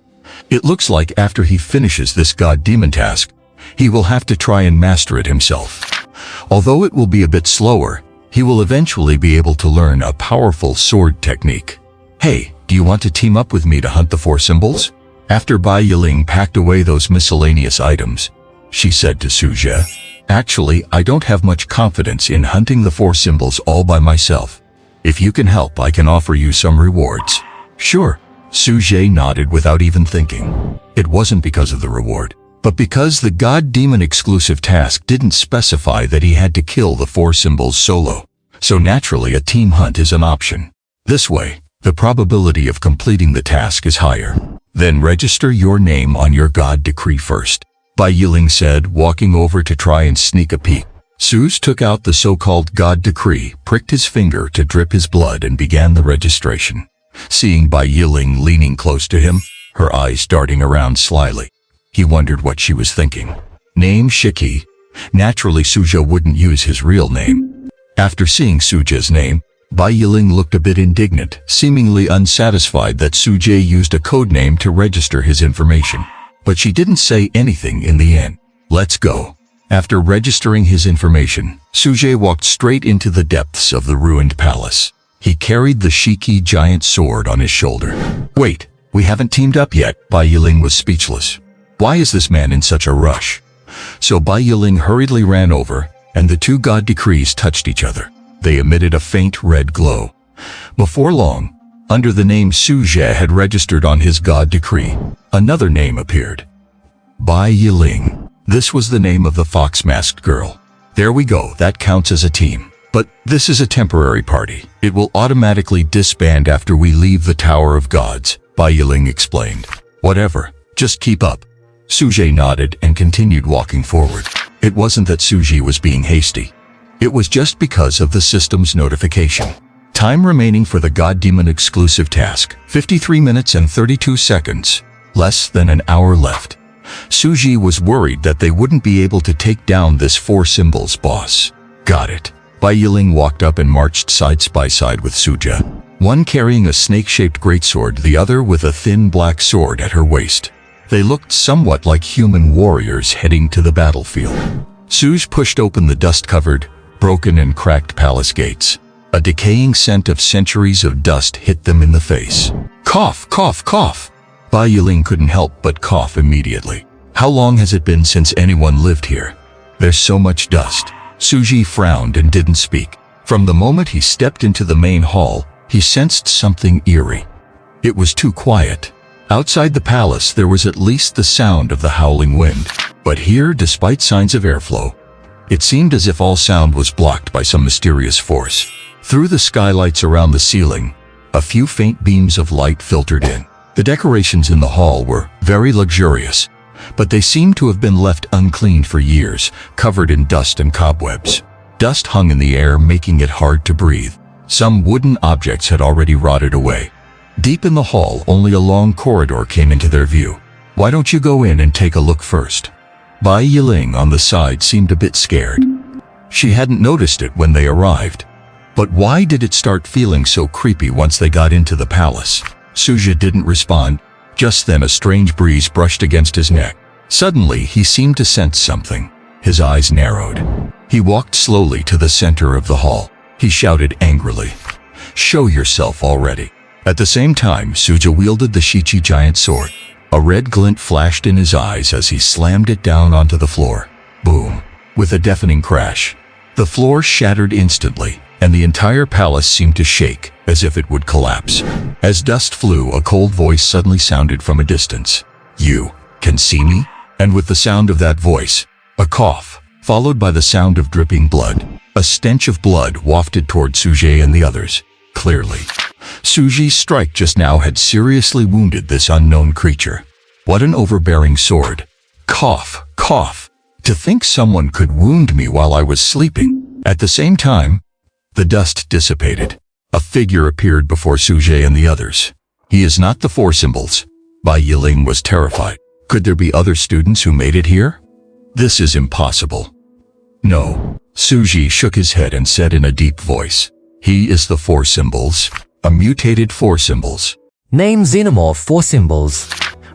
It looks like after he finishes this god-demon task, he will have to try and master it himself. Although it will be a bit slower, he will eventually be able to learn a powerful sword technique. Hey, do you want to team up with me to hunt the 4 symbols? After Bai Yiling packed away those miscellaneous items, she said to Su Jie, actually, I don't have much confidence in hunting the 4 symbols all by myself. If you can help, I can offer you some rewards. Sure. Su Jie nodded without even thinking. It wasn't because of the reward, but because the God-Demon exclusive task didn't specify that he had to kill the 4 symbols solo. So naturally a team hunt is an option. This way, the probability of completing the task is higher. Then register your name on your God decree first, Bai Yiling said, walking over to try and sneak a peek. Sus took out the so-called God decree, pricked his finger to drip his blood and began the registration. Seeing Bai Yiling leaning close to him, her eyes darting around slyly, he wondered what she was thinking. Name Shiki. Naturally Su Jie wouldn't use his real name. After seeing Su Jie's name, Bai Yiling looked a bit indignant, seemingly unsatisfied that Sujie used a codename to register his information. But she didn't say anything in the end. Let's go. After registering his information, Sujie walked straight into the depths of the ruined palace. He carried the Shiki giant sword on his shoulder. Wait, we haven't teamed up yet. Bai Yiling was speechless. Why is this man in such a rush? So Bai Yiling hurriedly ran over, and the two god decrees touched each other. They emitted a faint red glow. Before long, under the name Sujie had registered on his god decree, another name appeared. Bai Yiling. This was the name of the fox-masked girl. There we go, that counts as a team. But this is a temporary party. It will automatically disband after we leave the Tower of Gods, Bai Yiling explained. Whatever, just keep up. Sujie nodded and continued walking forward. It wasn't that Sujie was being hasty. It was just because of the system's notification. Time remaining for the God Demon exclusive task, 53 minutes and 32 seconds. Less than an hour left. Sujie was worried that they wouldn't be able to take down this four symbols boss. Got it. Bai Yiling walked up and marched side by side with Sujie. One carrying a snake-shaped greatsword, the other with a thin black sword at her waist. They looked somewhat like human warriors heading to the battlefield. Suj pushed open the dust-covered, broken and cracked palace gates. A decaying scent of centuries of dust hit them in the face. Cough, cough, cough. Bai Yiling couldn't help but cough immediately. How long has it been since anyone lived here? There's so much dust. Sujie frowned and didn't speak. From the moment he stepped into the main hall, he sensed something eerie. It was too quiet. Outside the palace there was at least the sound of the howling wind. But here, despite signs of airflow, it seemed as if all sound was blocked by some mysterious force. Through the skylights around the ceiling, a few faint beams of light filtered in. The decorations in the hall were very luxurious, but they seemed to have been left uncleaned for years, covered in dust and cobwebs. Dust hung in the air, making it hard to breathe. Some wooden objects had already rotted away. Deep in the hall, only a long corridor came into their view. Why don't you go in and take a look first? Bai Yiling on the side seemed a bit scared. She hadn't noticed it when they arrived. But why did it start feeling so creepy once they got into the palace? Sujie didn't respond. Just then a strange breeze brushed against his neck. Suddenly he seemed to sense something. His eyes narrowed. He walked slowly to the center of the hall. He shouted angrily, "Show yourself already." At the same time, Sujie wielded the Shiki giant sword. A red glint flashed in his eyes as he slammed it down onto the floor. Boom! With a deafening crash. The floor shattered instantly, and the entire palace seemed to shake, as if it would collapse. As dust flew, a cold voice suddenly sounded from a distance. "You can see me?" And with the sound of that voice, a cough, followed by the sound of dripping blood. A stench of blood wafted toward Sujie and the others. Clearly, Sujie's strike just now had seriously wounded this unknown creature. What an overbearing sword. Cough, cough. To think someone could wound me while I was sleeping. At the same time, the dust dissipated. A figure appeared before Sujie and the others. He is not the four symbols. Bai Yiling was terrified. Could there be other students who made it here? This is impossible. No. Sujie shook his head and said in a deep voice, "He is the four symbols. A mutated four symbols." Name Xenomorph 4 symbols.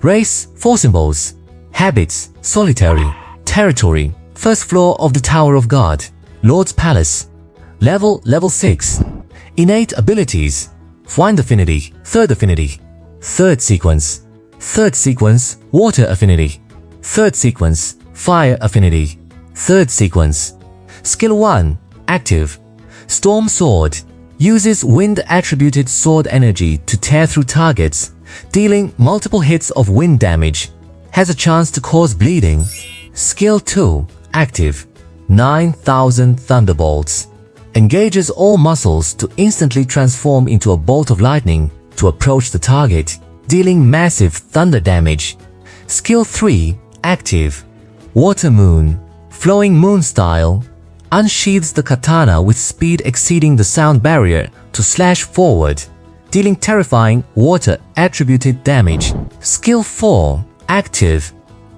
Race 4 symbols. Habits solitary. Territory first floor of the Tower of God. Lord's Palace. Level 6. Innate abilities. Find affinity, third affinity. Third sequence. Third sequence, water affinity. Third sequence, fire affinity. Third sequence. Skill 1, active. Storm Sword. Uses wind-attributed sword energy to tear through targets, dealing multiple hits of wind damage. Has a chance to cause bleeding. Skill 2, active. 9,000 Thunderbolts. Engages all muscles to instantly transform into a bolt of lightning to approach the target, dealing massive thunder damage. Skill 3, active. Water Moon. Flowing Moon style. Unsheathes the katana with speed exceeding the sound barrier to slash forward, dealing terrifying water-attributed damage. Skill 4, active.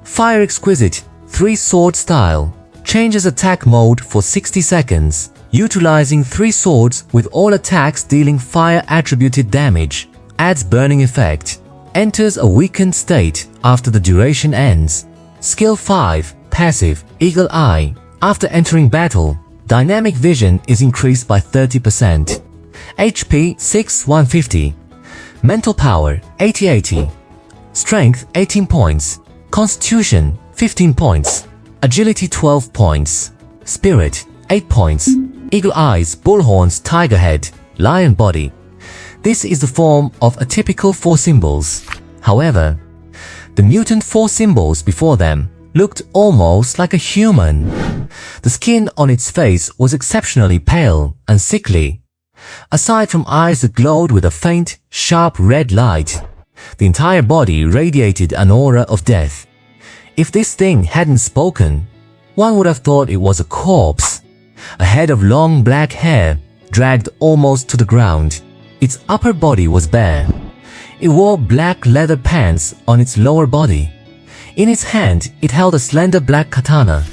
Fire Exquisite. 3 sword style. Changes attack mode for 60 seconds. utilizing 3 swords with all attacks dealing fire attributed damage, adds burning effect, enters a weakened state after the duration ends. Skill 5, passive, Eagle Eye. After entering battle, dynamic vision is increased by 30%. HP 6150. Mental power 8080. Strength 18 points. Constitution 15 points. Agility 12 points. Spirit 8 points. Eagle eyes, bull horns, tiger head, lion body. This is the form of a typical 4 symbols. However, the mutant 4 symbols before them looked almost like a human. The skin on its face was exceptionally pale and sickly. Aside from eyes that glowed with a faint, sharp red light, the entire body radiated an aura of death. If this thing hadn't spoken, one would have thought it was a corpse. A head of long black hair dragged almost to the ground. Its upper body was bare. It wore black leather pants on its lower body. In its hand, it held a slender black katana.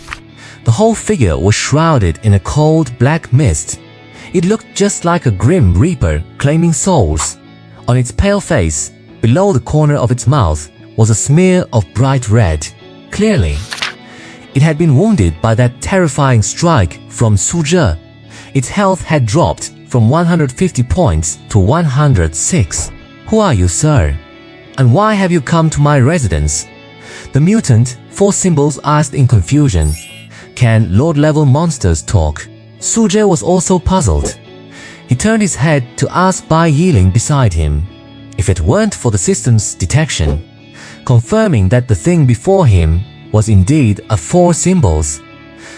The whole figure was shrouded in a cold black mist. It looked just like a grim reaper claiming souls. On its pale face, below the corner of its mouth, was a smear of bright red. Clearly, it had been wounded by that terrifying strike from Su Zhe. Its health had dropped from 150 points to 106. Who are you, sir? And why have you come to my residence? The mutant 4 symbols asked in confusion. Can Lord-level monsters talk? Su Zhe was also puzzled. He turned his head to ask Bai Yiling beside him. If it weren't for the system's detection, confirming that the thing before him was indeed a 4 symbols,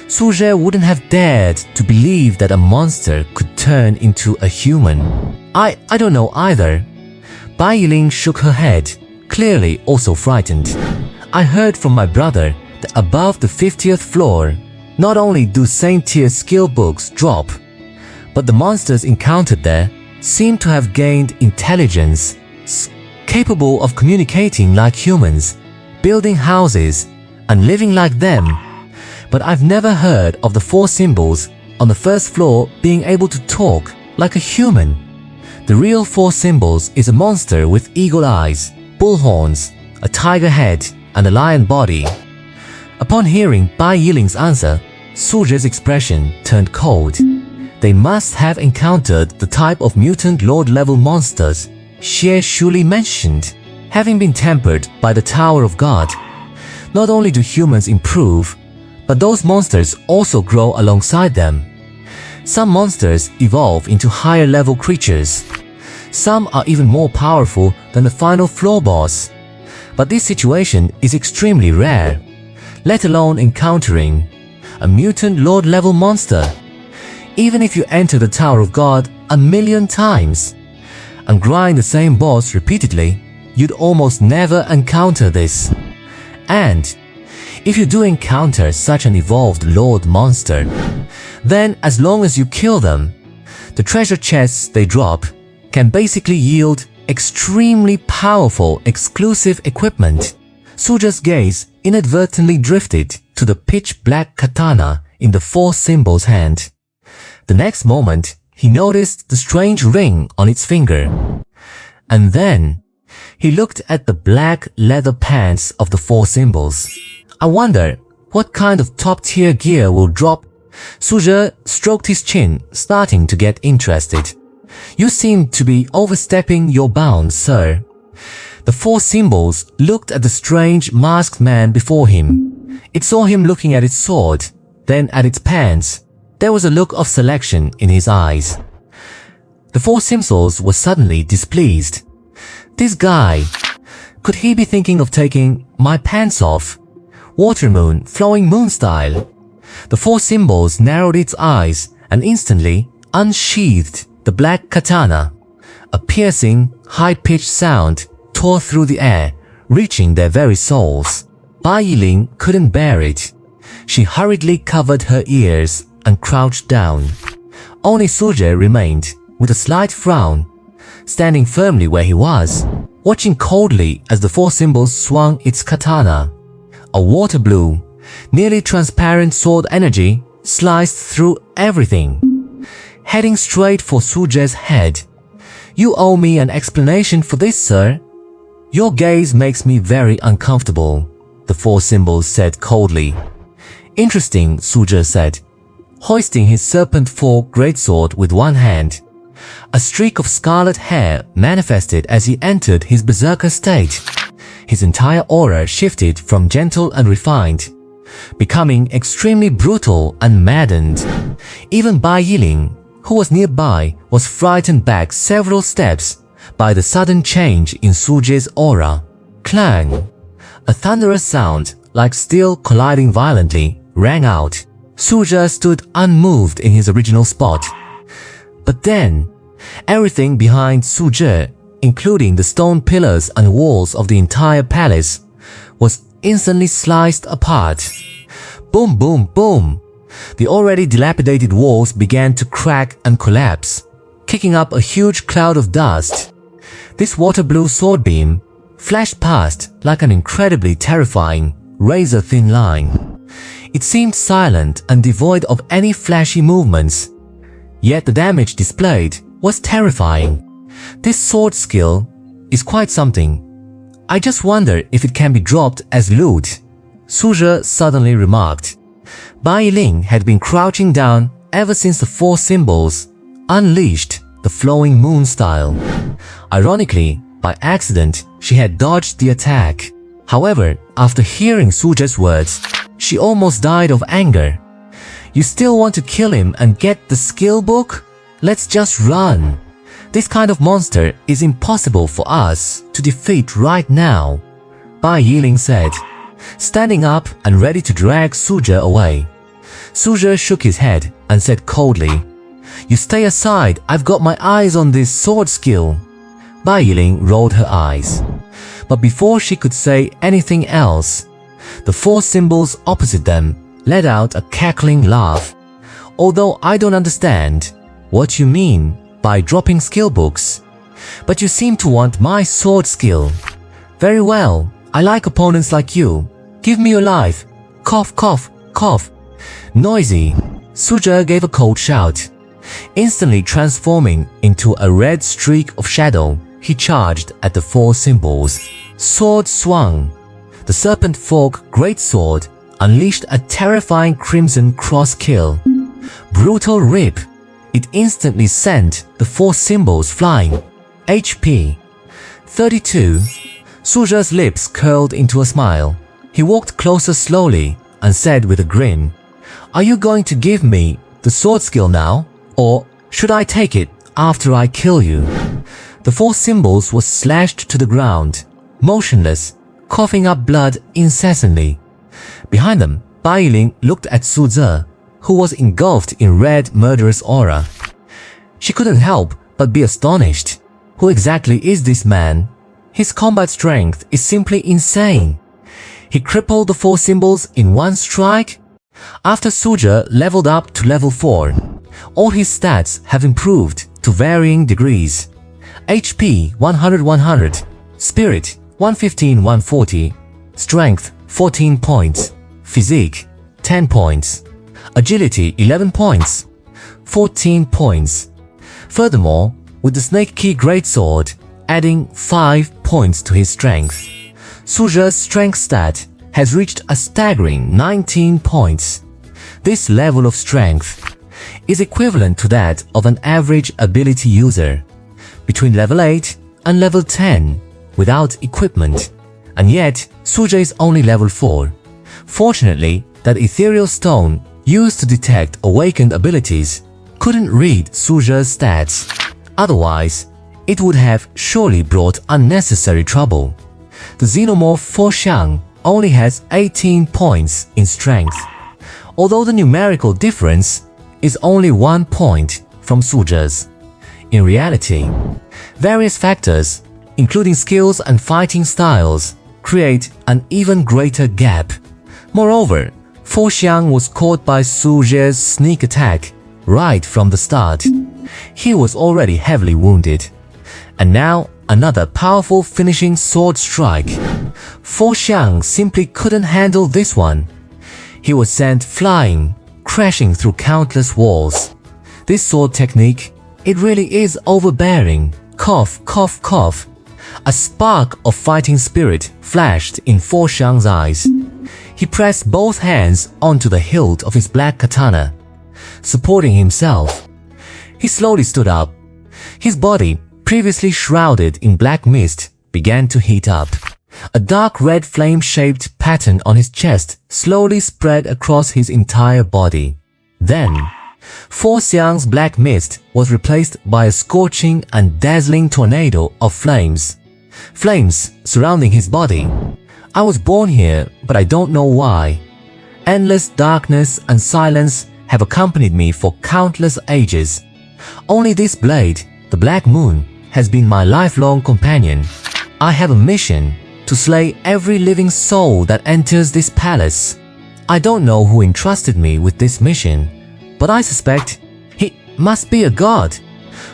Su Zhe wouldn't have dared to believe that a monster could turn into a human. I don't know either. Bai Yiling shook her head, clearly also frightened. I heard from my brother that above the 50th floor, not only do Saint-tier skill books drop, but the monsters encountered there seem to have gained intelligence, capable of communicating like humans, building houses, and living like them. But I've never heard of the 4 symbols on the first floor being able to talk like a human. The real 4 symbols is a monster with eagle eyes, bull horns, a tiger head, and a lion body. Upon hearing Bai Yiling's answer, Su Zhe's expression turned cold. They must have encountered the type of mutant lord-level monsters Xie Shuli mentioned. Having been tempered by the Tower of God, not only do humans improve, but those monsters also grow alongside them. Some monsters evolve into higher-level creatures. Some are even more powerful than the final floor boss. But this situation is extremely rare, let alone encountering a mutant lord-level monster. Even if you enter the Tower of God 1,000,000 times and grind the same boss repeatedly, you'd almost never encounter this. And if you do encounter such an evolved lord monster, then as long as you kill them, the treasure chests they drop can basically yield extremely powerful exclusive equipment. Su Zhe's gaze inadvertently drifted to the pitch-black katana in the 4 symbols' hand. The next moment, he noticed the strange ring on its finger. And then, he looked at the black leather pants of the 4 symbols. I wonder what kind of top-tier gear will drop. Su Zhe stroked his chin, starting to get interested. You seem to be overstepping your bounds, sir. The 4 symbols looked at the strange masked man before him. It saw him looking at its sword, then at its pants. There was a look of selection in his eyes. The 4 symbols were suddenly displeased. This guy, could he be thinking of taking my pants off? Water moon, flowing moon style. The 4 symbols narrowed its eyes and instantly unsheathed the black katana. A piercing, high-pitched sound tore through the air, reaching their very souls. Bai Yiling couldn't bear it. She hurriedly covered her ears and crouched down. Only Su Zhe remained, with a slight frown, standing firmly where he was, watching coldly as the 4 symbols swung its katana. A water blue, nearly transparent sword energy sliced through everything. heading straight for Su Zhe's head. "You owe me an explanation for this, sir." "Your gaze makes me very uncomfortable," the four symbols said coldly. "Interesting," Su Zhe said, hoisting his serpent fork greatsword with one hand. A streak of scarlet hair manifested as he entered his berserker state. His entire aura shifted from gentle and refined, becoming extremely brutal and maddened. Even Bai Yiling, who was nearby, was frightened back several steps by the sudden change in Su Zhe's aura. Clang! A thunderous sound, like steel colliding violently, rang out. Su Zhe stood unmoved in his original spot. But then, everything behind Su Zhe, including the stone pillars and walls of the entire palace, was instantly sliced apart. Boom, boom, boom! The already dilapidated walls began to crack and collapse, kicking up a huge cloud of dust. This water blue sword beam flashed past like an incredibly terrifying, razor-thin line. It seemed silent and devoid of any flashy movements, yet the damage displayed was terrifying. This sword skill is quite something. I just wonder if it can be dropped as loot, Su Zhe suddenly remarked. Bai Yiling had been crouching down ever since the four symbols unleashed the flowing moon style. Ironically, by accident, she had dodged the attack. However, after hearing Su Zhe's words, she almost died of anger. "You still want to kill him and get the skill book? Let's just run. This kind of monster is impossible for us to defeat right now," Bai Yiling said, standing up and ready to drag Su Zhe away. Su Zhe shook his head and said coldly, "You stay aside, I've got my eyes on this sword skill." Bai Yiling rolled her eyes. But before she could say anything else, the four symbols opposite them let out a cackling laugh. "Although I don't understand what you mean by dropping skill books, but you seem to want my sword skill. Very well, I like opponents like you. Give me your life." Cough, cough, cough. Noisy, Su Zhe gave a cold shout. Instantly transforming into a red streak of shadow, he charged at the four symbols. Sword swung. The serpent fork greatsword unleashed a terrifying crimson cross kill. Brutal rip. It instantly sent the four symbols flying. HP 32. Su Zhe's lips curled into a smile. He walked closer slowly and said with a grin, "Are you going to give me the sword skill now? Or should I take it after I kill you?" The four symbols were slashed to the ground, motionless, coughing up blood incessantly. Behind them, Bai Yiling looked at Su Zhe, who was engulfed in red murderous aura. She couldn't help but be astonished. Who exactly is this man? His combat strength is simply insane. He crippled the four symbols in one strike? After Su Zhe leveled up to level 4, all his stats have improved to varying degrees. HP 100-100, Spirit 115-140, Strength 14 points, Physique 10 points, Agility 11 points, 14 points. Furthermore, with the Snake Key Greatsword adding 5 points to his strength, Su Zhe's strength stat has reached a staggering 19 points. This level of strength is equivalent to that of an average ability user between level 8 and level 10 without equipment, and yet Su Zhe is only level 4. Fortunately, that ethereal stone used to detect awakened abilities couldn't read Su Zhe's stats. Otherwise, it would have surely brought unnecessary trouble. The xenomorph Fo Xiang only has 18 points in strength, although the numerical difference is only 1 point from Su Zhe's. In reality, various factors, including skills and fighting styles, create an even greater gap. Moreover, Fo Xiang was caught by Su Zhe's sneak attack right from the start. He was already heavily wounded, and now another powerful finishing sword strike. Fo Xiang simply couldn't handle this one. He was sent flying, crashing through countless walls. This sword technique, it really is overbearing. Cough, cough, cough. A spark of fighting spirit flashed in Fo Xiang's eyes. He pressed both hands onto the hilt of his black katana, supporting himself. He slowly stood up. His body, previously shrouded in black mist, began to heat up. A dark red flame-shaped pattern on his chest slowly spread across his entire body. Then, Fo Xiang's black mist was replaced by a scorching and dazzling tornado of flames. Flames surrounding his body. I was born here, but I don't know why. Endless darkness and silence have accompanied me for countless ages. Only this blade, the Black Moon, has been my lifelong companion. I have a mission to slay every living soul that enters this palace. I don't know who entrusted me with this mission, but I suspect he must be a god.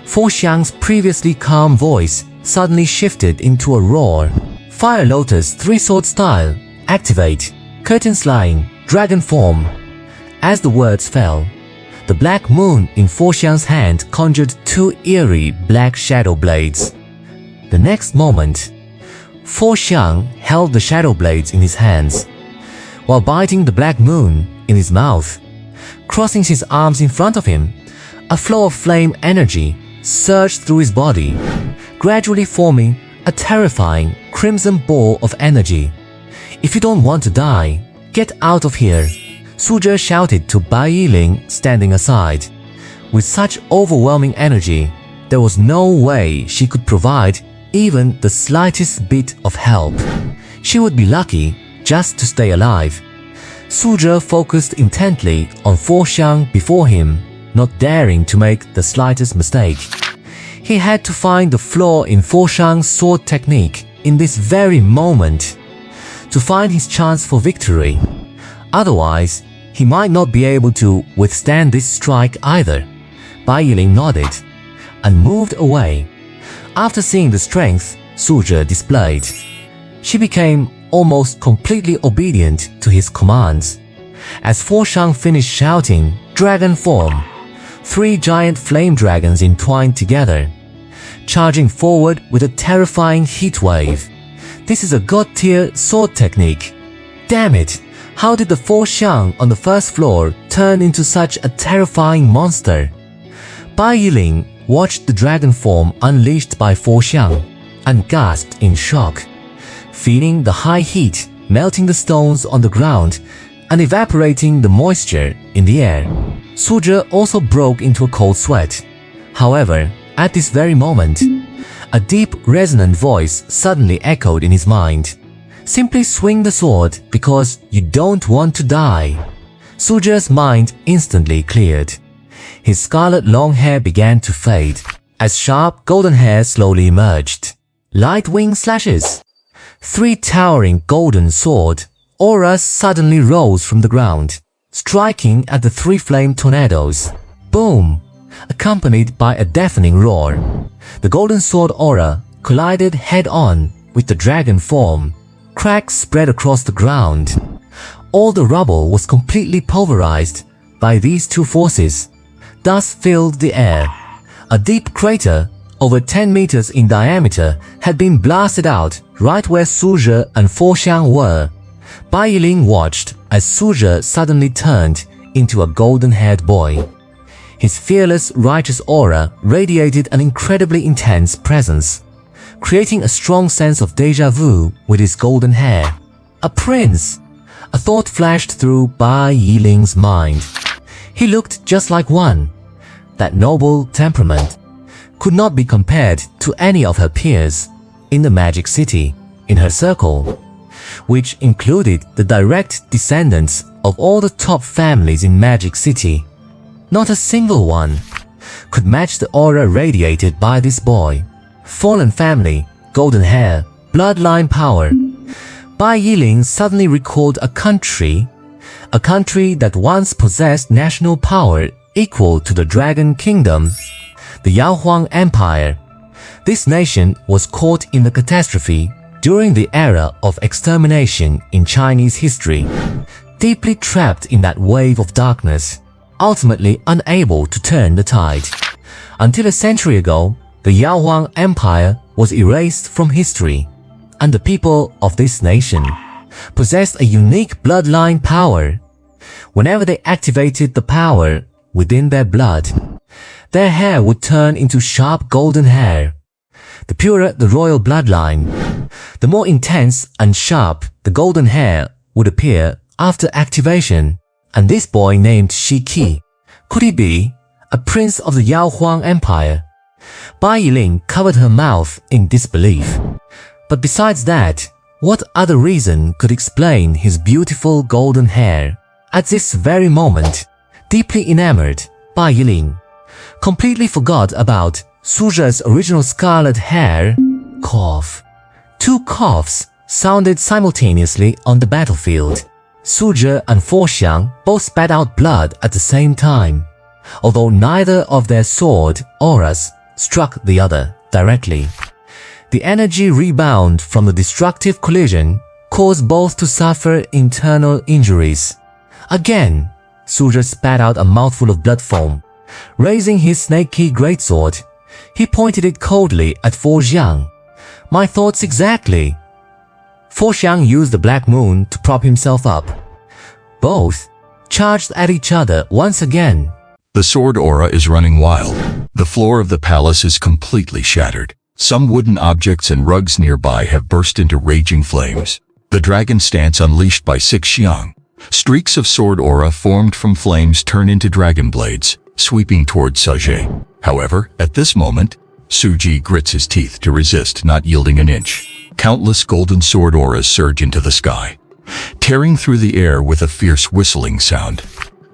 Fo Xiang's previously calm voice suddenly shifted into a roar. Fire Lotus three-sword style. Activate. Curtains lying. Dragon form. As the words fell, the black moon in Fo Xiang's hand conjured two eerie black shadow blades. The next moment, Fo Xiang held the shadow blades in his hands, while biting the black moon in his mouth. Crossing his arms in front of him, a flow of flame energy surged through his body, gradually forming a terrifying crimson ball of energy. "If you don't want to die, get out of here," Su Zhe shouted to Bai Yiling standing aside. With such overwhelming energy, there was no way she could provide even the slightest bit of help. She would be lucky just to stay alive. Su Zhe focused intently on Fo Xiang before him, not daring to make the slightest mistake. He had to find the flaw in Fo Xiang's sword technique in this very moment to find his chance for victory. Otherwise, he might not be able to withstand this strike either. Bai Yiling nodded and moved away. After seeing the strength Su Zhe displayed, she became almost completely obedient to his commands. As Fo Xiang finished shouting, "Dragon form!" three giant flame dragons entwined together, charging forward with a terrifying heat wave. This is a god-tier sword technique. Damn it! How did the Fo Xiang on the first floor turn into such a terrifying monster? Bai Yiling watched the dragon form unleashed by Fo Xiang and gasped in shock, feeling the high heat melting the stones on the ground and evaporating the moisture in the air. Su Zhe also broke into a cold sweat. However, at this very moment, a deep, resonant voice suddenly echoed in his mind. "Simply swing the sword because you don't want to die." Su Zhe's mind instantly cleared. His scarlet long hair began to fade as sharp golden hair slowly emerged. Light wing slashes. Three towering golden sword auras suddenly rose from the ground, striking at the three flame tornadoes. Boom! Accompanied by a deafening roar. The golden sword aura collided head-on with the dragon form. Cracks spread across the ground. All the rubble was completely pulverized by these two forces. Dust filled the air. A deep crater, over 10 meters in diameter, had been blasted out right where Su Zhe and Fo Xiang were. Bai Yiling watched as Su Zhe suddenly turned into a golden-haired boy. His fearless, righteous aura radiated an incredibly intense presence, creating a strong sense of déjà vu with his golden hair. A prince! A thought flashed through Bai Yiling's mind. He looked just like one. That noble temperament could not be compared to any of her peers in the Magic City, in her circle, which included the direct descendants of all the top families in Magic City. Not a single one could match the aura radiated by this boy. Fallen family, golden hair, bloodline power. Bai Yiling suddenly recalled a country that once possessed national power equal to the Dragon Kingdom, the Yaohuang Empire. This nation was caught in the catastrophe during the era of extermination in Chinese history, deeply trapped in that wave of darkness. ultimately unable to turn the tide. Until a century ago, the Yaohuang Empire was erased from history, and the people of this nation possessed a unique bloodline power. Whenever they activated the power within their blood, their hair would turn into sharp golden hair. The purer the royal bloodline, the more intense and sharp the golden hair would appear after activation. And this boy named Shi Qi, could he be a prince of the Yaohuang Empire? Bai Yiling covered her mouth in disbelief. But besides that, what other reason could explain his beautiful golden hair? At this very moment, deeply enamored, Bai Yiling completely forgot about Su Zhe's original scarlet hair. Cough. Two coughs sounded simultaneously on the battlefield. Su Zhe and Fo Xiang both spat out blood at the same time, although neither of their sword auras struck the other directly. The energy rebound from the destructive collision caused both to suffer internal injuries. Again, Su Zhe spat out a mouthful of blood foam. Raising his snaky greatsword, he pointed it coldly at Fo Xiang. My thoughts exactly. Fo Xiang used the black moon to prop himself up. Both charged at each other once again. The sword aura is running wild. The floor of the palace is completely shattered. Some wooden objects and rugs nearby have burst into raging flames. The dragon stance unleashed by Sixiang. Streaks of sword aura formed from flames turn into dragon blades, sweeping towards Suje. However, at this moment, Suji grits his teeth to resist, not yielding an inch. Countless golden sword auras surge into the sky, tearing through the air with a fierce whistling sound.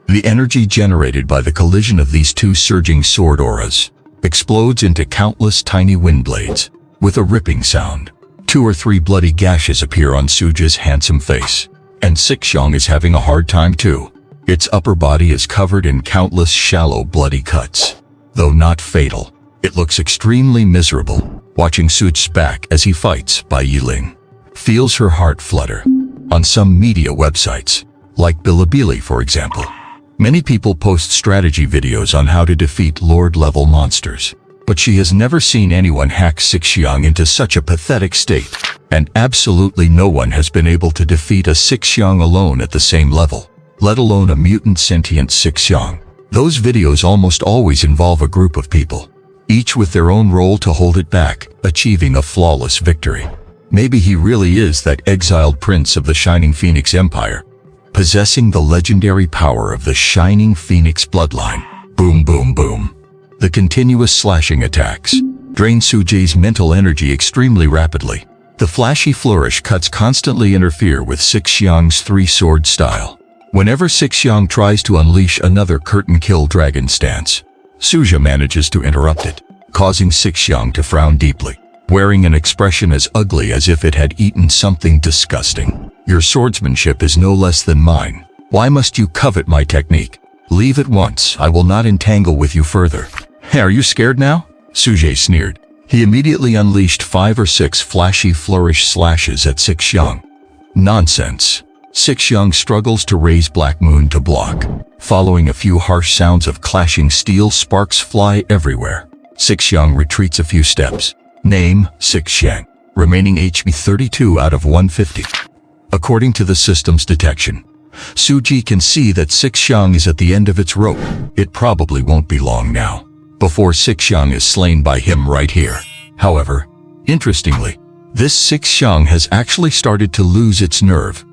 The energy generated by the collision of these two surging sword auras explodes into countless tiny wind blades. With a ripping sound, 2 or 3 bloody gashes appear on Suja's handsome face, and Sixiang is having a hard time too. Its upper body is covered in countless shallow bloody cuts. Though not fatal, it looks extremely miserable. Watching Su's back as he fights, Bai Yiling feels her heart flutter. On some media websites, like Bilibili for example, many people post strategy videos on how to defeat Lord-level monsters. But she has never seen anyone hack Sixiang into such a pathetic state, and absolutely no one has been able to defeat a Sixiang alone at the same level, let alone a mutant sentient Sixiang. Those videos almost always involve a group of people, each with their own role to hold it back, achieving a flawless victory. Maybe he really is that exiled prince of the Shining Phoenix Empire, possessing the legendary power of the Shining Phoenix bloodline. Boom, boom, boom. The continuous slashing attacks drain Suji's mental energy extremely rapidly. The flashy flourish cuts constantly interfere with Sixiang's three-sword style. Whenever Sixiang tries to unleash another curtain-kill dragon stance, Suja manages to interrupt it, causing Sixiang to frown deeply, wearing an expression as ugly as if it had eaten something disgusting. Your swordsmanship is no less than mine. Why must you covet my technique? Leave at once, I will not entangle with you further. Are you scared now? Suje sneered. He immediately unleashed 5 or 6 flashy flourish slashes at Sixiang. Nonsense. Sixiang struggles to raise Black Moon to block. Following a few harsh sounds of clashing steel, sparks fly everywhere. Sixiang retreats a few steps. Name, Sixiang. Remaining HP 32 out of 150. According to the system's detection, Suji can see that Sixiang is at the end of its rope. It probably won't be long now before Sixiang is slain by him right here. However, interestingly, this Sixiang has actually started to lose its nerve.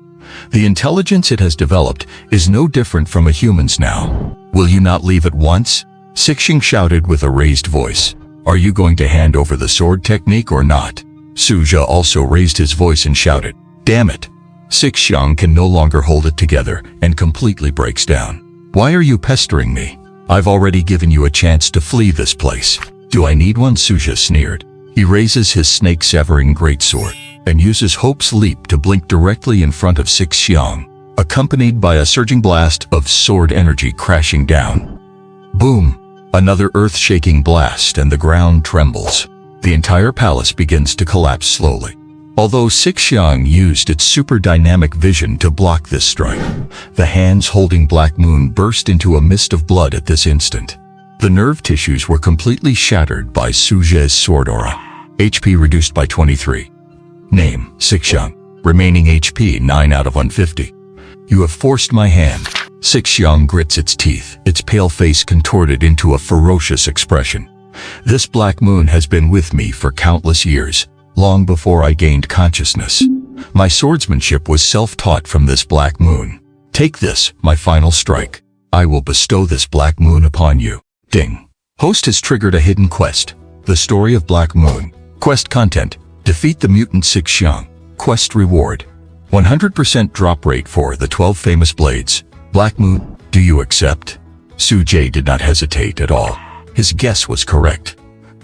The intelligence it has developed is no different from a human's now. Will you not leave at once? Sixiang shouted with a raised voice. Are you going to hand over the sword technique or not? Suja also raised his voice and shouted. Damn it! Sixiang can no longer hold it together and completely breaks down. Why are you pestering me? I've already given you a chance to flee this place. Do I need one? Suja sneered. He raises his snake-severing greatsword and uses Hope's Leap to blink directly in front of Sixiang, accompanied by a surging blast of sword energy crashing down. Boom! Another earth-shaking blast and the ground trembles. The entire palace begins to collapse slowly. Although Sixiang used its super dynamic vision to block this strike, the hands holding Black Moon burst into a mist of blood at this instant. The nerve tissues were completely shattered by Suje's sword aura. HP reduced by 23. Name, Sixiang. Remaining HP 9 out of 150. You have forced my hand. Sixiang grits its teeth, its pale face contorted into a ferocious expression. This Black Moon has been with me for countless years, long before I gained consciousness. My swordsmanship was self-taught from this Black Moon. Take this, my final strike. I will bestow this Black Moon upon you. Ding. Host has triggered a hidden quest. The Story of Black Moon. Quest content. Defeat the mutant Sixiang. Quest reward. 100% drop rate for the 12 famous blades. Black Moon, do you accept? Suje did not hesitate at all. His guess was correct.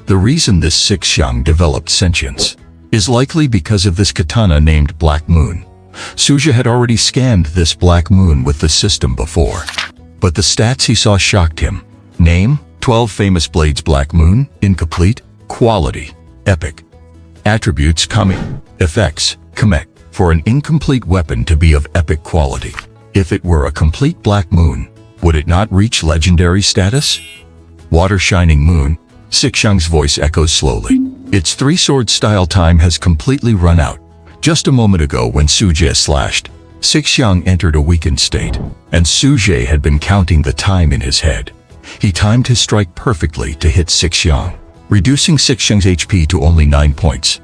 The reason this Sixiang developed sentience is likely because of this katana named Black Moon. Suje had already scanned this Black Moon with the system before, but the stats he saw shocked him. Name, 12 famous blades. Black Moon, incomplete. Quality, epic. Attributes, Kami. Effects, Kamek. For an incomplete weapon to be of epic quality, if it were a complete Black Moon, would it not reach legendary status? Water Shining Moon. Sixiang's voice echoes slowly. Its three-sword style time has completely run out. Just a moment ago when Suje slashed, Sixiang entered a weakened state, and Suje had been counting the time in his head. He timed his strike perfectly to hit Sixiang, reducing Sixiang's HP to only 9 points.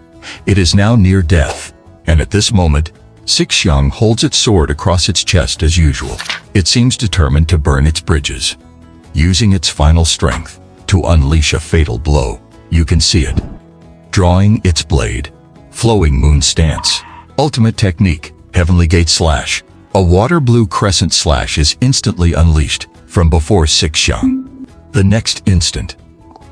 It is now near death, and at this moment, Sixiang holds its sword across its chest as usual. It seems determined to burn its bridges, using its final strength to unleash a fatal blow. You can see it. Drawing its blade. Flowing Moon Stance. Ultimate technique, Heavenly Gate Slash. A water blue crescent slash is instantly unleashed from before Sixiang. The next instant,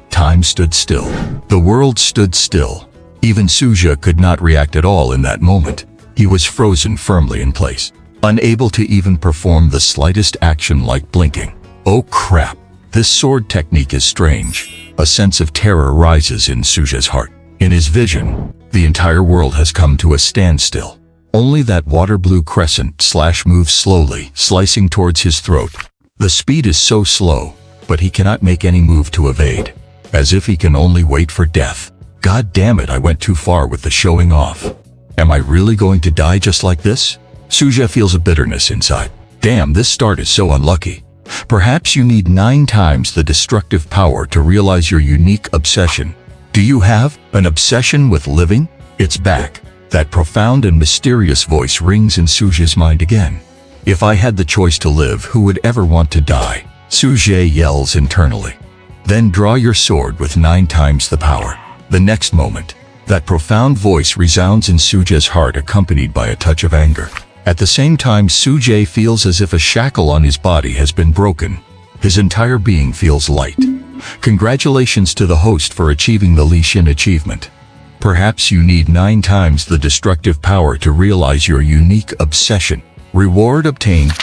time stood still. The world stood still. Even Suje could not react at all in that moment. He was frozen firmly in place, unable to even perform the slightest action like blinking. Oh crap! This sword technique is strange. A sense of terror rises in Suje's heart. In his vision, the entire world has come to a standstill. Only that water blue crescent slash moves slowly, slicing towards his throat. The speed is so slow, but he cannot make any move to evade, as if he can only wait for death. God damn it, I went too far with the showing off. Am I really going to die just like this? Suje feels a bitterness inside. Damn, this start is so unlucky. Perhaps you need 9 times the destructive power to realize your unique obsession. Do you have an obsession with living? It's back. That profound and mysterious voice rings in Suje's mind again. If I had the choice to live, who would ever want to die? Suje yells internally. Then draw your sword with 9 times the power. The next moment, that profound voice resounds in Suje's heart, accompanied by a touch of anger. At the same time, Suje feels as if a shackle on his body has been broken. His entire being feels light. Congratulations to the host for achieving the Li Xin achievement. Perhaps you need 9 times the destructive power to realize your unique obsession. Reward obtained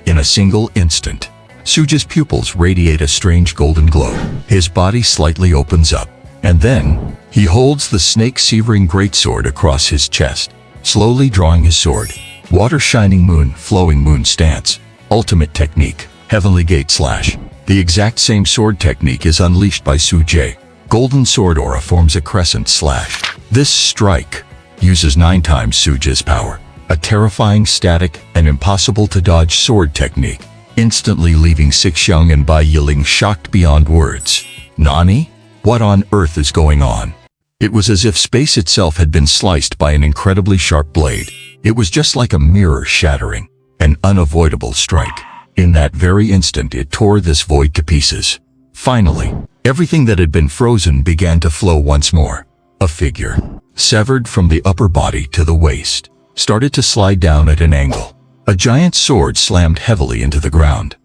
in a single instant. Suje's pupils radiate a strange golden glow. His body slightly opens up, and then he holds the snake-severing greatsword across his chest, slowly drawing his sword. Water Shining Moon, Flowing Moon Stance. Ultimate technique, Heavenly Gate Slash. The exact same sword technique is unleashed by Suje. Golden sword aura forms a crescent slash. This strike uses 9 times Suje's power. A terrifying, static, and impossible to dodge sword technique, instantly leaving Sixiang and Bai Yiling shocked beyond words. Nani? What on earth is going on? It was as if space itself had been sliced by an incredibly sharp blade. It was just like a mirror shattering, an unavoidable strike. In that very instant, it tore this void to pieces. Finally, everything that had been frozen began to flow once more. A figure, severed from the upper body to the waist, started to slide down at an angle. A giant sword slammed heavily into the ground,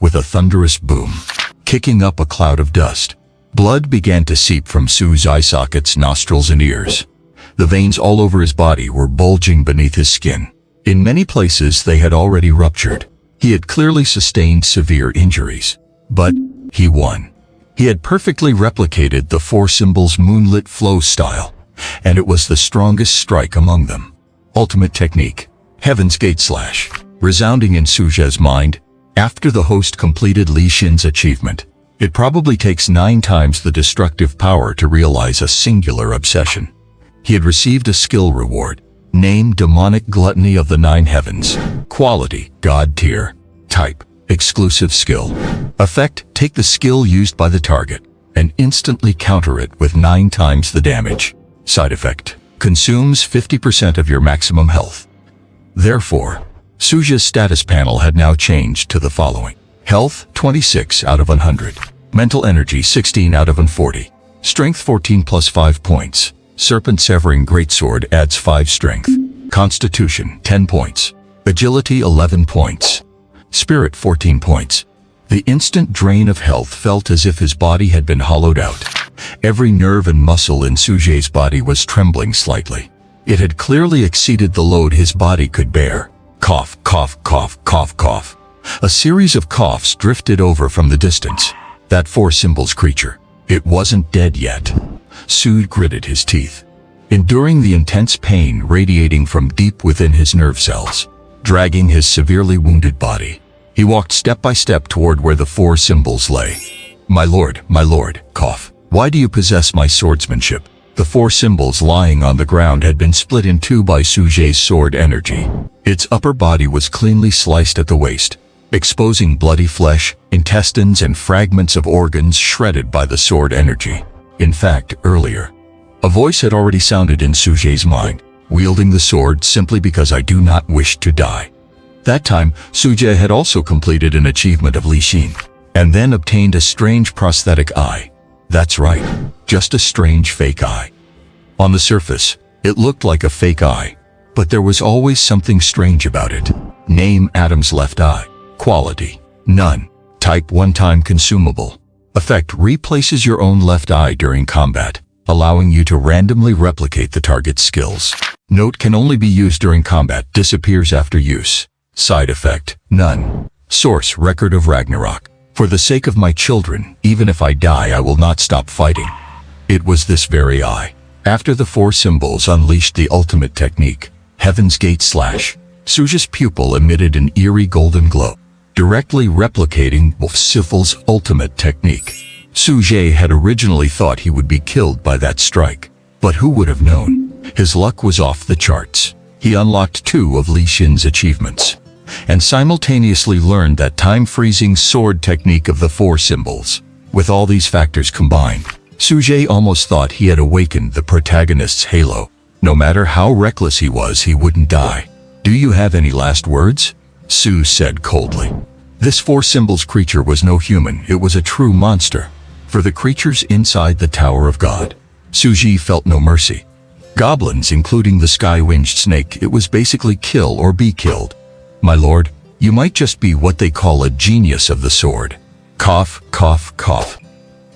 with a thunderous boom, kicking up a cloud of dust. Blood began to seep from Su's eye sockets, nostrils, and ears. The veins all over his body were bulging beneath his skin. In many places they had already ruptured. He had clearly sustained severe injuries. But he won. He had perfectly replicated the 4 symbols moonlit flow style. and it was the strongest strike among them. Ultimate technique. Heaven's Gate Slash. Resounding in Suje's mind, after the host completed Li Xin's achievement, it probably takes 9 times the destructive power to realize a singular obsession. He had received a skill reward. Name: Demonic Gluttony of the 9 Heavens. Quality: God tier. Type: exclusive skill. Effect: take the skill used by the target and instantly counter it with 9 times the damage. Side effect: consumes 50% of your maximum health. Therefore, Suje's status panel had now changed to the following. Health, 26 out of 100. Mental energy, 16 out of 140. Strength, 14 plus 5 points. Serpent Severing Greatsword adds 5 strength. Constitution, 10 points. Agility, 11 points. Spirit, 14 points. The instant drain of health felt as if his body had been hollowed out. Every nerve and muscle in Suje's body was trembling slightly. It had clearly exceeded the load his body could bear. Cough, cough, cough, cough, cough. A series of coughs drifted over from the distance. That 4 symbols creature. It wasn't dead yet. Suje gritted his teeth, enduring the intense pain radiating from deep within his nerve cells, dragging his severely wounded body. He walked step by step toward where the 4 symbols lay. My lord, cough. Why do you possess my swordsmanship? The 4 symbols lying on the ground had been split in 2 by Suje's sword energy. Its upper body was cleanly sliced at the waist, exposing bloody flesh, intestines, and fragments of organs shredded by the sword energy. In fact, earlier, a voice had already sounded in Suje's mind, wielding the sword simply because I do not wish to die. That time, Suje had also completed an achievement of Li Xin, and then obtained a strange prosthetic eye. That's right, just a strange fake eye. On the surface, it looked like a fake eye, but there was always something strange about it. Name: Adam's left eye. Quality: none. Type: one-time consumable. Effect: replaces your own left eye during combat, allowing you to randomly replicate the target's skills. Note: can only be used during combat, disappears after use. Side effect: none. Source: Record of Ragnarok. For the sake of my children, even if I die, I will not stop fighting. It was this very eye. After the 4 symbols unleashed the ultimate technique, Heaven's Gate Slash, Suje's pupil emitted an eerie golden glow, directly replicating Wolfsiffel's ultimate technique. Suje had originally thought he would be killed by that strike, but who would have known? His luck was off the charts. He unlocked 2 of Li Xin's achievements, and simultaneously learned that time-freezing sword technique of the 4 symbols. With all these factors combined, Suje almost thought he had awakened the protagonist's halo. No matter how reckless he was, he wouldn't die. Do you have any last words? Suje said coldly. This 4 symbols creature was no human, it was a true monster. For the creatures inside the Tower of God, Suje felt no mercy. Goblins, including the sky-winged snake, it was basically kill or be killed. My lord, you might just be what they call a genius of the sword. Cough, cough, cough.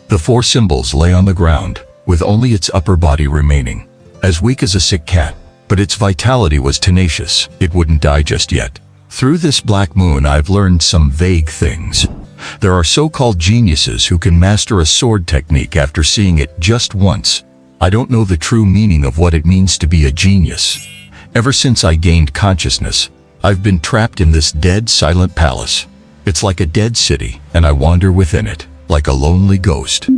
The 4 symbols lay on the ground, with only its upper body remaining, as weak as a sick cat, but its vitality was tenacious. It wouldn't die just yet. Through this black moon, I've learned some vague things. There are so-called geniuses who can master a sword technique after seeing it just once. I don't know the true meaning of what it means to be a genius. Ever since I gained consciousness, I've been trapped in this dead, silent palace. It's like a dead city, and I wander within it, like a lonely ghost.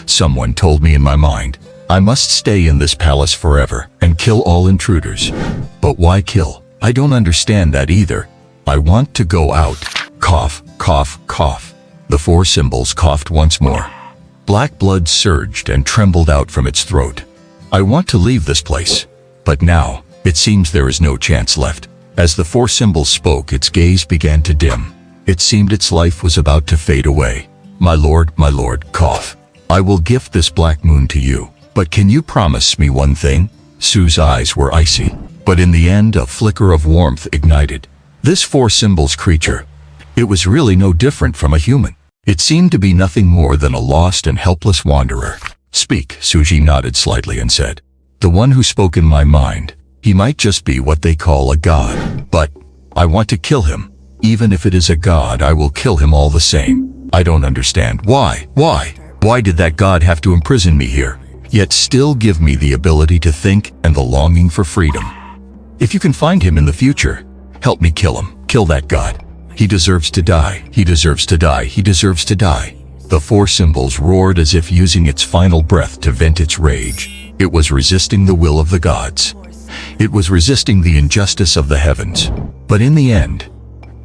Someone told me in my mind, I must stay in this palace forever and kill all intruders. But why kill? I don't understand that either. I want to go out. Cough, cough, cough. The 4 symbols coughed once more. Black blood surged and trembled out from its throat. I want to leave this place. But now, it seems there is no chance left. As the 4 symbols spoke, its gaze began to dim. It seemed its life was about to fade away. My lord, cough. I will gift this black moon to you. But can you promise me one thing? Suje's eyes were icy, but in the end a flicker of warmth ignited. This 4 symbols creature, it was really no different from a human. It seemed to be nothing more than a lost and helpless wanderer. Speak, Suje nodded slightly and said. The one who spoke in my mind. He might just be what they call a god, but I want to kill him. Even if it is a god, I will kill him all the same. I don't understand. Why? Why did that god have to imprison me here? yet still give me the ability to think and the longing for freedom. If you can find him in the future, help me kill him. Kill that god. He deserves to die. He deserves to die. He deserves to die. The four symbols roared as if using its final breath to vent its rage. It was resisting the will of the gods. It was resisting the injustice of the heavens. But in the end,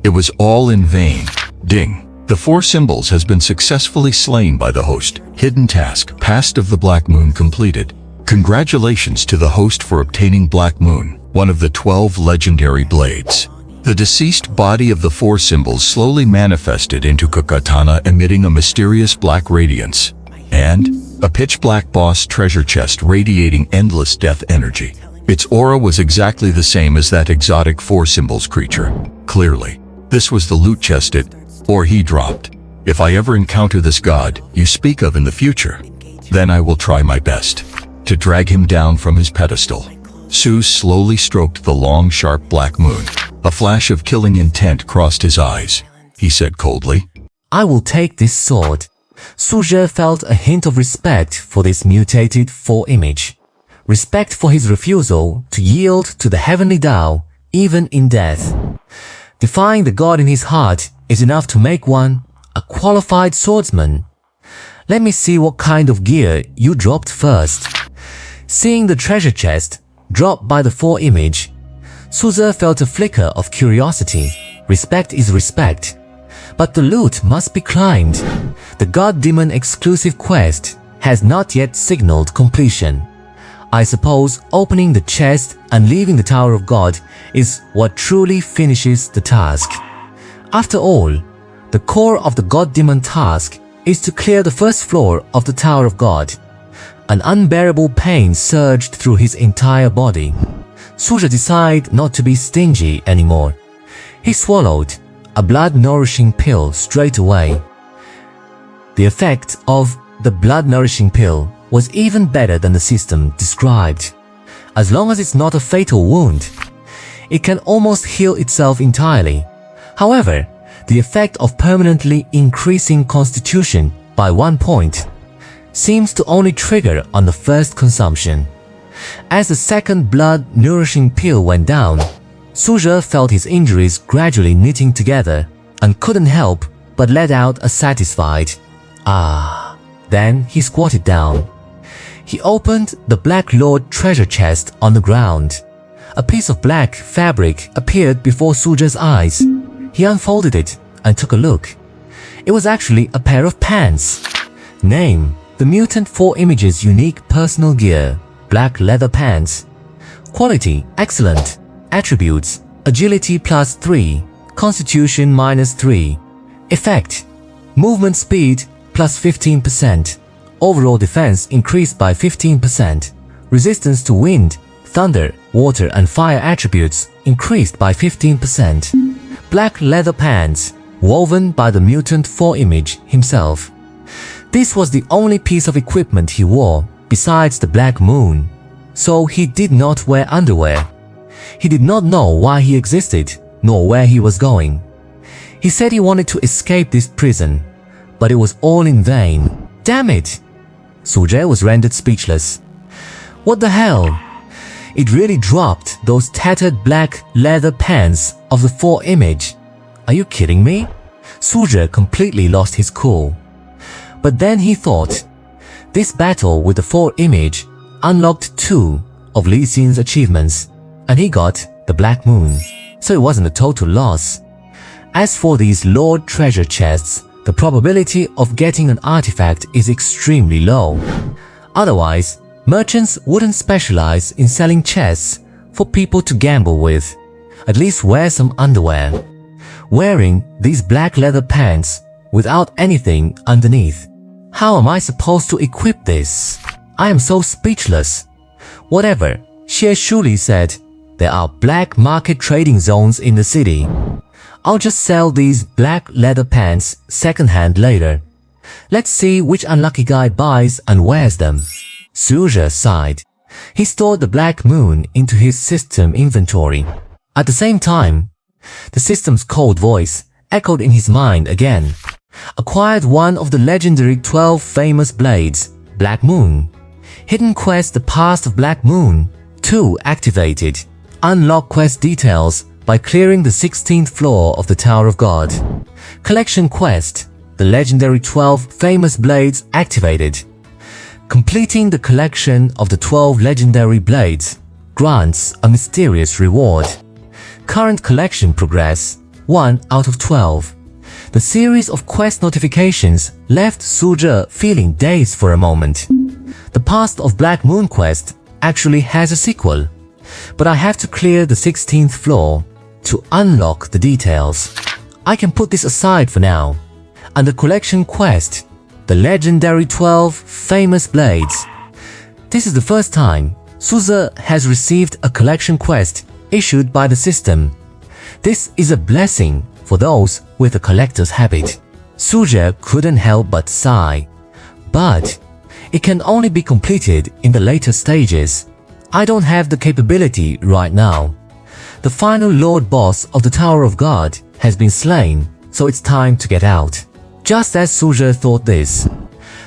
it was all in vain. Ding. The four symbols has been successfully slain by the host. Hidden task, Past of the Black Moon completed. Congratulations to the host for obtaining Black Moon, one of the 12 legendary blades. The deceased body of the four symbols slowly manifested into Kakatana, emitting a mysterious black radiance, and a pitch-black boss treasure chest radiating endless death energy. Its aura was exactly the same as that exotic four symbols creature. Clearly, this was the loot chest or he dropped. If I ever encounter this god you speak of in the future, then I will try my best to drag him down from his pedestal. Su slowly stroked the long, sharp black moon. A flash of killing intent crossed his eyes. He said coldly, I will take this sword. Suzhe felt a hint of respect for this mutated four-image. Respect for his refusal to yield to the heavenly Tao, even in death. Defying the god in his heart is enough to make one a qualified swordsman. Let me see what kind of gear you dropped first. Seeing the treasure chest dropped by the four-image, Suzhe felt a flicker of curiosity. Respect is respect, but the loot must be climbed. The God-Demon exclusive quest has not yet signaled completion. I suppose opening the chest and leaving the Tower of God is what truly finishes the task. After all, the core of the God-Demon task is to clear the first floor of the Tower of God. An unbearable pain surged through his entire body. Suzhe decided not to be stingy anymore. He swallowed a blood-nourishing pill straight away. The effect of the blood-nourishing pill was even better than the system described. As long as it's not a fatal wound, it can almost heal itself entirely. However, the effect of permanently increasing constitution by 1 point seems to only trigger on the first consumption. As the second blood-nourishing pill went down, Suzhe felt his injuries gradually knitting together and couldn't help but let out a satisfied "ah." Then he squatted down. He opened the Black Lord treasure chest on the ground. A piece of black fabric appeared before Suzhe's eyes. He unfolded it and took a look. It was actually a pair of pants. Name: the Mutant 4 Images unique personal gear, black leather pants. Quality: excellent. Attributes: agility +3, constitution -3. Effect: movement speed +15%. Overall defense increased by 15%. Resistance to wind, thunder, water and fire attributes increased by 15%. Black leather pants, woven by the Mutant 4 Image himself. This was the only piece of equipment he wore besides the Black Moon, so he did not wear underwear. He did not know why he existed, nor where he was going. He said he wanted to escape this prison, but it was all in vain. Damn it! Suzhe was rendered speechless. What the hell? It really dropped those tattered black leather pants of the 4 Image. Are you kidding me? Suzhe completely lost his cool. But then he thought, this battle with the 4 Image unlocked 2 of Li Xin's achievements, and he got the Black Moon, so it wasn't a total loss. As for these Lord treasure chests, the probability of getting an artifact is extremely low. Otherwise, merchants wouldn't specialize in selling chests for people to gamble with. At least wear some underwear. Wearing these black leather pants without anything underneath. How am I supposed to equip this? I am so speechless. Whatever, Xie Shuli said, there are black market trading zones in the city. I'll just sell these black leather pants secondhand later. Let's see which unlucky guy buys and wears them. Suzhe sighed. He stored the Black Moon into his system inventory. At the same time, the system's cold voice echoed in his mind again. Acquired one of the legendary 12 famous blades, Black Moon. Hidden Quest The Past of Black Moon 2 activated. Unlock quest details by clearing the 16th floor of the Tower of God. Collection Quest The Legendary 12 Famous Blades activated. Completing the collection of the 12 legendary blades grants a mysterious reward. Current collection progress 1 out of 12. The series of quest notifications left Suzhe feeling dazed for a moment. The Past of Black Moon quest actually has a sequel, but I have to clear the 16th floor to unlock the details. I can put this aside for now. And the collection quest, the legendary 12 famous blades. This is the first time Suzhe has received a collection quest issued by the system. This is a blessing for those with a collector's habit. Suzhe couldn't help but sigh, but it can only be completed in the later stages. I don't have the capability right now. The final Lord Boss of the Tower of God has been slain, so it's time to get out. Just as Suzhe thought this,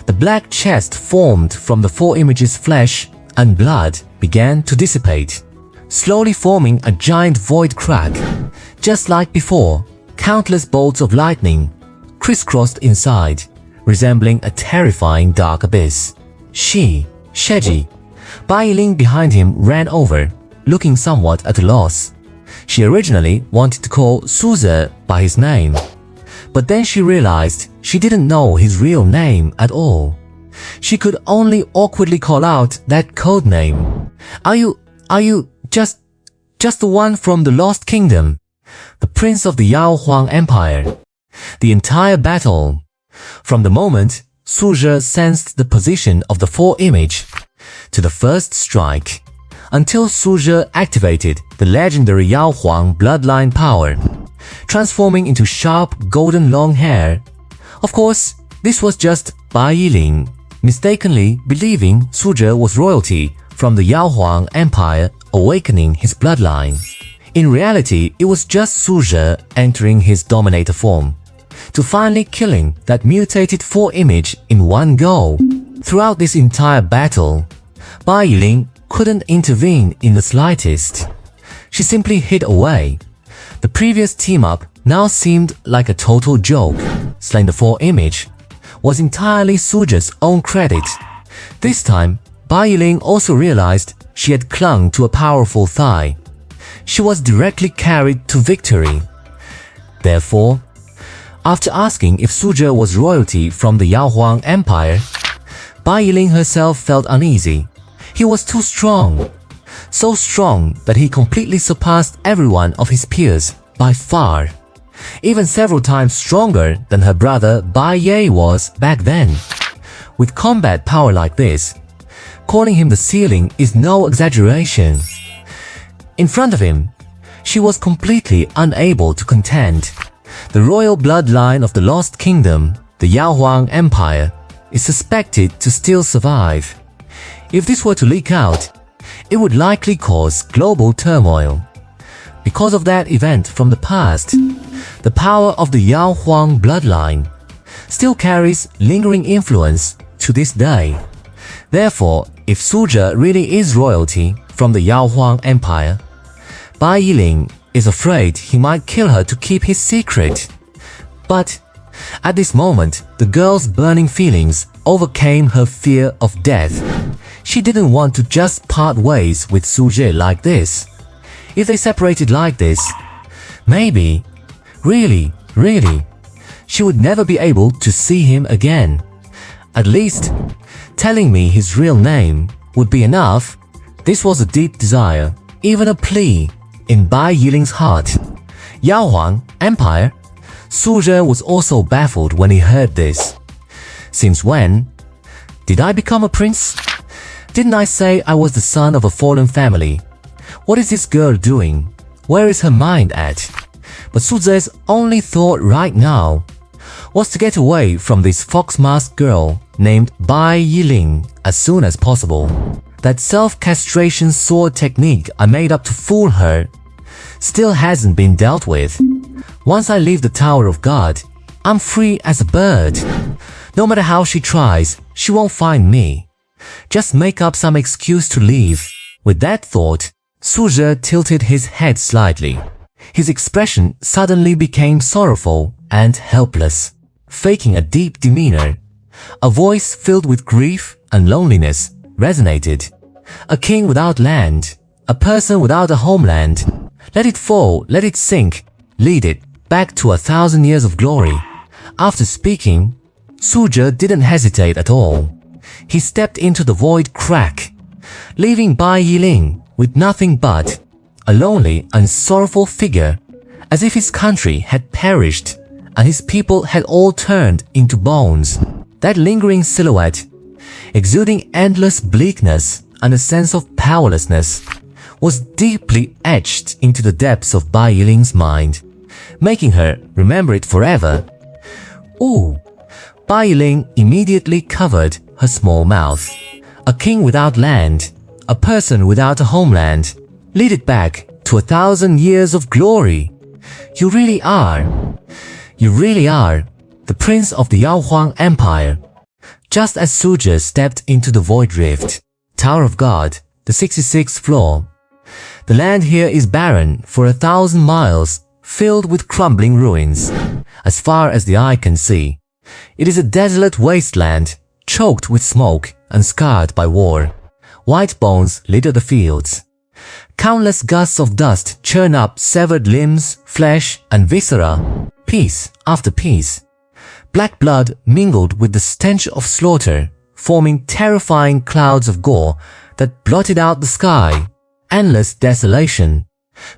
the black chest formed from the four images' flesh and blood began to dissipate, slowly forming a giant void crack. Just like before, countless bolts of lightning crisscrossed inside, resembling a terrifying dark abyss. Sheji, Bai Yiling behind him ran over, looking somewhat at a loss. She originally wanted to call Suzhe by his name, but then she realized she didn't know his real name at all. She could only awkwardly call out that code name. Are you just the one from the Lost Kingdom? The Prince of the Yao Huang Empire? The entire battle, from the moment Suzhe sensed the position of the four image to the first strike, until Suzhe activated the legendary Yao Huang bloodline power, transforming into sharp golden long hair. Of course, this was just Bai Yiling, mistakenly believing Suzhe was royalty from the Yao Huang Empire awakening his bloodline. In reality, it was just Suzhe entering his dominator form, to finally killing that mutated four image in one go. Throughout this entire battle, Bai Yiling couldn't intervene in the slightest. She simply hid away. The previous team-up now seemed like a total joke. Slaying the four image was entirely Suzhe's own credit. This time, Bai Yiling also realized she had clung to a powerful thigh. She was directly carried to victory. Therefore, after asking if Suzhe was royalty from the Yao Huang Empire, Bai Yiling herself felt uneasy. He was too strong. So strong that he completely surpassed everyone of his peers by far. Even several times stronger than her brother Bai Ye was back then. With combat power like this, calling him the ceiling is no exaggeration. In front of him, she was completely unable to contend. The royal bloodline of the Lost Kingdom, the Yao Huang Empire, is suspected to still survive. If this were to leak out, it would likely cause global turmoil. Because of that event from the past, the power of the Yao Huang bloodline still carries lingering influence to this day. Therefore, if Suzhe really is royalty from the Yao Huang Empire, Bai Yiling is afraid he might kill her to keep his secret. But at this moment, the girl's burning feelings overcame her fear of death. She didn't want to just part ways with Suzhe like this. If they separated like this, maybe, really, she would never be able to see him again. At least, telling me his real name would be enough. This was a deep desire, even a plea, in Bai Yiling's heart. Yao Huang Empire? Suzhe was also baffled when he heard this. Since when? Did I become a prince? Didn't I say I was the son of a fallen family? What is this girl doing? Where is her mind at? But Suzhe's only thought right now was to get away from this fox-masked girl named Bai Yiling as soon as possible. That self-castration sword technique I made up to fool her still hasn't been dealt with. Once I leave the Tower of God, I'm free as a bird. No matter how she tries, she won't find me. Just make up some excuse to leave. With that thought, Su Zhe tilted his head slightly. His expression suddenly became sorrowful and helpless, faking a deep demeanor. A voice filled with grief and loneliness resonated. A king without land, a person without a homeland. Let it fall, let it sink, lead it back to 1,000 years of glory. After speaking, Su Zhe didn't hesitate at all. He stepped into the void crack, leaving Bai Yiling with nothing but a lonely and sorrowful figure, as if his country had perished and his people had all turned into bones. That lingering silhouette, exuding endless bleakness and a sense of powerlessness, was deeply etched into the depths of Bai Yiling's mind, making her remember it forever. Ooh! Bai Yiling immediately covered her small mouth. A king without land, a person without a homeland, lead it back to 1,000 years of glory. You really are the prince of the Yao Huang Empire. Just as Su Zhe stepped into the void rift, Tower of God, the 66th floor. The land here is barren for 1,000 miles, filled with crumbling ruins. As far as the eye can see, it is a desolate wasteland, choked with smoke and scarred by war. White bones litter the fields. Countless gusts of dust churn up severed limbs, flesh, and viscera, piece after piece. Black blood mingled with the stench of slaughter, forming terrifying clouds of gore that blotted out the sky. Endless desolation,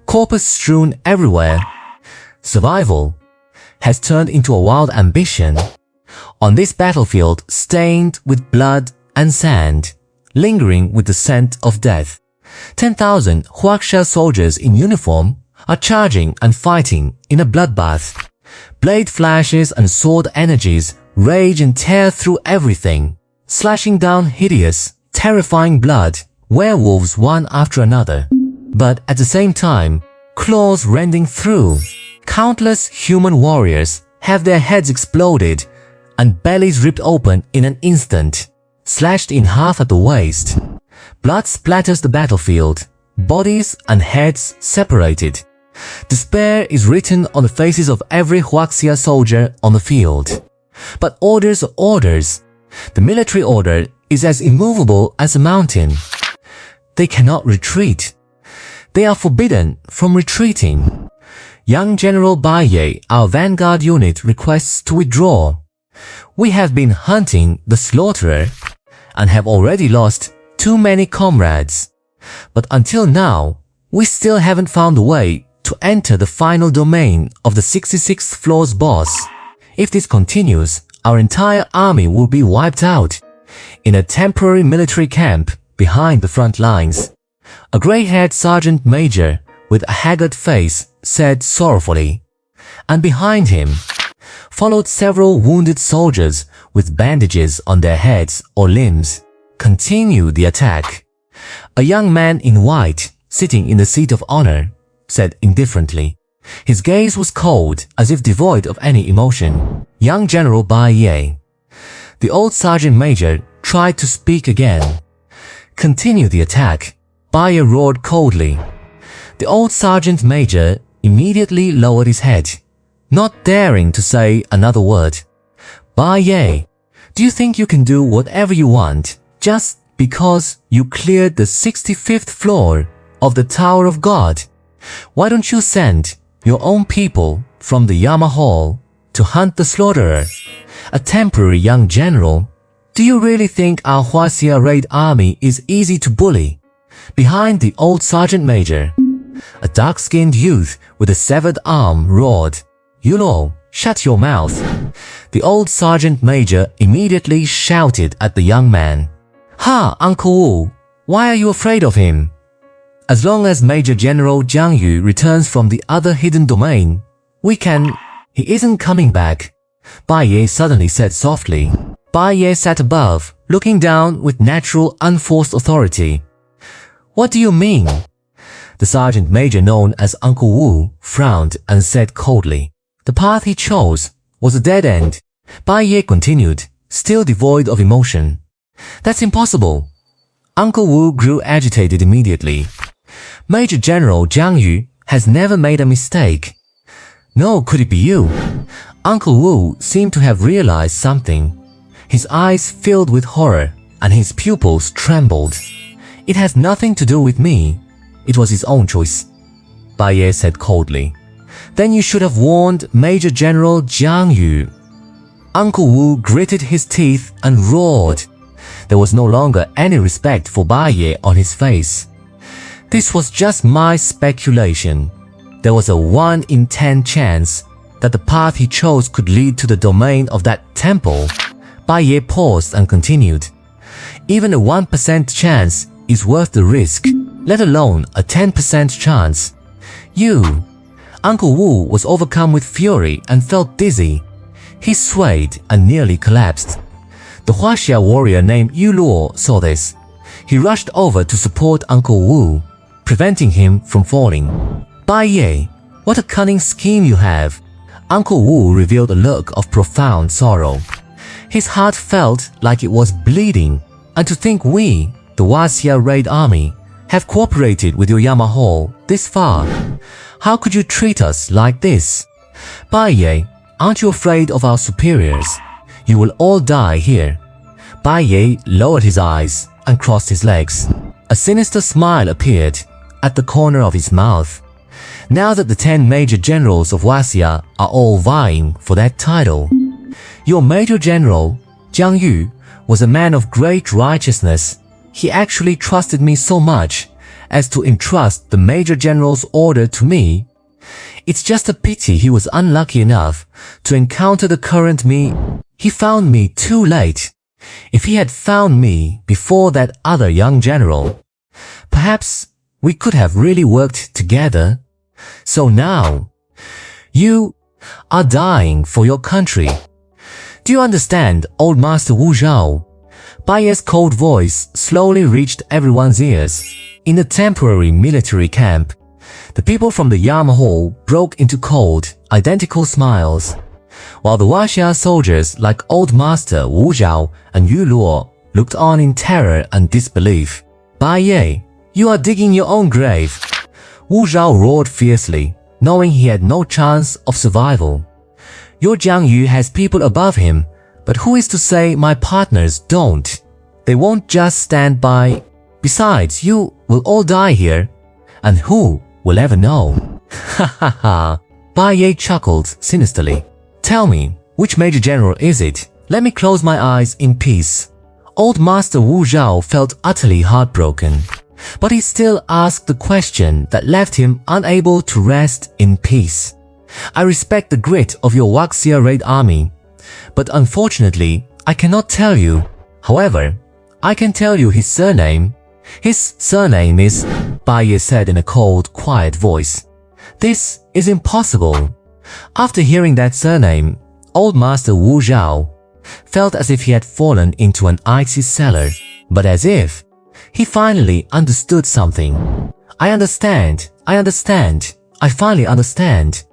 corpus strewn everywhere. Survival has turned into a wild ambition. On this battlefield stained with blood and sand, lingering with the scent of death, 10,000 Huaxia soldiers in uniform are charging and fighting in a bloodbath. Blade flashes and sword energies rage and tear through everything, slashing down hideous, terrifying blood, werewolves one after another. But at the same time, claws rending through. Countless human warriors have their heads exploded and bellies ripped open in an instant, slashed in half at the waist. Blood splatters the battlefield, bodies and heads separated. Despair is written on the faces of every Huaxia soldier on the field. But orders are orders. The military order is as immovable as a mountain. They cannot retreat. They are forbidden from retreating. Young General Bai Ye, our vanguard unit, requests to withdraw. We have been hunting the slaughterer and have already lost too many comrades. But until now, we still haven't found a way to enter the final domain of the 66th floor's boss. If this continues, our entire army will be wiped out in a temporary military camp behind the front lines. A gray-haired sergeant major with a haggard face said sorrowfully, and behind him followed several wounded soldiers with bandages on their heads or limbs. Continue the attack. A young man in white, sitting in the seat of honor, said indifferently. His gaze was cold, as if devoid of any emotion. Young General Bai Ye. The old sergeant major tried to speak again. Continue the attack. Bai Ye roared coldly. The old sergeant major immediately lowered his head, not daring to say another word. Bai Ye, do you think you can do whatever you want just because you cleared the 65th floor of the Tower of God? Why don't you send your own people from the Yama Hall to hunt the slaughterer? A temporary young general? Do you really think our Huaxia raid army is easy to bully? Behind the old sergeant major, a dark-skinned youth with a severed arm roared, "Yulo, shut your mouth." The old sergeant major immediately shouted at the young man, "Ha, Uncle Wu, why are you afraid of him? As long as Major General Jiang Yu returns from the other hidden domain, we can—" "He isn't coming back," Bai Ye suddenly said softly. Bai Ye sat above, looking down with natural, unforced authority. "What do you mean?" The sergeant major known as Uncle Wu frowned and said coldly, "The path he chose was a dead end." Bai Ye continued, still devoid of emotion. That's impossible. Uncle Wu grew agitated immediately. Major General Jiang Yu has never made a mistake. No, could it be you? Uncle Wu seemed to have realized something. His eyes filled with horror and his pupils trembled. It has nothing to do with me. It was his own choice. Bai Ye said coldly. Then you should have warned Major General Jiang Yu. Uncle Wu gritted his teeth and roared. There was no longer any respect for Bai Ye on his face. This was just my speculation. There was a 1 in 10 chance that the path he chose could lead to the domain of that temple. Bai Ye paused and continued. Even a 1% chance is worth the risk, let alone a 10% chance. Uncle Wu was overcome with fury and felt dizzy. He swayed and nearly collapsed. The Huaxia warrior named Yu Luo saw this. He rushed over to support Uncle Wu, preventing him from falling. Bai Ye, what a cunning scheme you have. Uncle Wu revealed a look of profound sorrow. His heart felt like it was bleeding, and to think we, the Huaxia raid army, have cooperated with your Yamaho this far. How could you treat us like this? Bai Ye, aren't you afraid of our superiors? You will all die here. Bai Ye lowered his eyes and crossed his legs. A sinister smile appeared at the corner of his mouth. Now that the 10 major generals of Huaxia are all vying for that title, your Major General, Jiang Yu, was a man of great righteousness. He actually trusted me so much as to entrust the Major General's order to me. It's just a pity he was unlucky enough to encounter the current me. He found me too late. If he had found me before that other young general, perhaps we could have really worked together. So now, you are dying for your country. Do you understand, old Master Wu Zhao? Bai Ye's cold voice slowly reached everyone's ears. In the temporary military camp, the people from the Yamaho broke into cold, identical smiles, while the Huaxia soldiers like Old Master Wu Zhao and Yu Luo looked on in terror and disbelief. Bai Ye, you are digging your own grave. Wu Zhao roared fiercely, knowing he had no chance of survival. Your Jiang Yu has people above him, but who is to say my partners don't? They won't just stand by. Besides, you will all die here, and who will ever know? Ha ha ha. Bai Ye chuckled sinisterly. Tell me, which Major General is it? Let me close my eyes in peace. Old Master Wu Zhao felt utterly heartbroken, but he still asked the question that left him unable to rest in peace. I respect the grit of your Huaxia raid army, but unfortunately, I cannot tell you. However, I can tell you his surname. His surname is, Bai Ye said in a cold, quiet voice. This is impossible. After hearing that surname, Old Master Wu Zhao felt as if he had fallen into an icy cellar, but as if he finally understood something. I understand. I finally understand.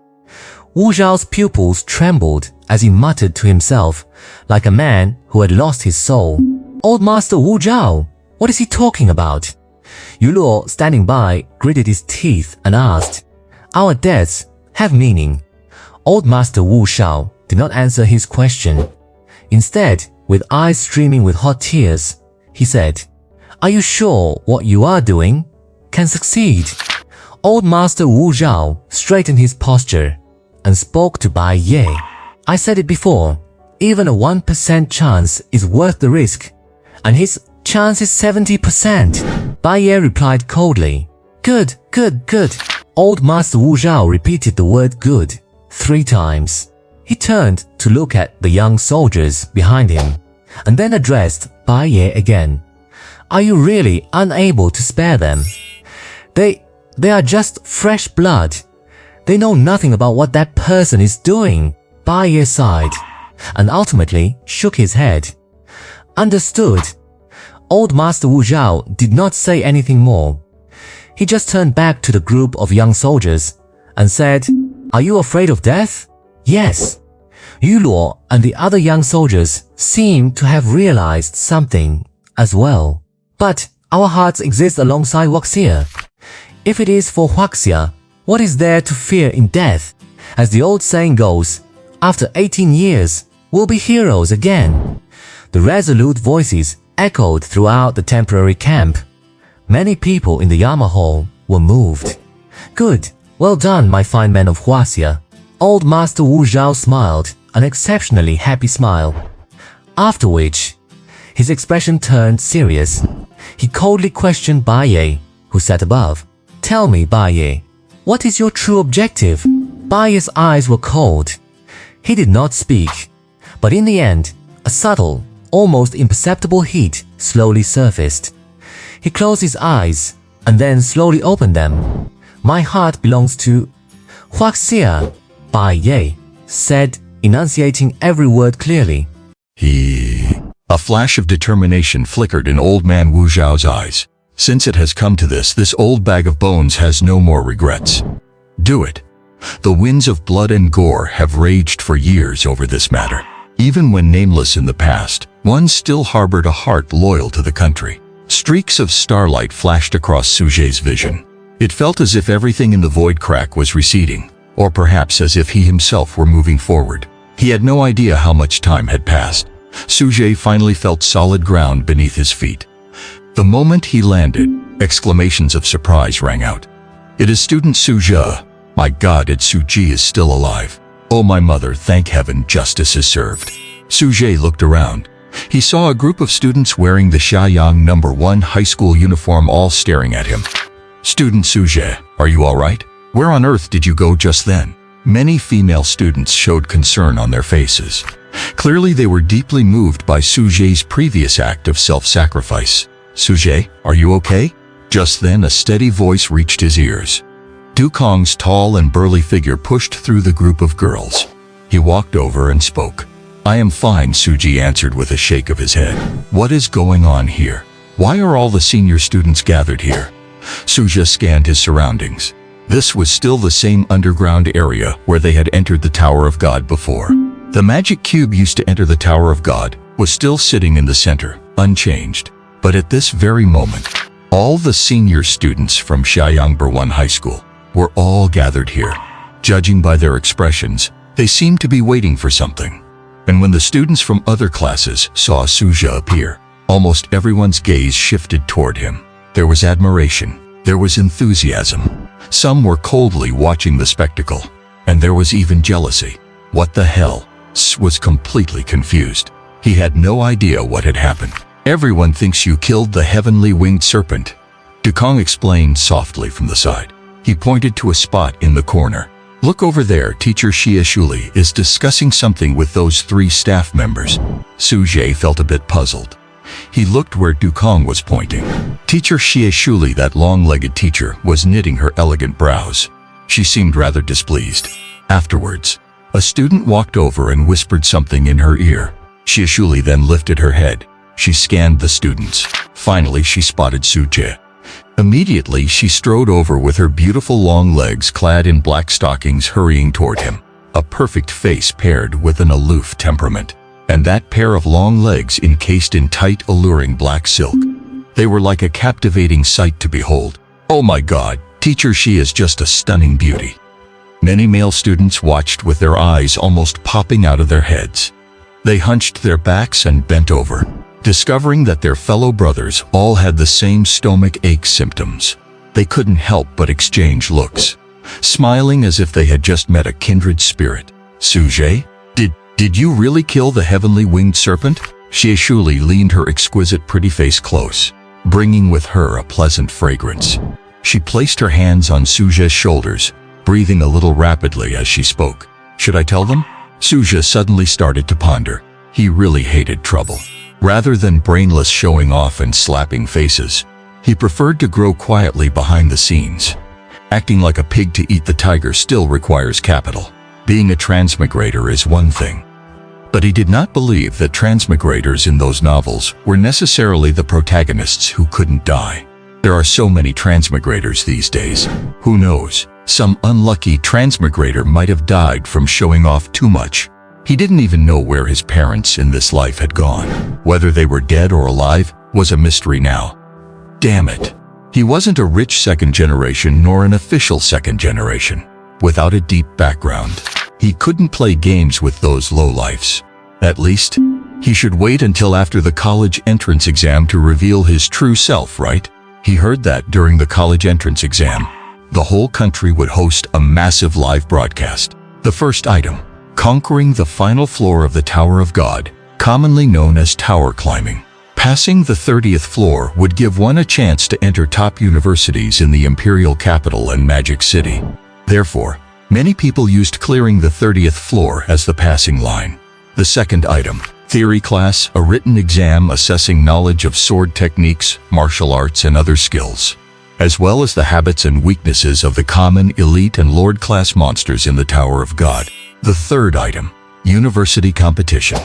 Wu Zhao's pupils trembled as he muttered to himself, like a man who had lost his soul. Old Master Wu Zhao, what is he talking about? Yu Luo, standing by, gritted his teeth and asked, Our deaths have meaning. Old Master Wu Zhao did not answer his question. Instead, with eyes streaming with hot tears, he said, Are you sure what you are doing can succeed? Old Master Wu Zhao straightened his posture and spoke to Bai Ye. I said it before, even a 1% chance is worth the risk, and his chance is 70%. Bai Ye replied coldly. Good. Old Master Wu Zhao repeated the word good 3 times. He turned to look at the young soldiers behind him, and then addressed Bai Ye again. Are you really unable to spare them? They are just fresh blood. They know nothing about what that person is doing. Bai Ye sighed, and ultimately shook his head. Understood. Old Master Wu Zhao did not say anything more. He just turned back to the group of young soldiers and said, Are you afraid of death? Yes. Yu Luo and the other young soldiers seemed to have realized something as well. But our hearts exist alongside Huaxia. If it is for Huaxia, what is there to fear in death? As the old saying goes, after 18 years, we'll be heroes again. The resolute voices echoed throughout the temporary camp. Many people in the Yama Hall were moved. Good, well done, my fine men of Huaxia. Old Master Wu Zhao smiled, an exceptionally happy smile. After which, his expression turned serious. He coldly questioned Bai Ye, who sat above. Tell me, Bai Ye, what is your true objective? Bai Ye's eyes were cold. He did not speak, but in the end, a subtle, almost imperceptible heat slowly surfaced. He closed his eyes and then slowly opened them. My heart belongs to Huaxia, Bai Ye said, enunciating every word clearly. A flash of determination flickered in old man Wu Zhao's eyes. Since it has come to this old bag of bones has no more regrets. Do it. The winds of blood and gore have raged for years over this matter. Even when nameless in the past, one still harbored a heart loyal to the country. Streaks of starlight flashed across Sujie's vision. It felt as if everything in the void crack was receding, or perhaps as if he himself were moving forward. He had no idea how much time had passed. Sujie finally felt solid ground beneath his feet. The moment he landed, exclamations of surprise rang out. It is student Sujie. My God, Su Ji is still alive. Oh my mother, thank heaven, justice is served. Sujie looked around. He saw a group of students wearing the Xiaoyang No. 1 high school uniform all staring at him. Student Sujie, are you all right? Where on earth did you go just then? Many female students showed concern on their faces. Clearly they were deeply moved by Sujie's previous act of self-sacrifice. Sujie, are you okay? Just then a steady voice reached his ears. Dukong's tall and burly figure pushed through the group of girls. He walked over and spoke. I am fine, Sujie answered with a shake of his head. What is going on here? Why are all the senior students gathered here? Sujie scanned his surroundings. This was still the same underground area where they had entered the Tower of God before. The magic cube used to enter the Tower of God was still sitting in the center, unchanged. But at this very moment, all the senior students from Xiaoyang No. 1 High School were all gathered here. Judging by their expressions, they seemed to be waiting for something. And when the students from other classes saw Sujie appear, almost everyone's gaze shifted toward him. There was admiration. There was enthusiasm. Some were coldly watching the spectacle. And there was even jealousy. What the hell? Was completely confused. He had no idea what had happened. Everyone thinks you killed the heavenly winged serpent. Dukong explained softly from the side. He pointed to a spot in the corner. Look over there, Teacher Xie Shuli is discussing something with those 3 staff members. Sujie felt a bit puzzled. He looked where Dukong was pointing. Teacher Xie Shuli, that long-legged teacher, was knitting her elegant brows. She seemed rather displeased. Afterwards, a student walked over and whispered something in her ear. Xie Shuli then lifted her head. She scanned the students. Finally, she spotted Sujie. Immediately, she strode over with her beautiful long legs clad in black stockings hurrying toward him. A perfect face paired with an aloof temperament. And that pair of long legs encased in tight, alluring black silk. They were like a captivating sight to behold. Oh my God, Teacher Xie is just a stunning beauty. Many male students watched with their eyes almost popping out of their heads. They hunched their backs and bent over, discovering that their fellow brothers all had the same stomach ache symptoms. They couldn't help but exchange looks, smiling as if they had just met a kindred spirit. Sujie, did you really kill the heavenly winged serpent? Xie Shuli leaned her exquisite pretty face close, bringing with her a pleasant fragrance. She placed her hands on Sujie's shoulders, breathing a little rapidly as she spoke. Should I tell them? Sujie suddenly started to ponder. He really hated trouble. Rather than brainless showing off and slapping faces, he preferred to grow quietly behind the scenes. Acting like a pig to eat the tiger still requires capital. Being a transmigrator is one thing. But he did not believe that transmigrators in those novels were necessarily the protagonists who couldn't die. There are so many transmigrators these days. Who knows? Some unlucky transmigrator might have died from showing off too much. He didn't even know where his parents in this life had gone. Whether they were dead or alive, was a mystery now. Damn it. He wasn't a rich second generation nor an official second generation. Without a deep background, he couldn't play games with those lowlifes. At least, he should wait until after the college entrance exam to reveal his true self, right? He heard that during the college entrance exam, the whole country would host a massive live broadcast. The first item, conquering the final floor of the Tower of God, commonly known as tower climbing. Passing the 30th floor would give one a chance to enter top universities in the imperial capital and Magic City. Therefore, many people used clearing the 30th floor as the passing line. The second item, theory class, a written exam assessing knowledge of sword techniques, martial arts, and other skills, as well as the habits and weaknesses of the common, elite, and lord class monsters in the Tower of God. The third item, university competition.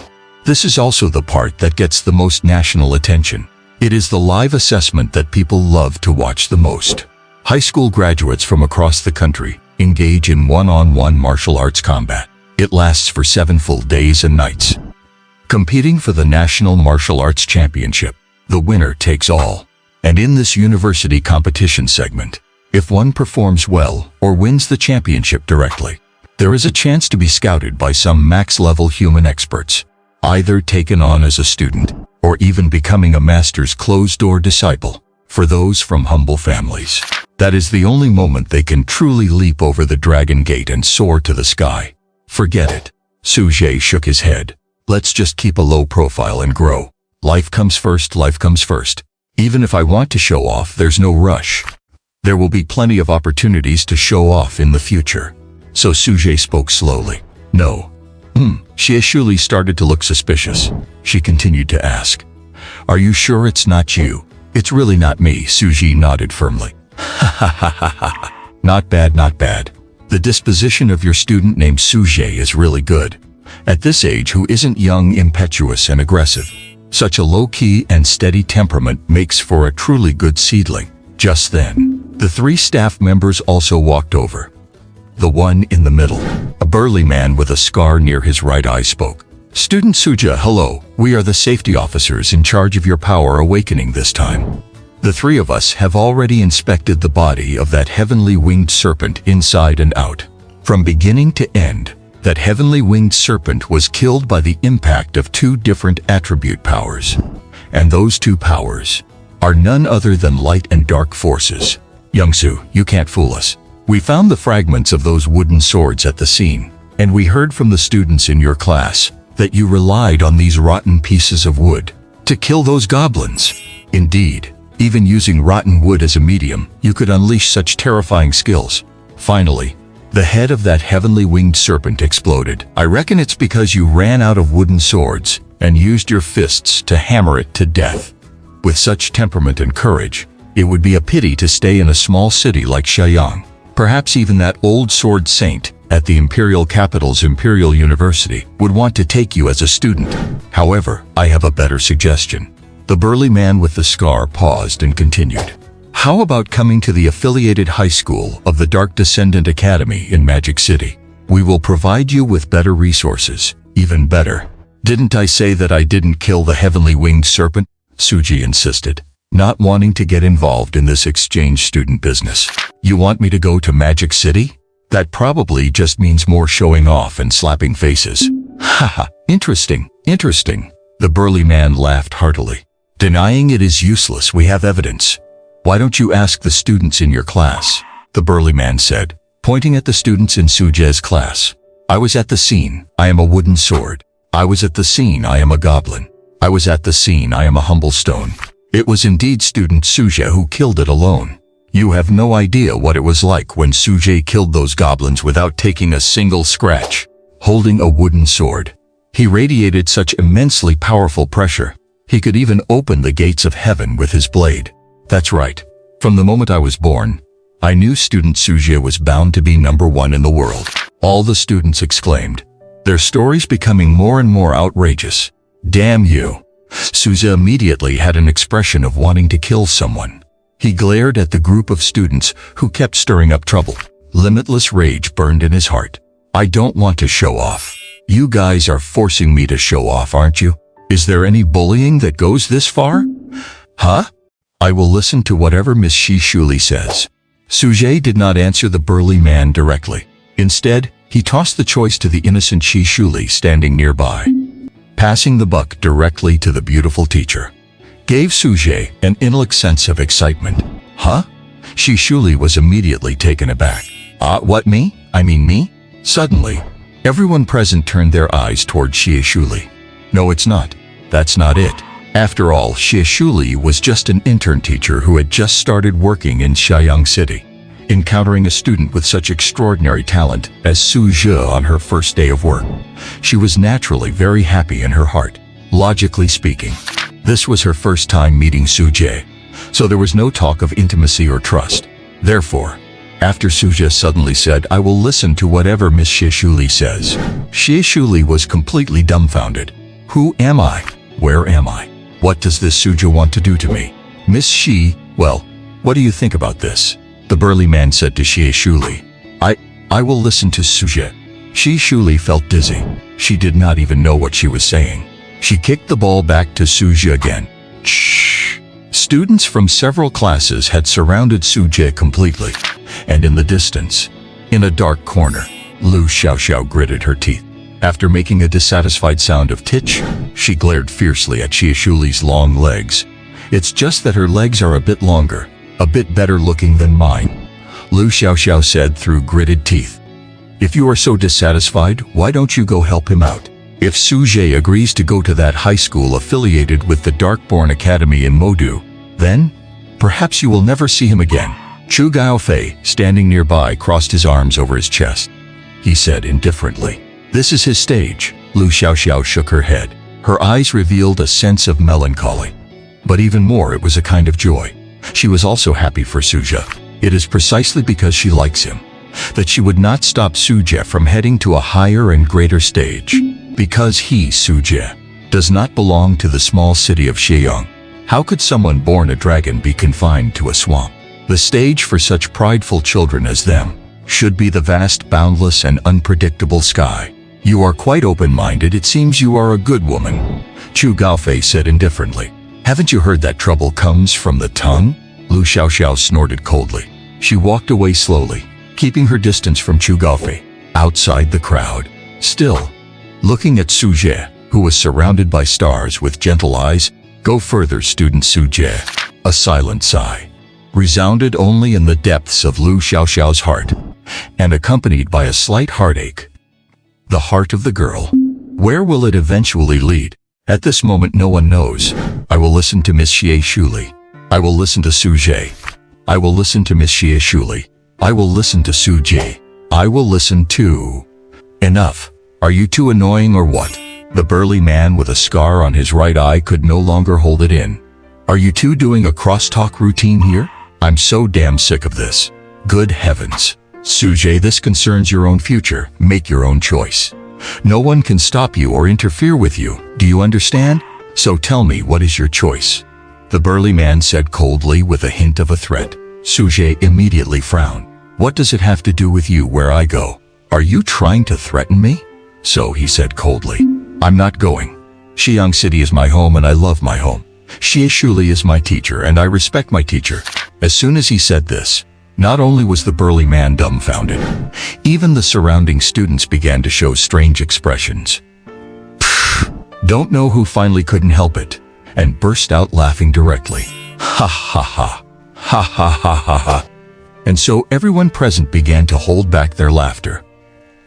This is also the part that gets the most national attention. It is the live assessment that people love to watch the most. High school graduates from across the country engage in one-on-one martial arts combat. It lasts for 7 full days and nights. Competing for the National Martial Arts Championship, the winner takes all. And in this university competition segment, if one performs well or wins the championship directly, there is a chance to be scouted by some max-level human experts, either taken on as a student or even becoming a master's closed-door disciple. For those from humble families, that is the only moment they can truly leap over the dragon gate and soar to the sky. Forget it. Suje shook his head. Let's just keep a low profile and grow. Life comes first, life comes first. Even if I want to show off, there's no rush. There will be plenty of opportunities to show off in the future. So Suje spoke slowly. No. Shuli started to look suspicious. She continued to ask, "Are you sure it's not you?" "It's really not me," Suji nodded firmly. "Ha. Not bad, not bad. The disposition of your student named Suje is really good. At this age, who isn't young, impetuous, and aggressive? Such a low-key and steady temperament makes for a truly good seedling." Just then, the 3 staff members also walked over. The one in the middle, a burly man with a scar near his right eye, spoke. "Student Suja, hello. We are the safety officers in charge of your power awakening this time. The 3 of us have already inspected the body of that heavenly winged serpent inside and out. From beginning to end, that heavenly winged serpent was killed by the impact of 2 different attribute powers. And those 2 powers are none other than light and dark forces. Youngsu, you can't fool us. We found the fragments of those wooden swords at the scene, and we heard from the students in your class that you relied on these rotten pieces of wood to kill those goblins. Indeed, even using rotten wood as a medium, you could unleash such terrifying skills." Finally, the head of that heavenly winged serpent exploded. "I reckon it's because you ran out of wooden swords and used your fists to hammer it to death. With such temperament and courage, it would be a pity to stay in a small city like Xianyang. Perhaps even that old sword saint at the imperial capital's Imperial University would want to take you as a student. However, I have a better suggestion." The burly man with the scar paused and continued. "How about coming to the affiliated high school of the Dark Descendant Academy in Magic City? We will provide you with better resources, even better." "Didn't I say that I didn't kill the heavenly winged serpent?" Suji insisted, not wanting to get involved in this exchange student business. "You want me to go to Magic City? That probably just means more showing off and slapping faces." "Haha, interesting. The burly man laughed heartily. "Denying it is useless, we have evidence. Why don't you ask the students in your class?" the burly man said, pointing at the students in Suje's class. "I was at the scene, I am a wooden sword. I was at the scene, I am a goblin. I was at the scene, I am a humble stone. It was indeed student Suje who killed it alone. You have no idea what it was like when Suje killed those goblins without taking a single scratch. Holding a wooden sword, he radiated such immensely powerful pressure, he could even open the gates of heaven with his blade. That's right. From the moment I was born, I knew student Suje was bound to be #1 in the world." All the students exclaimed, their stories becoming more and more outrageous. "Damn you." Suje immediately had an expression of wanting to kill someone. He glared at the group of students who kept stirring up trouble. Limitless rage burned in his heart. "I don't want to show off. You guys are forcing me to show off, aren't you? Is there any bullying that goes this far? Huh? I will listen to whatever Miss Shi Shuli says. Suje did not answer the burly man directly. Instead, he tossed the choice to the innocent Shi Shuli standing nearby, passing the buck directly to the beautiful teacher. Gave Suje an intellectual sense of excitement. Huh? Shi Shuli was immediately taken aback. What, me? I mean me? Suddenly, everyone present turned their eyes toward Shi Shuli. No, it's not. That's not it. After all, Shi Shuli was just an intern teacher who had just started working in Xiayang City. Encountering a student with such extraordinary talent as Su Zhe on her first day of work, she was naturally very happy in her heart. Logically speaking, this was her first time meeting Suje, so there was no talk of intimacy or trust. Therefore, after Suje suddenly said, I will listen to whatever Miss Shi Shuli says, Shi Shuli was completely dumbfounded. Who am I? Where am I? What does this Suje want to do to me? Miss Shi, well, what do you think about this? The burly man said to Shi Shuli. I will listen to Suje. Shi Shuli felt dizzy. She did not even know what she was saying. She kicked the ball back to Suje again. Shh. Students from several classes had surrounded Suje completely, and in the distance, in a dark corner, Lu Xiaoxiao gritted her teeth. After making a dissatisfied sound of titch, she glared fiercely at Shi Shuli's long legs. It's just that her legs are a bit longer, a bit better looking than mine, Lu Xiaoxiao said through gritted teeth. If you are so dissatisfied, why don't you go help him out? If Suje agrees to go to that high school affiliated with the Darkborn Academy in Modu, then perhaps you will never see him again. Chu Gaofei, standing nearby, crossed his arms over his chest. He said indifferently, This is his stage. Lu Xiaoxiao shook her head. Her eyes revealed a sense of melancholy. But even more, it was a kind of joy. She was also happy for Suje. It is precisely because she likes him that she would not stop Suje from heading to a higher and greater stage. Because he, Suje, does not belong to the small city of Xieyang. How could someone born a dragon be confined to a swamp? The stage for such prideful children as them should be the vast, boundless, and unpredictable sky. You are quite open-minded. It seems you are a good woman, Chu Gaofei said indifferently. Haven't you heard that trouble comes from the tongue? Lu Xiaoxiao snorted coldly. She walked away slowly, keeping her distance from Chu Gaofei, outside the crowd. Still, looking at Suje, who was surrounded by stars with gentle eyes. Go further, student Suje. A silent sigh resounded only in the depths of Lu Xiaoxiao's heart, and accompanied by a slight heartache. The heart of the girl. Where will it eventually lead? At this moment no one knows. I will listen to Miss Shi Shuli. I will listen to Suje. I will listen to Miss Shi Shuli. I will listen to Suje. I will listen to... Enough. Are you too annoying or what? The burly man with a scar on his right eye could no longer hold it in. Are you two doing a crosstalk routine here? I'm so damn sick of this. Good heavens. Suje, this concerns your own future. Make your own choice. No one can stop you or interfere with you. Do you understand? So tell me, what is your choice? The burly man said coldly with a hint of a threat. Suje immediately frowned. What does it have to do with you where I go? Are you trying to threaten me? So he said coldly, I'm not going. Xieyang City is my home and I love my home. Shi Shuli is my teacher and I respect my teacher. As soon as he said this, not only was the burly man dumbfounded, even the surrounding students began to show strange expressions. Don't know who finally couldn't help it, and burst out laughing directly. Ha ha ha. Ha ha ha ha ha. And so everyone present began to hold back their laughter.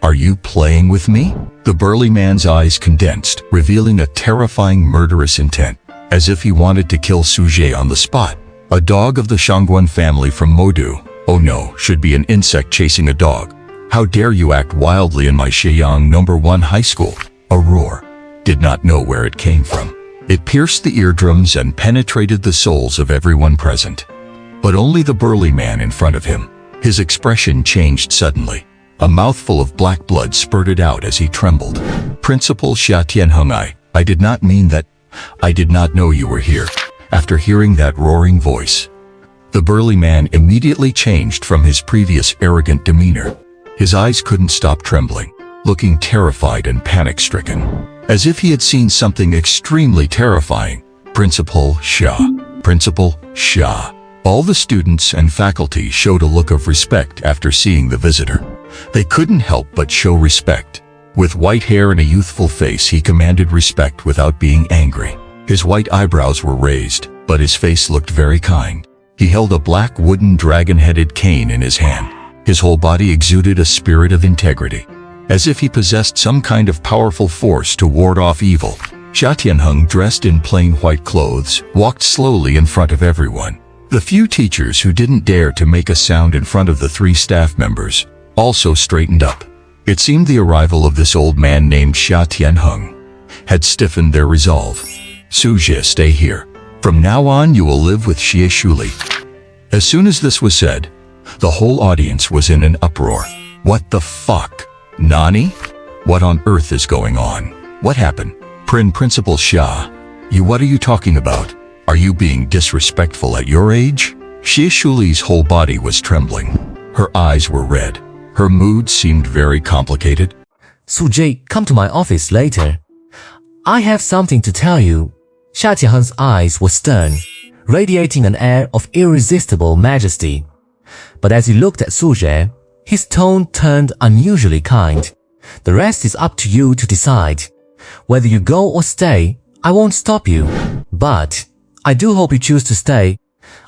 Are you playing with me? The burly man's eyes condensed, revealing a terrifying murderous intent, as if he wanted to kill Suje on the spot. A dog of the Shangguan family from Modu, oh no, should be an insect chasing a dog. How dare you act wildly in my Xieyang No. 1 high school? A roar. Did not know where it came from. It pierced the eardrums and penetrated the souls of everyone present. But only the burly man in front of him. His expression changed suddenly. A mouthful of black blood spurted out as he trembled. Principal Xia Tianheng, I did not mean that. I did not know you were here. After hearing that roaring voice, the burly man immediately changed from his previous arrogant demeanor. His eyes couldn't stop trembling, looking terrified and panic-stricken, as if he had seen something extremely terrifying. Principal Xia. Principal Xia. All the students and faculty showed a look of respect after seeing the visitor. They couldn't help but show respect. With white hair and a youthful face, he commanded respect without being angry. His white eyebrows were raised, but his face looked very kind. He held a black wooden dragon-headed cane in his hand. His whole body exuded a spirit of integrity, as if he possessed some kind of powerful force to ward off evil. Xia Tianheng, dressed in plain white clothes, walked slowly in front of everyone. The few teachers who didn't dare to make a sound in front of the 3 staff members also straightened up. It seemed the arrival of this old man named Xia Tianheng had stiffened their resolve. Su Jie, stay here. From now on you will live with Xie Shuli. As soon as this was said, the whole audience was in an uproar. What the fuck? Nani? What on earth is going on? What happened? Principal Xia, what are you talking about? Are you being disrespectful at your age? Xie Shuli's whole body was trembling. Her eyes were red. Her mood seemed very complicated. Su Jie, come to my office later. I have something to tell you. Xia Tianheng's eyes were stern, radiating an air of irresistible majesty. But as he looked at Su Jie, his tone turned unusually kind. The rest is up to you to decide. Whether you go or stay, I won't stop you. But I do hope you choose to stay.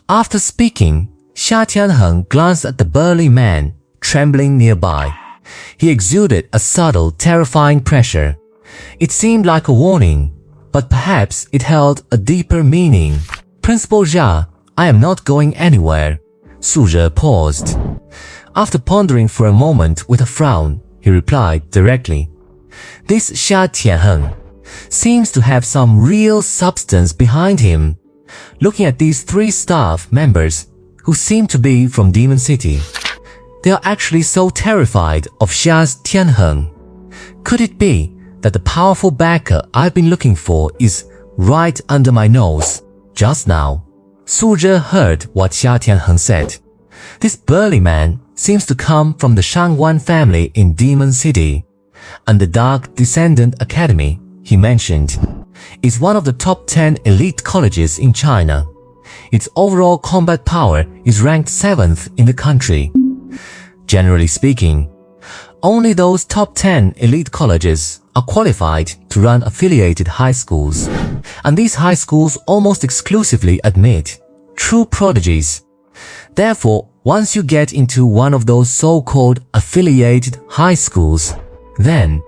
After speaking, Xia Tianheng glanced at the burly man, trembling nearby. He exuded a subtle, terrifying pressure. It seemed like a warning, but perhaps it held a deeper meaning. Principal Xia, I am not going anywhere. Su Jie paused. After pondering for a moment with a frown, he replied directly. This Xia Tianheng seems to have some real substance behind him. Looking at these 3 staff members who seem to be from Demon City, they are actually so terrified of Xia Tianheng. Could it be that the powerful backer I've been looking for is right under my nose? Just now, Su Jie heard what Xia Tianheng said. This burly man seems to come from the Shangwan family in Demon City, and the Dark Descendant Academy he mentioned is one of the top 10 elite colleges in China. Its overall combat power is ranked 7th in the country. Generally speaking, only those top 10 elite colleges are qualified to run affiliated high schools, and these high schools almost exclusively admit true prodigies. Therefore, once you get into one of those so-called affiliated high schools, then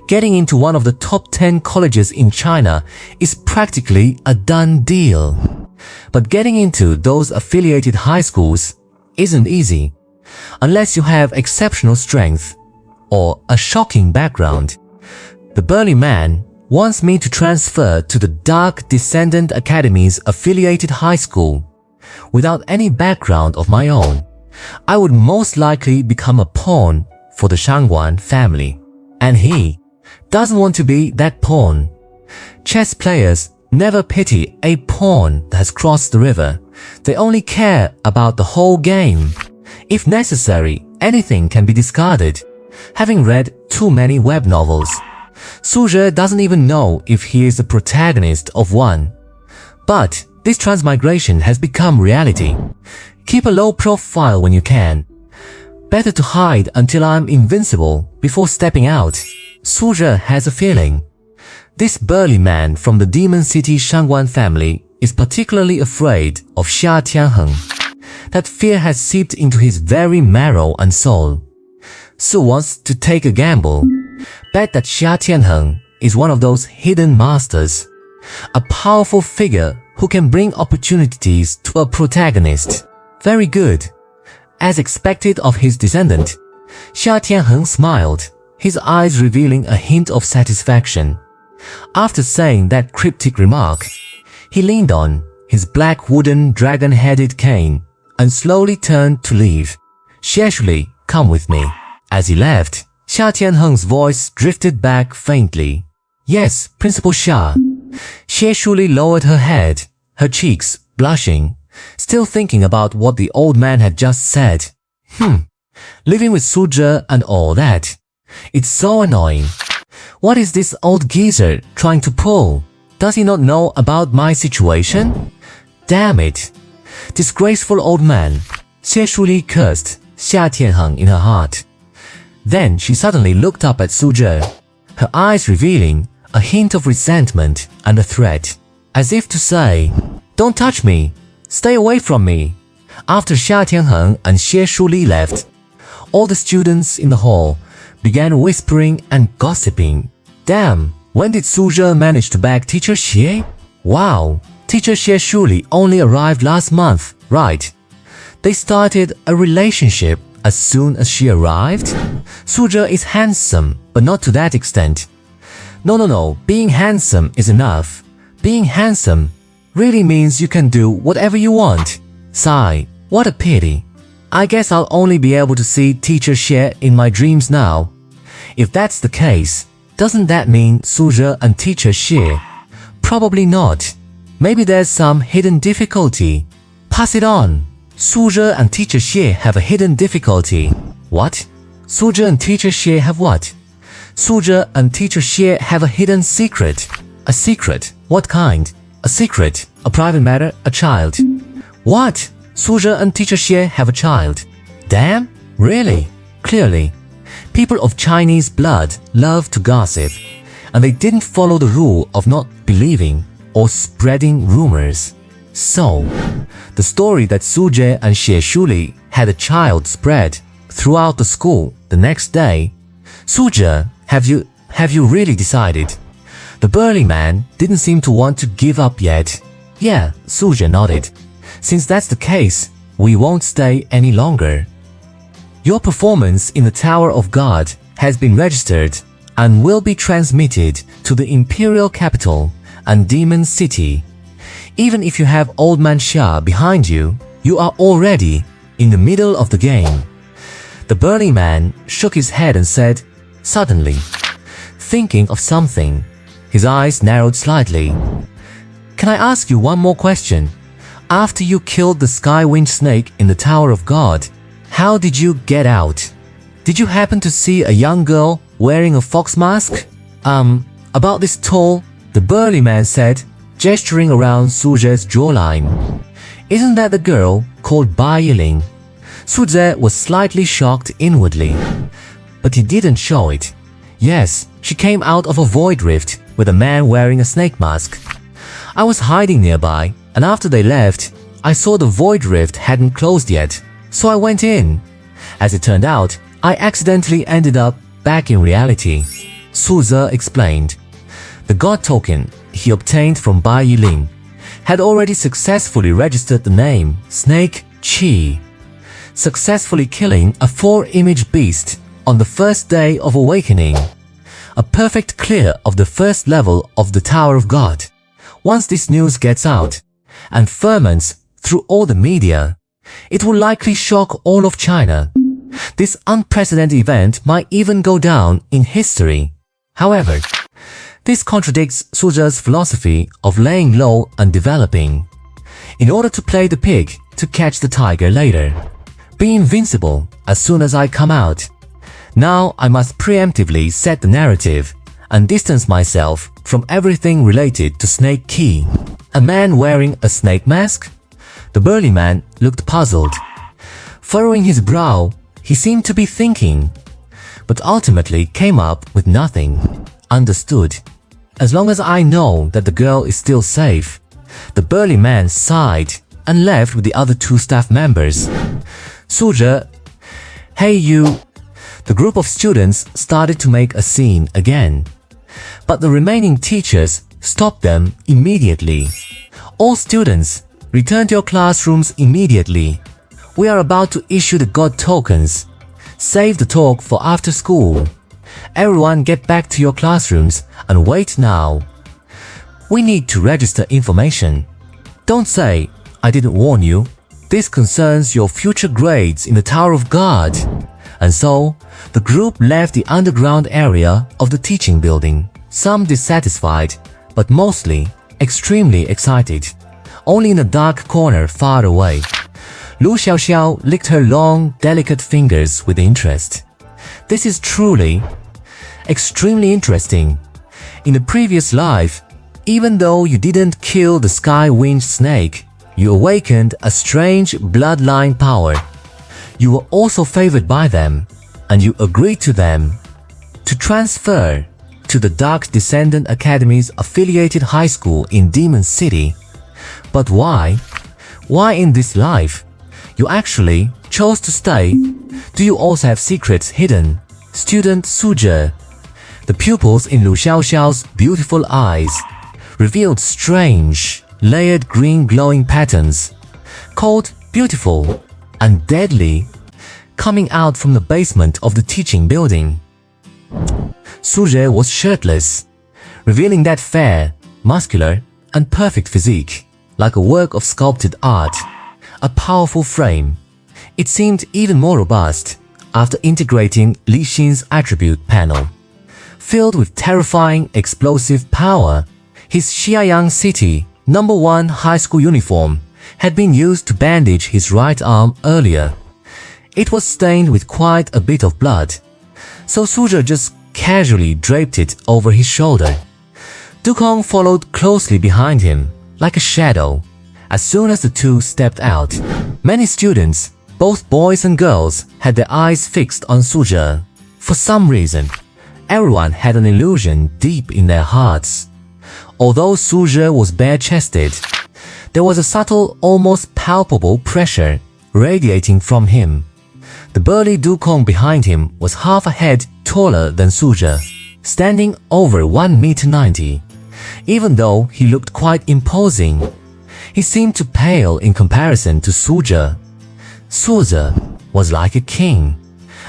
getting into one of the top 10 colleges in China is practically a done deal. But getting into those affiliated high schools isn't easy, unless you have exceptional strength or a shocking background. The burly man wants me to transfer to the Dark Descendant Academy's affiliated high school. Without any background of my own, I would most likely become a pawn for the Shangwan family. And he doesn't want to be that pawn. Chess players never pity a pawn that has crossed the river. They only care about the whole game. If necessary, anything can be discarded. Having read too many web novels, Su Jie doesn't even know if he is the protagonist of one. But this transmigration has become reality. Keep a low profile when you can. Better to hide until I'm invincible before stepping out. Su Jie has a feeling. This burly man from the Demon City Shangwan family is particularly afraid of Xia Tianheng. That fear has seeped into his very marrow and soul. Su wants to take a gamble. Bet that Xia Tianheng is one of those hidden masters. A powerful figure who can bring opportunities to a protagonist. Very good. As expected of his descendant, Xia Tianheng smiled, his eyes revealing a hint of satisfaction. After saying that cryptic remark, he leaned on his black wooden dragon-headed cane and slowly turned to leave. Xie Shuli, come with me. As he left, Xia Tianheng's voice drifted back faintly. Yes, Principal Xia. Xie Shuli lowered her head, her cheeks blushing, still thinking about what the old man had just said. Living with Su Jie and all that. It's so annoying. What is this old geezer trying to pull? Does he not know about my situation? Damn it! Disgraceful old man! Xie Shuli cursed Xia Tianheng in her heart. Then she suddenly looked up at Su Zhe, her eyes revealing a hint of resentment and a threat, as if to say, "Don't touch me! Stay away from me!" After Xia Tianheng and Xie Shuli left, all the students in the hall began whispering and gossiping. Damn, when did Su Zhe manage to bag Teacher Xie? Wow, Teacher Xie Shuli only arrived last month, right? They started a relationship as soon as she arrived? Su Zhe is handsome, but not to that extent. No, being handsome is enough. Being handsome really means you can do whatever you want. Sigh, what a pity. I guess I'll only be able to see Teacher Xie in my dreams now. If that's the case, doesn't that mean Su Zhe and Teacher Xie? Probably not. Maybe there's some hidden difficulty. Pass it on. Su Zhe and Teacher Xie have a hidden difficulty. What? Su Zhe and Teacher Xie have what? Su Zhe and Teacher Xie have a hidden secret. A secret? What kind? A secret? A private matter? A child? What? Su Zhe and Teacher Xie have a child. Damn? Really? Clearly. People of Chinese blood love to gossip, and they didn't follow the rule of not believing or spreading rumors. So, the story that Su Zhe and Xie Shuli had a child spread throughout the school the next day. Su Zhe, have you really decided? The burly man didn't seem to want to give up yet. Yeah, Su Zhe nodded. Since that's the case, we won't stay any longer. Your performance in the Tower of God has been registered and will be transmitted to the imperial capital and demon city. Even if you have Old Man Xia behind you, you are already in the middle of the game. The burly man shook his head and said, suddenly, thinking of something. His eyes narrowed slightly. Can I ask you one more question? After you killed the Skywind Snake in the Tower of God, how did you get out? Did you happen to see a young girl wearing a fox mask? About this tall, the burly man said, gesturing around Su Zhe's jawline. Isn't that the girl called Bai Yiling? Su Zhe was slightly shocked inwardly, but he didn't show it. Yes, she came out of a void rift with a man wearing a snake mask. I was hiding nearby, and after they left, I saw the void rift hadn't closed yet, so I went in. As it turned out, I accidentally ended up back in reality. Su Zhe explained. The god token he obtained from Bai Yiling had already successfully registered the name Snake Qi, successfully killing a 4-image beast on the first day of awakening. A perfect clear of the first level of the Tower of God. Once this news gets out and ferments through all the media, it will likely shock all of China. This unprecedented event might even go down in history. However, this contradicts Su Zhe's philosophy of laying low and developing, in order to play the pig to catch the tiger later. Be invincible as soon as I come out. Now I must preemptively set the narrative and distance myself from everything related to Snake Qi. A man wearing a snake mask? The burly man looked puzzled. Furrowing his brow, he seemed to be thinking, but ultimately came up with nothing. Understood. As long as I know that the girl is still safe. The burly man sighed and left with the other 2 staff members. Su Zhe, hey you. The group of students started to make a scene again, but the remaining teachers stopped them immediately. All students, return to your classrooms immediately. We are about to issue the god tokens. Save the talk for after school. Everyone get back to your classrooms and wait now. We need to register information. Don't say, I didn't warn you. This concerns your future grades in the Tower of God. And so, the group left the underground area of the teaching building, some dissatisfied, but mostly extremely excited. Only in a dark corner far away, Lu Xiaoxiao licked her long, delicate fingers with interest. This is truly extremely interesting. In the previous life, Even though you didn't kill the sky-winged snake, you awakened a strange bloodline power. You were also favored by them, and you agreed to them to transfer to the Dark Descendant Academy's affiliated high school in Demon City. But why? Why in this life? You actually chose to stay. Do you also have secrets hidden? Student Suzhe. The pupils in Lu Xiaoxiao's beautiful eyes revealed strange, layered green glowing patterns, called beautiful and deadly, coming out from the basement of the teaching building. Suzhe was shirtless, revealing that fair, muscular, and perfect physique, like a work of sculpted art, a powerful frame. It seemed even more robust after integrating Li Xin's attribute panel. Filled with terrifying, explosive power, his Xianyang City #1 high school uniform had been used to bandage his right arm earlier. It was stained with quite a bit of blood, so Suzhe just casually draped it over his shoulder. Dukong followed closely behind him, like a shadow, as soon as the two stepped out. Many students, both boys and girls, had their eyes fixed on Suzhe. For some reason, everyone had an illusion deep in their hearts. Although Suzhe was bare-chested, there was a subtle, almost palpable pressure radiating from him. The burly Dukong behind him was half a head taller than Suzhe, standing over 1.90 m. Even though he looked quite imposing, he seemed to pale in comparison to Suzhe. Suzhe was like a king,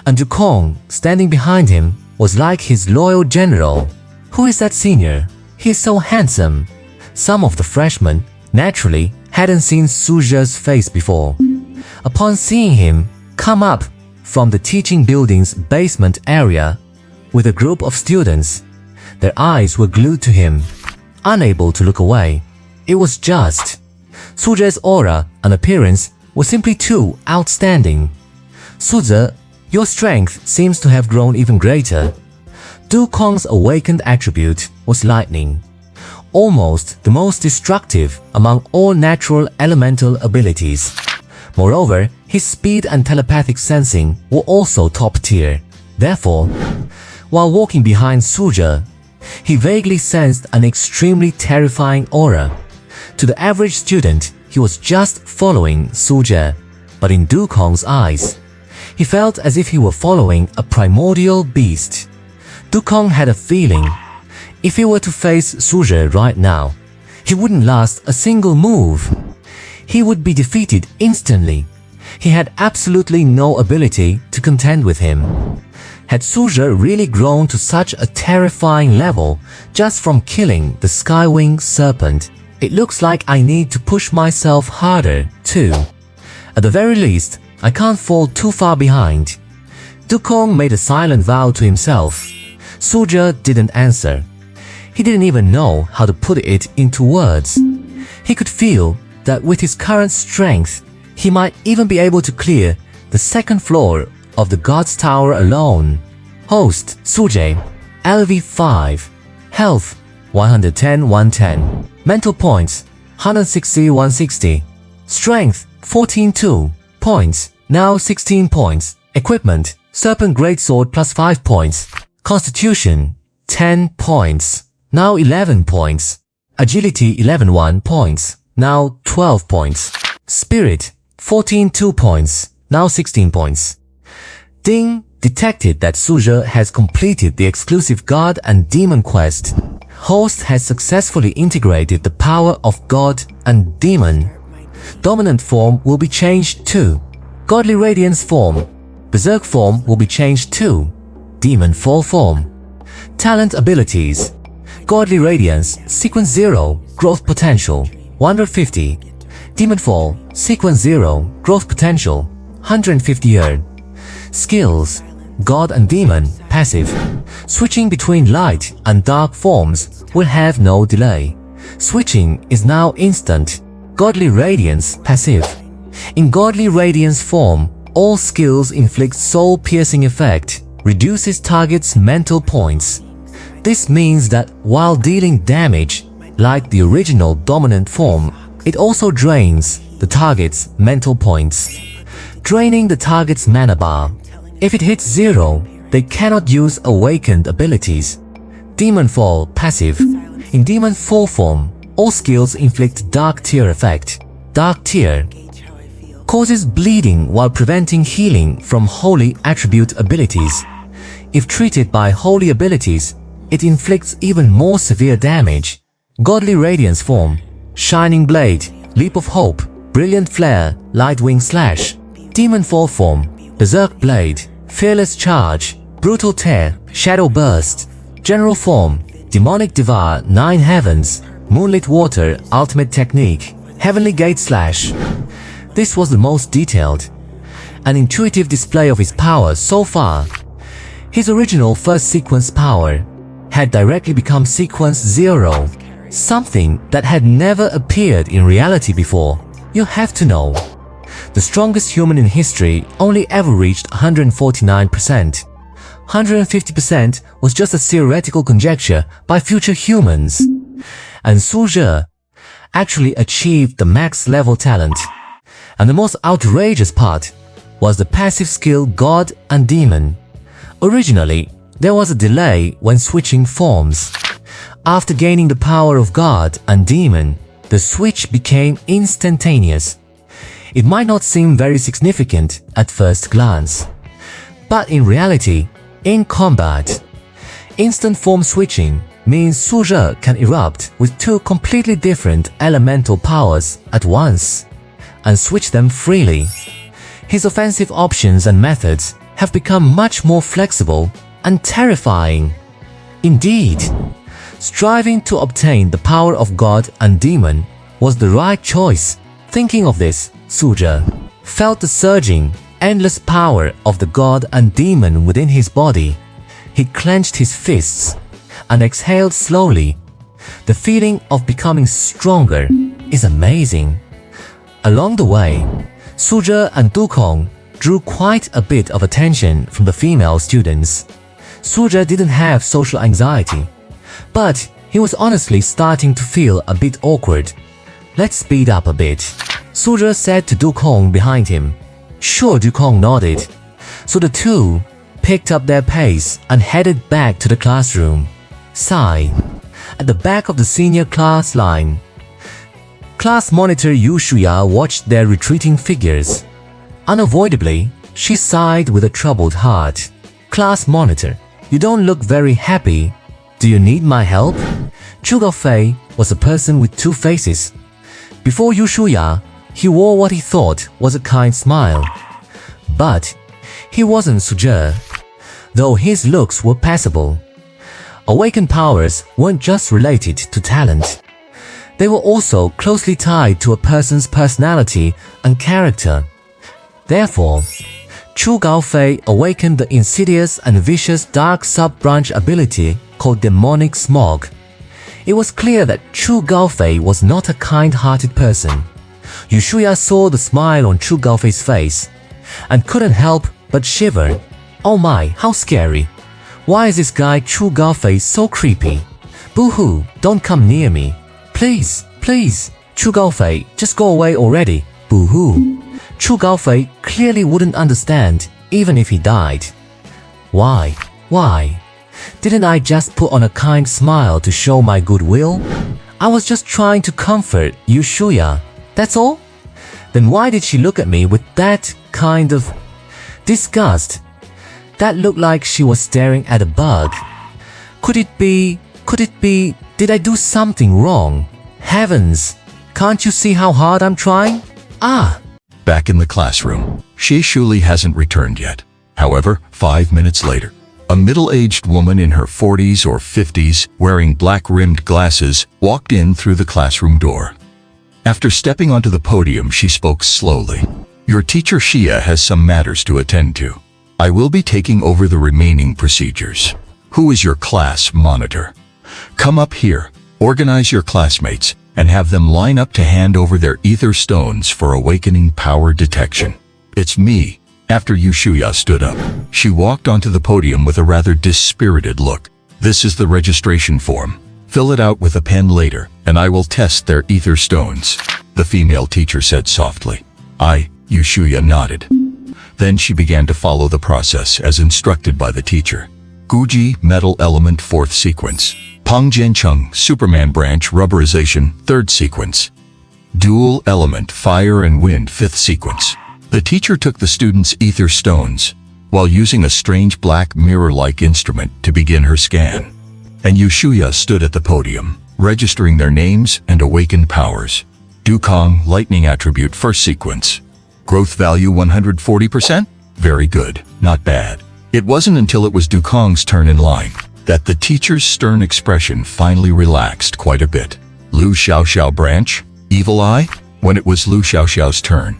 and Dukong, standing behind him, was like his loyal general. Who is that senior? He is so handsome. Some of the freshmen, naturally, hadn't seen Suzhe's face before. Upon seeing him come up from the teaching building's basement area with a group of students, their eyes were glued to him, unable to look away. It was just Suzhe's aura and appearance were simply too outstanding. Suzhe, your strength seems to have grown even greater. Dukong's awakened attribute was lightning, almost the most destructive among all natural elemental abilities. Moreover, his speed and telepathic sensing were also top tier. Therefore, while walking behind Suzhe, he vaguely sensed an extremely terrifying aura. To the average student, he was just following Suzhe, but in Dukong's eyes, he felt as if he were following a primordial beast. Dukong had a feeling, if he were to face Suzhe right now, he wouldn't last a single move. He would be defeated instantly. He had absolutely no ability to contend with him. Had Suzhe really grown to such a terrifying level just from killing the Skywing Serpent? It looks like I need to push myself harder, too. At the very least, I can't fall too far behind. Dukong made a silent vow to himself. Suzhe didn't answer. He didn't even know how to put it into words. He could feel that with his current strength, he might even be able to clear the second floor of the God's Tower alone. Host Suzhe, LV5. Health 110-110. Mental points 160-160. Strength 14-2 points, now 16 points. Equipment Serpent Greatsword plus 5 points. Constitution 10 points, now 11 points. Agility 11-1 points, now 12 points. Spirit 14-2 points, now 16 points. Ding detected that Suzhe has completed the exclusive God and Demon quest. Host has successfully integrated the power of God and Demon. Dominant form will be changed to Godly Radiance form. Berserk form will be changed to Demon Fall form. Talent abilities: Godly Radiance, Sequence 0, Growth Potential, 150. Demon Fall, Sequence 0, Growth Potential, 150 earn. Skills: God and Demon, passive. Switching between light and dark forms will have no delay. Switching is now instant. Godly Radiance, passive. In Godly Radiance form, all skills inflict soul-piercing effect, reduces target's mental points. This means that while dealing damage, Like the original dominant form, it also drains the target's mental points, draining the target's mana bar. If it hits 0, they cannot use awakened abilities. Demon Fall passive. In Demon Fall form, all skills inflict Dark Tear effect. Dark Tear causes bleeding while preventing healing from holy attribute abilities. If treated by holy abilities, it inflicts even more severe damage. Godly Radiance form, Shining Blade, Leap of Hope, Brilliant Flare, Lightwing Slash. Demon Fall form, Berserk Blade, Fearless Charge, Brutal Tear, Shadow Burst. General form, Demonic Devour, Nine Heavens, Moonlit Water, Ultimate Technique, Heavenly Gate Slash. This was the most detailed and intuitive display of his power so far. His original first sequence power had directly become sequence 0, something that had never appeared in reality before. You have to know, the strongest human in history only ever reached 149%. 150% was just a theoretical conjecture by future humans. And Su Zhe actually achieved the max level talent. And the most outrageous part was the passive skill God and Demon. Originally, there was a delay when switching forms. After gaining the power of God and Demon, the switch became instantaneous. It might not seem very significant at first glance, but in reality, in combat, instant form switching means Su Zhe can erupt with two completely different elemental powers at once and switch them freely. His offensive options and methods have become much more flexible and terrifying. Indeed, striving to obtain the power of God and Demon was the right choice. Thinking of this, Su Zhe felt the surging, endless power of the God and Demon within his body. He clenched his fists and exhaled slowly. The feeling of becoming stronger is amazing. Along the way, Su Zhe and Du Kong drew quite a bit of attention from the female students. Su Zhe didn't have social anxiety, but he was honestly starting to feel a bit awkward. Let's speed up a bit, Su Zhe said to Du Kong behind him. Sure, Du Kong nodded. So the two picked up their pace and headed back to the classroom. Sigh. At the back of the senior class line, class monitor Yu Shuya watched their retreating figures. Unavoidably, she sighed with a troubled heart. Class monitor, you don't look very happy. Do you need my help? Chu Gaofei was a person with two faces. Before Yu Shuya, he wore what he thought was a kind smile. But he wasn't Su Zhe, though his looks were passable. Awakened powers weren't just related to talent. They were also closely tied to a person's personality and character. Therefore, Chu Gaofei awakened the insidious and vicious dark sub-branch ability called Demonic Smog. It was clear that Chu Gaofei was not a kind-hearted person. Yu Shuya saw the smile on Chu Gaofei's face and couldn't help but shiver. Oh my, how scary. Why is this guy Chu Gaofei so creepy? Boo-hoo, don't come near me. Please, please, Chu Gaofei, just go away already. Boo-hoo. Chu Gaofei clearly wouldn't understand even if he died. Why? Why? Didn't I just put on a kind smile to show my goodwill? I was just trying to comfort Yu Shuya. That's all? Then why did she look at me with that kind of disgust? That looked like she was staring at a bug. Could it be, did I do something wrong? Heavens, can't you see how hard I'm trying? Ah! Back in the classroom, Xie Shuli hasn't returned yet. However, 5 minutes later, a middle-aged woman in her 40s or 50s, wearing black-rimmed glasses, walked in through the classroom door. After stepping onto the podium, she spoke slowly. Your teacher Xia has some matters to attend to. I will be taking over the remaining procedures. Who is your class monitor? Come up here, organize your classmates, and have them line up to hand over their ether stones for awakening power detection. It's me. After Yu Shuya stood up, she walked onto the podium with a rather dispirited look. This is the registration form. Fill it out with a pen later. and I will test their ether stones," the female teacher said softly. Yushuya nodded. Then she began to follow the process as instructed by the teacher. Guji, metal element, 4th sequence. Pangjiancheng, Superman branch, rubberization, 3rd sequence. Dual element, fire and wind, 5th sequence. The teacher took the students' ether stones, while using a strange black mirror-like instrument to begin her scan. And Yushuya stood at the podium, registering their names and awakened powers. Dukong, lightning attribute, 1st sequence. Growth value 140%? Very good, not bad. It wasn't until it was Dukong's turn in line that the teacher's stern expression finally relaxed quite a bit. Lu Xiaoxiao branch, evil eye? When it was Lu Xiaoxiao's turn,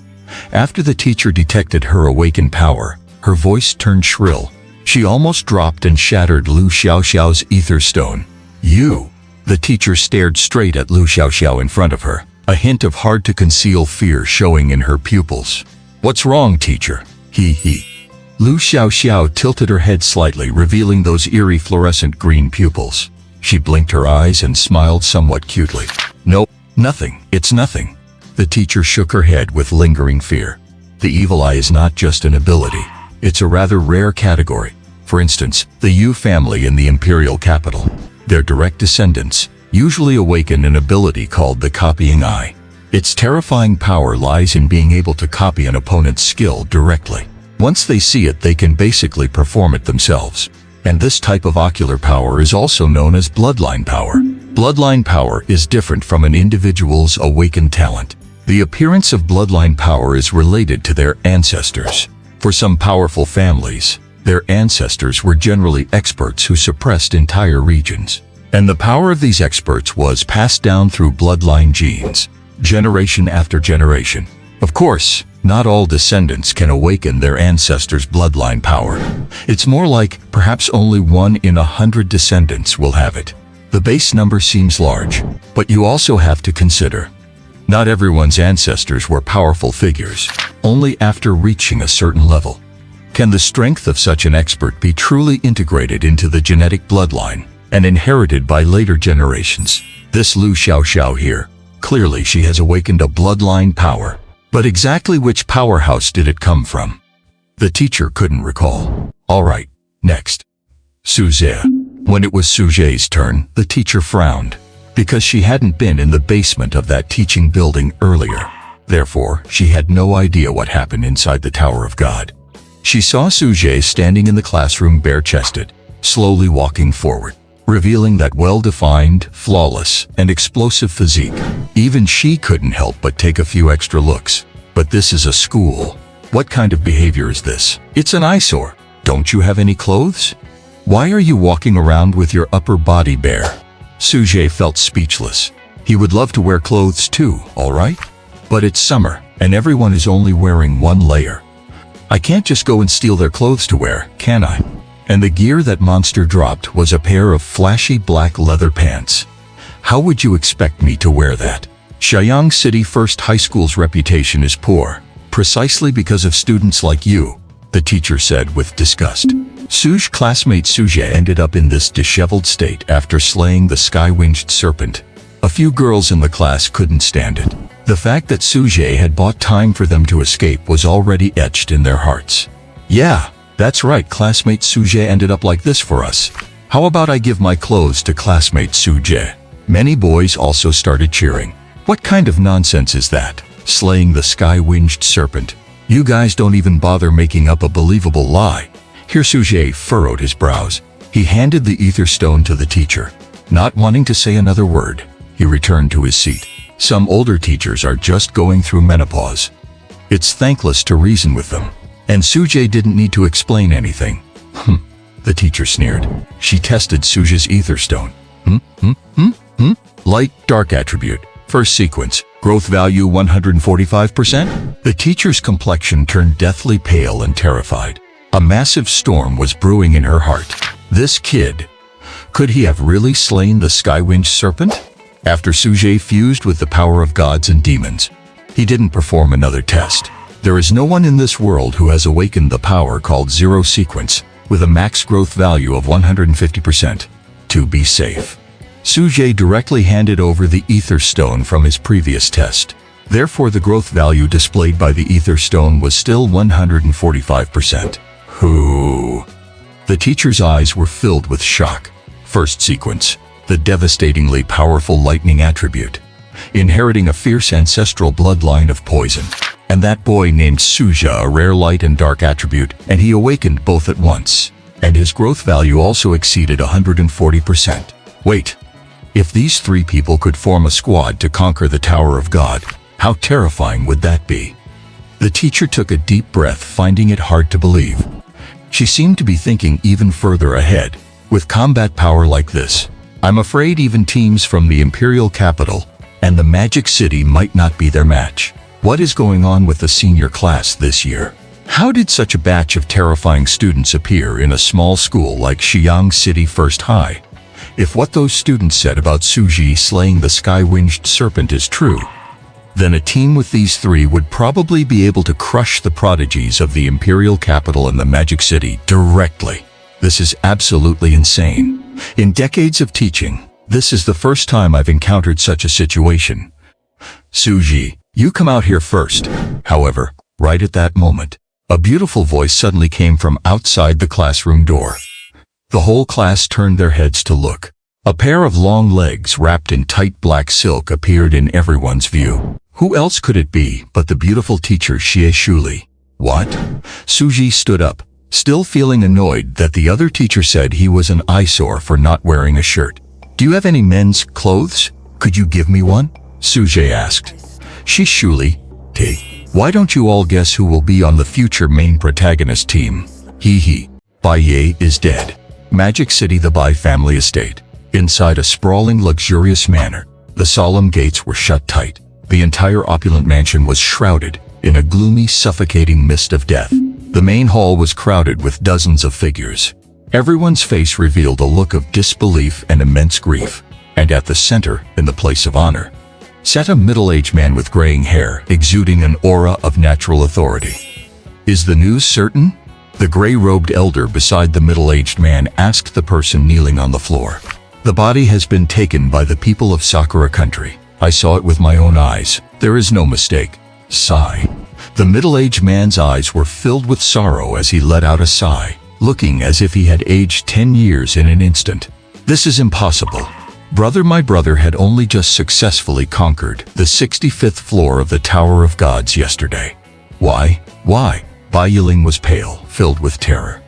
after the teacher detected her awakened power, her voice turned shrill. She almost dropped and shattered Lu Xiaoxiao's ether stone. "You!" The teacher stared straight at Lu Xiaoxiao in front of her, a hint of hard-to-conceal fear showing in her pupils. "What's wrong, teacher?" He. Lu Xiaoxiao tilted her head slightly, revealing those eerie fluorescent green pupils. She blinked her eyes and smiled somewhat cutely. "No, nothing. It's nothing." The teacher shook her head with lingering fear. The evil eye is not just an ability. It's a rather rare category. For instance, the Yu family in the imperial capital. Their direct descendants usually awaken an ability called the copying eye. Its terrifying power lies in being able to copy an opponent's skill directly. Once they see it, they can basically perform it themselves. And this type of ocular power is also known as bloodline power. Bloodline power is different from an individual's awakened talent. The appearance of bloodline power is related to their ancestors. For some powerful families, their ancestors were generally experts who suppressed entire regions. And the power of these experts was passed down through bloodline genes, generation after generation. Of course, not all descendants can awaken their ancestors' bloodline power. It's more like perhaps only 1 in 100 descendants will have it. The base number seems large, but you also have to consider not everyone's ancestors were powerful figures. Only after reaching a certain level can the strength of such an expert be truly integrated into the genetic bloodline and inherited by later generations. This Lu Xiaoxiao here, clearly she has awakened a bloodline power. But exactly which powerhouse did it come from? The teacher couldn't recall. All right, next. Suzhie. When it was Suzhie's turn, the teacher frowned, because she hadn't been in the basement of that teaching building earlier. Therefore, she had no idea what happened inside the Tower of God. She saw Suzhie standing in the classroom bare-chested, slowly walking forward, revealing that well-defined, flawless, and explosive physique. Even she couldn't help but take a few extra looks. But this is a school. What kind of behavior is this? It's an eyesore. Don't you have any clothes? Why are you walking around with your upper body bare? Suzhie felt speechless. He would love to wear clothes too, all right? But it's summer, and everyone is only wearing one layer. I can't just go and steal their clothes to wear, can I? And the gear that monster dropped was a pair of flashy black leather pants. How would you expect me to wear that? Xianyang City First High School's reputation is poor, precisely because of students like you, the teacher said with disgust. Su's classmate Suzhie ended up in this disheveled state after slaying the sky-winged serpent. A few girls in the class couldn't stand it. The fact that Suzhie had bought time for them to escape was already etched in their hearts. Yeah, that's right, classmate Suzhie ended up like this for us. How about I give my clothes to classmate Suzhie? Many boys also started cheering. What kind of nonsense is that? Slaying the sky-winged serpent. You guys don't even bother making up a believable lie. Here Suzhie furrowed his brows. He handed the ether stone to the teacher. Not wanting to say another word, he returned to his seat. Some older teachers are just going through menopause. It's thankless to reason with them. And Suzhie didn't need to explain anything. The teacher sneered. She tested Suzhie's ether stone. Light, dark attribute. First sequence. Growth value 145%? The teacher's complexion turned deathly pale and terrified. A massive storm was brewing in her heart. This kid. Could he have really slain the sky-winged serpent? After Suzhie fused with the power of gods and demons, he didn't perform another test. There is no one in this world who has awakened the power called Zero Sequence, with a max growth value of 150%. To be safe. Suje directly handed over the ether stone from his previous test. Therefore, the growth value displayed by the ether stone was still 145%. Whoo! The teacher's eyes were filled with shock. First sequence, the devastatingly powerful lightning attribute, inheriting a fierce ancestral bloodline of poison. And that boy named Suja, a rare light and dark attribute, and he awakened both at once. And his growth value also exceeded 140%. Wait, if these three people could form a squad to conquer the Tower of God, how terrifying would that be? The teacher took a deep breath, finding it hard to believe. She seemed to be thinking even further ahead. With combat power like this, I'm afraid even teams from the Imperial Capital and the Magic City might not be their match. What is going on with the senior class this year? How did such a batch of terrifying students appear in a small school like Xiang City First High? If what those students said about Suji slaying the sky-winged serpent is true, then a team with these three would probably be able to crush the prodigies of the Imperial Capital and the Magic City directly. This is absolutely insane. In decades of teaching, this is the first time I've encountered such a situation. Suji, you come out here first. However, right at that moment, a beautiful voice suddenly came from outside the classroom door. The whole class turned their heads to look. A pair of long legs wrapped in tight black silk appeared in everyone's view. Who else could it be but the beautiful teacher Xie Shuli? What? Suji stood up, still feeling annoyed that the other teacher said he was an eyesore for not wearing a shirt. Do you have any men's clothes? Could you give me one? Suji asked. Xie Shuli, hey, why don't you all guess who will be on the future main protagonist team? Hee hee. Bai Ye is dead. Magic City, the Bai family estate. Inside a sprawling, luxurious manor, the solemn gates were shut tight. The entire opulent mansion was shrouded in a gloomy, suffocating mist of death. The main hall was crowded with dozens of figures. Everyone's face revealed a look of disbelief and immense grief. And at the center, in the place of honor, sat a middle-aged man with graying hair, exuding an aura of natural authority. Is the news certain? The gray-robed elder beside the middle-aged man asked the person kneeling on the floor. The body has been taken by the people of Sakura country. I saw it with my own eyes. There is no mistake. Sigh. The middle-aged man's eyes were filled with sorrow as he let out a sigh, looking as if he had aged 10 years in an instant. This is impossible. My brother had only just successfully conquered the 65th floor of the Tower of Gods yesterday. Why? Bai Yiling was pale, filled with terror.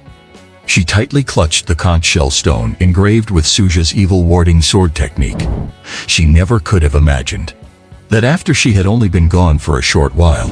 She tightly clutched the conch shell stone engraved with Suja's evil warding sword technique. She never could have imagined that after she had only been gone for a short while,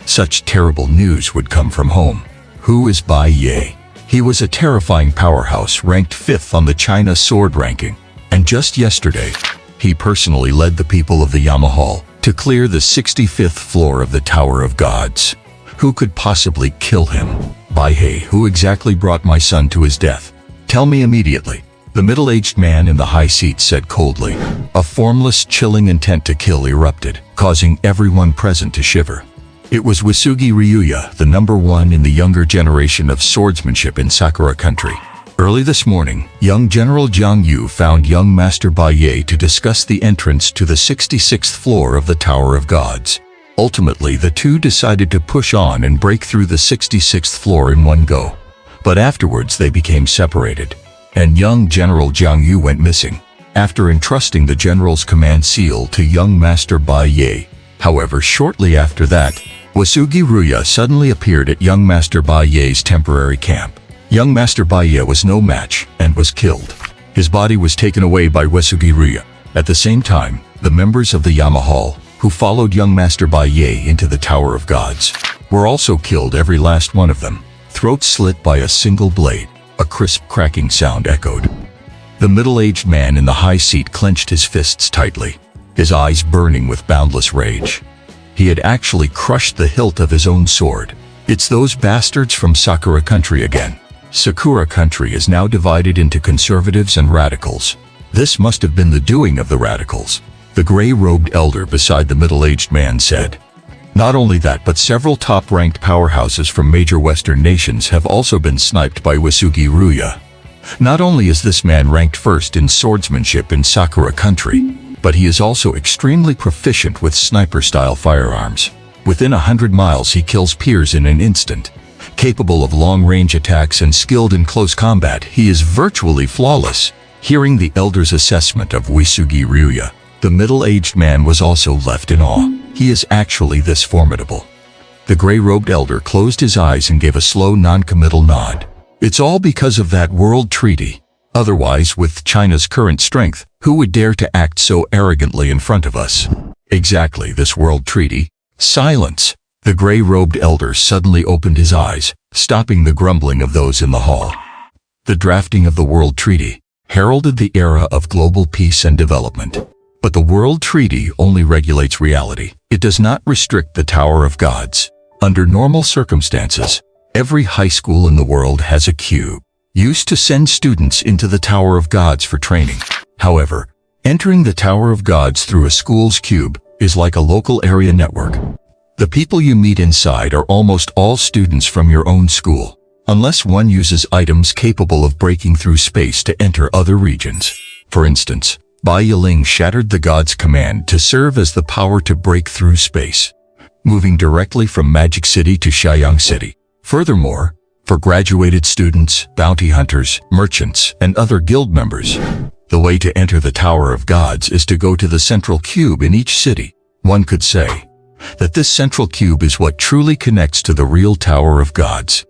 such terrible news would come from home. Who is Bai Ye? He was a terrifying powerhouse ranked 5th on the China sword ranking. And just yesterday, he personally led the people of the Yamahal to clear the 65th floor of the Tower of Gods. Who could possibly kill him? Bai He, who exactly brought my son to his death? Tell me immediately. The middle-aged man in the high seat said coldly. A formless, chilling intent to kill erupted, causing everyone present to shiver. It was Wasugi Ryuya, the #1 in the younger generation of swordsmanship in Sakura country. Early this morning, young General Jiang Yu found young Master Bai Ye to discuss the entrance to the 66th floor of the Tower of Gods. Ultimately, the two decided to push on and break through the 66th floor in one go. But afterwards they became separated, and young General Jiang Yu went missing, after entrusting the general's command seal to young Master Bai Ye. However, shortly after that, Wasugi Ryuya suddenly appeared at young Master Bai Ye's temporary camp. Young Master Bai Ye was no match and was killed. His body was taken away by Wasugi Ryuya. At the same time, the members of the Yamahal, who followed young Master Bai Ye into the Tower of Gods, were also killed, every last one of them, throats slit by a single blade. A crisp cracking sound echoed. The middle-aged man in the high seat clenched his fists tightly, his eyes burning with boundless rage. He had actually crushed the hilt of his own sword. It's those bastards from Sakura country again. Sakura country is now divided into conservatives and radicals. This must have been the doing of the radicals, the gray-robed elder beside the middle-aged man said. Not only that, but several top-ranked powerhouses from major Western nations have also been sniped by Wasugi Ryuya. Not only is this man ranked first in swordsmanship in Sakura country, but he is also extremely proficient with sniper-style firearms. Within 100 miles he kills peers in an instant. Capable of long-range attacks and skilled in close combat, he is virtually flawless. Hearing the elder's assessment of Uesugi Ryuya, the middle-aged man was also left in awe. He is actually this formidable. The gray-robed elder closed his eyes and gave a slow non-committal nod. It's all because of that world treaty. Otherwise, with China's current strength, who would dare to act so arrogantly in front of us? Exactly, this world treaty. Silence! The gray-robed elder suddenly opened his eyes, stopping the grumbling of those in the hall. The drafting of the world treaty heralded the era of global peace and development. But the world treaty only regulates reality. It does not restrict the Tower of Gods. Under normal circumstances, every high school in the world has a cube, used to send students into the Tower of Gods for training. However, entering the Tower of Gods through a school's cube is like a local area network. The people you meet inside are almost all students from your own school, unless one uses items capable of breaking through space to enter other regions. For instance, Bai Yiling shattered the god's command to serve as the power to break through space, moving directly from Magic City to Xiayang City. Furthermore, for graduated students, bounty hunters, merchants, and other guild members, the way to enter the Tower of Gods is to go to the central cube in each city. One could say that this central cube is what truly connects to the real Tower of Gods.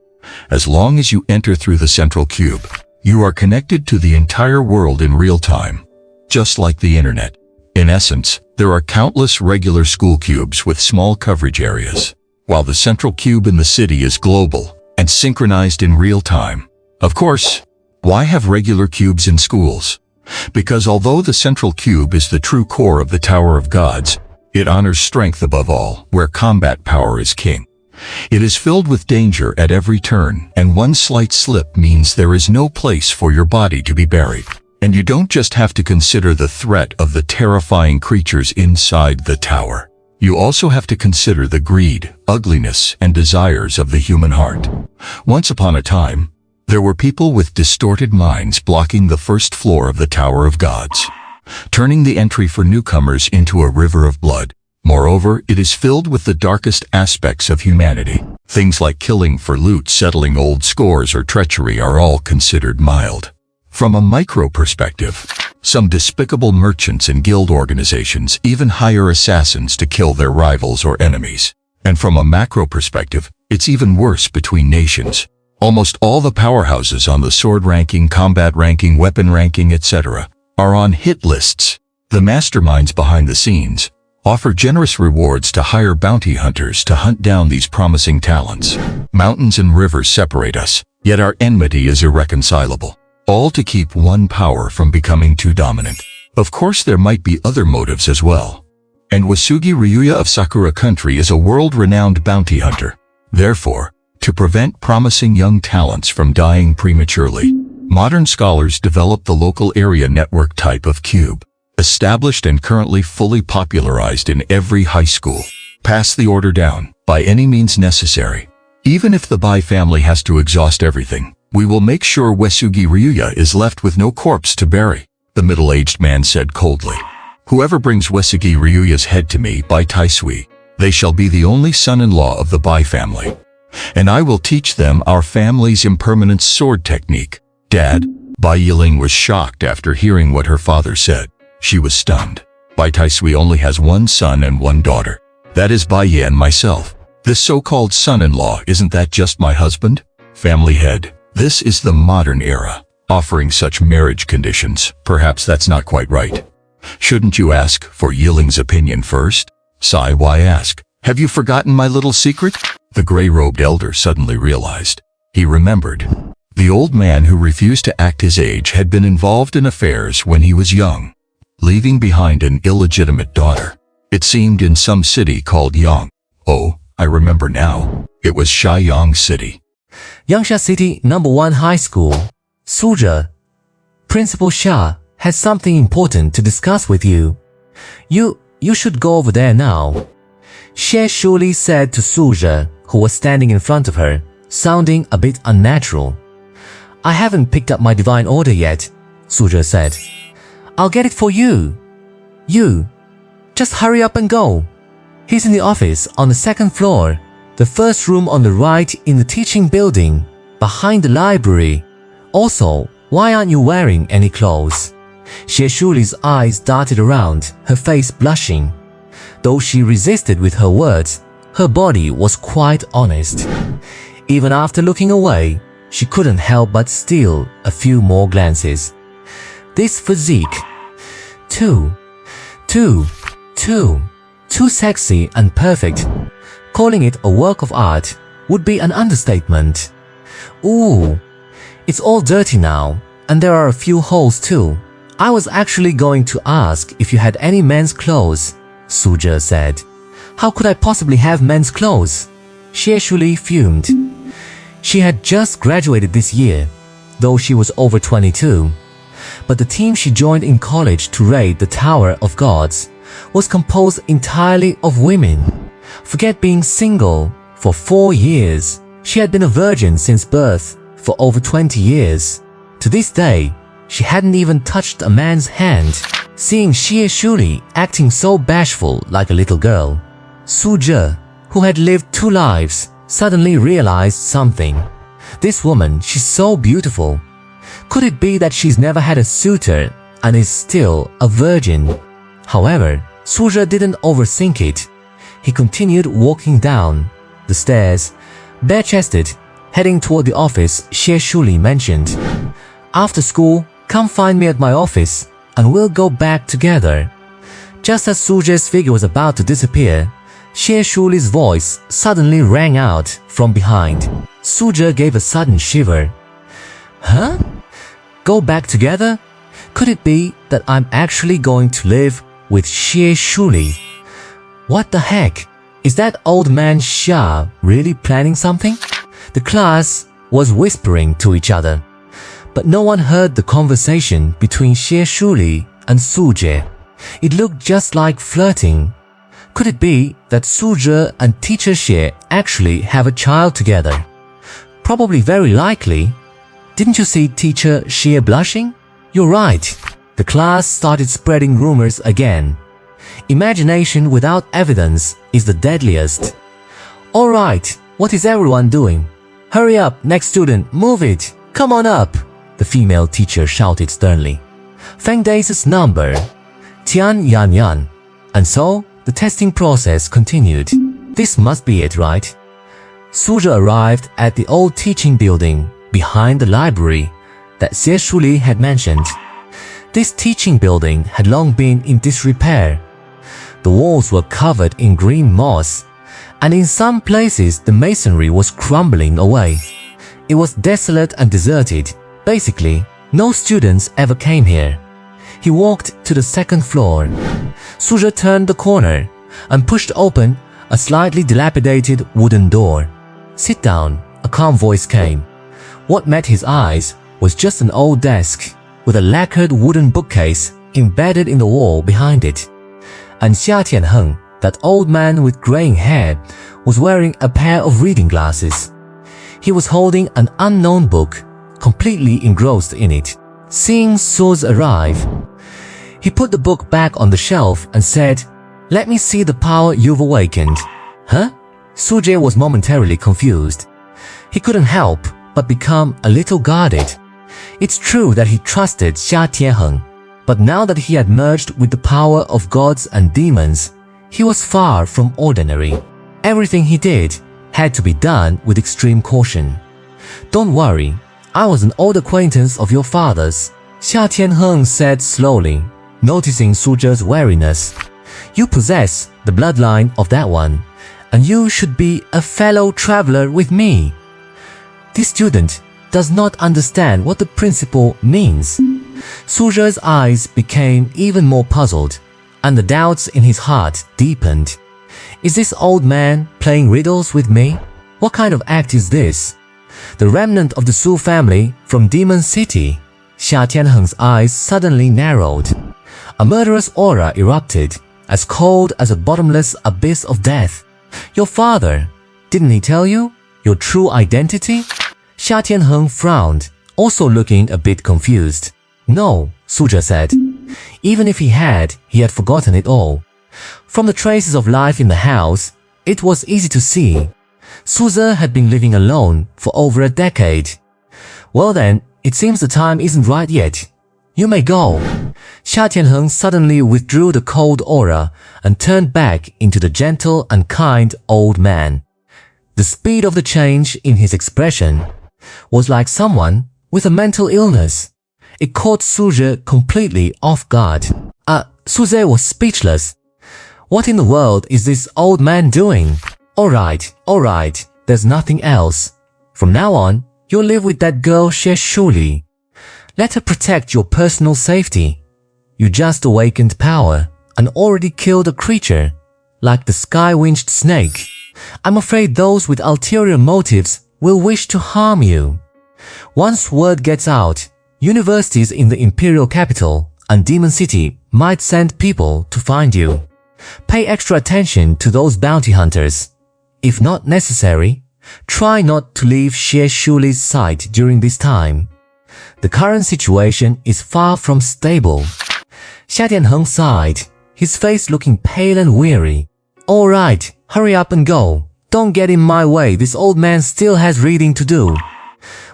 As long as you enter through the central cube, you are connected to the entire world in real time, just like the internet. In essence, there are countless regular school cubes with small coverage areas, while the central cube in the city is global and synchronized in real time. Of course, why have regular cubes in schools? Because although the central cube is the true core of the Tower of Gods, it honors strength above all, where combat power is king. It is filled with danger at every turn, and one slight slip means there is no place for your body to be buried. And you don't just have to consider the threat of the terrifying creatures inside the tower. You also have to consider the greed, ugliness, and desires of the human heart. Once upon a time, there were people with distorted minds blocking the first floor of the Tower of Gods, turning the entry for newcomers into a river of blood. Moreover, it is filled with the darkest aspects of humanity. Things like killing for loot, settling old scores, or treachery are all considered mild. From a micro perspective, some despicable merchants and guild organizations even hire assassins to kill their rivals or enemies. And from a macro perspective, it's even worse between nations. Almost all the powerhouses on the sword ranking, combat ranking, weapon ranking, etc. are on hit lists. The masterminds behind the scenes offer generous rewards to hire bounty hunters to hunt down these promising talents. Mountains and rivers separate us, yet our enmity is irreconcilable. All to keep one power from becoming too dominant. Of course, there might be other motives as well. And Uesugi Ryuya of Sakura country is a world-renowned bounty hunter. Therefore, to prevent promising young talents from dying prematurely, modern scholars developed the local area network type of cube, established and currently fully popularized in every high school. Pass the order down, by any means necessary. Even if the Bai family has to exhaust everything, we will make sure Uesugi Ryuya is left with no corpse to bury, the middle-aged man said coldly. Whoever brings Uesugi Ryuya's head to me by Taisui, they shall be the only son-in-law of the Bai family. And I will teach them our family's impermanent sword technique. Dad, Bai Yiling was shocked after hearing what her father said. She was stunned. Bai Taisui only has one son and one daughter. That is Bai Ye and myself. This so-called son-in-law, isn't that just my husband? Family head. This is the modern era, offering such marriage conditions. Perhaps that's not quite right. Shouldn't you ask for Yiling's opinion first? Sigh, why ask? Have you forgotten my little secret? The gray-robed elder suddenly realized. He remembered. The old man who refused to act his age had been involved in affairs when he was young, leaving behind an illegitimate daughter. It seemed in some city called Yang. Oh, I remember now. It was Xiayang City. Yangsha City number 1 High School. Suja, Principal Xia has something important to discuss with you. You should go over there now. Xie Shuli said to Suja, who was standing in front of her, sounding a bit unnatural. I haven't picked up my divine order yet, Suzhe said. I'll get it for you. You, just hurry up and go. He's in the office on the second floor, the first room on the right in the teaching building, behind the library. Also, why aren't you wearing any clothes? Xie Shuli's eyes darted around, her face blushing. Though she resisted with her words, her body was quite honest. Even after looking away, she couldn't help but steal a few more glances. This physique, too sexy and perfect. Calling it a work of art would be an understatement. Ooh, it's all dirty now, and there are a few holes too. I was actually going to ask if you had any men's clothes, Suzhe said. How could I possibly have men's clothes? Xie Shuli fumed. She had just graduated this year, though she was over 22. But the team she joined in college to raid the Tower of Gods was composed entirely of women. Forget being single for 4 years. She had been a virgin since birth for over 20 years. To this day, she hadn't even touched a man's hand. Seeing Xie Shuli acting so bashful like a little girl, Suzhe, who had lived 2 lives, suddenly realized something. This woman, she's so beautiful. Could it be that she's never had a suitor and is still a virgin? However, Suzhe didn't overthink it. He continued walking down the stairs, bare-chested, heading toward the office Xie Shuli mentioned. After school, come find me at my office and we'll go back together. Just as Suzhe's figure was about to disappear, Xie Shuli's voice suddenly rang out from behind. Suzhe gave a sudden shiver. Huh? Go back together? Could it be that I'm actually going to live with Xie Shuli? What the heck? Is that old man Xia really planning something? The class was whispering to each other, but no one heard the conversation between Xie Shuli and Suzhe. It looked just like flirting. Could it be that Suzhe and teacher Xie actually have a child together? Probably very likely. Didn't you see teacher Xie blushing? You're right. The class started spreading rumors again. Imagination without evidence is the deadliest. All right, what is everyone doing? Hurry up, next student, move it. Come on up, the female teacher shouted sternly. Feng Dai's number, Tian Yan Yan. And so, the testing process continued. This must be it, right? Suzhe arrived at the old teaching building behind the library that Xie Shuli had mentioned. This teaching building had long been in disrepair. The walls were covered in green moss, and in some places the masonry was crumbling away. It was desolate and deserted. Basically, no students ever came here. He walked to the second floor. Suzhe turned the corner and pushed open a slightly dilapidated wooden door. Sit down, a calm voice came. What met his eyes was just an old desk with a lacquered wooden bookcase embedded in the wall behind it. And Xia Tianheng, that old man with graying hair, was wearing a pair of reading glasses. He was holding an unknown book, completely engrossed in it. Seeing Suzhe arrive, he put the book back on the shelf and said, "Let me see the power you've awakened." Huh? Suzhe was momentarily confused. He couldn't help but become a little guarded. It's true that he trusted Xia Tianheng, but now that he had merged with the power of gods and demons, he was far from ordinary. Everything he did had to be done with extreme caution. "Don't worry, I was an old acquaintance of your father's," Xia Tianheng said slowly, noticing Suzhe's wariness. "You possess the bloodline of that one, and you should be a fellow traveler with me." This student does not understand what the principle means. Suzhe's eyes became even more puzzled, and the doubts in his heart deepened. Is this old man playing riddles with me? What kind of act is this? The remnant of the Su family from Demon City? Xia Tianheng's eyes suddenly narrowed. A murderous aura erupted, as cold as a bottomless abyss of death. Your father, didn't he tell you your true identity? Xia Tianheng frowned, also looking a bit confused. No, Suzhe said. Even if he had forgotten it all. From the traces of life in the house, it was easy to see. Suzhe had been living alone for over a decade. Well then, it seems the time isn't right yet. You may go. Xia Tianheng suddenly withdrew the cold aura and turned back into the gentle and kind old man. The speed of the change in his expression was like someone with a mental illness. It caught Suzhe completely off guard. Suzhe was speechless. What in the world is this old man doing? All right, there's nothing else. From now on, you'll live with that girl Xie Shuli. Let her protect your personal safety. You just awakened power and already killed a creature, like the sky-winged snake. I'm afraid those with ulterior motives will wish to harm you. Once word gets out, universities in the imperial capital and Demon City might send people to find you. Pay extra attention to those bounty hunters. If not necessary, try not to leave Xie Shuli's sight during this time. The current situation is far from stable. Xia Tianheng sighed, his face looking pale and weary. All right, hurry up and go. Don't get in my way, this old man still has reading to do.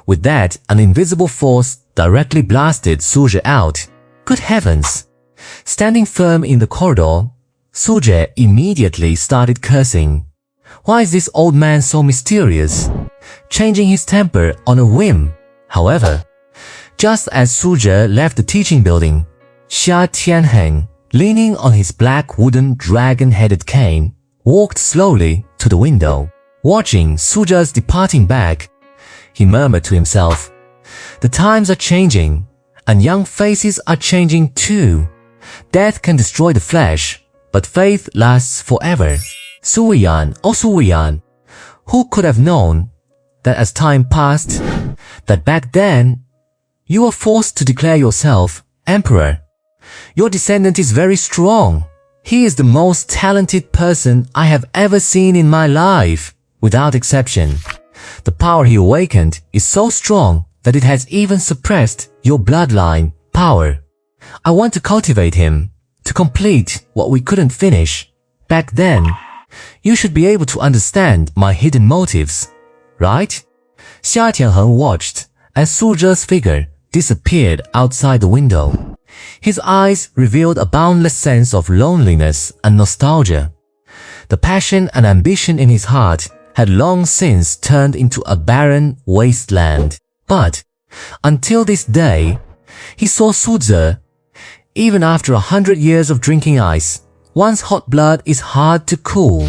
With that, an invisible force directly blasted Suzhe out. Good heavens! Standing firm in the corridor, Suzhe immediately started cursing. Why is this old man so mysterious? Changing his temper on a whim. However, just as Suzhe left the teaching building, Xia Tianheng, leaning on his black wooden dragon-headed cane, walked slowly to the window. Watching Suzhe's departing back, he murmured to himself, "The times are changing, and young faces are changing too. Death can destroy the flesh, but faith lasts forever." Suoyan, oh Suoyan, who could have known that as time passed, that back then, you were forced to declare yourself emperor. Your descendant is very strong. He is the most talented person I have ever seen in my life, without exception. The power he awakened is so strong that it has even suppressed your bloodline power. I want to cultivate him, to complete what we couldn't finish. Back then, you should be able to understand my hidden motives, right? Xia Tianheng watched as Suzhe's figure disappeared outside the window. His eyes revealed a boundless sense of loneliness and nostalgia. The passion and ambition in his heart had long since turned into a barren wasteland. But until this day, he saw Suzhe. Even after 100 years of drinking ice, one's hot blood is hard to cool.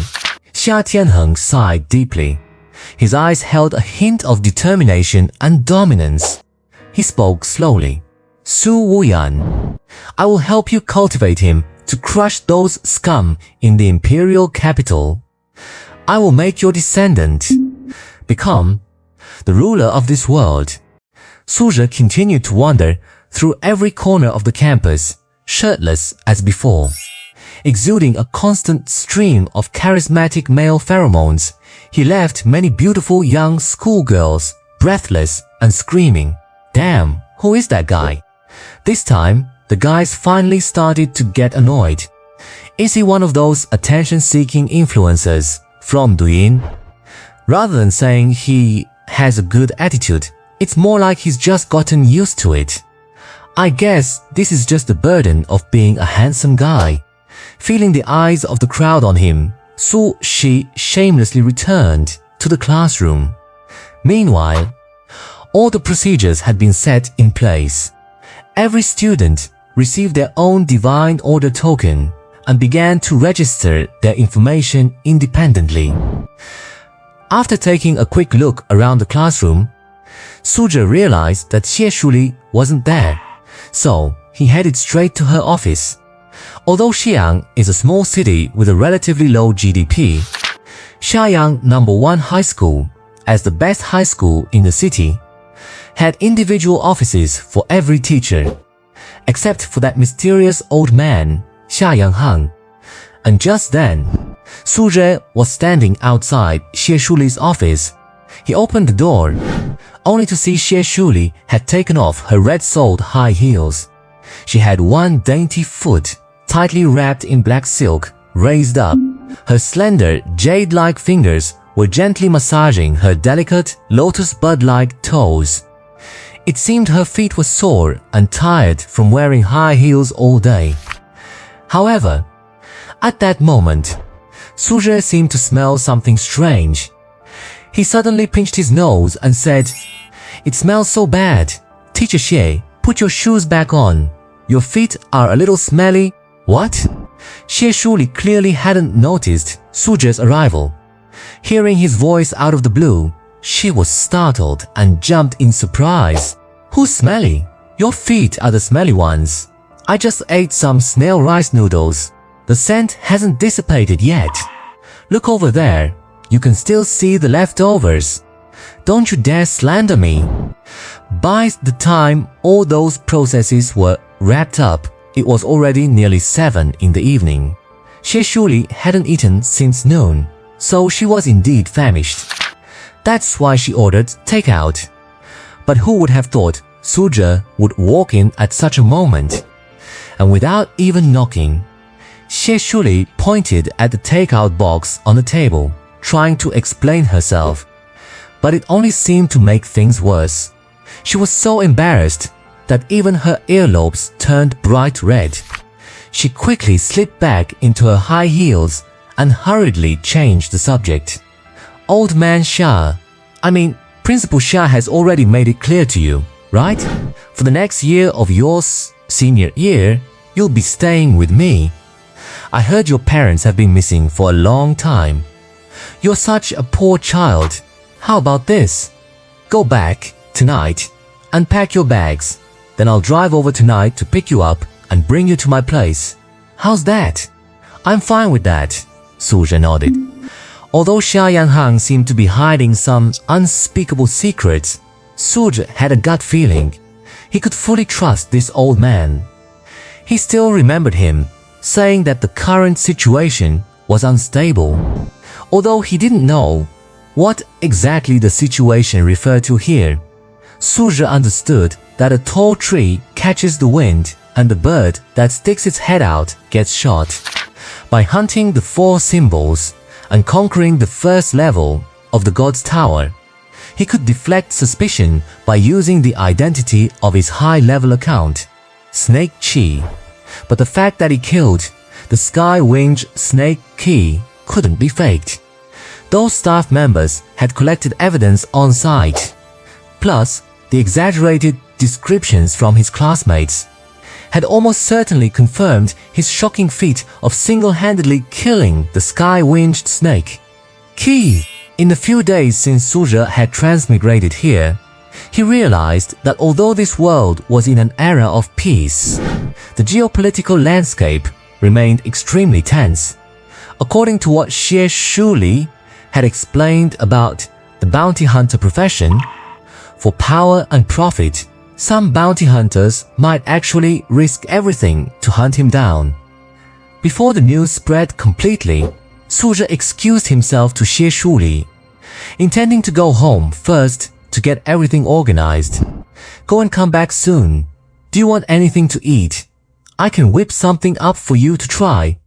Xia Tianheng sighed deeply. His eyes held a hint of determination and dominance. He spoke slowly. Su Wuyan, I will help you cultivate him to crush those scum in the imperial capital. I will make your descendant become the ruler of this world. Suzhe continued to wander through every corner of the campus, shirtless as before. Exuding a constant stream of charismatic male pheromones, he left many beautiful young schoolgirls breathless and screaming, "Damn, who is that guy?" This time, the guys finally started to get annoyed. Is he one of those attention-seeking influencers from Douyin? Rather than saying he has a good attitude, it's more like he's just gotten used to it. I guess this is just the burden of being a handsome guy. Feeling the eyes of the crowd on him, Su Shi shamelessly returned to the classroom. Meanwhile, all the procedures had been set in place. Every student received their own divine order token and began to register their information independently. After taking a quick look around the classroom, Suzhe realized that Xie Shuli wasn't there, so he headed straight to her office. Although Xi'an is a small city with a relatively low GDP, Xiaoyang No. 1 High School, as the best high school in the city, had individual offices for every teacher, except for that mysterious old man, Xia Yanghang. And just then, Suzhe was standing outside Xie Shuli's office. He opened the door. only to see Xie Shuli had taken off her red-soled high heels. She had one dainty foot, tightly wrapped in black silk, raised up. Her slender, jade-like fingers were gently massaging her delicate, lotus bud-like toes. It seemed her feet were sore and tired from wearing high heels all day. However, at that moment, Su Zhe seemed to smell something strange. He suddenly pinched his nose and said, "It smells so bad. Teacher Xie, put your shoes back on. Your feet are a little smelly." What? Xie Shuli clearly hadn't noticed Su Zhe's arrival. Hearing his voice out of the blue, she was startled and jumped in surprise. "Who's smelly? Your feet are the smelly ones. I just ate some snail rice noodles. The scent hasn't dissipated yet. Look over there. You can still see the leftovers. Don't you dare slander me." By the time all those processes were wrapped up, it was already nearly 7 in the evening. Xie Shuli hadn't eaten since noon, so she was indeed famished. That's why she ordered takeout. But who would have thought Su Zhe would walk in at such a moment? And without even knocking, Xie Shuli pointed at the takeout box on the table, trying to explain herself. But it only seemed to make things worse. She was so embarrassed that even her earlobes turned bright red. She quickly slipped back into her high heels and hurriedly changed the subject. "Old man Xia, Principal Xia has already made it clear to you, right? For the next year of yours, senior year, you'll be staying with me. I heard your parents have been missing for a long time. You're such a poor child. How about this? Go back tonight and pack your bags. Then I'll drive over tonight to pick you up and bring you to my place. How's that?" "I'm fine with that," Su Zhe nodded. Although Xia Yanhang seemed to be hiding some unspeakable secrets, Su Zhe had a gut feeling. He could fully trust this old man. He still remembered him, saying that the current situation was unstable. Although he didn't know what exactly the situation referred to here, Su Zhe understood that a tall tree catches the wind and the bird that sticks its head out gets shot. By hunting the 4 symbols and conquering the first level of the God's Tower, he could deflect suspicion by using the identity of his high-level account, Snake Qi. But the fact that he killed the Sky-Winged Snake Qi couldn't be faked. Those staff members had collected evidence on site. Plus, the exaggerated descriptions from his classmates had almost certainly confirmed his shocking feat of single-handedly killing the Sky-Winged Snake Qi. In the few days since Su Zhe had transmigrated here, he realized that although this world was in an era of peace, the geopolitical landscape remained extremely tense. According to what Xie Shuli had explained about the bounty hunter profession, for power and profit, some bounty hunters might actually risk everything to hunt him down. Before the news spread completely, Su Zhe excused himself to Xie Shuli, intending to go home first to get everything organized. "Go and come back soon. Do you want anything to eat? I can whip something up for you to try.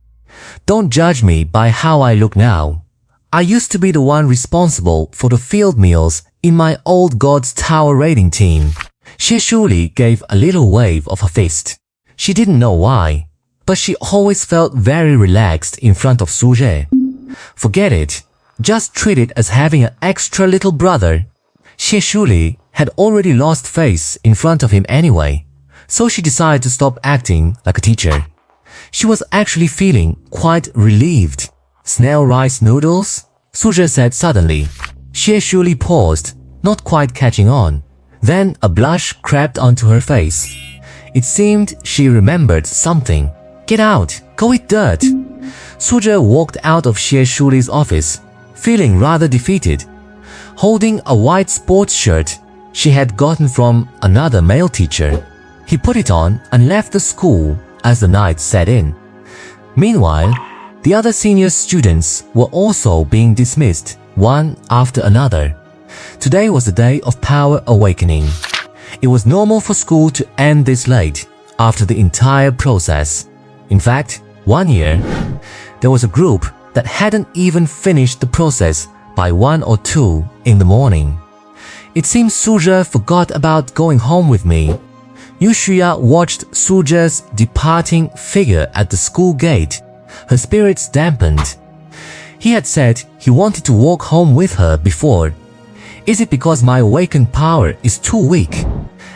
Don't judge me by how I look now. I used to be the one responsible for the field meals in my old God's Tower raiding team." Xie Shuli gave a little wave of her fist. She didn't know why, but she always felt very relaxed in front of Su Zhe. Forget it. Just treat it as having an extra little brother. Xie Shuli had already lost face in front of him anyway, so she decided to stop acting like a teacher. She was actually feeling quite relieved. "Snail rice noodles?" Su Zhe said suddenly. Xie Shuli paused, not quite catching on. Then a blush crept onto her face. It seemed she remembered something. "Get out! Go eat dirt!" Su Zhe walked out of Xie Shuli's office, feeling rather defeated. Holding a white sports shirt she had gotten from another male teacher, he put it on and left the school as the night set in. Meanwhile, the other senior students were also being dismissed, one after another. Today was the day of power awakening. It was normal for school to end this late after the entire process. In fact, one year, there was a group that hadn't even finished the process by 1 or 2 in the morning. It seems Suzhe forgot about going home with me. Yu Shuya watched Suzhe's departing figure at the school gate. Her spirits dampened. He had said he wanted to walk home with her before. Is it because my awakened power is too weak?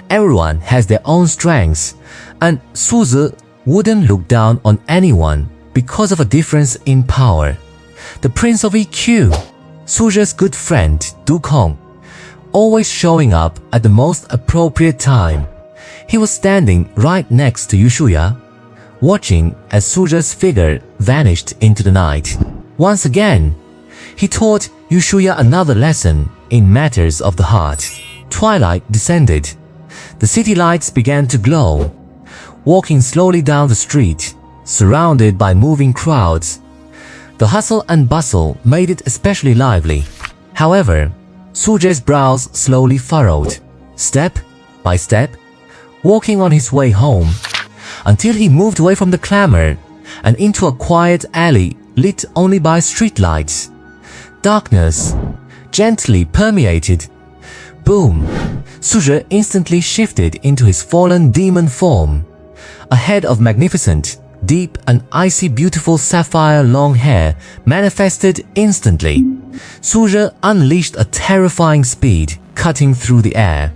Everyone has their own strengths, and Suze wouldn't look down on anyone because of a difference in power. The Prince of EQ, Suzhe's good friend Du Kong, always showing up at the most appropriate time. He was standing right next to Yu Shuya, watching as Suzhe's figure vanished into the night. Once again, he taught Yu Shuya another lesson in matters of the heart. Twilight descended. The city lights began to glow. Walking slowly down the street, surrounded by moving crowds, the hustle and bustle made it especially lively. However, Suzhe's brows slowly furrowed, step by step, walking on his way home, until he moved away from the clamor and into a quiet alley lit only by streetlights. Darkness gently permeated. Boom! Suzhe instantly shifted into his fallen demon form. A head of magnificent, deep and icy beautiful sapphire long hair manifested instantly. Suzhe unleashed a terrifying speed, cutting through the air.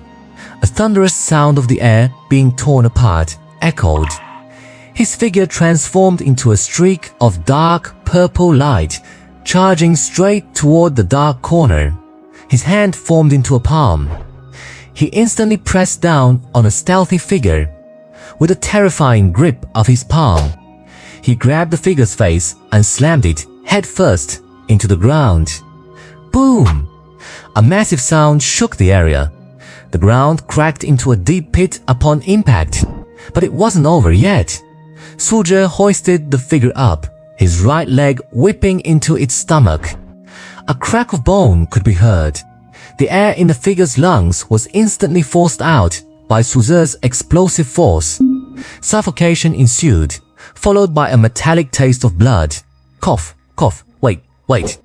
A thunderous sound of the air being torn apart echoed. His figure transformed into a streak of dark purple light, charging straight toward the dark corner. His hand formed into a palm. He instantly pressed down on a stealthy figure. With a terrifying grip of his palm, he grabbed the figure's face and slammed it head first into the ground. Boom! A massive sound shook the area. The ground cracked into a deep pit upon impact. But it wasn't over yet. Suzhe hoisted the figure up, his right leg whipping into its stomach. A crack of bone could be heard. The air in the figure's lungs was instantly forced out by Suzhe's explosive force. Suffocation ensued, followed by a metallic taste of blood. Cough, cough, wait.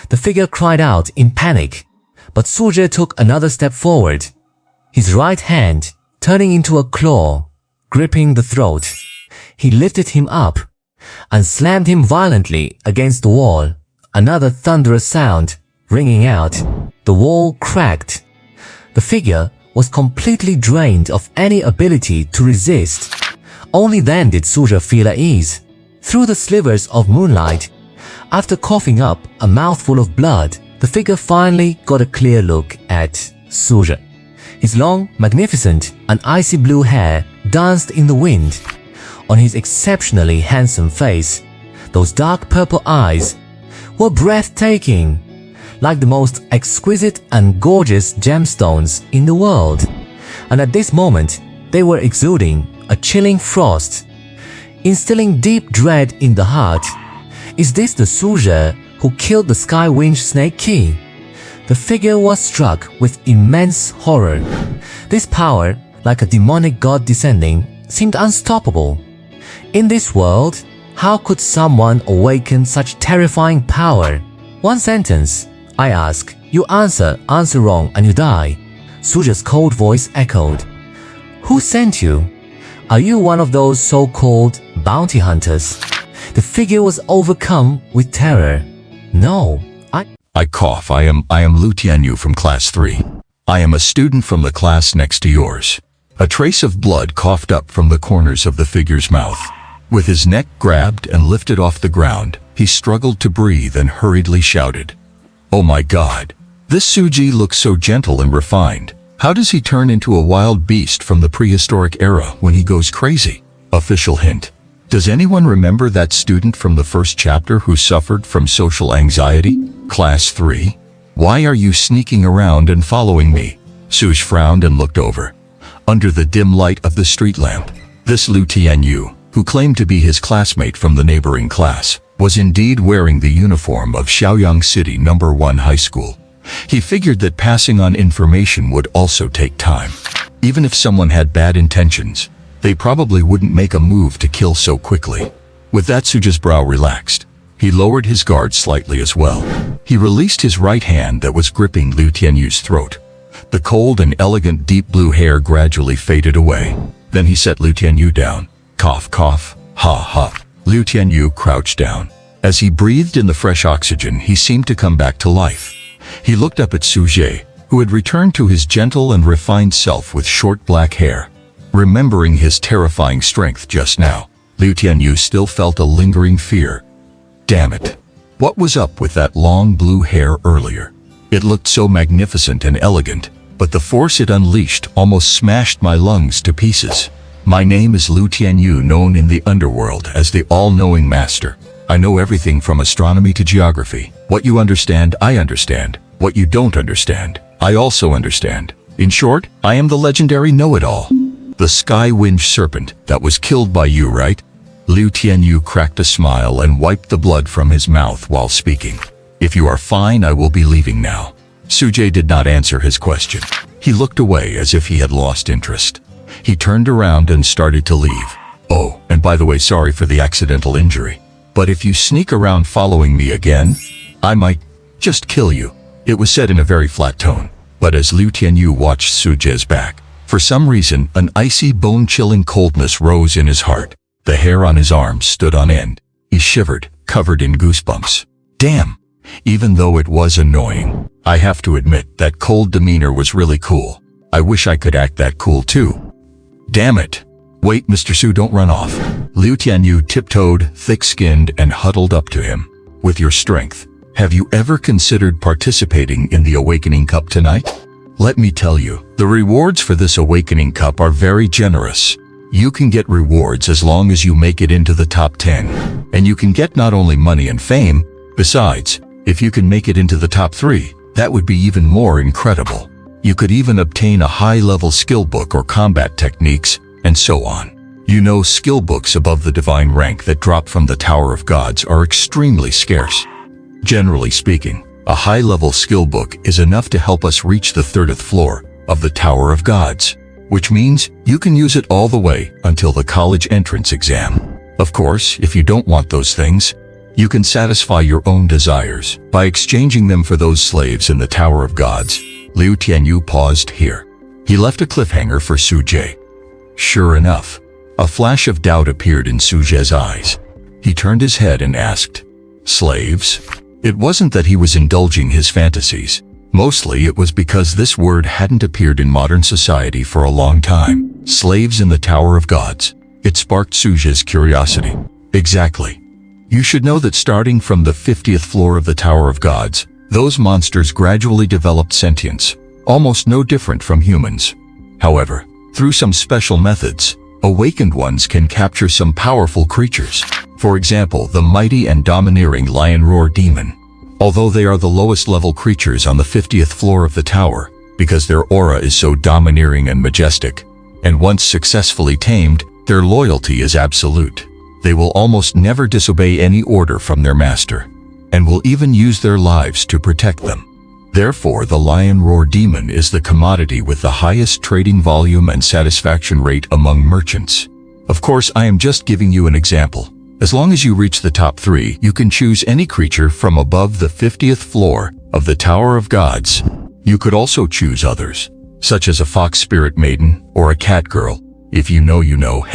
The figure cried out in panic, but Suzhe took another step forward, his right hand turning into a claw, gripping the throat. He lifted him up and slammed him violently against the wall. Another thunderous sound ringing out. The wall cracked. The figure was completely drained of any ability to resist. Only then did Suzhe feel at ease. Through the slivers of moonlight, after coughing up a mouthful of blood, the figure finally got a clear look at Suzhe. His long, magnificent, and icy blue hair danced in the wind. On his exceptionally handsome face, those dark purple eyes were breathtaking, like the most exquisite and gorgeous gemstones in the world. And at this moment, they were exuding a chilling frost, instilling deep dread in the heart. Is this the Suzhe who killed the Sky Winch Snake Key? The figure was struck with immense horror. This power, like a demonic god descending, seemed unstoppable. In this world, how could someone awaken such terrifying power? One sentence, I ask. You answer wrong and you die. Suzhe's cold voice echoed. Who sent you? Are you one of those so-called bounty hunters? The figure was overcome with terror. No, I cough. I am Lu Tianyu from class 3. I am a student from the class next to yours. A trace of blood coughed up from the corners of the figure's mouth. With his neck grabbed and lifted off the ground, he struggled to breathe and hurriedly shouted, "Oh my God! This Suji looks so gentle and refined. How does he turn into a wild beast from the prehistoric era when he goes crazy?" Official hint. Does anyone remember that student from the first chapter who suffered from social anxiety? Class 3? Why are you sneaking around and following me? Suj frowned and looked over. Under the dim light of the street lamp, this Lu Tianyu, who claimed to be his classmate from the neighboring class, was indeed wearing the uniform of Xiaoyang City No. 1 High School. He figured that passing on information would also take time. Even if someone had bad intentions, they probably wouldn't make a move to kill so quickly. With that, Suja's brow relaxed. He lowered his guard slightly as well. He released his right hand that was gripping Liu Tianyu's throat. The cold and elegant deep blue hair gradually faded away. Then he set Liu Tianyu down. Cough, cough, ha ha. Liu Tianyu crouched down. As he breathed in the fresh oxygen, he seemed to come back to life. He looked up at Su Jie, who had returned to his gentle and refined self with short black hair. Remembering his terrifying strength just now, Liu Tianyu still felt a lingering fear. Damn it. What was up with that long blue hair earlier? It looked so magnificent and elegant, but the force it unleashed almost smashed my lungs to pieces. My name is Liu Tianyu, known in the underworld as the all-knowing master. I know everything from astronomy to geography. What you understand, I understand. What you don't understand, I also understand. In short, I am the legendary know-it-all. The Sky Wind Serpent that was killed by you, right? Liu Tianyu cracked a smile and wiped the blood from his mouth while speaking. If you are fine, I will be leaving now. Su Jie did not answer his question. He looked away as if he had lost interest. He turned around and started to leave. Oh, and by the way, sorry for the accidental injury. But if you sneak around following me again, I might just kill you. It was said in a very flat tone. But as Liu Tianyu watched Su Jie's back, for some reason, an icy, bone-chilling coldness rose in his heart. The hair on his arms stood on end. He shivered, covered in goosebumps. Damn! Even though it was annoying, I have to admit that cold demeanor was really cool. I wish I could act that cool too. Damn it! Wait, Mr. Su, don't run off. Liu Tianyu tiptoed, thick-skinned, and huddled up to him. With your strength, have you ever considered participating in the Awakening Cup tonight? Let me tell you, the rewards for this Awakening Cup are very generous. You can get rewards as long as you make it into the top 10. And you can get not only money and fame, besides, if you can make it into the top 3, that would be even more incredible. You could even obtain a high-level skill book or combat techniques, and so on. You know, skill books above the divine rank that drop from the Tower of Gods are extremely scarce. Generally speaking, a high-level skill book is enough to help us reach the 30th floor of the Tower of Gods, which means you can use it all the way until the college entrance exam. Of course, if you don't want those things, you can satisfy your own desires by exchanging them for those slaves in the Tower of Gods. Liu Tianyu paused here. He left a cliffhanger for Su Jie. Sure enough, a flash of doubt appeared in Su Jie's eyes. He turned his head and asked, "Slaves?" It wasn't that he was indulging his fantasies. Mostly it was because this word hadn't appeared in modern society for a long time. Slaves in the Tower of Gods. It sparked Su Jie's curiosity. Exactly. You should know that starting from the 50th floor of the Tower of Gods, those monsters gradually developed sentience, almost no different from humans. However, through some special methods, awakened ones can capture some powerful creatures. For example, the mighty and domineering Lion Roar Demon. Although they are the lowest level creatures on the 50th floor of the tower, because their aura is so domineering and majestic, and once successfully tamed, their loyalty is absolute. They will almost never disobey any order from their master, and will even use their lives to protect them. Therefore, the Lion Roar Demon is the commodity with the highest trading volume and satisfaction rate among merchants. Of course, I am just giving you an example. As long as you reach the top 3, you can choose any creature from above the 50th floor of the Tower of Gods. You could also choose others, such as a fox spirit maiden or a cat girl. If you know, you know.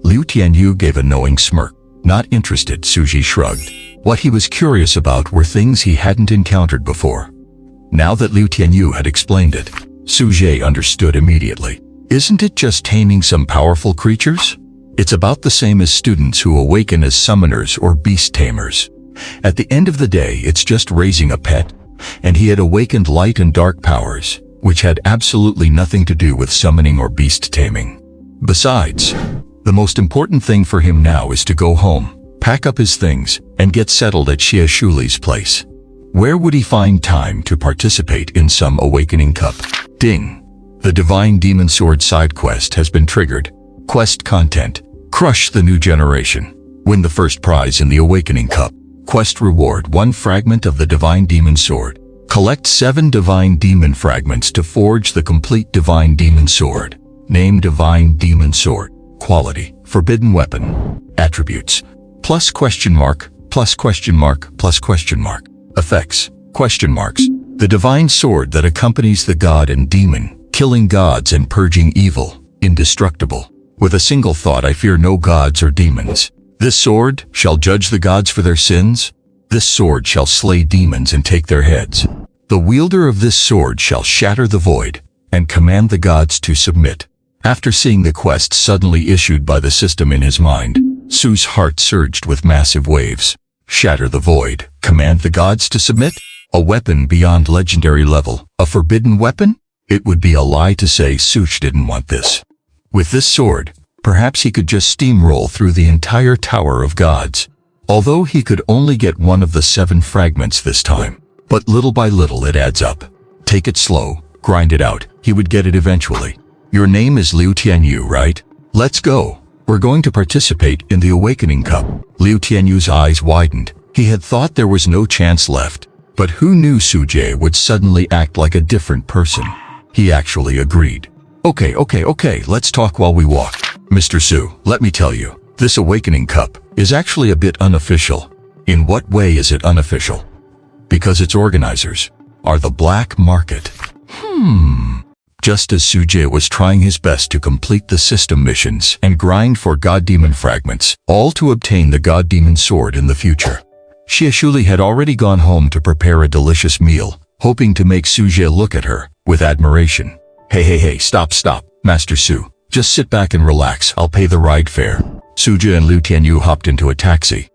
Liu Tianyu gave a knowing smirk. Not interested, Su Jie shrugged. What he was curious about were things he hadn't encountered before. Now that Liu Tianyu had explained it, Su Jie understood immediately. Isn't it just taming some powerful creatures? It's about the same as students who awaken as summoners or beast tamers. At the end of the day, it's just raising a pet, and he had awakened light and dark powers, which had absolutely nothing to do with summoning or beast taming. Besides, the most important thing for him now is to go home, pack up his things, and get settled at Xie Shuli's place. Where would he find time to participate in some Awakening Cup? Ding! The Divine Demon Sword side quest has been triggered. Quest content: Crush the new generation. Win the first prize in the Awakening Cup. Quest reward: 1 fragment of the Divine Demon Sword. Collect 7 divine demon fragments to forge the complete divine demon sword. Name divine demon sword. Quality, forbidden weapon. Attributes, plus question mark, plus question mark, plus question mark. Effects, question marks. The divine sword that accompanies the god and demon, killing gods and purging evil, indestructible. With a single thought I fear no gods or demons. This sword shall judge the gods for their sins. This sword shall slay demons and take their heads. The wielder of this sword shall shatter the void and command the gods to submit. After seeing the quest suddenly issued by the system in his mind, Su's heart surged with massive waves. Shatter the void, command the gods to submit? A weapon beyond legendary level, a forbidden weapon? It would be a lie to say Sush didn't want this. With this sword, perhaps he could just steamroll through the entire Tower of Gods. Although he could only get one of the 7 fragments this time. But little by little it adds up. Take it slow, grind it out, he would get it eventually. Your name is Liu Tianyu, right? Let's go. We're going to participate in the Awakening Cup. Liu Tianyu's eyes widened. He had thought there was no chance left. But who knew Sujie would suddenly act like a different person? He actually agreed. Okay, let's talk while we walk. Mr. Su, let me tell you, this Awakening Cup is actually a bit unofficial. In what way is it unofficial? Because its organizers are the black market. Just as Sujie was trying his best to complete the system missions and grind for God Demon fragments, all to obtain the God Demon sword in the future, Xie Shuli had already gone home to prepare a delicious meal, hoping to make Sujie look at her with admiration. Hey, stop, Master Su. Just sit back and relax, I'll pay the ride fare. Sujie and Liu Tianyu hopped into a taxi,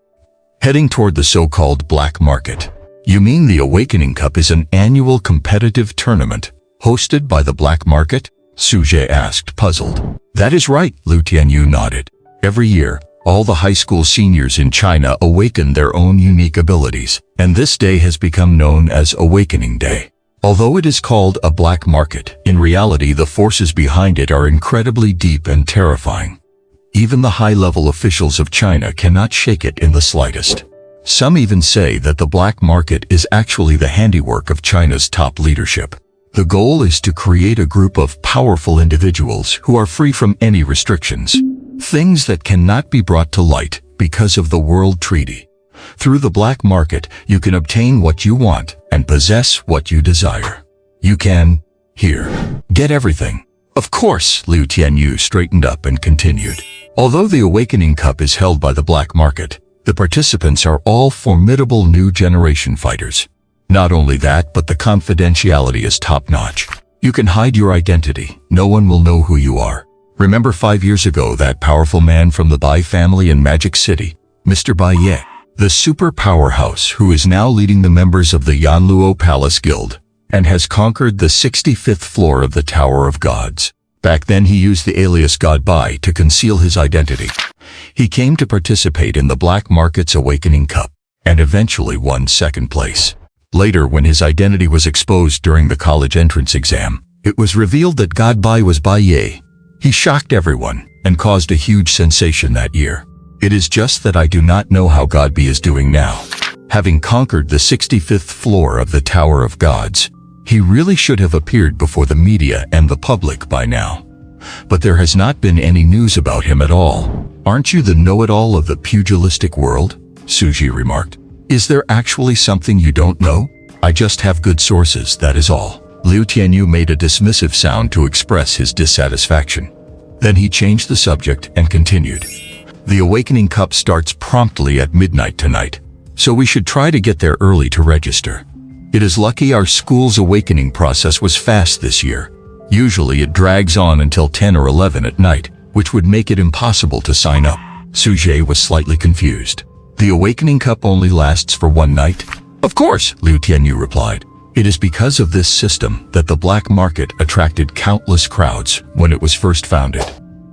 heading toward the so-called black market. You mean the Awakening Cup is an annual competitive tournament hosted by the black market? Sujie asked, puzzled. That is right, Liu Tianyu nodded. Every year, all the high school seniors in China awaken their own unique abilities, and this day has become known as Awakening Day. Although it is called a black market, in reality the forces behind it are incredibly deep and terrifying. Even the high-level officials of China cannot shake it in the slightest. Some even say that the black market is actually the handiwork of China's top leadership. The goal is to create a group of powerful individuals who are free from any restrictions, things that cannot be brought to light because of the World Treaty. Through the black market, you can obtain what you want and possess what you desire. You can, get everything. Of course, Liu Tianyu straightened up and continued. Although the Awakening Cup is held by the black market, the participants are all formidable new generation fighters. Not only that, but the confidentiality is top-notch. You can hide your identity. No one will know who you are. Remember 5 years ago that powerful man from the Bai family in Magic City, Mr. Bai Ye, the super powerhouse who is now leading the members of the Yanluo Palace Guild and has conquered the 65th floor of the Tower of Gods. Back then he used the alias God Bai to conceal his identity. He came to participate in the black market's Awakening Cup and eventually won 2nd place. Later, when his identity was exposed during the college entrance exam, it was revealed that God Bai was Bai Ye. He shocked everyone and caused a huge sensation that year. It is just that I do not know how God Bai is doing now. Having conquered the 65th floor of the Tower of Gods, he really should have appeared before the media and the public by now. But there has not been any news about him at all. Aren't you the know-it-all of the pugilistic world? Sujie remarked. Is there actually something you don't know? I just have good sources, that is all. Liu Tianyu made a dismissive sound to express his dissatisfaction. Then he changed the subject and continued. The Awakening Cup starts promptly at midnight tonight, so we should try to get there early to register. It is lucky our school's awakening process was fast this year. Usually it drags on until 10 or 11 at night, which would make it impossible to sign up. Sujie was slightly confused. The Awakening Cup only lasts for 1 night? Of course, Liu Tianyu replied. It is because of this system that the black market attracted countless crowds when it was first founded.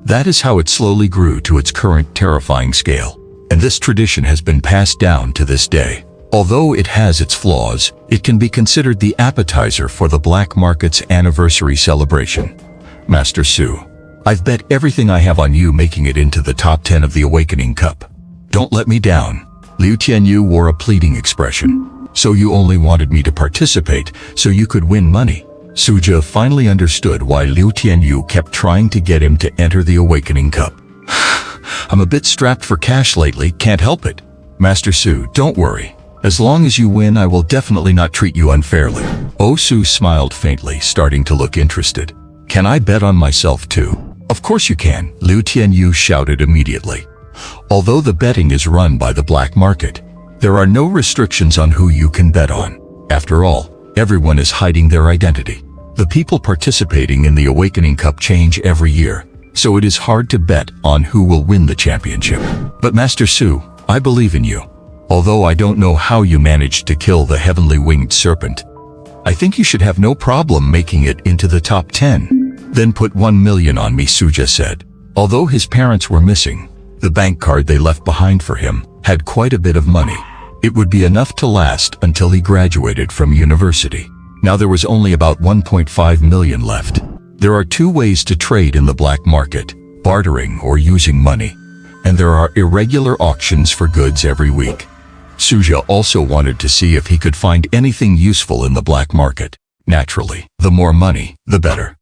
That is how it slowly grew to its current terrifying scale. And this tradition has been passed down to this day. Although it has its flaws, it can be considered the appetizer for the black market's anniversary celebration. Master Su, I've bet everything I have on you making it into the top 10 of the Awakening Cup. Don't let me down. Liu Tianyu wore a pleading expression. So you only wanted me to participate so you could win money. Sujia finally understood why Liu Tianyu kept trying to get him to enter the Awakening Cup. I'm a bit strapped for cash lately, can't help it. Master Su, don't worry. As long as you win, I will definitely not treat you unfairly. Oh Su smiled faintly, starting to look interested. Can I bet on myself too? Of course you can, Liu Tianyu shouted immediately. Although the betting is run by the black market, there are no restrictions on who you can bet on. After all, everyone is hiding their identity. The people participating in the Awakening Cup change every year, so it is hard to bet on who will win the championship. But Master Su, I believe in you. Although I don't know how you managed to kill the heavenly winged serpent, I think you should have no problem making it into the top 10. Then put 1 million on me, Sujia said. Although his parents were missing, the bank card they left behind for him had quite a bit of money. It would be enough to last until he graduated from university. Now there was only about 1.5 million left. There are 2 ways to trade in the black market, bartering or using money. And there are irregular auctions for goods every week. Sujia also wanted to see if he could find anything useful in the black market. Naturally, the more money, the better.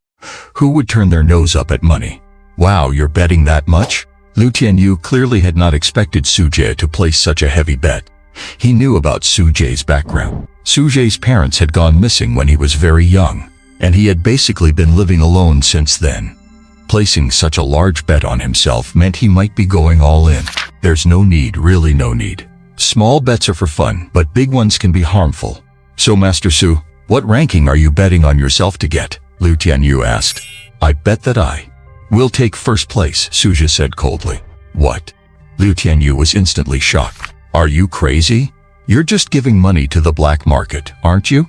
Who would turn their nose up at money? Wow, you're betting that much? Liu Tianyu clearly had not expected Sujia to place such a heavy bet. He knew about Sujia's background. Sujia's parents had gone missing when he was very young, and he had basically been living alone since then. Placing such a large bet on himself meant he might be going all in. There's no need, really no need. Small bets are for fun, but big ones can be harmful. So Master Su, what ranking are you betting on yourself to get? Liu Tianyu asked. I bet that I will take first place, Sujia said coldly. What? Liu Tianyu was instantly shocked. Are you crazy? You're just giving money to the black market, aren't you?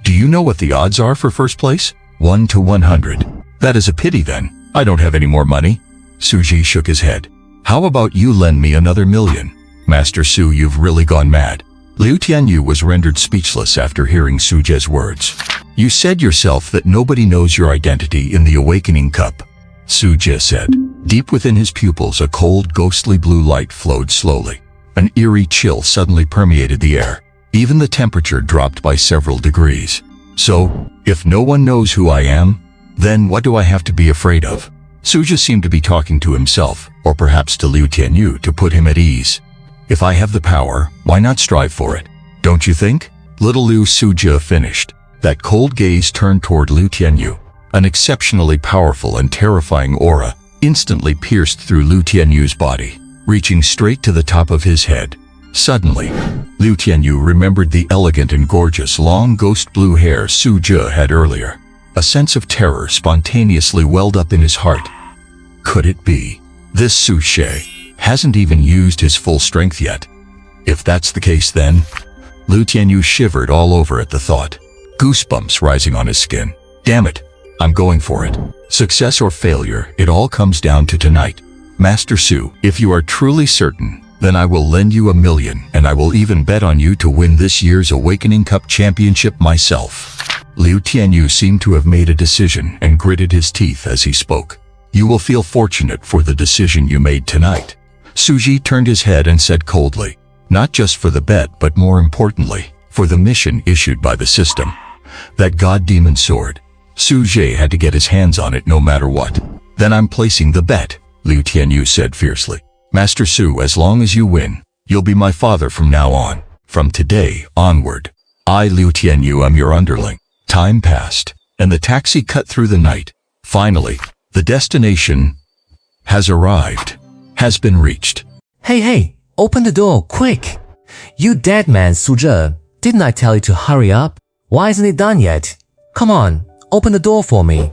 Do you know what the odds are for first place? 1 to 100. That is a pity then. I don't have any more money. Suji shook his head. How about you lend me another million? Master Su, you've really gone mad. Liu Tianyu was rendered speechless after hearing Sujia's words. You said yourself that nobody knows your identity in the Awakening Cup, Sujia said. Deep within his pupils, a cold, ghostly blue light flowed slowly. An eerie chill suddenly permeated the air. Even the temperature dropped by several degrees. So, if no one knows who I am, then what do I have to be afraid of? Sujia seemed to be talking to himself, or perhaps to Liu Tianyu to put him at ease. If I have the power, why not strive for it? Don't you think? Little Liu, Sujia finished. That cold gaze turned toward Liu Tianyu. An exceptionally powerful and terrifying aura instantly pierced through Liu Tianyu's body, reaching straight to the top of his head. Suddenly, Liu Tianyu remembered the elegant and gorgeous long ghost blue hair Sujia had earlier. A sense of terror spontaneously welled up in his heart. Could it be? This Su She hasn't even used his full strength yet. If that's the case, then... Liu Tianyu shivered all over at the thought, goosebumps rising on his skin. Damn it, I'm going for it. Success or failure, it all comes down to tonight. Master Su, if you are truly certain, then I will lend you 1 million, and I will even bet on you to win this year's Awakening Cup championship myself. Liu Tianyu seemed to have made a decision and gritted his teeth as he spoke. You will feel fortunate for the decision you made tonight. Suji turned his head and said coldly, not just for the bet, but more importantly, for the mission issued by the system. That god-demon sword. Suji had to get his hands on it no matter what. Then I'm placing the bet, Liu Tianyu said fiercely. Master Su, as long as you win, you'll be my father from now on. From today onward, I, Liu Tianyu, am your underling. Time passed, and the taxi cut through the night. Finally, the destination has arrived, has been reached. Hey, open the door, quick! You dead man, Sujia. Didn't I tell you to hurry up? Why isn't it done yet? Come on, open the door for me.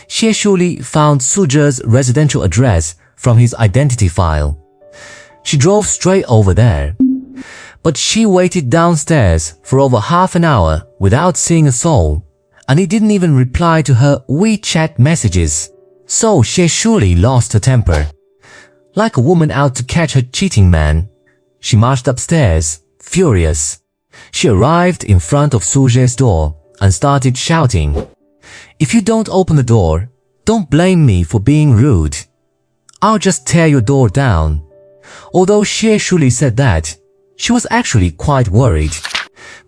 Xie Shuli found Sujia's residential address from his identity file. She drove straight over there. But she waited downstairs for over half an hour without seeing a soul, and he didn't even reply to her WeChat messages. So Xie Shuli lost her temper. Like a woman out to catch her cheating man, she marched upstairs, furious. She arrived in front of Sujia's door and started shouting, "If you don't open the door, don't blame me for being rude. I'll just tear your door down." Although Xie Shuli said that, she was actually quite worried.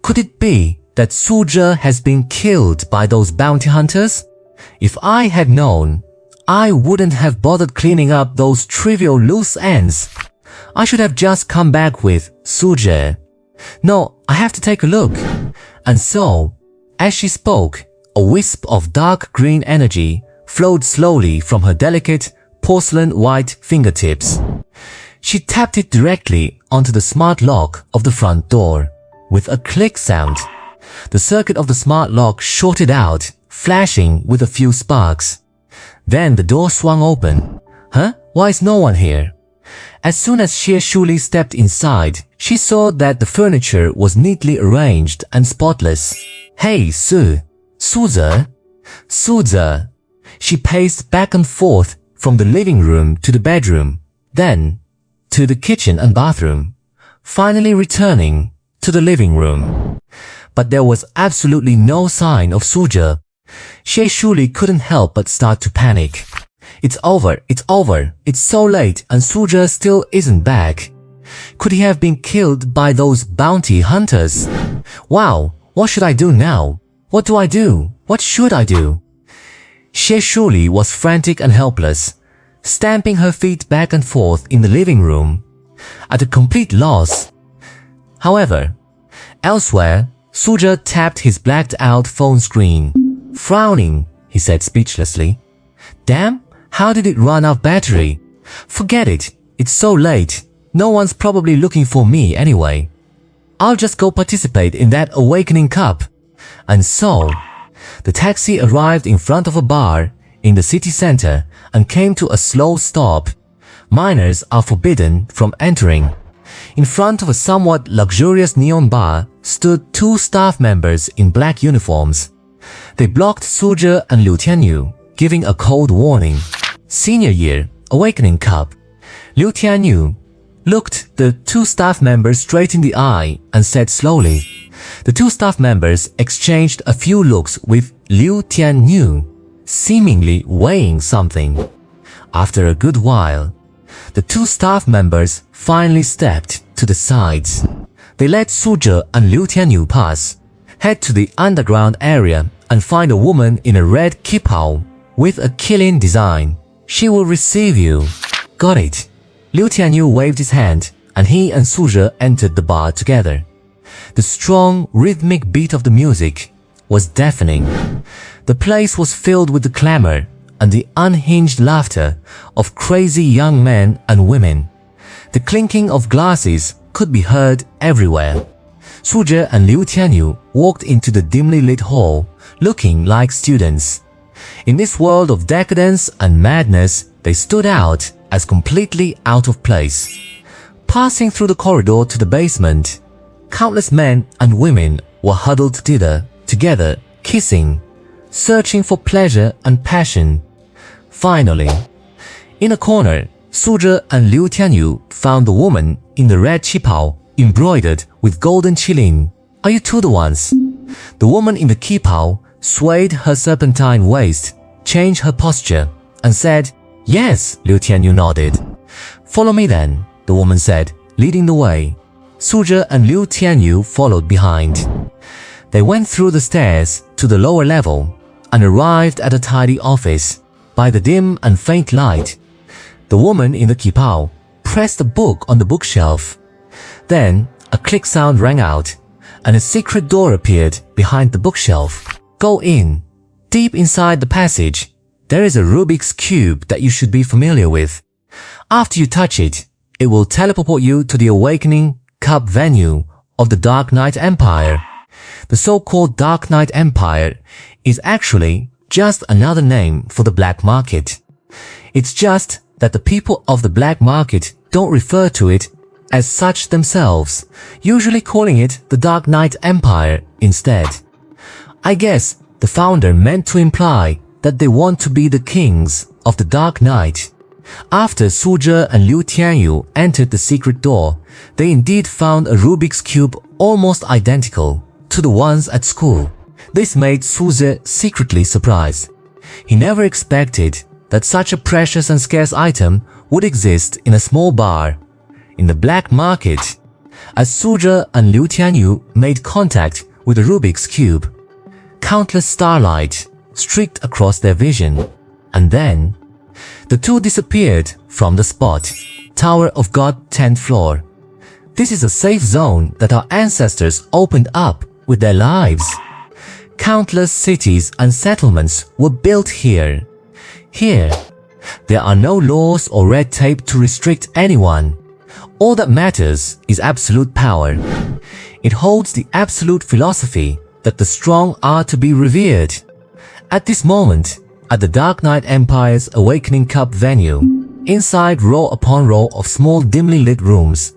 Could it be that Suzhe has been killed by those bounty hunters? If I had known, I wouldn't have bothered cleaning up those trivial loose ends. I should have just come back with Suzhe. No, I have to take a look. And so, as she spoke, a wisp of dark green energy flowed slowly from her delicate porcelain white fingertips. She tapped it directly onto the smart lock of the front door. With a click sound, the circuit of the smart lock shorted out, flashing with a few sparks. Then the door swung open. Huh? Why is no one here? As soon as Xie Shuli stepped inside, she saw that the furniture was neatly arranged and spotless. Hey, Suze. She paced back and forth from the living room to the bedroom, then to the kitchen and bathroom, finally returning to the living room. But there was absolutely no sign of Suzhe. Xie Shuli couldn't help but start to panic. It's over. It's so late and Suzhe still isn't back. Could he have been killed by those bounty hunters? Wow, what should I do now? What do I do? What should I do? Xie Shuli was frantic and helpless, stamping her feet back and forth in the living room, at a complete loss. However, elsewhere, Suzhe tapped his blacked-out phone screen. Frowning, he said speechlessly. Damn, how did it run out of battery? Forget it, it's so late. No one's probably looking for me anyway. I'll just go participate in that awakening cup. And so, the taxi arrived in front of a bar in the city center and came to a slow stop. Minors are forbidden from entering. In front of a somewhat luxurious neon bar stood two staff members in black uniforms. They blocked Suzhe and Liu Tianyu, giving a cold warning. Senior year, awakening cup. Liu Tianyu looked the two staff members straight in the eye and said slowly. The two staff members exchanged a few looks with Liu Tianyu, seemingly weighing something. After a good while, the two staff members finally stepped to the sides. They let Suzhe and Liu Tianyu pass, head to the underground area and find a woman in a red kipao with a killing design. She will receive you. Got it. Liu Tianyu waved his hand and he and Suzhe entered the bar together. The strong, rhythmic beat of the music was deafening. The place was filled with the clamor and the unhinged laughter of crazy young men and women. The clinking of glasses could be heard everywhere. Suzhe and Liu Tianyu walked into the dimly lit hall, looking like students. In this world of decadence and madness, they stood out as completely out of place. Passing through the corridor to the basement, countless men and women were huddled together, kissing, searching for pleasure and passion. Finally, in a corner, Suzhe and Liu Tianyu found the woman in the red qipao, embroidered with golden qilin. Are you two the ones? The woman in the qipao swayed her serpentine waist, changed her posture, and said, Yes, Liu Tianyu nodded. Follow me then, the woman said, leading the way. Suzhe and Liu Tianyu followed behind. They went through the stairs to the lower level and arrived at a tidy office. By the dim and faint light, the woman in the qipao pressed a book on the bookshelf. Then a click sound rang out, and a secret door appeared behind the bookshelf. Go in. Deep inside the passage, there is a Rubik's Cube that you should be familiar with. After you touch it, it will teleport you to the Awakening Cup venue of the Dark Knight Empire. The so-called Dark Knight Empire is actually just another name for the black market. It's just that the people of the black market don't refer to it as such themselves, usually calling it the Dark Knight Empire instead. I guess the founder meant to imply that they want to be the kings of the Dark Knight. After Suzhe and Liu Tianyu entered the secret door, they indeed found a Rubik's Cube almost identical to the ones at school. This made Suzhe secretly surprised. He never expected that such a precious and scarce item would exist in a small bar. In the black market, As Suzhe and Liu Tianyu made contact with the Rubik's Cube, countless starlight streaked across their vision, and then the two disappeared from the spot. Tower of God, 10th floor. This is a safe zone that our ancestors opened up with their lives. Countless cities and settlements were built here. Here, there are no laws or red tape to restrict anyone. All that matters is absolute power. It holds the absolute philosophy that the strong are to be revered. At this moment, at the Dark Knight Empire's Awakening Cup venue, inside row upon row of small dimly lit rooms,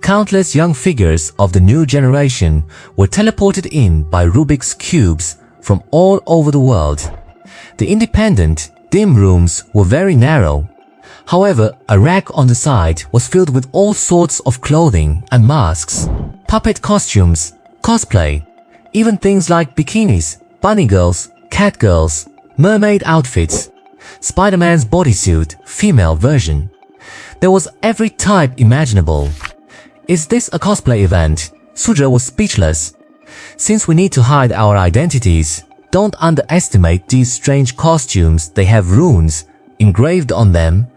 countless young figures of the new generation were teleported in by Rubik's Cubes from all over the world. The independent, dim rooms were very narrow. However, a rack on the side was filled with all sorts of clothing and masks, puppet costumes, cosplay, even things like bikinis, bunny girls, cat girls, mermaid outfits, Spider-Man's bodysuit, female version. There was every type imaginable. Is this a cosplay event? Suzhe was speechless. Since we need to hide our identities, don't underestimate these strange costumes. They have runes engraved on them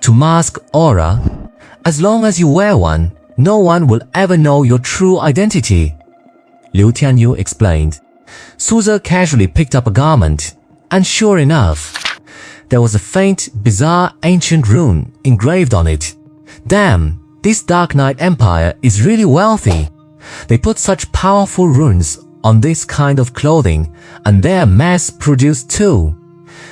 to mask aura. As long as you wear one, no one will ever know your true identity, Liu Tianyu explained. Suzhe casually picked up a garment, and sure enough, there was a faint, bizarre ancient rune engraved on it. Damn, this Dark Knight Empire is really wealthy. They put such powerful runes on this kind of clothing, and they're mass-produced too.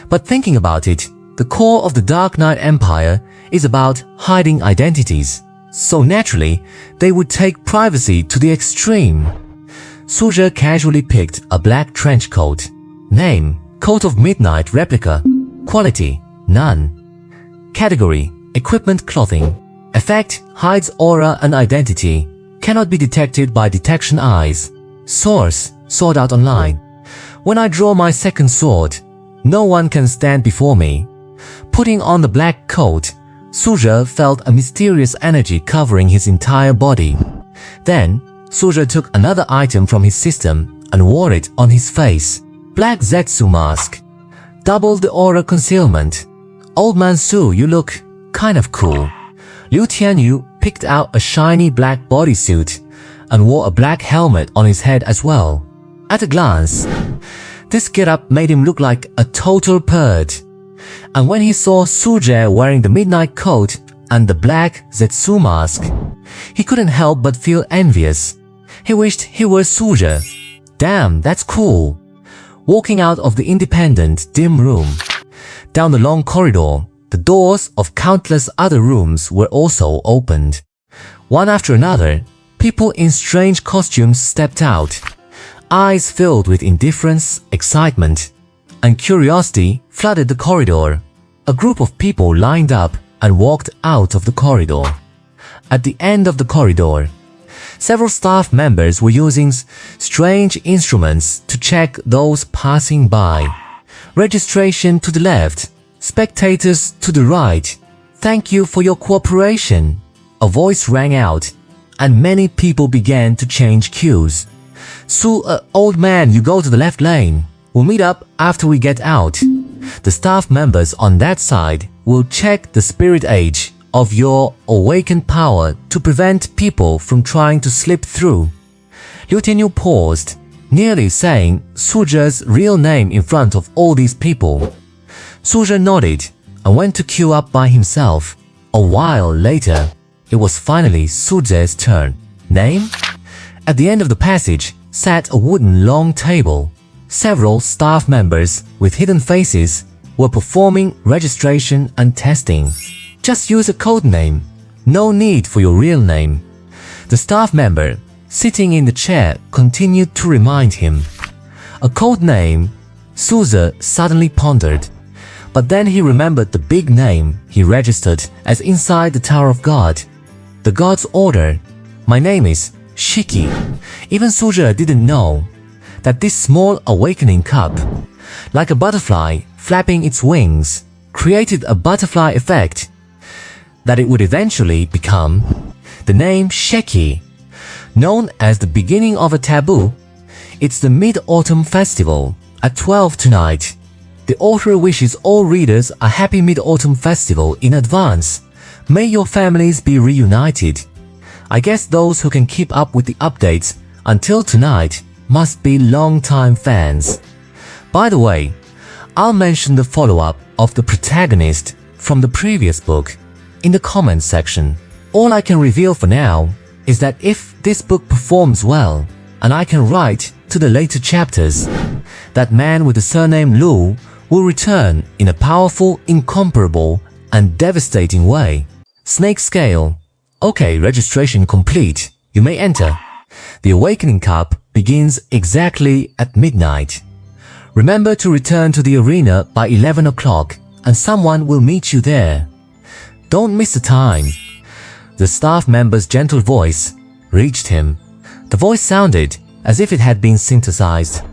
But thinking about it, the core of the Dark Knight Empire is about hiding identities. So naturally, they would take privacy to the extreme. Suzhe casually picked a black trench coat. Name: Coat of Midnight Replica. Quality: none. Category: Equipment clothing. Effect: hides aura and identity. Cannot be detected by detection eyes. Source: Sword Art Online. When I draw my second sword, no one can stand before me. Putting on the black coat, Suzhe felt a mysterious energy covering his entire body. Then, Suzhe took another item from his system and wore it on his face. Black Zetsu mask. Doubled the aura concealment. Old man Su, you look kind of cool. Liu Tianyu picked out a shiny black bodysuit and wore a black helmet on his head as well. At a glance, this getup made him look like a total purd. And when he saw Suzhe wearing the midnight coat and the black Zetsu mask, he couldn't help but feel envious. He wished he were Suzhe. Damn, that's cool. Walking out of the independent, dim room, down the long corridor, the doors of countless other rooms were also opened. One after another, people in strange costumes stepped out. Eyes filled with indifference, excitement, and curiosity flooded the corridor. A group of people lined up and walked out of the corridor. At the end of the corridor, several staff members were using strange instruments to check those passing by. Registration to the left, spectators to the right. Thank you for your cooperation. A voice rang out, and many people began to change queues. Old man, you go to the left lane. We'll meet up after we get out. The staff members on that side will check the spirit age of your awakened power to prevent people from trying to slip through. Liu Tianyu paused, nearly saying Suzhe's real name in front of all these people. Suzhe nodded and went to queue up by himself. A while later, it was finally Suzhe's turn. Name? At the end of the passage sat a wooden long table. Several staff members with hidden faces were performing registration and testing. Just use a code name. No need for your real name. The staff member sitting in the chair continued to remind him. A code name? Suzhe suddenly pondered. But then he remembered the big name he registered as inside the Tower of God. The God's Order. My name is Shiki. Even Suzhe didn't know that this small awakening cup, like a butterfly flapping its wings, created a butterfly effect, that it would eventually become The name Sheki, known as the beginning of a taboo, it's the Mid-Autumn Festival at 12 tonight. The author wishes all readers a happy Mid-Autumn Festival in advance. May your families be reunited. I guess those who can keep up with the updates until tonight must be long-time fans. By the way, I'll mention the follow-up of the protagonist from the previous book in the comments section. All I can reveal for now is that if this book performs well and I can write to the later chapters, that man with the surname Lu will return in a powerful, incomparable, and devastating way. Snake Scale. Okay, registration complete. You may enter. The Awakening Cup begins exactly at midnight. Remember to return to the arena by 11 o'clock and someone will meet you there. Don't miss the time. The staff member's gentle voice reached him. The voice sounded as if it had been synthesized,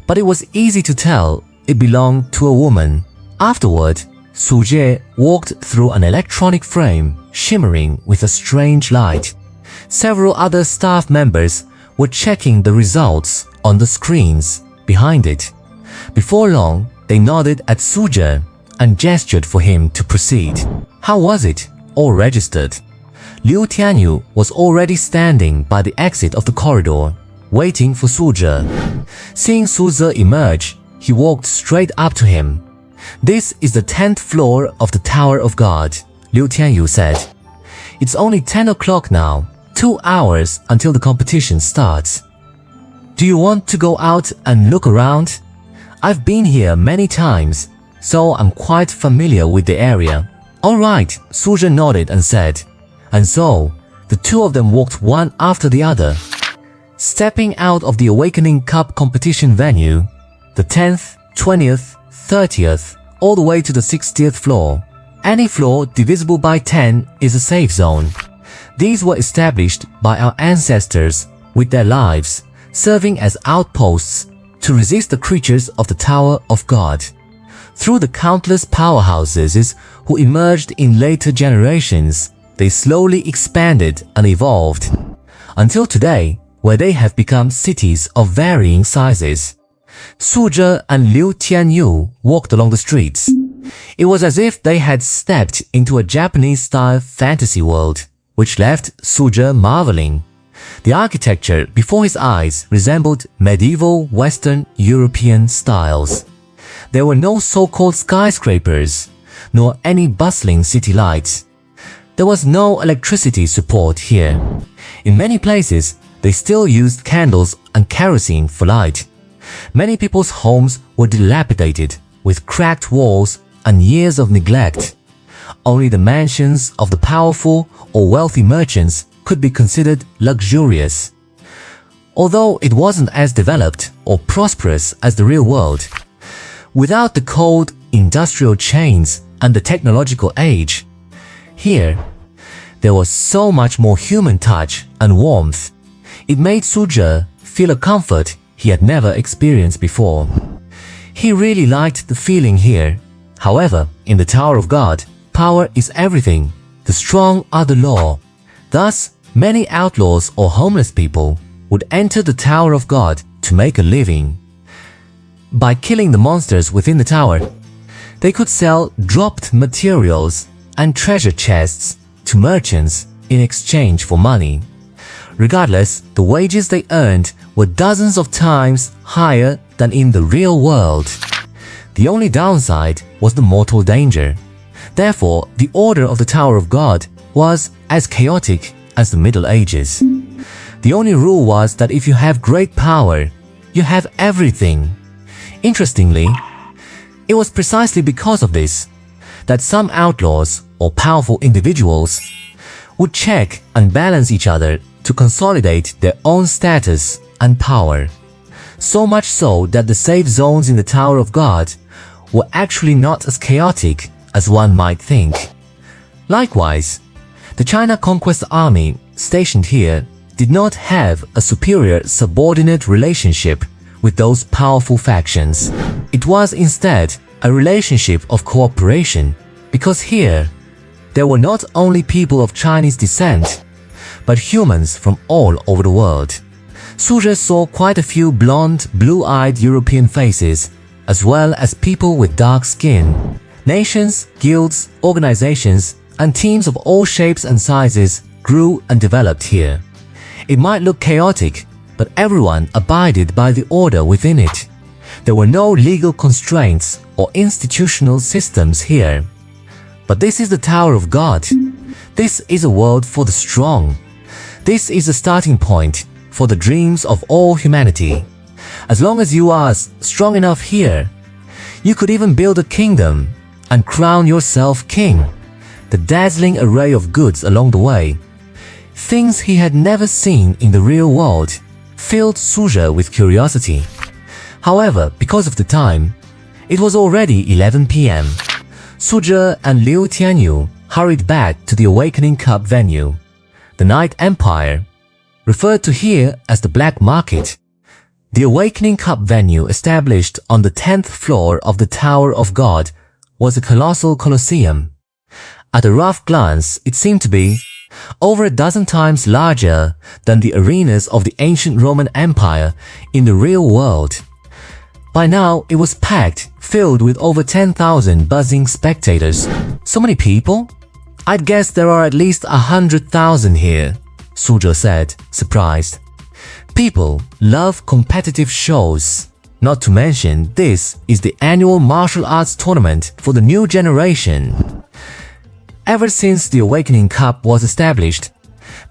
but it was easy to tell it belonged to a woman. Afterward, Su Jie walked through an electronic frame shimmering with a strange light. Several other staff members were checking the results on the screens behind it. Before long, they nodded at Su Jie and gestured for him to proceed. How was it? All registered. Liu Tianyu was already standing by the exit of the corridor, waiting for Su Jie. Seeing Su Jie emerge, he walked straight up to him. This is the 10th floor of the Tower of God, Liu Tianyu said. It's only 10 o'clock now, 2 hours until the competition starts. Do you want to go out and look around? I've been here many times, so I'm quite familiar with the area. All right, Su Jie nodded and said. And so, the two of them walked one after the other. Stepping out of the Awakening Cup competition venue, the 10th, 20th, 30th, all the way to the 60th floor. Any floor divisible by 10 is a safe zone. These were established by our ancestors with their lives, serving as outposts to resist the creatures of the Tower of God. Through the countless powerhouses who emerged in later generations, they slowly expanded and evolved, until today, where they have become cities of varying sizes. Su Jie and Liu Tianyu walked along the streets. It was as if they had stepped into a Japanese-style fantasy world, which left Su Jie marveling. The architecture before his eyes resembled medieval Western European styles. There were no so-called skyscrapers, nor any bustling city lights. There was no electricity support here. In many places, they still used candles and kerosene for light. Many people's homes were dilapidated, with cracked walls and years of neglect. Only the mansions of the powerful or wealthy merchants could be considered luxurious. Although it wasn't as developed or prosperous as the real world, without the cold industrial chains and the technological age, here, there was so much more human touch and warmth. It made Su Jie feel a comfort he had never experienced before. He really liked the feeling here. However, in the Tower of God, power is everything. The strong are the law. Thus, many outlaws or homeless people would enter the Tower of God to make a living. By killing the monsters within the tower, they could sell dropped materials and treasure chests to merchants in exchange for money. Regardless, the wages they earned were dozens of times higher than in the real world. The only downside was the mortal danger. Therefore, the order of the Tower of God was as chaotic as the Middle Ages. The only rule was that if you have great power, you have everything. Interestingly, it was precisely because of this that some outlaws or powerful individuals would check and balance each other to consolidate their own status and power. So much so that the safe zones in the Tower of God were actually not as chaotic as one might think. Likewise, the China Conquest Army stationed here did not have a superior subordinate relationship with those powerful factions. It was instead a relationship of cooperation, because here there were not only people of Chinese descent, but humans from all over the world. Suzhe saw quite a few blonde, blue-eyed European faces, as well as people with dark skin. Nations, guilds, organizations, and teams of all shapes and sizes grew and developed here. It might look chaotic, but everyone abided by the order within it. There were no legal constraints or institutional systems here. But this is the Tower of God. This is a world for the strong. This is the starting point for the dreams of all humanity. As long as you are strong enough here, you could even build a kingdom and crown yourself king. The dazzling array of goods along the way, things he had never seen in the real world, filled Suzhe with curiosity. However, because of the time, it was already 11 p.m. Suzhe and Liu Tianyu hurried back to the Awakening Cup venue. The Night Empire, referred to here as the Black Market. The Awakening Cup venue, established on the 10th floor of the Tower of God, was a colossal colosseum. At a rough glance, it seemed to be over a dozen times larger than the arenas of the ancient Roman Empire in the real world. By now, it was packed, filled with over 10,000 buzzing spectators. So many people? I'd guess there are at least 100,000 here, Suzhe said, surprised. People love competitive shows. Not to mention, this is the annual martial arts tournament for the new generation. Ever since the Awakening Cup was established,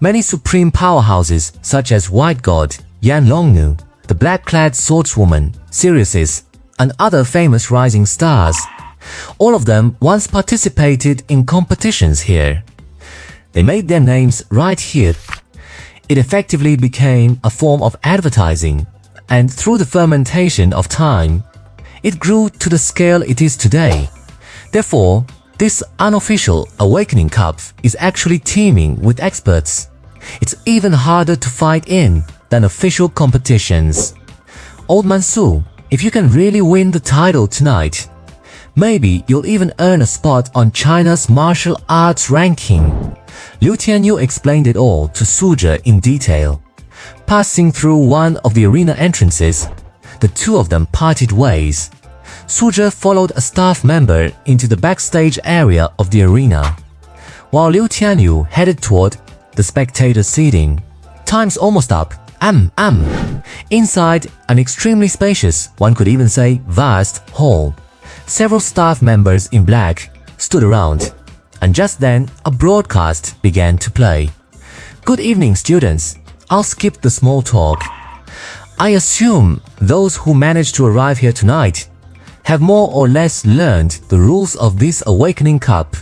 many supreme powerhouses such as White God, Yan Longnu, the black-clad swordswoman, Sirius, and other famous rising stars, all of them once participated in competitions here. They made their names right here. It effectively became a form of advertising, and through the fermentation of time, it grew to the scale it is today. Therefore, this unofficial Awakening Cup is actually teeming with experts. It's even harder to fight in than official competitions. Old Mansu, if you can really win the title tonight, maybe you'll even earn a spot on China's martial arts ranking. Liu Tianyu explained it all to Suzhe in detail. Passing through one of the arena entrances, the two of them parted ways. Suzhe followed a staff member into the backstage area of the arena, while Liu Tianyu headed toward the spectator seating. Time's almost up. Inside an extremely spacious, one could even say vast, hall, several staff members in black stood around, and just then a broadcast began to play. Good evening, students. I'll skip the small talk. I assume those who managed to arrive here tonight have more or less learned the rules of this Awakening Cup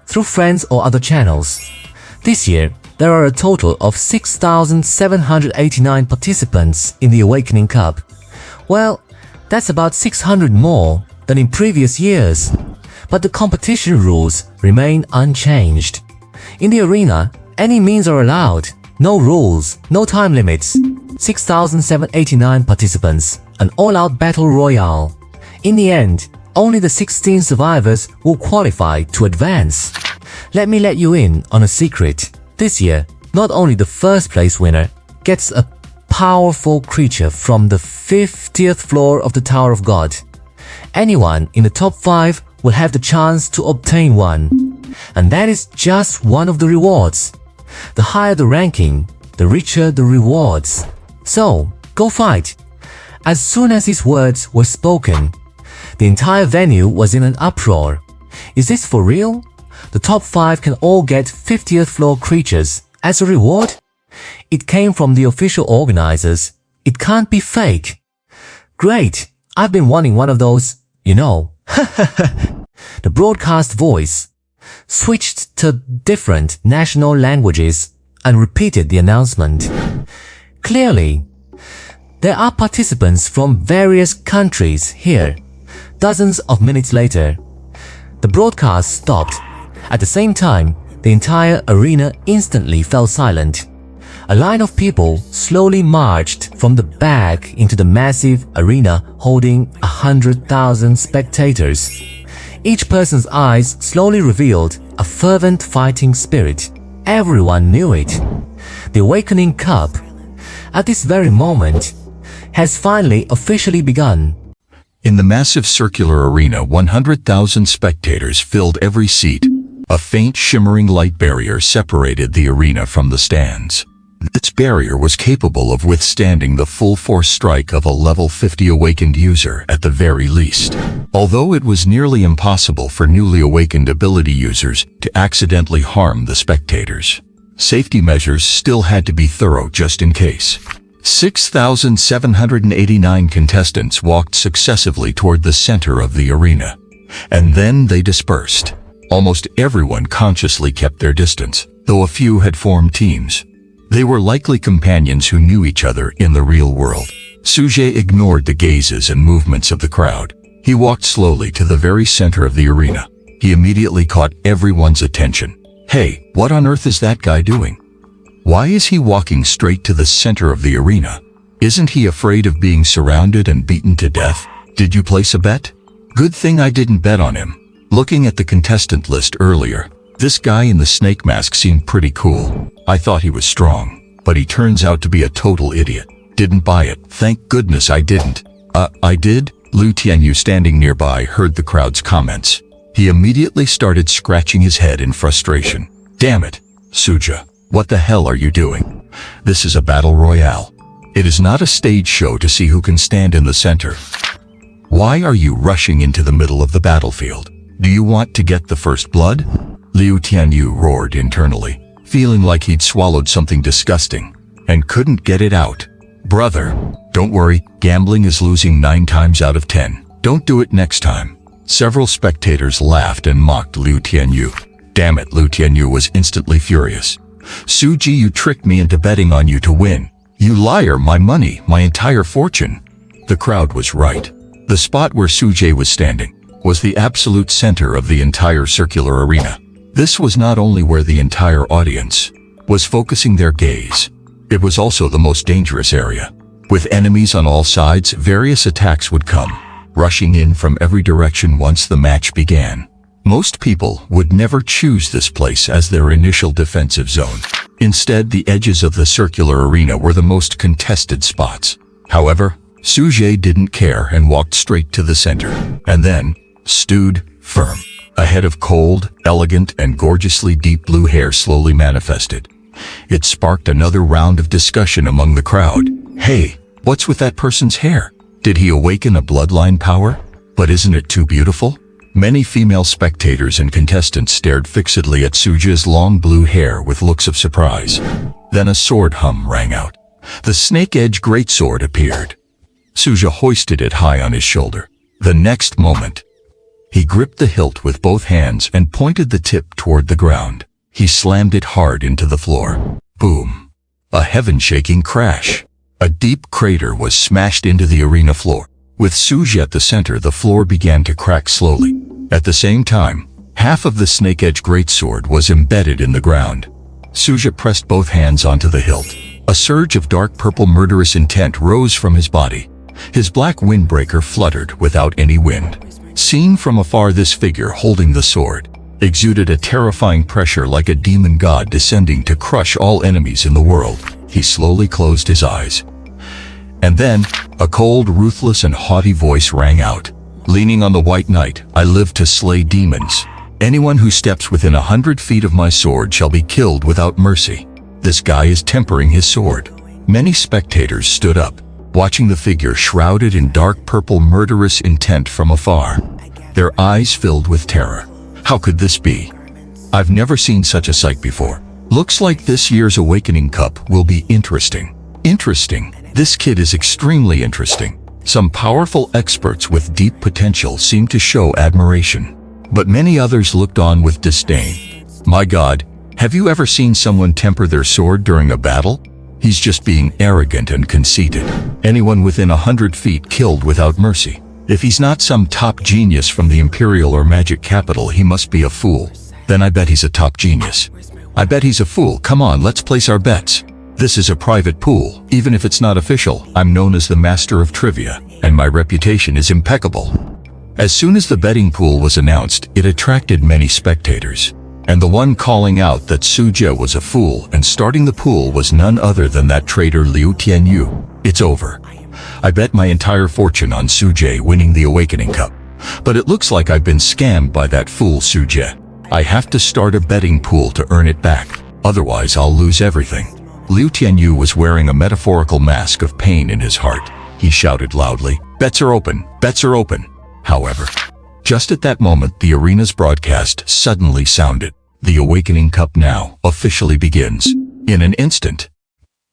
through friends or other channels. This year, there are a total of 6,789 participants in the Awakening Cup. Well, that's about 600 more than in previous years. But the competition rules remain unchanged. In the arena, any means are allowed. No rules, no time limits. 6,789 participants, an all-out battle royale. In the end, only the 16 survivors will qualify to advance. Let me let you in on a secret. This year, not only the first place winner gets a powerful creature from the 50th floor of the Tower of God. Anyone in the top 5 will have the chance to obtain one. And that is just one of the rewards. The higher the ranking, the richer the rewards. So, go fight. As soon as these words were spoken, the entire venue was in an uproar. Is this for real? The top 5 can all get 50th floor creatures as a reward? It came from the official organizers. It can't be fake. Great, I've been wanting one of those, you know. The broadcast voice switched to different national languages and repeated the announcement. Clearly, there are participants from various countries here. Dozens of minutes later, the broadcast stopped. At the same time, the entire arena instantly fell silent. A line of people slowly marched from the back into the massive arena holding 100,000 spectators. Each person's eyes slowly revealed a fervent fighting spirit. Everyone knew it. The Awakening Cup, at this very moment, has finally officially begun. In the massive circular arena, 100,000 spectators filled every seat. A faint shimmering light barrier separated the arena from the stands. This barrier was capable of withstanding the full force strike of a level 50 awakened user at the very least. Although it was nearly impossible for newly awakened ability users to accidentally harm the spectators, safety measures still had to be thorough just in case. 6,789 contestants walked successively toward the center of the arena, and then they dispersed. Almost everyone consciously kept their distance, though a few had formed teams. They were likely companions who knew each other in the real world. Suje ignored the gazes and movements of the crowd. He walked slowly to the very center of the arena. He immediately caught everyone's attention. Hey, what on earth is that guy doing? Why is he walking straight to the center of the arena? Isn't he afraid of being surrounded and beaten to death? Did you place a bet? Good thing I didn't bet on him. Looking at the contestant list earlier, this guy in the snake mask seemed pretty cool. I thought he was strong, but he turns out to be a total idiot. Didn't buy it. Thank goodness I didn't. I did? Liu Tianyu, standing nearby, heard the crowd's comments. He immediately started scratching his head in frustration. Damn it, Suja. What the hell are you doing? This is a battle royale. It is not a stage show to see who can stand in the center. Why are you rushing into the middle of the battlefield? Do you want to get the first blood? Liu Tianyu roared internally, feeling like he'd swallowed something disgusting and couldn't get it out. Brother, don't worry, gambling is losing 9 times out of 10. Don't do it next time. Several spectators laughed and mocked Liu Tianyu. Damn it, Liu Tianyu was instantly furious. Suji, you tricked me into betting on you to win. You liar, my money, my entire fortune. The crowd was right. The spot where Suje was standing was the absolute center of the entire circular arena. This was not only where the entire audience was focusing their gaze, it was also the most dangerous area. With enemies on all sides, various attacks would come, rushing in from every direction once the match began. Most people would never choose this place as their initial defensive zone. Instead, the edges of the circular arena were the most contested spots. However, Suje didn't care and walked straight to the center, and then stood firm. A head of cold, elegant, and gorgeously deep blue hair slowly manifested. It sparked another round of discussion among the crowd. Hey, what's with that person's hair? Did he awaken a bloodline power? But isn't it too beautiful? Many female spectators and contestants stared fixedly at Suja's long blue hair with looks of surprise. Then a sword hum rang out. The snake-edge greatsword appeared. Suja hoisted it high on his shoulder. The next moment, he gripped the hilt with both hands and pointed the tip toward the ground. He slammed it hard into the floor. Boom! A heaven-shaking crash. A deep crater was smashed into the arena floor. With Suja at the center, the floor began to crack slowly. At the same time, half of the snake-edge greatsword was embedded in the ground. Suja pressed both hands onto the hilt. A surge of dark purple murderous intent rose from his body. His black windbreaker fluttered without any wind. Seen from afar, this figure holding the sword exuded a terrifying pressure like a demon god descending to crush all enemies in the world. He slowly closed his eyes. And then, a cold, ruthless, and haughty voice rang out. Leaning on the White Knight, I live to slay demons. Anyone who steps within 100 feet of my sword shall be killed without mercy. This guy is tempering his sword. Many spectators stood up, watching the figure shrouded in dark purple murderous intent from afar. Their eyes filled with terror. How could this be? I've never seen such a sight before. Looks like this year's Awakening Cup will be interesting. Interesting. This kid is extremely interesting. Some powerful experts with deep potential seemed to show admiration, but many others looked on with disdain. My God, have you ever seen someone temper their sword during a battle? He's just being arrogant and conceited. Anyone within 100 feet killed without mercy. If he's not some top genius from the Imperial or Magic Capital, he must be a fool. Then I bet he's a top genius. I bet he's a fool. Come on, let's place our bets. This is a private pool. Even if it's not official, I'm known as the master of trivia, and my reputation is impeccable. As soon as the betting pool was announced, it attracted many spectators. And the one calling out that Suje was a fool and starting the pool was none other than that traitor Liu Tianyu. It's over. I bet my entire fortune on Suje winning the Awakening Cup. But it looks like I've been scammed by that fool Suje. I have to start a betting pool to earn it back. Otherwise, I'll lose everything. Liu Tianyu was wearing a metaphorical mask of pain in his heart. He shouted loudly, "Bets are open! Bets are open!" However, just at that moment, the arena's broadcast suddenly sounded. The Awakening Cup now officially begins. In an instant,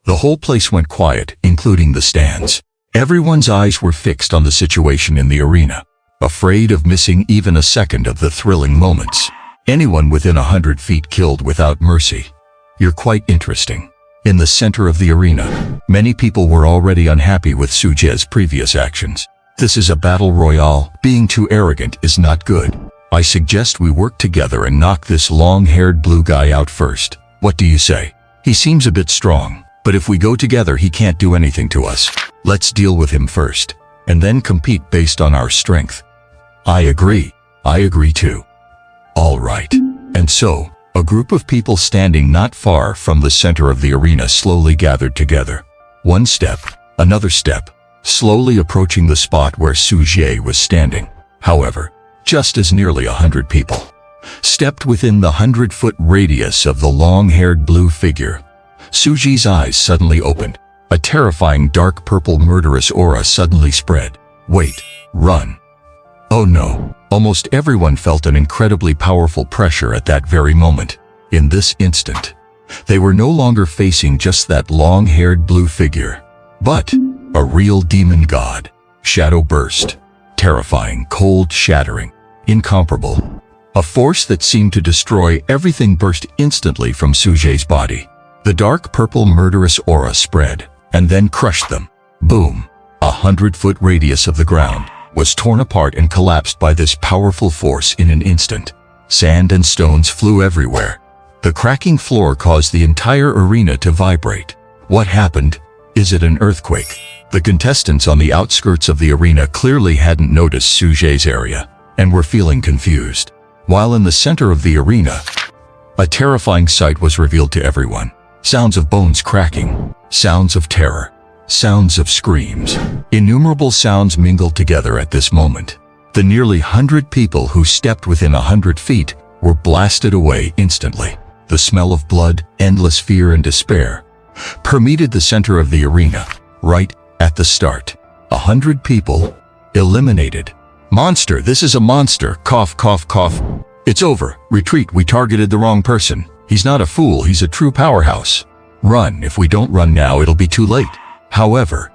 the whole place went quiet, including the stands. Everyone's eyes were fixed on the situation in the arena, afraid of missing even a second of the thrilling moments. Anyone within 100 feet killed without mercy. You're quite interesting. In the center of the arena, many people were already unhappy with Suje's previous actions. This is a battle royale. Being too arrogant is not good. I suggest we work together and knock this long-haired blue guy out first. What do you say? He seems a bit strong, but if we go together he can't do anything to us. Let's deal with him first, and then compete based on our strength. I agree. I agree too. All right. And so, a group of people standing not far from the center of the arena slowly gathered together. One step, another step, slowly approaching the spot where Suje was standing. However, just as nearly 100 people stepped within the 100-foot radius of the long-haired blue figure, Suje's eyes suddenly opened. A terrifying dark purple murderous aura suddenly spread. Wait, run. Oh no. Almost everyone felt an incredibly powerful pressure at that very moment. In this instant, they were no longer facing just that long-haired blue figure, but a real demon god. Shadow burst. Terrifying, cold, shattering, incomparable. A force that seemed to destroy everything burst instantly from Suje's body. The dark purple murderous aura spread, and then crushed them. Boom. 100-foot radius of the ground was torn apart and collapsed by this powerful force in an instant. Sand and stones flew everywhere. The cracking floor caused the entire arena to vibrate. What happened? Is it an earthquake? The contestants on the outskirts of the arena clearly hadn't noticed Suje's area and were feeling confused. While in the center of the arena, a terrifying sight was revealed to everyone. Sounds of bones cracking, sounds of terror, sounds of screams. Innumerable sounds mingled together at this moment. The nearly 100 people who stepped within 100 feet were blasted away instantly. The smell of blood, endless fear and despair permeated the center of the arena. Right at the start, 100 people eliminated. Monster, this is a monster. Cough, cough, cough. It's over. Retreat, we targeted the wrong person. He's not a fool, he's a true powerhouse. Run, if we don't run now it'll be too late. However,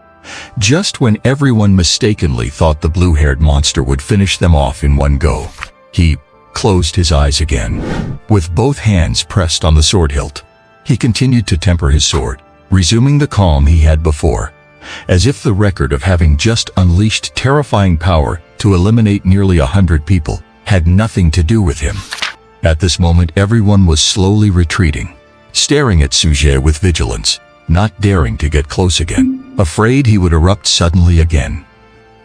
just when everyone mistakenly thought the blue-haired monster would finish them off in one go, he closed his eyes again. With both hands pressed on the sword hilt, he continued to temper his sword, resuming the calm he had before, as if the record of having just unleashed terrifying power to eliminate nearly 100 people had nothing to do with him. At this moment, everyone was slowly retreating, staring at Suje with vigilance, not daring to get close again, afraid he would erupt suddenly again.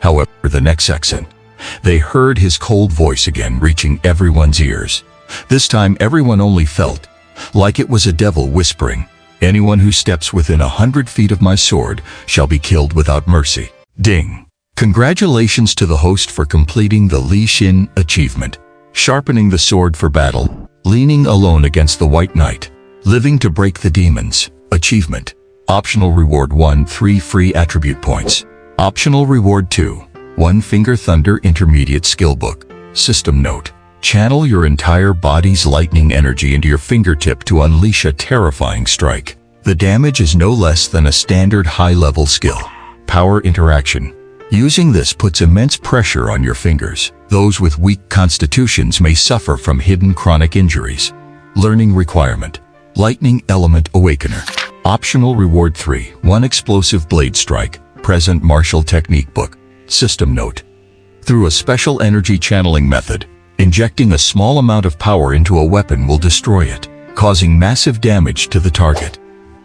However, the next second, they heard his cold voice again reaching everyone's ears. This time everyone only felt like it was a devil whispering, "Anyone who steps within 100 feet of my sword shall be killed without mercy." Ding! Congratulations to the host for completing the Li Xin achievement. Sharpening the sword for battle, leaning alone against the White Knight, living to break the demons. Achievement. Optional reward 1, 3 free attribute points. Optional reward 2, 1 Finger Thunder Intermediate Skill Book. System note. Channel your entire body's lightning energy into your fingertip to unleash a terrifying strike. The damage is no less than a standard high-level skill. Power interaction. Using this puts immense pressure on your fingers. Those with weak constitutions may suffer from hidden chronic injuries. Learning requirement. Lightning Element Awakener. Optional reward 3, 1 Explosive Blade Strike. Present Martial Technique Book. System note. Through a special energy channeling method, injecting a small amount of power into a weapon will destroy it, causing massive damage to the target.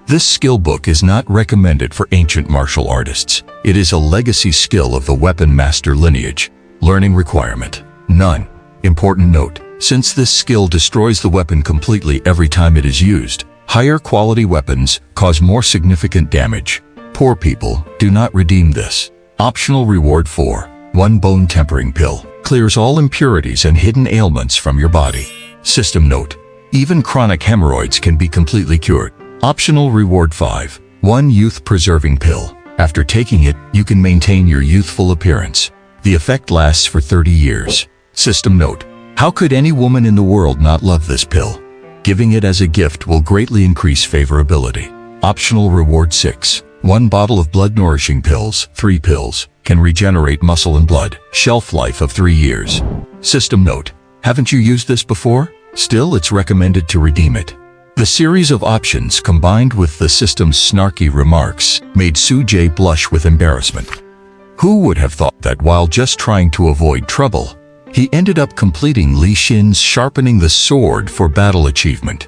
This skill book is not recommended for ancient martial artists. It is a legacy skill of the weapon master lineage. Learning requirement. None. Important note. Since this skill destroys the weapon completely every time it is used, higher quality weapons cause more significant damage. Poor people do not redeem this. Optional reward 4. 1 bone tempering pill. Clears all impurities and hidden ailments from your body. System note: even chronic hemorrhoids can be completely cured. Optional reward 5. 1 youth preserving pill. After taking it, you can maintain your youthful appearance. The effect lasts for 30 years. System note: how could any woman in the world not love this pill? Giving it as a gift will greatly increase favorability. Optional reward 6. 1 bottle of blood nourishing pills. 3 pills can regenerate muscle and blood. Shelf life of 3 years. System note: haven't you used this before? Still, it's recommended to redeem it. The series of options combined with the system's snarky remarks made Sujay blush with embarrassment. Who would have thought that while just trying to avoid trouble, he ended up completing Li Xin's sharpening the sword for battle achievement.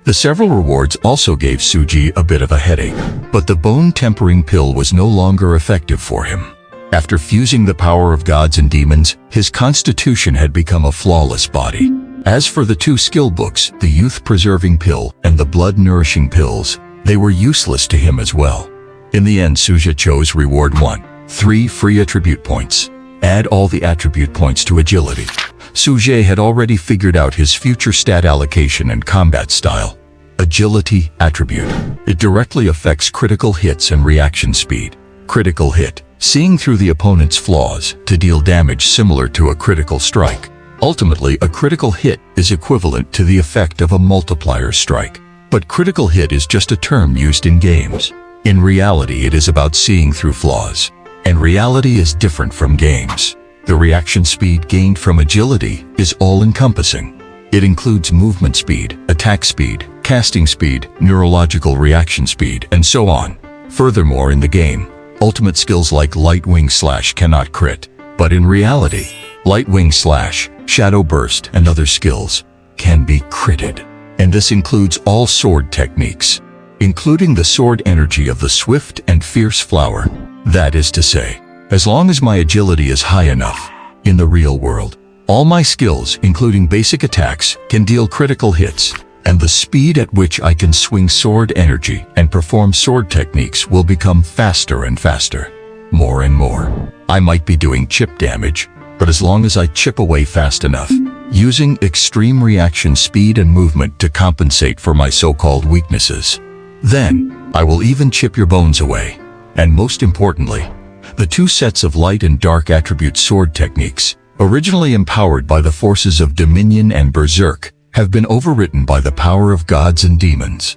The several rewards also gave Suji a bit of a headache, but the bone tempering pill was no longer effective for him. After fusing the power of gods and demons, his constitution had become a flawless body. As for the 2 skill books, the youth-preserving pill and the blood-nourishing pills, they were useless to him as well. In the end, Suja chose reward 1. 3 free attribute points. Add all the attribute points to agility. Sujay had already figured out his future stat allocation and combat style. Agility attribute. It directly affects critical hits and reaction speed. Critical hit. Seeing through the opponent's flaws to deal damage similar to a critical strike. Ultimately, a critical hit is equivalent to the effect of a multiplier strike. But critical hit is just a term used in games. In reality, it is about seeing through flaws. And reality is different from games. The reaction speed gained from agility is all-encompassing. It includes movement speed, attack speed, casting speed, neurological reaction speed, and so on. Furthermore, in the game, ultimate skills like Light Wing Slash cannot crit. But in reality, Light Wing Slash, Shadow Burst, and other skills can be critted. And this includes all sword techniques, including the sword energy of the swift and fierce flower. That is to say, as long as my agility is high enough, in the real world, all my skills, including basic attacks, can deal critical hits, and the speed at which I can swing sword energy and perform sword techniques will become faster and faster. More and more. I might be doing chip damage, but as long as I chip away fast enough, using extreme reaction speed and movement to compensate for my so-called weaknesses, then I will even chip your bones away. And most importantly, the 2 sets of light and dark attribute sword techniques, originally empowered by the forces of Dominion and Berserk, have been overwritten by the power of gods and demons.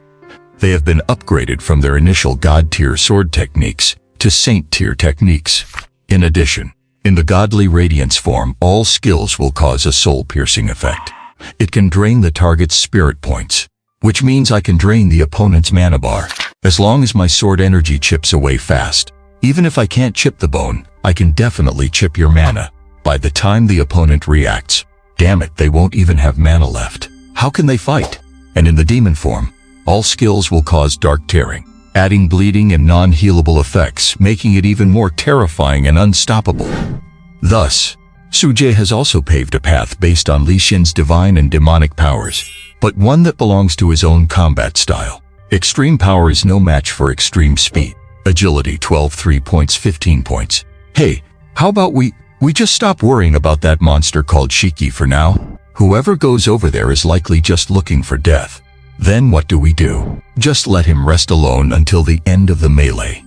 They have been upgraded from their initial god-tier sword techniques to saint-tier techniques. In addition, in the godly radiance form, all skills will cause a soul-piercing effect. It can drain the target's spirit points, which means I can drain the opponent's mana bar. As long as my sword energy chips away fast, even if I can't chip the bone, I can definitely chip your mana. By the time the opponent reacts, damn it, they won't even have mana left. How can they fight? And in the demon form, all skills will cause dark tearing, adding bleeding and non-healable effects, making it even more terrifying and unstoppable. Thus, Sujay has also paved a path based on Li Xin's divine and demonic powers, but one that belongs to his own combat style. Extreme power is no match for extreme speed. Agility 12 3 points 15 points. Hey, how about we just stop worrying about that monster called Shiki for now? Whoever goes over there is likely just looking for death. Then what do we do? Just let him rest alone until the end of the melee.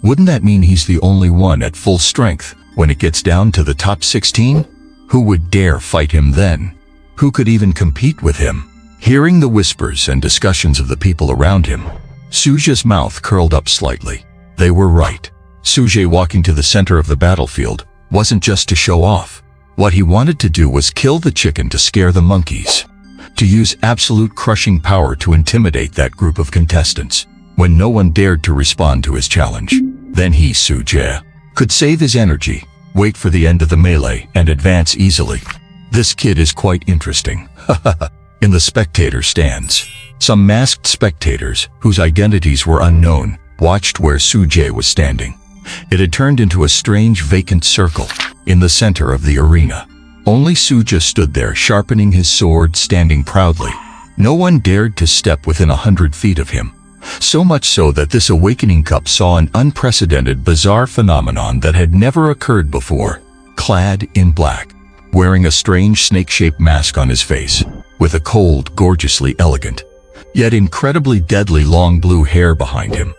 Wouldn't that mean he's the only one at full strength when it gets down to the top 16? Who would dare fight him then? Who could even compete with him? Hearing the whispers and discussions of the people around him, Suja's mouth curled up slightly. They were right. Sujay walking to the center of the battlefield wasn't just to show off. What he wanted to do was kill the chicken to scare the monkeys, to use absolute crushing power to intimidate that group of contestants. When no one dared to respond to his challenge, then he, Sujay, could save his energy, wait for the end of the melee, and advance easily. This kid is quite interesting. In the spectator stands, some masked spectators, whose identities were unknown, watched where Sujay was standing. It had turned into a strange vacant circle in the center of the arena. Only Suja stood there, sharpening his sword, standing proudly. No one dared to step within 100 feet of him. So much so that this awakening cup saw an unprecedented, bizarre phenomenon that had never occurred before. Clad in black, wearing a strange snake-shaped mask on his face, with a cold, gorgeously elegant, yet incredibly deadly long blue hair behind him.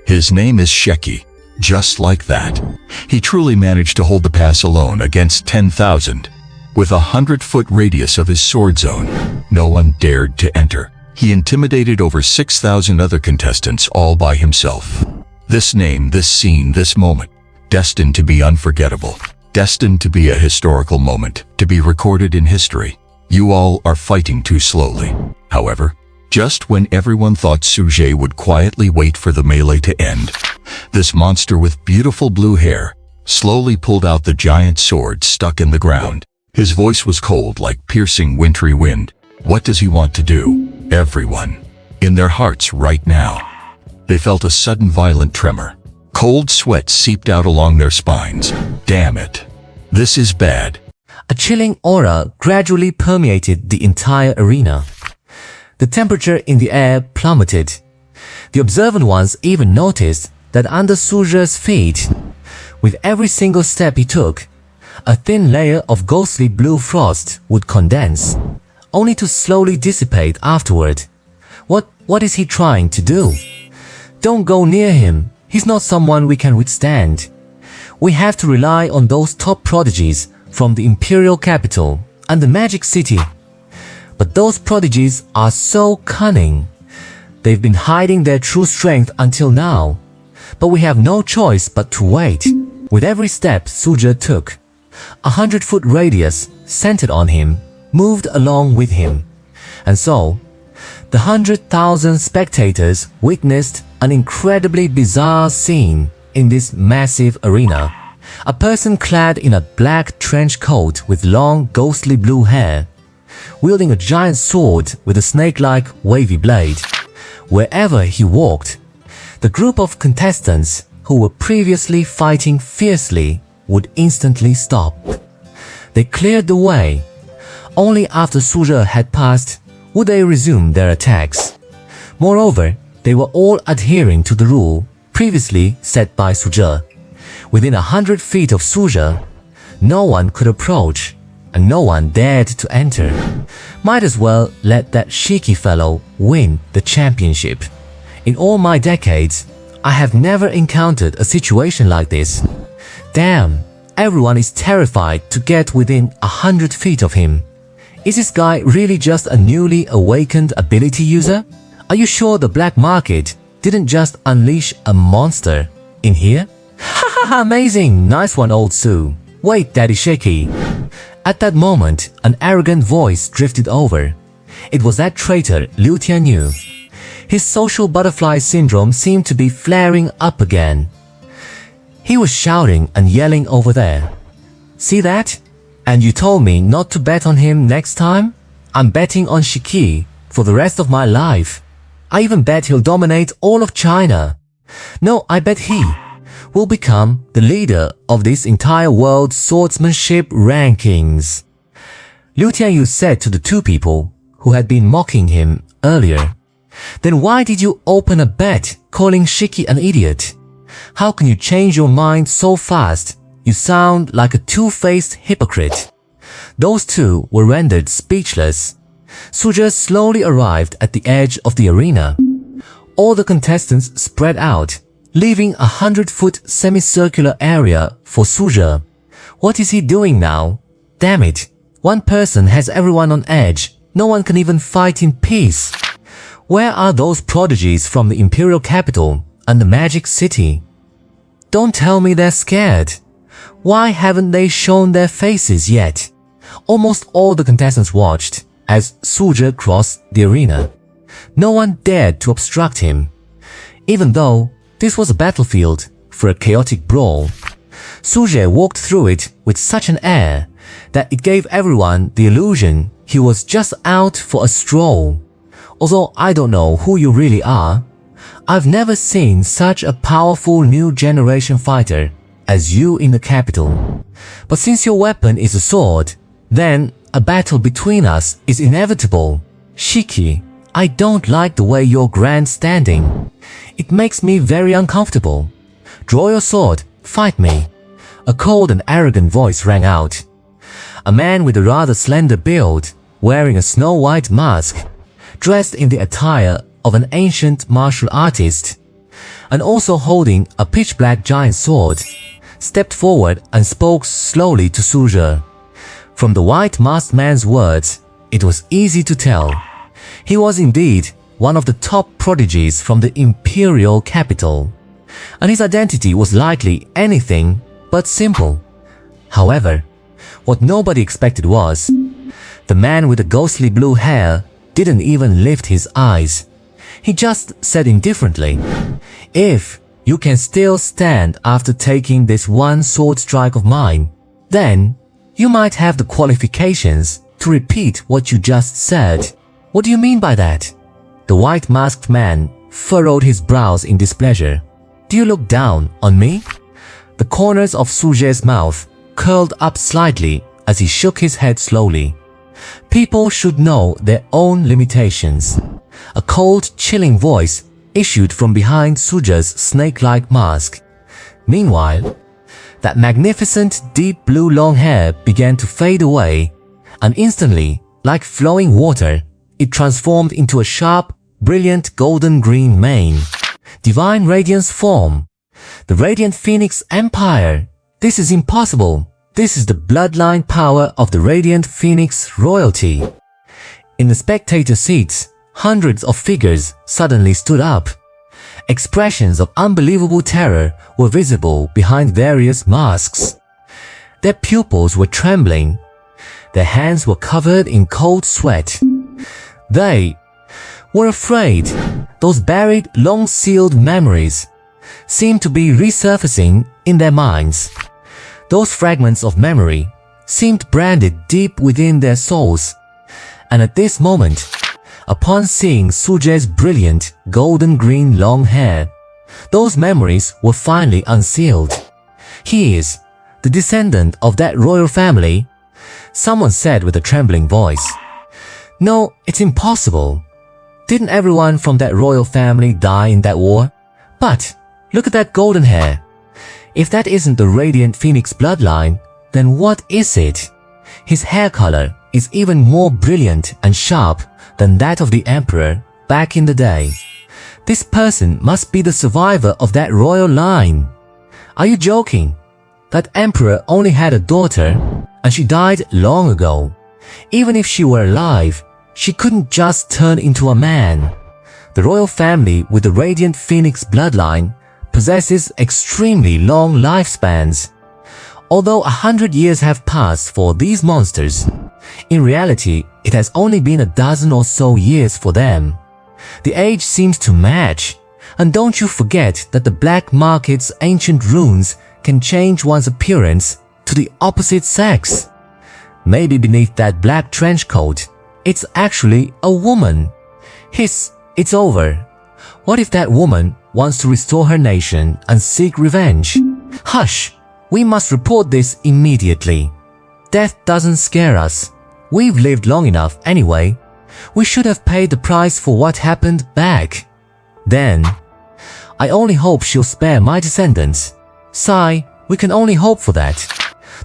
His name is Sheki. Just like that, he truly managed to hold the pass alone against 10,000. With a 100-foot radius of his sword zone, no one dared to enter. He intimidated over 6,000 other contestants all by himself. This name, this scene, this moment, destined to be unforgettable. Destined to be a historical moment, to be recorded in history. You all are fighting too slowly. However, just when everyone thought Suje would quietly wait for the melee to end, this monster with beautiful blue hair slowly pulled out the giant sword stuck in the ground. His voice was cold like piercing wintry wind. What does he want to do? Everyone, in their hearts right now, they felt a sudden violent tremor. Cold sweat seeped out along their spines. Damn it. This is bad. A chilling aura gradually permeated the entire arena. The temperature in the air plummeted. The observant ones even noticed that under Suja's feet, with every single step he took, a thin layer of ghostly blue frost would condense, only to slowly dissipate afterward. What is he trying to do? Don't go near him. He's not someone we can withstand. We have to rely on those top prodigies from the imperial capital and the magic city. But those prodigies are so cunning. They've been hiding their true strength until now. But we have no choice but to wait. With every step Suja took, 100-foot radius centered on him moved along with him. And so, the 100,000 spectators witnessed an incredibly bizarre scene in this massive arena. A person clad in a black trench coat with long ghostly blue hair, wielding a giant sword with a snake-like wavy blade. Wherever he walked, the group of contestants who were previously fighting fiercely would instantly stop. They cleared the way. Only after Suja had passed would they resume their attacks. Moreover, they were all adhering to the rule previously set by Suja. Within 100 feet of Suja, no one could approach, and no one dared to enter. Might as well let that Shiki fellow win the championship. In all my decades, I have never encountered a situation like this. Damn, everyone is terrified to get within 100 feet of him. Is this guy really just a newly awakened ability user? Are you sure the black market didn't just unleash a monster in here? Haha, amazing! Nice one, old Su. Wait, Daddy Shiki. At that moment, an arrogant voice drifted over. It was that traitor Liu Tianyu. His social butterfly syndrome seemed to be flaring up again. He was shouting and yelling over there. See that? And you told me not to bet on him next time? I'm betting on Shiki for the rest of my life. I even bet he'll dominate all of China. No, I bet he will become the leader of this entire world swordsmanship rankings. Liu Tianyu said to the two people who had been mocking him earlier. Then why did you open a bet calling Shiki an idiot? How can you change your mind so fast? You sound like a two-faced hypocrite. Those two were rendered speechless. Suja slowly arrived at the edge of the arena. All the contestants spread out, leaving a 100-foot semicircular area for Suja. What is he doing now? Damn it! One person has everyone on edge. No one can even fight in peace. Where are those prodigies from the imperial capital and the magic city? Don't tell me they're scared. Why haven't they shown their faces yet? Almost all the contestants watched as Suja crossed the arena. No one dared to obstruct him. Even though this was a battlefield for a chaotic brawl, Suja walked through it with such an air that it gave everyone the illusion he was just out for a stroll. Although I don't know who you really are, I've never seen such a powerful new generation fighter as you in the capital. But since your weapon is a sword, then a battle between us is inevitable. Shiki, I don't like the way you're grandstanding. It makes me very uncomfortable. Draw your sword, fight me. A cold and arrogant voice rang out. A man with a rather slender build, wearing a snow-white mask, dressed in the attire of an ancient martial artist, and also holding a pitch-black giant sword, stepped forward and spoke slowly to Suzhou. From the white-masked man's words, it was easy to tell. He was indeed one of the top prodigies from the imperial capital, and his identity was likely anything but simple. However, what nobody expected was, the man with the ghostly blue hair didn't even lift his eyes. He just said indifferently, "If you can still stand after taking this one sword strike of mine, then you might have the qualifications to repeat what you just said." "What do you mean by that?" The white-masked man furrowed his brows in displeasure. "Do you look down on me?" The corners of Suzhou's mouth curled up slightly as he shook his head slowly. People should know their own limitations. A cold, chilling voice issued from behind Suzhou's snake-like mask. Meanwhile, that magnificent deep blue long hair began to fade away, and instantly, like flowing water, it transformed into a sharp, brilliant golden green mane. Divine Radiance form. The Radiant Phoenix Empire. This is impossible. This is the bloodline power of the Radiant Phoenix royalty. In the spectator seats, hundreds of figures suddenly stood up. Expressions of unbelievable terror were visible behind various masks. Their pupils were trembling. Their hands were covered in cold sweat. They were afraid. Those buried, long-sealed memories seemed to be resurfacing in their minds. Those fragments of memory seemed branded deep within their souls. And at this moment, upon seeing Suzhou's brilliant golden green long hair, those memories were finally unsealed. "He is the descendant of that royal family," someone said with a trembling voice. "No, it's impossible. Didn't everyone from that royal family die in that war? But look at that golden hair. If that isn't the Radiant Phoenix bloodline, then what is it? His hair color is even more brilliant and sharp than that of the emperor back in the day. This person must be the survivor of that royal line. Are you joking? That emperor only had a daughter, and she died long ago. Even if she were alive, she couldn't just turn into a man. The royal family with the Radiant Phoenix bloodline possesses extremely long lifespans. Although 100 years have passed for these monsters, in reality, it has only been a dozen or so years for them. The age seems to match, and don't you forget that the black market's ancient runes can change one's appearance to the opposite sex. Maybe beneath that black trench coat, it's actually a woman. Hiss, it's over. What if that woman wants to restore her nation and seek revenge? Hush! We must report this immediately. Death doesn't scare us. We've lived long enough anyway. We should have paid the price for what happened back then. I only hope she'll spare my descendants. Sigh, we can only hope for that.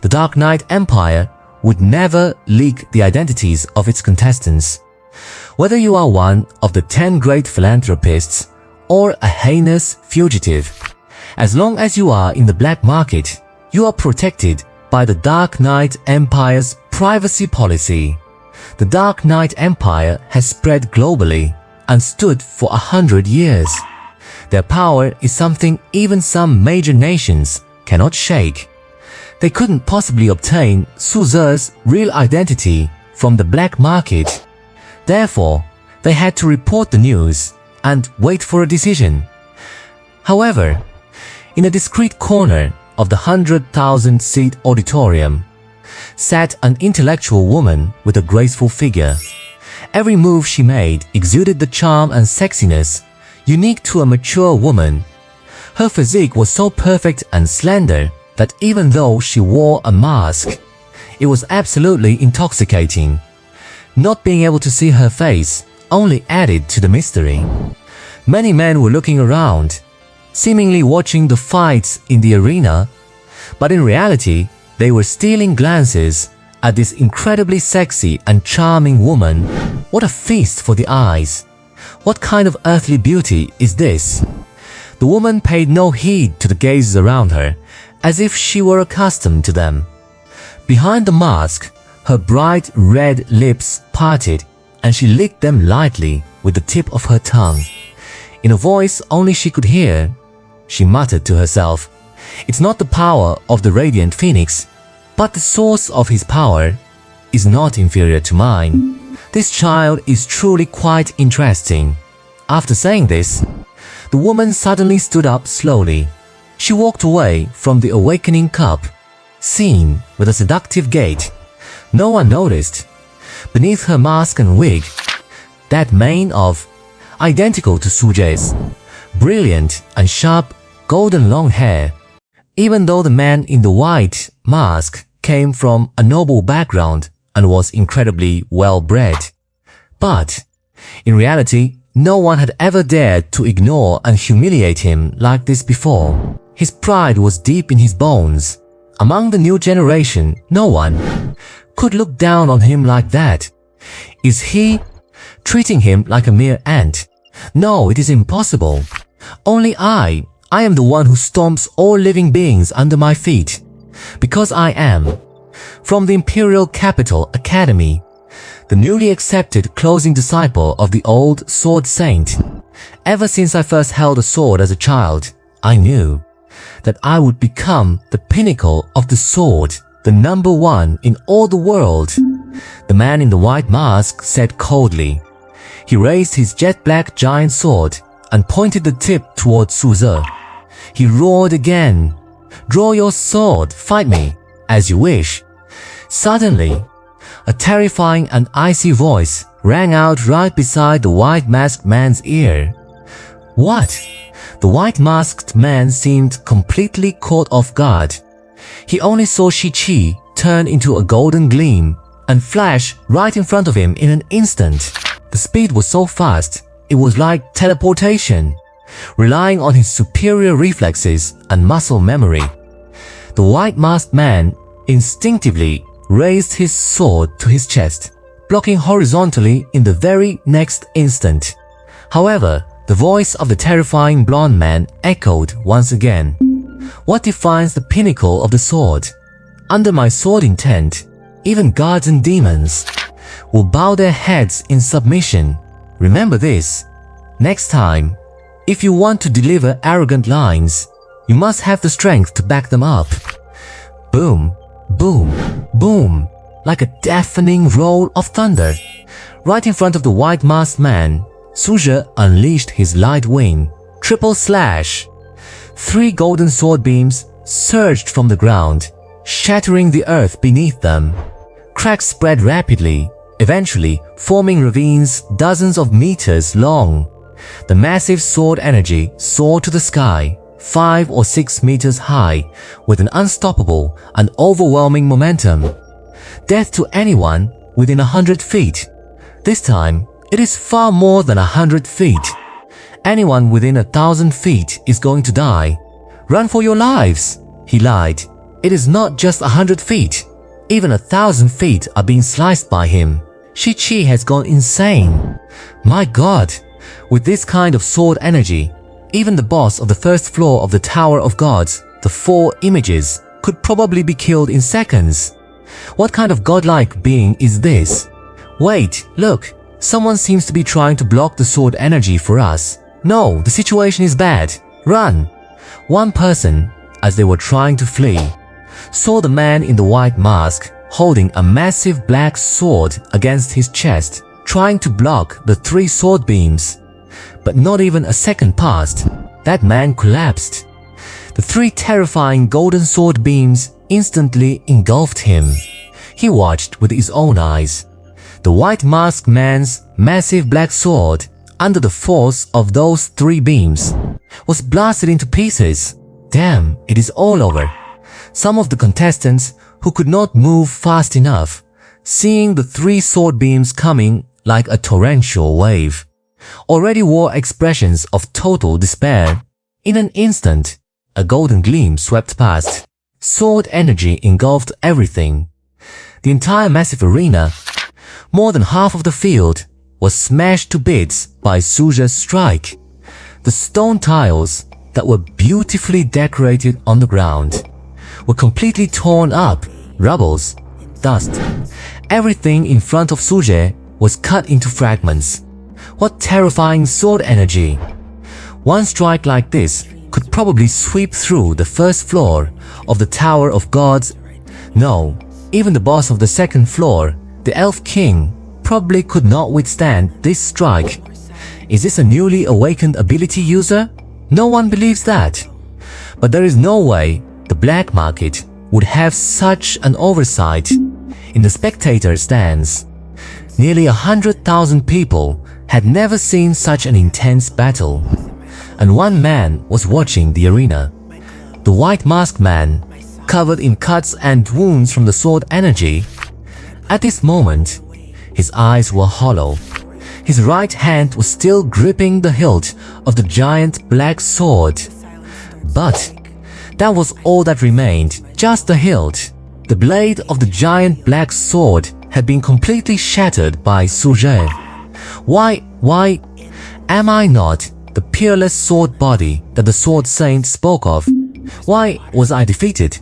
The Dark Knight Empire would never leak the identities of its contestants. Whether you are one of the 10 great philanthropists or a heinous fugitive, as long as you are in the black market, you are protected by the Dark Knight Empire's privacy policy. The Dark Knight Empire has spread globally and stood for 100 years. Their power is something even some major nations cannot shake. They couldn't possibly obtain Suzhou's real identity from the black market. Therefore, they had to report the news and wait for a decision. However, in a discreet corner of the 100,000-seat auditorium sat an intellectual woman with a graceful figure. Every move she made exuded the charm and sexiness unique to a mature woman. Her physique was so perfect and slender that even though she wore a mask, It was absolutely intoxicating. Not being able to see her face only added to the mystery. Many men were looking around, seemingly watching the fights in the arena, but in reality, they were stealing glances at this incredibly sexy and charming woman. What a feast for the eyes! What kind of earthly beauty is this? The woman paid no heed to the gazes around her, as if she were accustomed to them. Behind the mask, her bright red lips parted, and she licked them lightly with the tip of her tongue. In a voice only she could hear, she muttered to herself, "It's not the power of the radiant phoenix, but the source of his power is not inferior to mine. This child is truly quite interesting." After saying this, the woman suddenly stood up slowly. She walked away from the awakening cup, seen with a seductive gait. No one noticed. Beneath her mask and wig, that mane of, identical to Suje's, brilliant and sharp golden long hair. Even though the man in the white mask came from a noble background and was incredibly well-bred. But, in reality, no one had ever dared to ignore and humiliate him like this before. His pride was deep in his bones. Among the new generation, no one could look down on him like that. Is he treating him like a mere ant? No, it is impossible. Only I am the one who stomps all living beings under my feet. Because I am, from the Imperial Capital Academy, the newly accepted closing disciple of the old Sword Saint. Ever since I first held a sword as a child, I knew that I would become the pinnacle of the sword, the number one in all the world. The man in the white mask said coldly. He raised his jet-black giant sword and pointed the tip towards Suze. He roared again, "Draw your sword, fight me, as you wish." Suddenly, a terrifying and icy voice rang out right beside the white-masked man's ear. What? The white-masked man seemed completely caught off guard. He only saw Shi-Chi turn into a golden gleam and flash right in front of him in an instant. The speed was so fast, it was like teleportation. Relying on his superior reflexes and muscle memory, the white-masked man instinctively raised his sword to his chest, blocking horizontally in the very next instant. However, the voice of the terrifying blonde man echoed once again. What defines the pinnacle of the sword? Under my sword intent, even gods and demons will bow their heads in submission. Remember this. Next time, if you want to deliver arrogant lines, you must have the strength to back them up. Boom, boom, boom, like a deafening roll of thunder. Right in front of the white-masked man, Suze unleashed his light wing. Triple slash. 3 golden sword beams surged from the ground, shattering the earth beneath them. Cracks spread rapidly, eventually forming ravines dozens of meters long. The massive sword energy soared to the sky, 5 or 6 meters high, with an unstoppable and overwhelming momentum. Death to anyone within 100 feet. This time, it is far more than 100 feet. Anyone within 1,000 feet is going to die. Run for your lives. He lied. It is not just 100 feet. Even 1,000 feet are being sliced by him. Shi-Chi has gone insane. My God, with this kind of sword energy, even the boss of the first floor of the Tower of Gods, the 4 images, could probably be killed in seconds. What kind of godlike being is this? Wait, look. Someone seems to be trying to block the sword energy for us. No, the situation is bad. Run! One person, as they were trying to flee, saw the man in the white mask holding a massive black sword against his chest, trying to block the 3 sword beams. But not even a second passed. That man collapsed. The 3 terrifying golden sword beams instantly engulfed him. He watched with his own eyes. The white-masked man's massive black sword, under the force of those 3 beams, was blasted into pieces. Damn, it is all over. Some of the contestants who could not move fast enough, seeing the 3 sword beams coming like a torrential wave, already wore expressions of total despair. In an instant, a golden gleam swept past. Sword energy engulfed everything. The entire massive arena, more than half of the field, was smashed to bits by Suje's strike. The stone tiles that were beautifully decorated on the ground were completely torn up, rubbles, dust. Everything in front of Suje was cut into fragments. What terrifying sword energy! One strike like this could probably sweep through the first floor of the Tower of Gods. No, even the boss of the second floor, the Elf King, probably could not withstand this strike. Is this a newly awakened ability user? No one believes that. But there is no way the black market would have such an oversight. In the spectator stands, nearly 100,000 people had never seen such an intense battle. And one man was watching the arena. The white masked man, covered in cuts and wounds from the sword energy. At this moment, his eyes were hollow. His right hand was still gripping the hilt of the giant black sword. But that was all that remained, just the hilt. The blade of the giant black sword had been completely shattered by Suje. Why am I not the peerless sword body that the sword saint spoke of? Why was I defeated?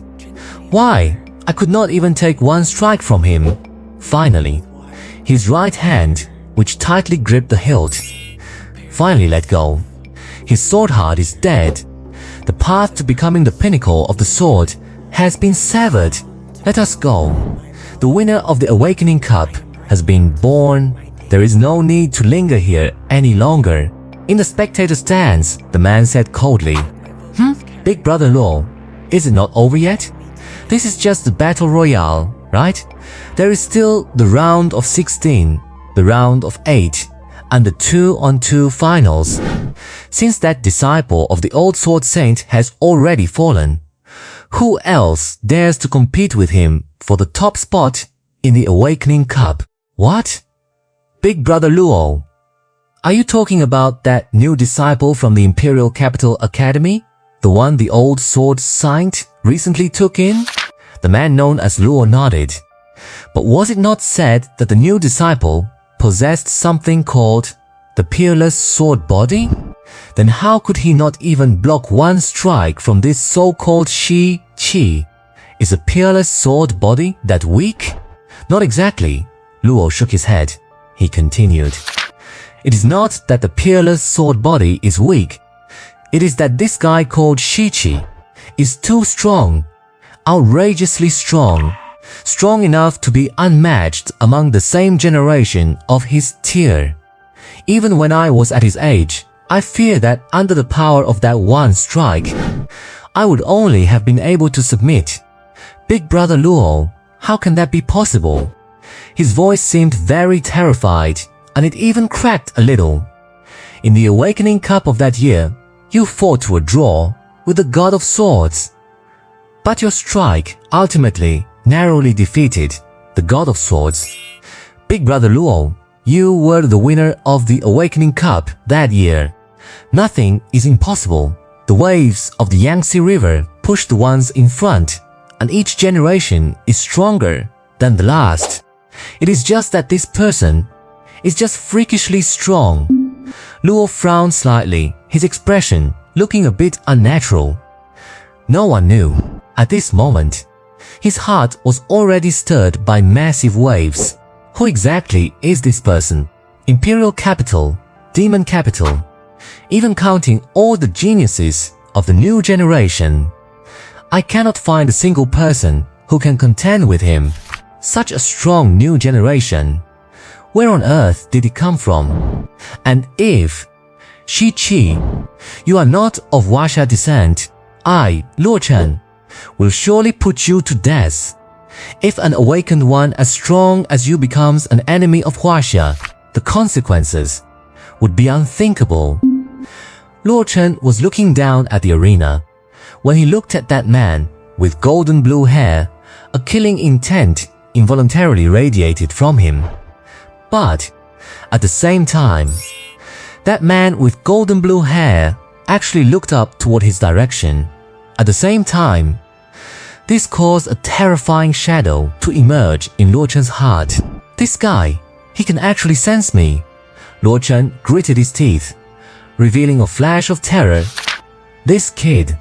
Why I could not even take one strike from him? Finally, his right hand, which tightly gripped the hilt, finally let go. His sword heart is dead. The path to becoming the pinnacle of the sword has been severed. Let us go. The winner of the Awakening Cup has been born. There is no need to linger here any longer. In the spectator stands, the man said coldly, Big Brother Luo, is it not over yet? This is just the battle royale, right? There is still the round of 16, the round of 8, and the 2-on-2 finals. Since that disciple of the old sword saint has already fallen, who else dares to compete with him for the top spot in the Awakening Cup? What? Big Brother Luo, are you talking about that new disciple from the Imperial Capital Academy? The one the old sword saint recently took in? The man known as Luo nodded. But was it not said that the new disciple possessed something called the Peerless Sword Body? Then how could he not even block one strike from this so-called Shi Qi? Is a Peerless Sword Body that weak? Not exactly. Luo shook his head. He continued. It is not that the Peerless Sword Body is weak. It is that this guy called Shi Qi is too strong, outrageously strong, strong enough to be unmatched among the same generation of his tier. Even when I was at his age, I fear that under the power of that one strike, I would only have been able to submit. Big Brother Luo, how can that be possible? His voice seemed very terrified, and it even cracked a little. In the Awakening Cup of that year, you fought to a draw with the God of Swords. But your strike ultimately narrowly defeated the God of Swords. Big Brother Luo, you were the winner of the Awakening Cup that year. Nothing is impossible. The waves of the Yangtze River push the ones in front, and each generation is stronger than the last. It is just that this person is just freakishly strong. Luo frowned slightly, his expression looking a bit unnatural. No one knew. At this moment, his heart was already stirred by massive waves. Who exactly is this person? Imperial Capital, Demon Capital, even counting all the geniuses of the new generation. I cannot find a single person who can contend with him. Such a strong new generation. Where on earth did it come from? And if, Shi Qi, you are not of Huaxia descent, I, Luo Chen, will surely put you to death. If an awakened one as strong as you becomes an enemy of Huaxia, the consequences would be unthinkable. Luo Chen was looking down at the arena. When he looked at that man with golden blue hair A killing intent involuntarily radiated from him. But at the same time, that man with golden blue hair actually looked up toward his direction. At the same time, this caused a terrifying shadow to emerge in Luo Chen's heart. This guy, he can actually sense me. Luo Chen gritted his teeth, revealing a flash of terror. This kid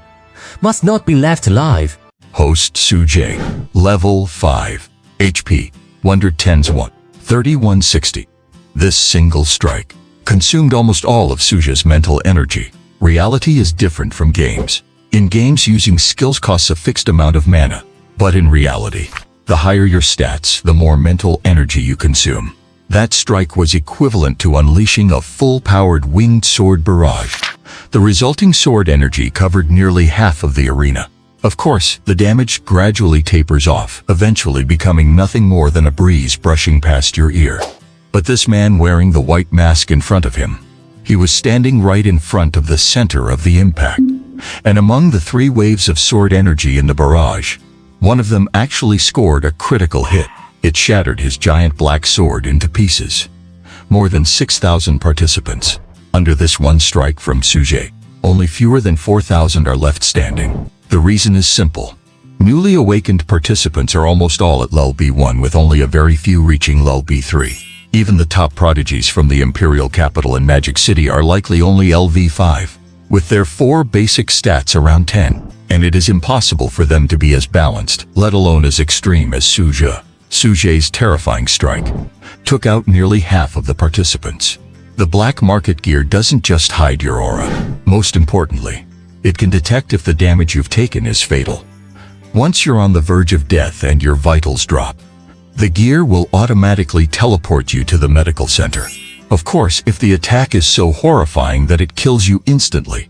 must not be left alive. Host Su Jie, Level 5, HP, Wonder Tens 1, 3160. This single strike consumed almost all of Su Jie's mental energy. Reality is different from games. In games, using skills costs a fixed amount of mana. But in reality, the higher your stats, the more mental energy you consume. That strike was equivalent to unleashing a full-powered winged sword barrage. The resulting sword energy covered nearly half of the arena. Of course, the damage gradually tapers off, eventually becoming nothing more than a breeze brushing past your ear. But this man wearing the white mask in front of him, he was standing right in front of the center of the impact. And among the 3 waves of sword energy in the barrage, one of them actually scored a critical hit. It shattered his giant black sword into pieces. More than 6,000 participants under this one strike from Su Jie. Only fewer than 4,000 are left standing. The reason is simple. Newly awakened participants are almost all at level B1, with only a very few reaching level B3. Even the top prodigies from the Imperial Capital and Magic City are likely only LV5, with their 4 basic stats around 10, and it is impossible for them to be as balanced, let alone as extreme as Su Jie. Su Jie's terrifying strike took out nearly half of the participants. The black market gear doesn't just hide your aura. Most importantly, it can detect if the damage you've taken is fatal. Once you're on the verge of death and your vitals drop, the gear will automatically teleport you to the medical center. Of course, if the attack is so horrifying that it kills you instantly,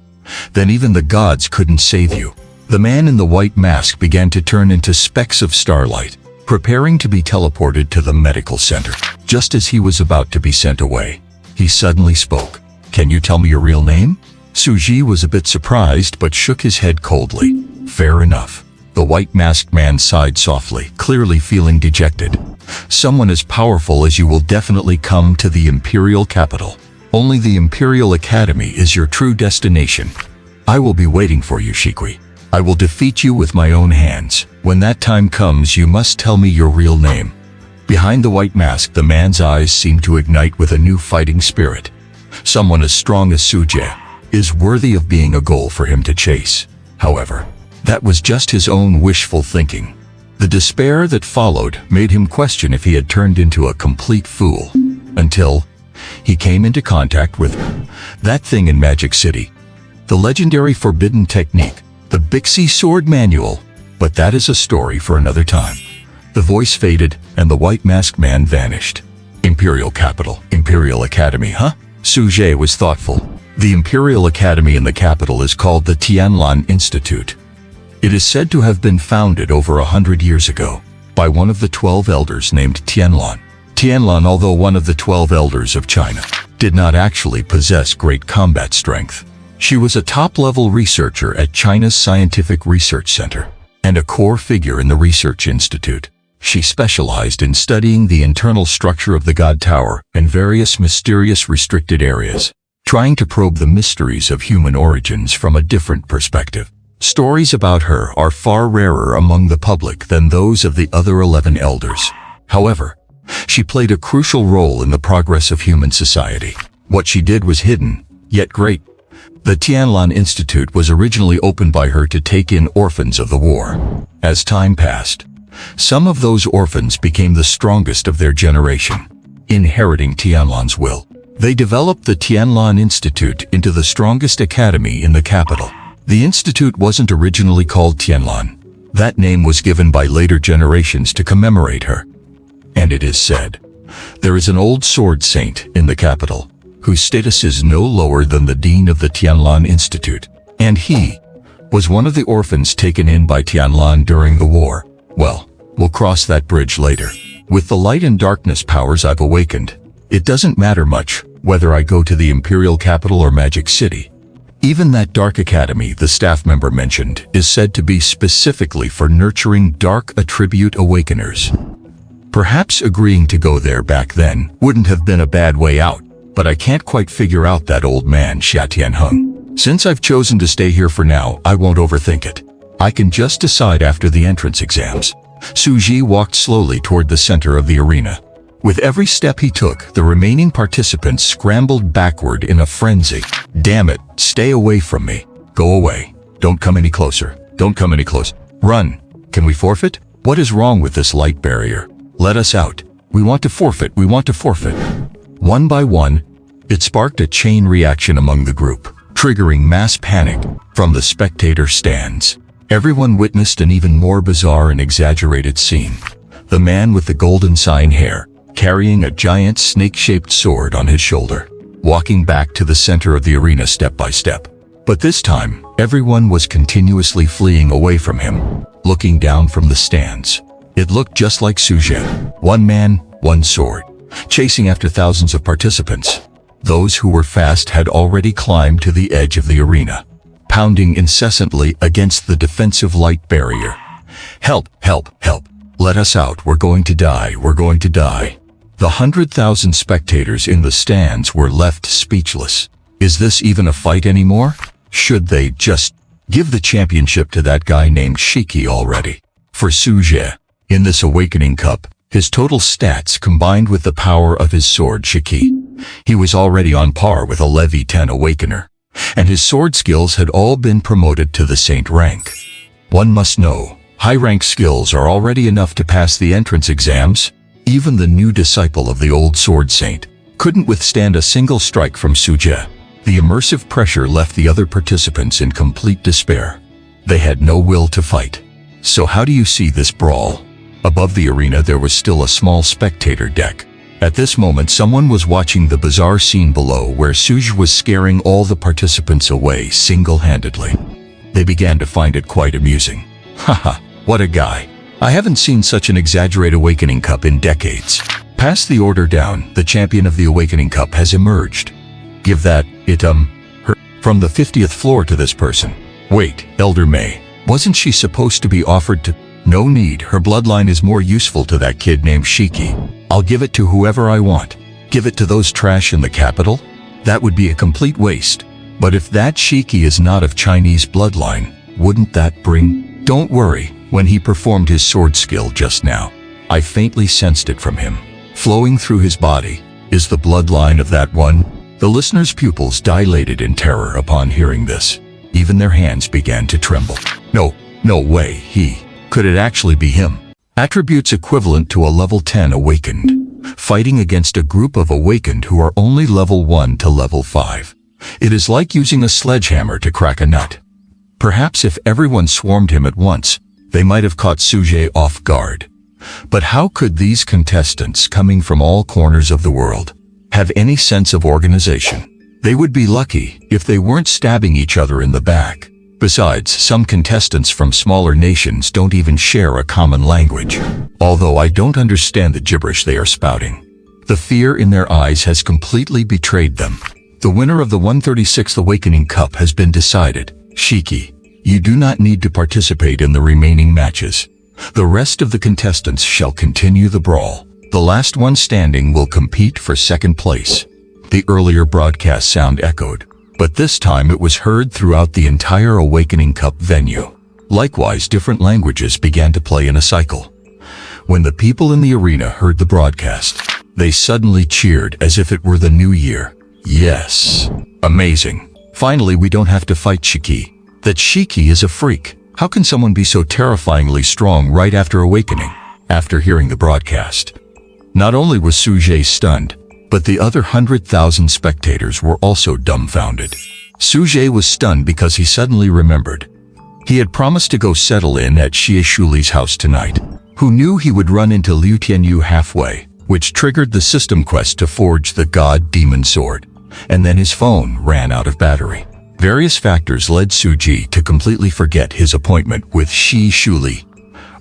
then even the gods couldn't save you. The man in the white mask began to turn into specks of starlight, preparing to be teleported to the medical center. Just as he was about to be sent away, he suddenly spoke. "Can you tell me your real name?" Su Jie was a bit surprised but shook his head coldly. "Fair enough." The white-masked man sighed softly, clearly feeling dejected. "Someone as powerful as you will definitely come to the Imperial Capital. Only the Imperial Academy is your true destination. I will be waiting for you, Shikui. I will defeat you with my own hands. When that time comes, you must tell me your real name." Behind the white mask, the man's eyes seemed to ignite with a new fighting spirit. Someone as strong as Su Jie is worthy of being a goal for him to chase. However, that was just his own wishful thinking. The despair that followed made him question if he had turned into a complete fool, until he came into contact with that thing in Magic City. The legendary forbidden technique, the Bixi Sword Manual. But that is a story for another time. The voice faded, and the white-masked man vanished. Imperial Capital, Imperial Academy, huh? Su Jie was thoughtful. The Imperial Academy in the capital is called the Tianlan Institute. It is said to have been founded over 100 years ago by one of the 12 elders named Tianlan. Tianlan, although one of the 12 elders of China, did not actually possess great combat strength. She was a top-level researcher at China's Scientific Research Center and a core figure in the Research Institute. She specialized in studying the internal structure of the God Tower and various mysterious restricted areas, trying to probe the mysteries of human origins from a different perspective. Stories about her are far rarer among the public than those of the other 11 elders. However, she played a crucial role in the progress of human society. What she did was hidden, yet great. The Tianlan Institute was originally opened by her to take in orphans of the war. As time passed, some of those orphans became the strongest of their generation, inheriting Tianlan's will. They developed the Tianlan Institute into the strongest academy in the capital. The institute wasn't originally called Tianlan. That name was given by later generations to commemorate her. And it is said, there is an old sword saint in the capital, whose status is no lower than the dean of the Tianlan Institute. And he was one of the orphans taken in by Tianlan during the war. Well, we'll cross that bridge later. With the light and darkness powers I've awakened, it doesn't matter much whether I go to the Imperial Capital or Magic City. Even that dark academy the staff member mentioned is said to be specifically for nurturing dark attribute awakeners. Perhaps agreeing to go there back then wouldn't have been a bad way out, but I can't quite figure out that old man Xia Tianheng. Since I've chosen to stay here for now, I won't overthink it. I can just decide after the entrance exams. Su Ji walked slowly toward the center of the arena. With every step he took, the remaining participants scrambled backward in a frenzy. Damn it, stay away from me. Go away. Don't come any closer. Don't come any closer. Run. Can we forfeit? What is wrong with this light barrier? Let us out. We want to forfeit. We want to forfeit. One by one, it sparked a chain reaction among the group, triggering mass panic from the spectator stands. Everyone witnessed an even more bizarre and exaggerated scene. The man with the golden sign hair, carrying a giant snake-shaped sword on his shoulder, walking back to the center of the arena step by step. But this time, everyone was continuously fleeing away from him, looking down from the stands. It looked just like Su Zhen. One man, one sword, chasing after thousands of participants. Those who were fast had already climbed to the edge of the arena, pounding incessantly against the defensive light barrier. Help, help, help. Let us out. We're going to die. We're going to die. The 100,000 spectators in the stands were left speechless. Is this even a fight anymore? Should they just give the championship to that guy named Shiki already? For Su Zhe, in this Awakening Cup, his total stats combined with the power of his sword Shiki, he was already on par with a Level 10 Awakener, and his sword skills had all been promoted to the Saint rank. One must know, high-rank skills are already enough to pass the entrance exams. Even the new disciple of the old sword saint couldn't withstand a single strike from Su Zhe. The immersive pressure left the other participants in complete despair. They had no will to fight. So how do you see this brawl? Above the arena there was still a small spectator deck. At this moment someone was watching the bizarre scene below where Su Zhe was scaring all the participants away single-handedly. They began to find it quite amusing. Haha, what a guy. I haven't seen such an exaggerated Awakening Cup in decades. Pass the order down. The champion of the Awakening Cup has emerged. Give that, her, from the 50th floor to this person. Wait, Elder Mei, wasn't she supposed to be offered to? No need, her bloodline is more useful to that kid named Shiki. I'll give it to whoever I want. Give it to those trash in the capital? That would be a complete waste. But if that Shiki is not of Chinese bloodline, wouldn't that bring? Don't worry. When he performed his sword skill just now, I faintly sensed it from him. Flowing through his body is the bloodline of that one. The listeners' pupils dilated in terror upon hearing this. Even their hands began to tremble. No way, could it actually be him? Attributes equivalent to a level 10 awakened, fighting against a group of awakened who are only level 1 to level 5. It is like using a sledgehammer to crack a nut. Perhaps if everyone swarmed him at once, they might have caught Su Zhe off guard. But how could these contestants coming from all corners of the world have any sense of organization? They would be lucky if they weren't stabbing each other in the back. Besides, some contestants from smaller nations don't even share a common language. Although I don't understand the gibberish they are spouting. The fear in their eyes has completely betrayed them. The winner of the 136th Awakening Cup has been decided. Shiki, you do not need to participate in the remaining matches. The rest of the contestants shall continue the brawl. The last one standing will compete for second place. The earlier broadcast sound echoed, but this time it was heard throughout the entire Awakening Cup venue. Likewise, different languages began to play in a cycle. When the people in the arena heard the broadcast, they suddenly cheered as if it were the new year. Yes. Amazing. Finally, we don't have to fight Shiki. That Shiki is a freak. How can someone be so terrifyingly strong right after awakening? After hearing the broadcast, not only was Su Zhe stunned, but the other 100,000 spectators were also dumbfounded. Su Zhe was stunned because he suddenly remembered. He had promised to go settle in at Xie Shuli's house tonight. Who knew he would run into Liu Tianyu halfway, which triggered the system quest to forge the God-Demon Sword, and then his phone ran out of battery. Various factors led Su Zhe to completely forget his appointment with Xie Shuli.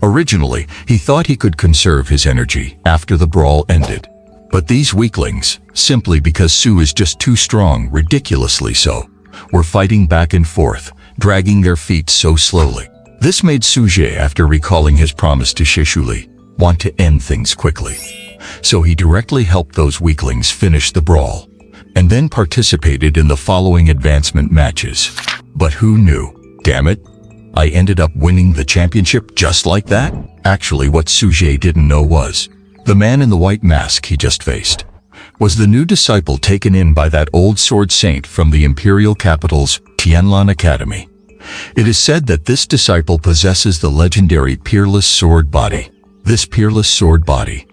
Originally, he thought he could conserve his energy after the brawl ended. But these weaklings, simply because Su is just too strong, ridiculously so, were fighting back and forth, dragging their feet so slowly. This made Suje, after recalling his promise to Shishuli, want to end things quickly. So he directly helped those weaklings finish the brawl, and then participated in the following advancement matches. But who knew? Damn it! I ended up winning the championship just like that? Actually, what Suje didn't know was, the man in the white mask he just faced was the new disciple taken in by that old sword saint from the imperial capital's Tianlan Academy. It is said that this disciple possesses the legendary Peerless Sword Body. This Peerless Sword Body,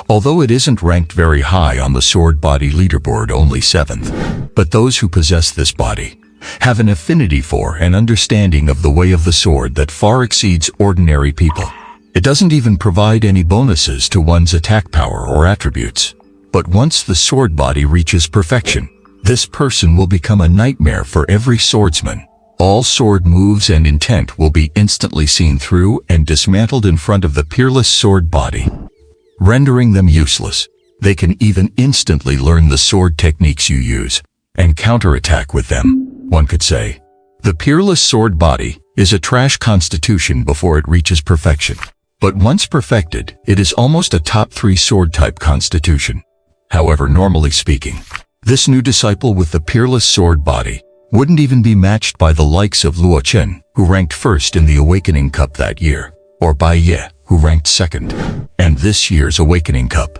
although it isn't ranked very high on the sword body leaderboard, only 7th, but those who possess this body have an affinity for and understanding of the way of the sword that far exceeds ordinary people. It doesn't even provide any bonuses to one's attack power or attributes. But once the sword body reaches perfection, this person will become a nightmare for every swordsman. All sword moves and intent will be instantly seen through and dismantled in front of the Peerless Sword Body, rendering them useless. They can even instantly learn the sword techniques you use and counterattack with them. One could say, the Peerless Sword Body is a trash constitution before it reaches perfection. But once perfected, it is almost a top 3 sword type constitution. However, normally speaking, this new disciple with the Peerless Sword Body wouldn't even be matched by the likes of Luo Chen, who ranked 1st in the Awakening Cup that year, or Bai Ye, who ranked 2nd. And this year's Awakening Cup,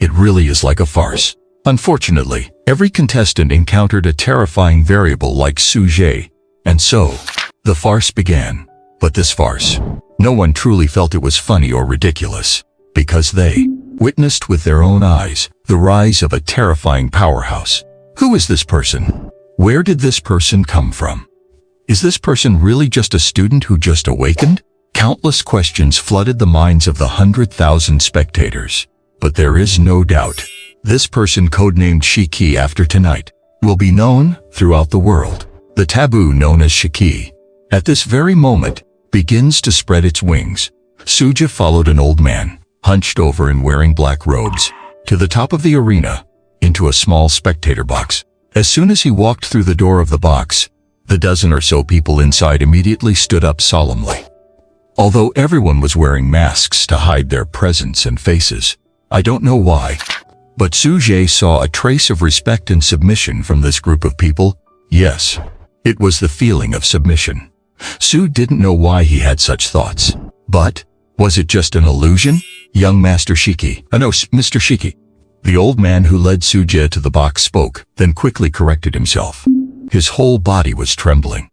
it really is like a farce. Unfortunately, every contestant encountered a terrifying variable like Suje, and so, the farce began. But this farce, no one truly felt it was funny or ridiculous, because they witnessed with their own eyes the rise of a terrifying powerhouse. Who is this person? Where did this person come from? Is this person really just a student who just awakened? Countless questions flooded the minds of the 100,000 spectators. But there is no doubt, this person, codenamed Shiki after tonight, will be known throughout the world. The taboo known as Shiki, at this very moment, begins to spread its wings. Suje followed an old man, hunched over and wearing black robes, to the top of the arena, into a small spectator box. As soon as he walked through the door of the box, the dozen or so people inside immediately stood up solemnly. Although everyone was wearing masks to hide their presence and faces, I don't know why, but Suje saw a trace of respect and submission from this group of people. Yes, it was the feeling of submission. Su didn't know why he had such thoughts. But, was it just an illusion? Young Master Shiki, no, Mr. Shiki. The old man who led Suje to the box spoke, then quickly corrected himself. His whole body was trembling,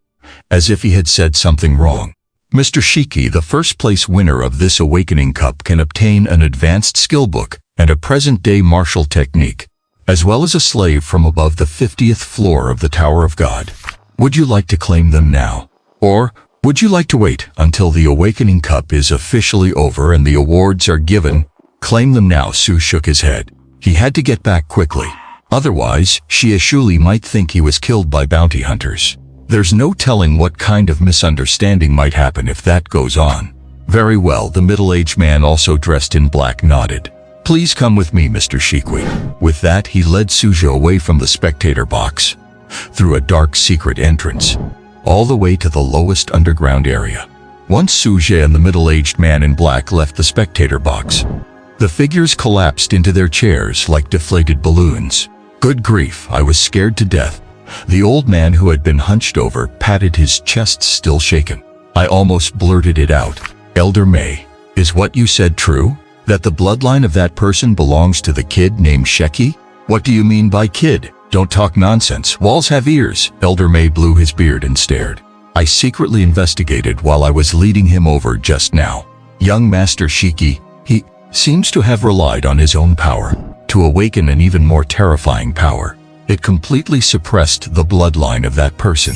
as if he had said something wrong. Mr. Shiki, the first-place winner of this Awakening Cup, can obtain an advanced skill book and a present-day martial technique, as well as a slave from above the 50th floor of the Tower of God. Would you like to claim them now? Or would you like to wait until the Awakening Cup is officially over and the awards are given? Claim them now. Su shook his head. He had to get back quickly. Otherwise, Shishuli might think he was killed by bounty hunters. There's no telling what kind of misunderstanding might happen if that goes on. Very well, the middle-aged man, also dressed in black, nodded. Please come with me, Mr. Shikwi. With that, he led Suje away from the spectator box, through a dark secret entrance, all the way to the lowest underground area. Once Suje and the middle-aged man in black left the spectator box, the figures collapsed into their chairs like deflated balloons. Good grief, I was scared to death. The old man who had been hunched over patted his chest, still shaken. I almost blurted it out. Elder May, is what you said true? That the bloodline of that person belongs to the kid named Sheki? What do you mean by kid? Don't talk nonsense. Walls have ears. Elder May blew his beard and stared. I secretly investigated while I was leading him over just now. Young Master Shiki, he seems to have relied on his own power to awaken an even more terrifying power. It completely suppressed the bloodline of that person,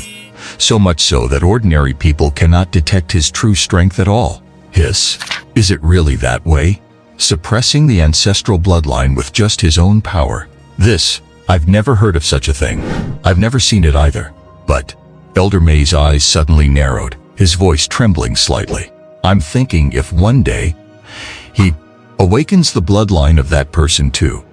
so much so that ordinary people cannot detect his true strength at all. Hiss, is it really that way? Suppressing the ancestral bloodline with just his own power? I've never heard of such a thing. I've never seen it either. But, Elder May's eyes suddenly narrowed, his voice trembling slightly. I'm thinking if one day, he awakens the bloodline of that person too,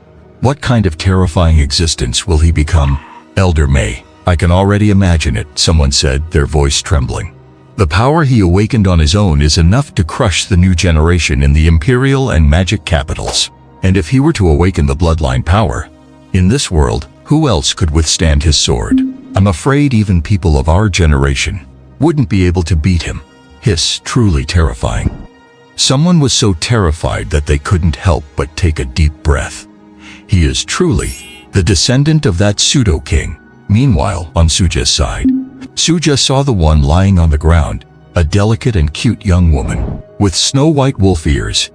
what kind of terrifying existence will he become? Elder May, I can already imagine it, someone said, their voice trembling. The power he awakened on his own is enough to crush the new generation in the imperial and magic capitals. And if he were to awaken the bloodline power, in this world, who else could withstand his sword? I'm afraid even people of our generation wouldn't be able to beat him. Hiss, truly terrifying. Someone was so terrified that they couldn't help but take a deep breath. He is truly the descendant of that pseudo-king. Meanwhile, on Suja's side, Suja saw the one lying on the ground, a delicate and cute young woman with snow-white wolf ears.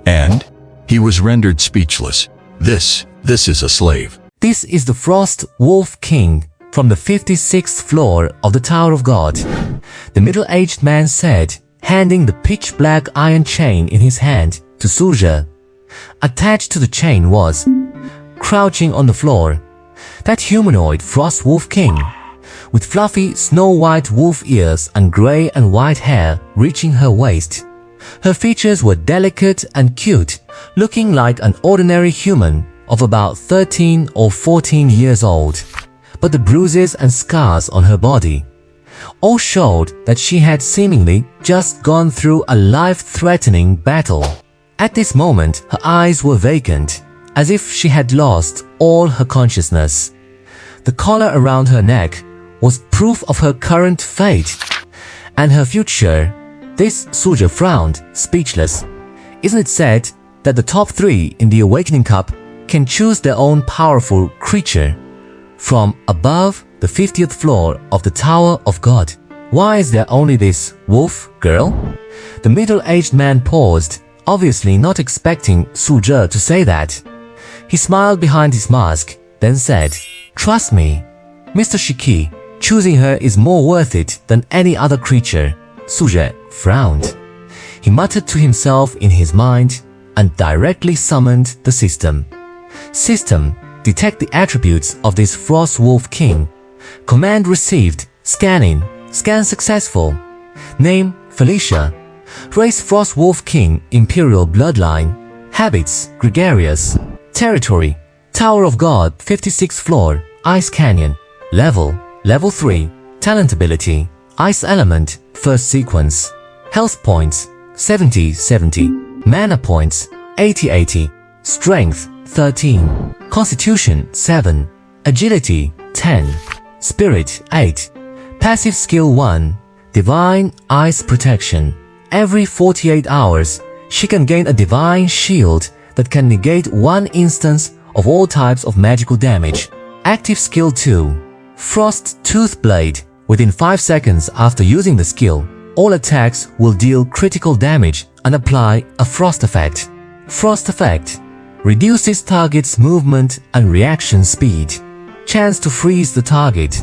And he was rendered speechless. This is a slave. This is the Frost Wolf King from the 56th floor of the Tower of God, the middle-aged man said, handing the pitch-black iron chain in his hand to Suja. Attached to the chain was, crouching on the floor, that humanoid Frost Wolf King, with fluffy snow-white wolf ears and grey and white hair reaching her waist. Her features were delicate and cute, looking like an ordinary human of about 13 or 14 years old. But the bruises and scars on her body all showed that she had seemingly just gone through a life-threatening battle. At this moment, her eyes were vacant, as if she had lost all her consciousness. The collar around her neck was proof of her current fate and her future. This Suja frowned, speechless. Isn't it said that the top 3 in the Awakening Cup can choose their own powerful creature from above the 50th floor of the Tower of God? Why is there only this wolf girl? The middle-aged man paused, obviously not expecting Suja to say that. He smiled behind his mask, then said, "Trust me, Mr. Shiki, choosing her is more worth it than any other creature." Suja frowned. He muttered to himself in his mind and directly summoned the system. System, detect the attributes of this Frost Wolf King. Command received. Scanning. Scan successful. Name, Felicia. Race, Frost Wolf King, Imperial Bloodline. Habits, gregarious. Territory, Tower of God, 56th floor, Ice Canyon. Level, Level 3. Talent ability, Ice Element, first sequence. Health points, 70-70. Mana points, 80-80. Strength, 13. Constitution, 7. Agility, 10. Spirit, 8. Passive skill 1. Divine Ice Protection. Every 48 hours, she can gain a divine shield that can negate 1 instance of all types of magical damage. Active skill 2. Frost Tooth Blade. Within 5 seconds after using the skill, all attacks will deal critical damage and apply a frost effect. Frost effect reduces target's movement and reaction speed. Chance to freeze the target.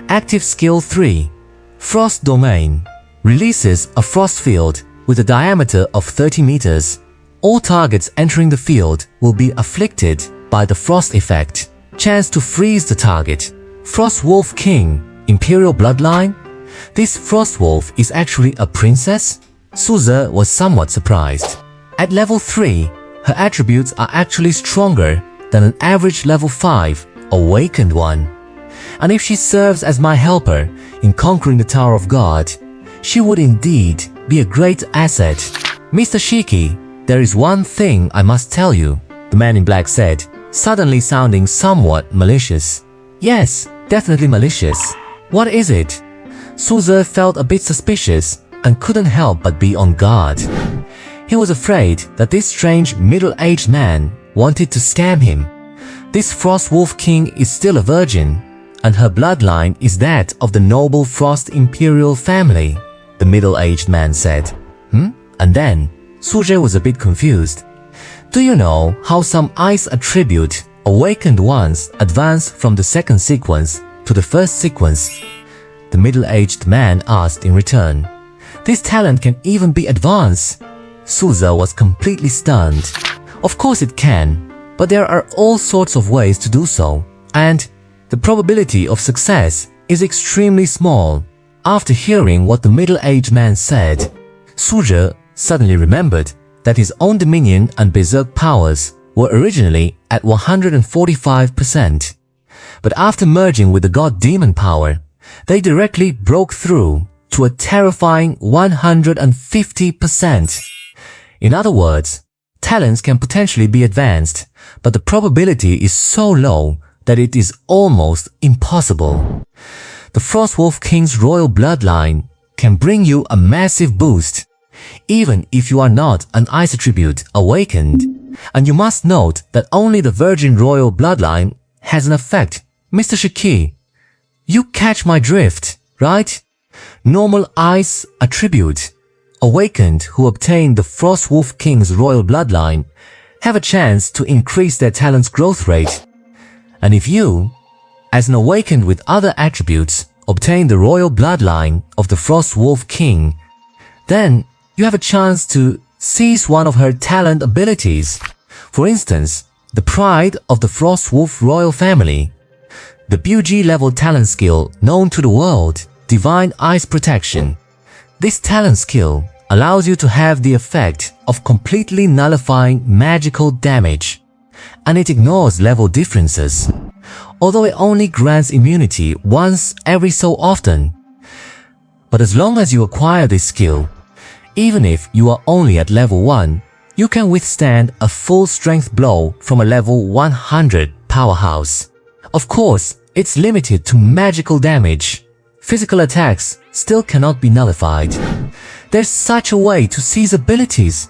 Active skill 3. Frost Domain releases a frost field with a diameter of 30 meters. All targets entering the field will be afflicted by the frost effect. Chance to freeze the target. Frost Wolf King, Imperial Bloodline? This Frost Wolf is actually a princess? Suja was somewhat surprised. At level 3, her attributes are actually stronger than an average level 5 awakened one. And if she serves as my helper in conquering the Tower of God, she would indeed be a great asset. Mr. Shiki, there is one thing I must tell you, the man in black said, suddenly sounding somewhat malicious. Yes, definitely malicious. What is it? Suja felt a bit suspicious and couldn't help but be on guard. He was afraid that this strange middle-aged man wanted to scam him. This Frost Wolf King is still a virgin, and her bloodline is that of the noble Frost Imperial family, the middle-aged man said. And then, Suja was a bit confused. Do you know how some ice attribute awakened ones advance from the second sequence to the first sequence? The middle-aged man asked in return. This talent can even be advanced. Suja was completely stunned. Of course it can, but there are all sorts of ways to do so, and the probability of success is extremely small. After hearing what the middle-aged man said, Suja suddenly remembered that his own Dominion and Berserk powers were originally at 145%. But after merging with the god demon power, they directly broke through to a terrifying 150%. In other words, talents can potentially be advanced, but the probability is so low that it is almost impossible. The Frostwolf King's royal bloodline can bring you a massive boost, even if you are not an ice attribute awakened. And you must note that only the Virgin Royal bloodline has an effect. Mr. Shiki, you catch my drift, right? Normal ice attribute awakened who obtain the Frostwolf King's royal bloodline have a chance to increase their talent's growth rate. And if you, as an awakened with other attributes, obtain the royal bloodline of the Frostwolf King, then you have a chance to seize one of her talent abilities. For instance, the pride of the Frostwolf royal family, the BUG level talent skill known to the world, Divine Ice Protection. This talent skill allows you to have the effect of completely nullifying magical damage, and it ignores level differences, although it only grants immunity once every so often. But as long as you acquire this skill, even if you are only at level 1, you can withstand a full strength blow from a level 100 powerhouse. Of course, it's limited to magical damage. Physical attacks still cannot be nullified. There's such a way to seize abilities.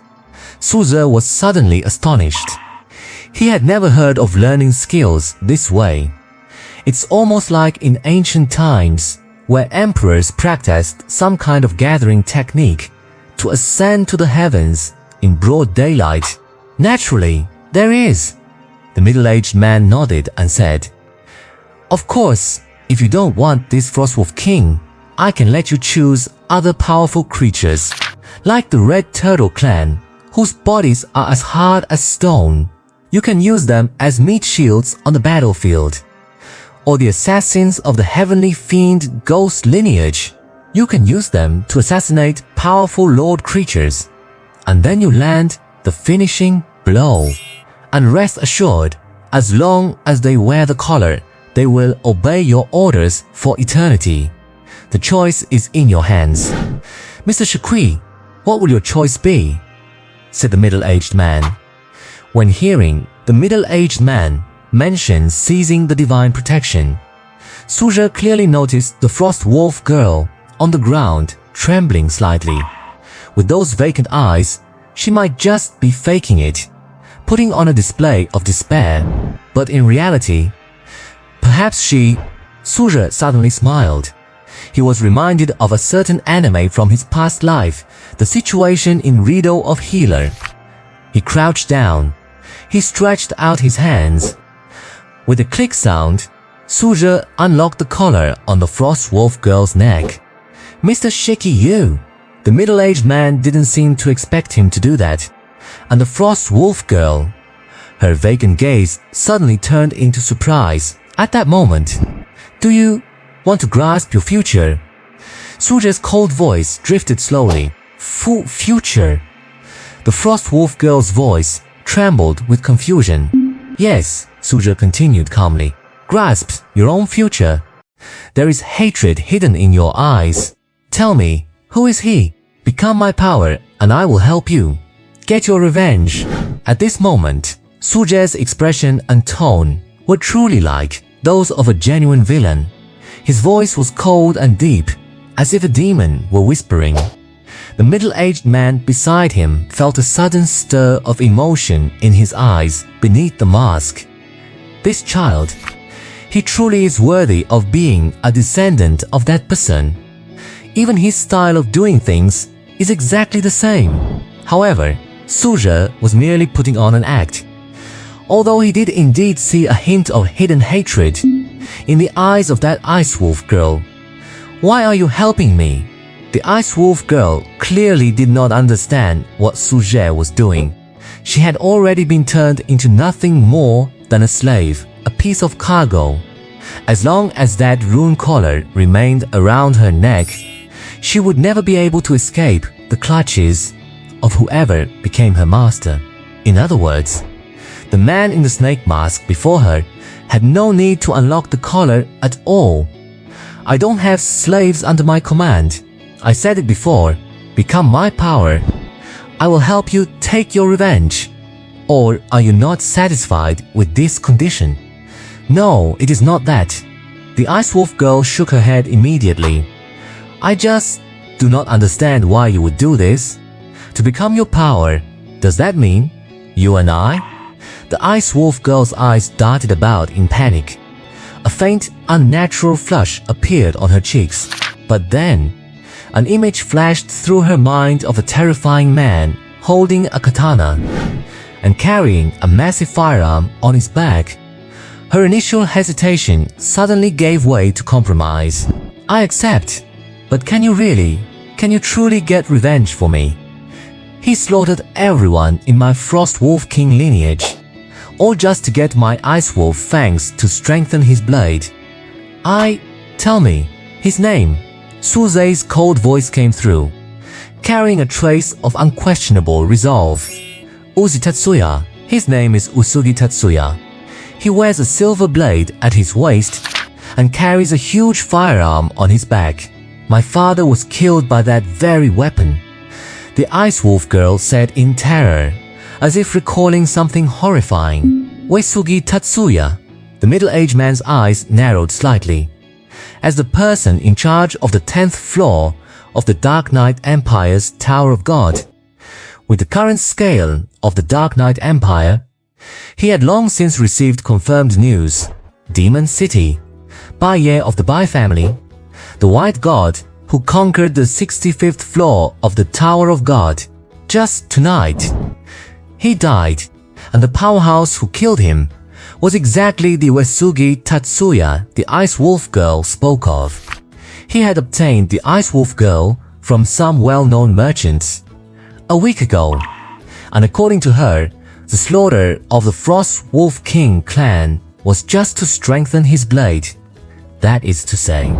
Su Ze was suddenly astonished. He had never heard of learning skills this way. It's almost like in ancient times, where emperors practiced some kind of gathering technique to ascend to the heavens in broad daylight. Naturally, there is. The middle-aged man nodded and said, "Of course, if you don't want this Frostwolf King, I can let you choose other powerful creatures, like the Red Turtle Clan, whose bodies are as hard as stone. You can use them as meat shields on the battlefield. Or the Assassins of the Heavenly Fiend Ghost lineage. You can use them to assassinate powerful lord creatures. And then you land the finishing blow. And rest assured, as long as they wear the collar, they will obey your orders for eternity. The choice is in your hands." "Mr. Shaqui, what will your choice be?" said the middle-aged man. When hearing the middle-aged man mention seizing the divine protection, Su Ze clearly noticed the Frostwolf girl on the ground trembling slightly. With those vacant eyes, she might just be faking it, putting on a display of despair. But in reality, perhaps she... Su Ze suddenly smiled. He was reminded of a certain anime from his past life, the situation in Rido of Healer. He crouched down. He stretched out his hands. With a click sound, Su Ze unlocked the collar on the Frostwolf girl's neck. "Mr. Shiki Yu!" The middle-aged man didn't seem to expect him to do that. And the Frostwolf girl, her vacant gaze suddenly turned into surprise at that moment. "Do you want to grasp your future?" Su Ze's cold voice drifted slowly. Future? The Frostwolf girl's voice trembled with confusion. "Yes," Su Ze continued calmly. "Grasp your own future. There is hatred hidden in your eyes. Tell me, who is he? Become my power and I will help you. Get your revenge." At this moment, Su Ze's expression and tone were truly like those of a genuine villain. His voice was cold and deep, as if a demon were whispering. The middle-aged man beside him felt a sudden stir of emotion in his eyes beneath the mask. This child, he truly is worthy of being a descendant of that person. Even his style of doing things is exactly the same. However, Su Ze was merely putting on an act. Although he did indeed see a hint of hidden hatred in the eyes of that Ice Wolf girl. "Why are you helping me?" The Ice Wolf girl clearly did not understand what Su Ze was doing. She had already been turned into nothing more than a slave, a piece of cargo. As long as that rune collar remained around her neck, she would never be able to escape the clutches of whoever became her master. In other words, the man in the snake mask before her had no need to unlock the collar at all. I don't have slaves under my command. I said it before, become my power. I will help you take your revenge. Or are you not satisfied with this condition? No, it is not that. The Ice Wolf girl shook her head immediately. I just do not understand why you would do this. To become your power, does that mean you and I? The Ice Wolf girl's eyes darted about in panic. A faint, unnatural flush appeared on her cheeks. But then, an image flashed through her mind of a terrifying man holding a katana and carrying a massive firearm on his back. Her initial hesitation suddenly gave way to compromise. I accept, but can you truly get revenge for me? He slaughtered everyone in my Frost Wolf King lineage, all just to get my Ice Wolf fangs to strengthen his blade. Tell me, his name. Su Zei's cold voice came through, carrying a trace of unquestionable resolve. Uzi Tatsuya. His name is Usugi Tatsuya. He wears a silver blade at his waist and carries a huge firearm on his back. My father was killed by that very weapon. The Ice Wolf girl said in terror, as if recalling something horrifying. Uesugi Tatsuya. The middle-aged man's eyes narrowed slightly. As the person in charge of the 10th floor of the Dark Knight Empire's Tower of God, with the current scale of the Dark Knight Empire, he had long since received confirmed news. Demon City. Baiye of the Bai family, the White God who conquered the 65th floor of the Tower of God, just tonight. He died, and the powerhouse who killed him was exactly the Uesugi Tatsuya the Ice Wolf girl spoke of. He had obtained the Ice Wolf girl from some well-known merchants a week ago, and according to her, the slaughter of the Frost Wolf King clan was just to strengthen his blade. That is to say,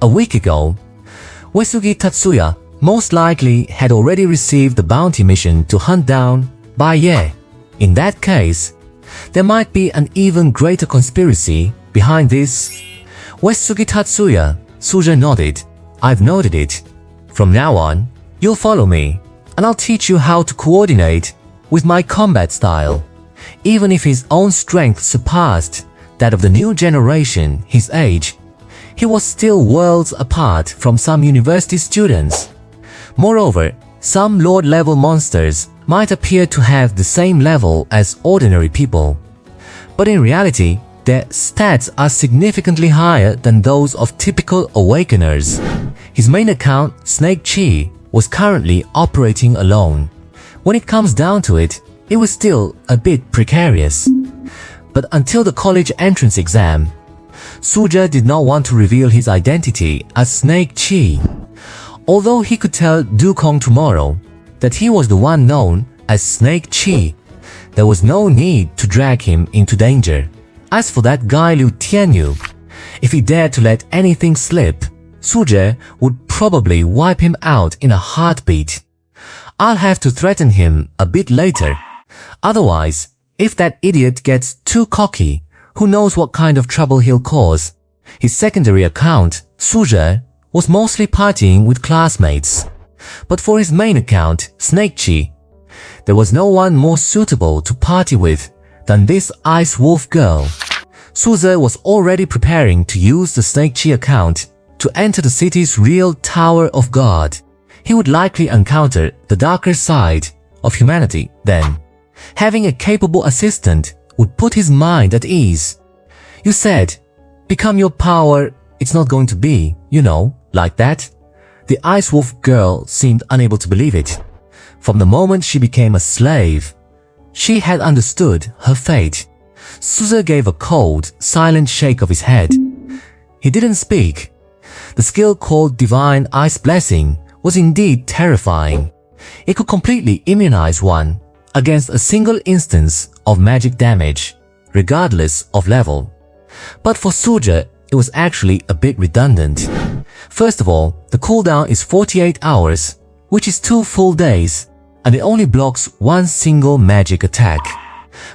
a week ago, Uesugi Tatsuya most likely had already received the bounty mission to hunt down Baiye. In that case, there might be an even greater conspiracy behind this. Uesugi Tatsuya, Suja nodded. I've noted it. From now on, you'll follow me, and I'll teach you how to coordinate with my combat style. Even if his own strength surpassed that of the new generation his age, he was still worlds apart from some university students. Moreover, some Lord-level monsters might appear to have the same level as ordinary people, but in reality, their stats are significantly higher than those of typical awakeners. His main account, Snake Chi, was currently operating alone. When it comes down to it, it was still a bit precarious. But until the college entrance exam, Suja did not want to reveal his identity as Snake Chi. Although he could tell Dukong tomorrow that he was the one known as Snake Chi, there was no need to drag him into danger. As for that guy Liu Tianyu, if he dared to let anything slip, Suja would probably wipe him out in a heartbeat. I'll have to threaten him a bit later. Otherwise, if that idiot gets too cocky, who knows what kind of trouble he'll cause. His secondary account, Suja, was mostly partying with classmates. But for his main account, Snake Chi, there was no one more suitable to party with than this Ice Wolf girl. Suza was already preparing to use the Snake Chi account to enter the city's real Tower of God. He would likely encounter the darker side of humanity then. Having a capable assistant would put his mind at ease. You said, become your power, it's not going to be, like that. The Ice Wolf girl seemed unable to believe it. From the moment she became a slave, she had understood her fate. Suza gave a cold, silent shake of his head. He didn't speak. The skill called Divine Ice Blessing was indeed terrifying. It could completely immunize one against a single instance of magic damage, regardless of level. But for Suja, it was actually a bit redundant. First of all, the cooldown is 48 hours, which is 2 full days, and it only blocks one single magic attack.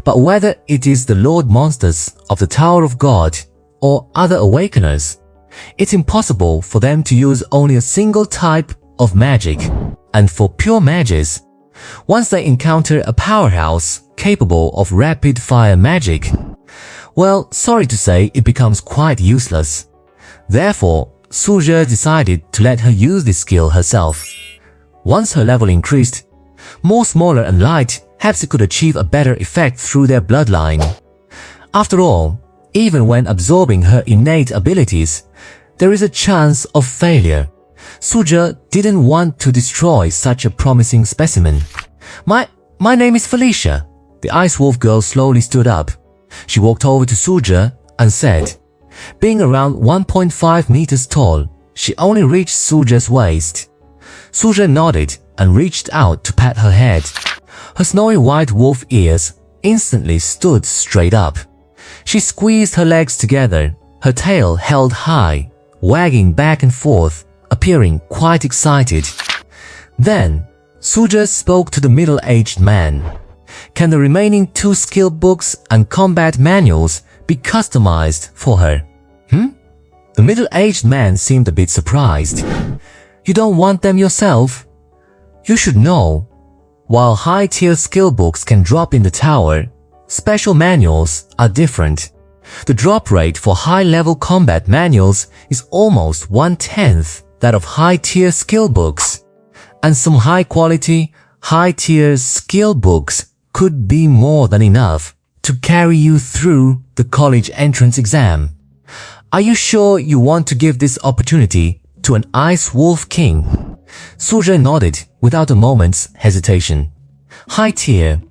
But whether it is the Lord monsters of the Tower of God or other awakeners, it's impossible for them to use only a single type of magic. And for pure mages, once they encounter a powerhouse capable of rapid-fire magic, well, sorry to say, it becomes quite useless. Therefore, Su Zhe decided to let her use this skill herself. Once her level increased, more smaller and light perhaps it could achieve a better effect through their bloodline. After all, even when absorbing her innate abilities, there is a chance of failure. Su Zhe didn't want to destroy such a promising specimen. My name is Felicia. The Ice Wolf girl slowly stood up. She walked over to Su Zhe and said, being around 1.5 meters tall, she only reached Su Zhe's waist. Su Zhe nodded and reached out to pat her head. Her snowy white wolf ears instantly stood straight up. She squeezed her legs together, her tail held high, wagging back and forth, appearing quite excited. Then, Su Zhe spoke to the middle-aged man. Can the remaining 2 skill books and combat manuals be customized for her? The middle-aged man seemed a bit surprised. You don't want them yourself? You should know. While high-tier skill books can drop in the tower, special manuals are different. The drop rate for high-level combat manuals is almost 1/10 that of high-tier skill books. And some high-quality, high-tier skill books could be more than enough to carry you through the college entrance exam. Are you sure you want to give this opportunity to an Ice Wolf King? Su Zhe nodded without a moment's hesitation. High tier.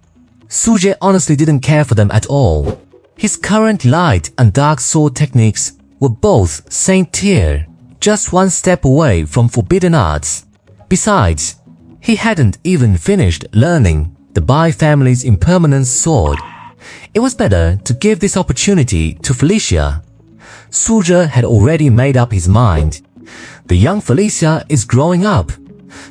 Su Zhe honestly didn't care for them at all. His current light and dark sword techniques were both same tier, just one step away from forbidden arts. Besides, he hadn't even finished learning the Bai family's impermanence sword. It was better to give this opportunity to Felicia. Su Zhe had already made up his mind. The young Felicia is growing up.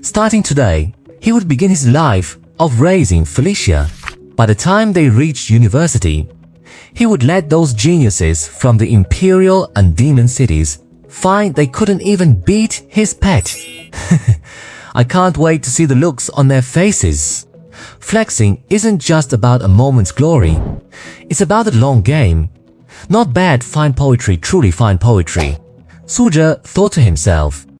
Starting today, he would begin his life of raising Felicia. By the time they reached university, he would let those geniuses from the Imperial and Demon cities find they couldn't even beat his pet. I can't wait to see the looks on their faces. Flexing isn't just about a moment's glory. It's about a long game. Not bad fine poetry, truly fine poetry. Su Zhe thought to himself.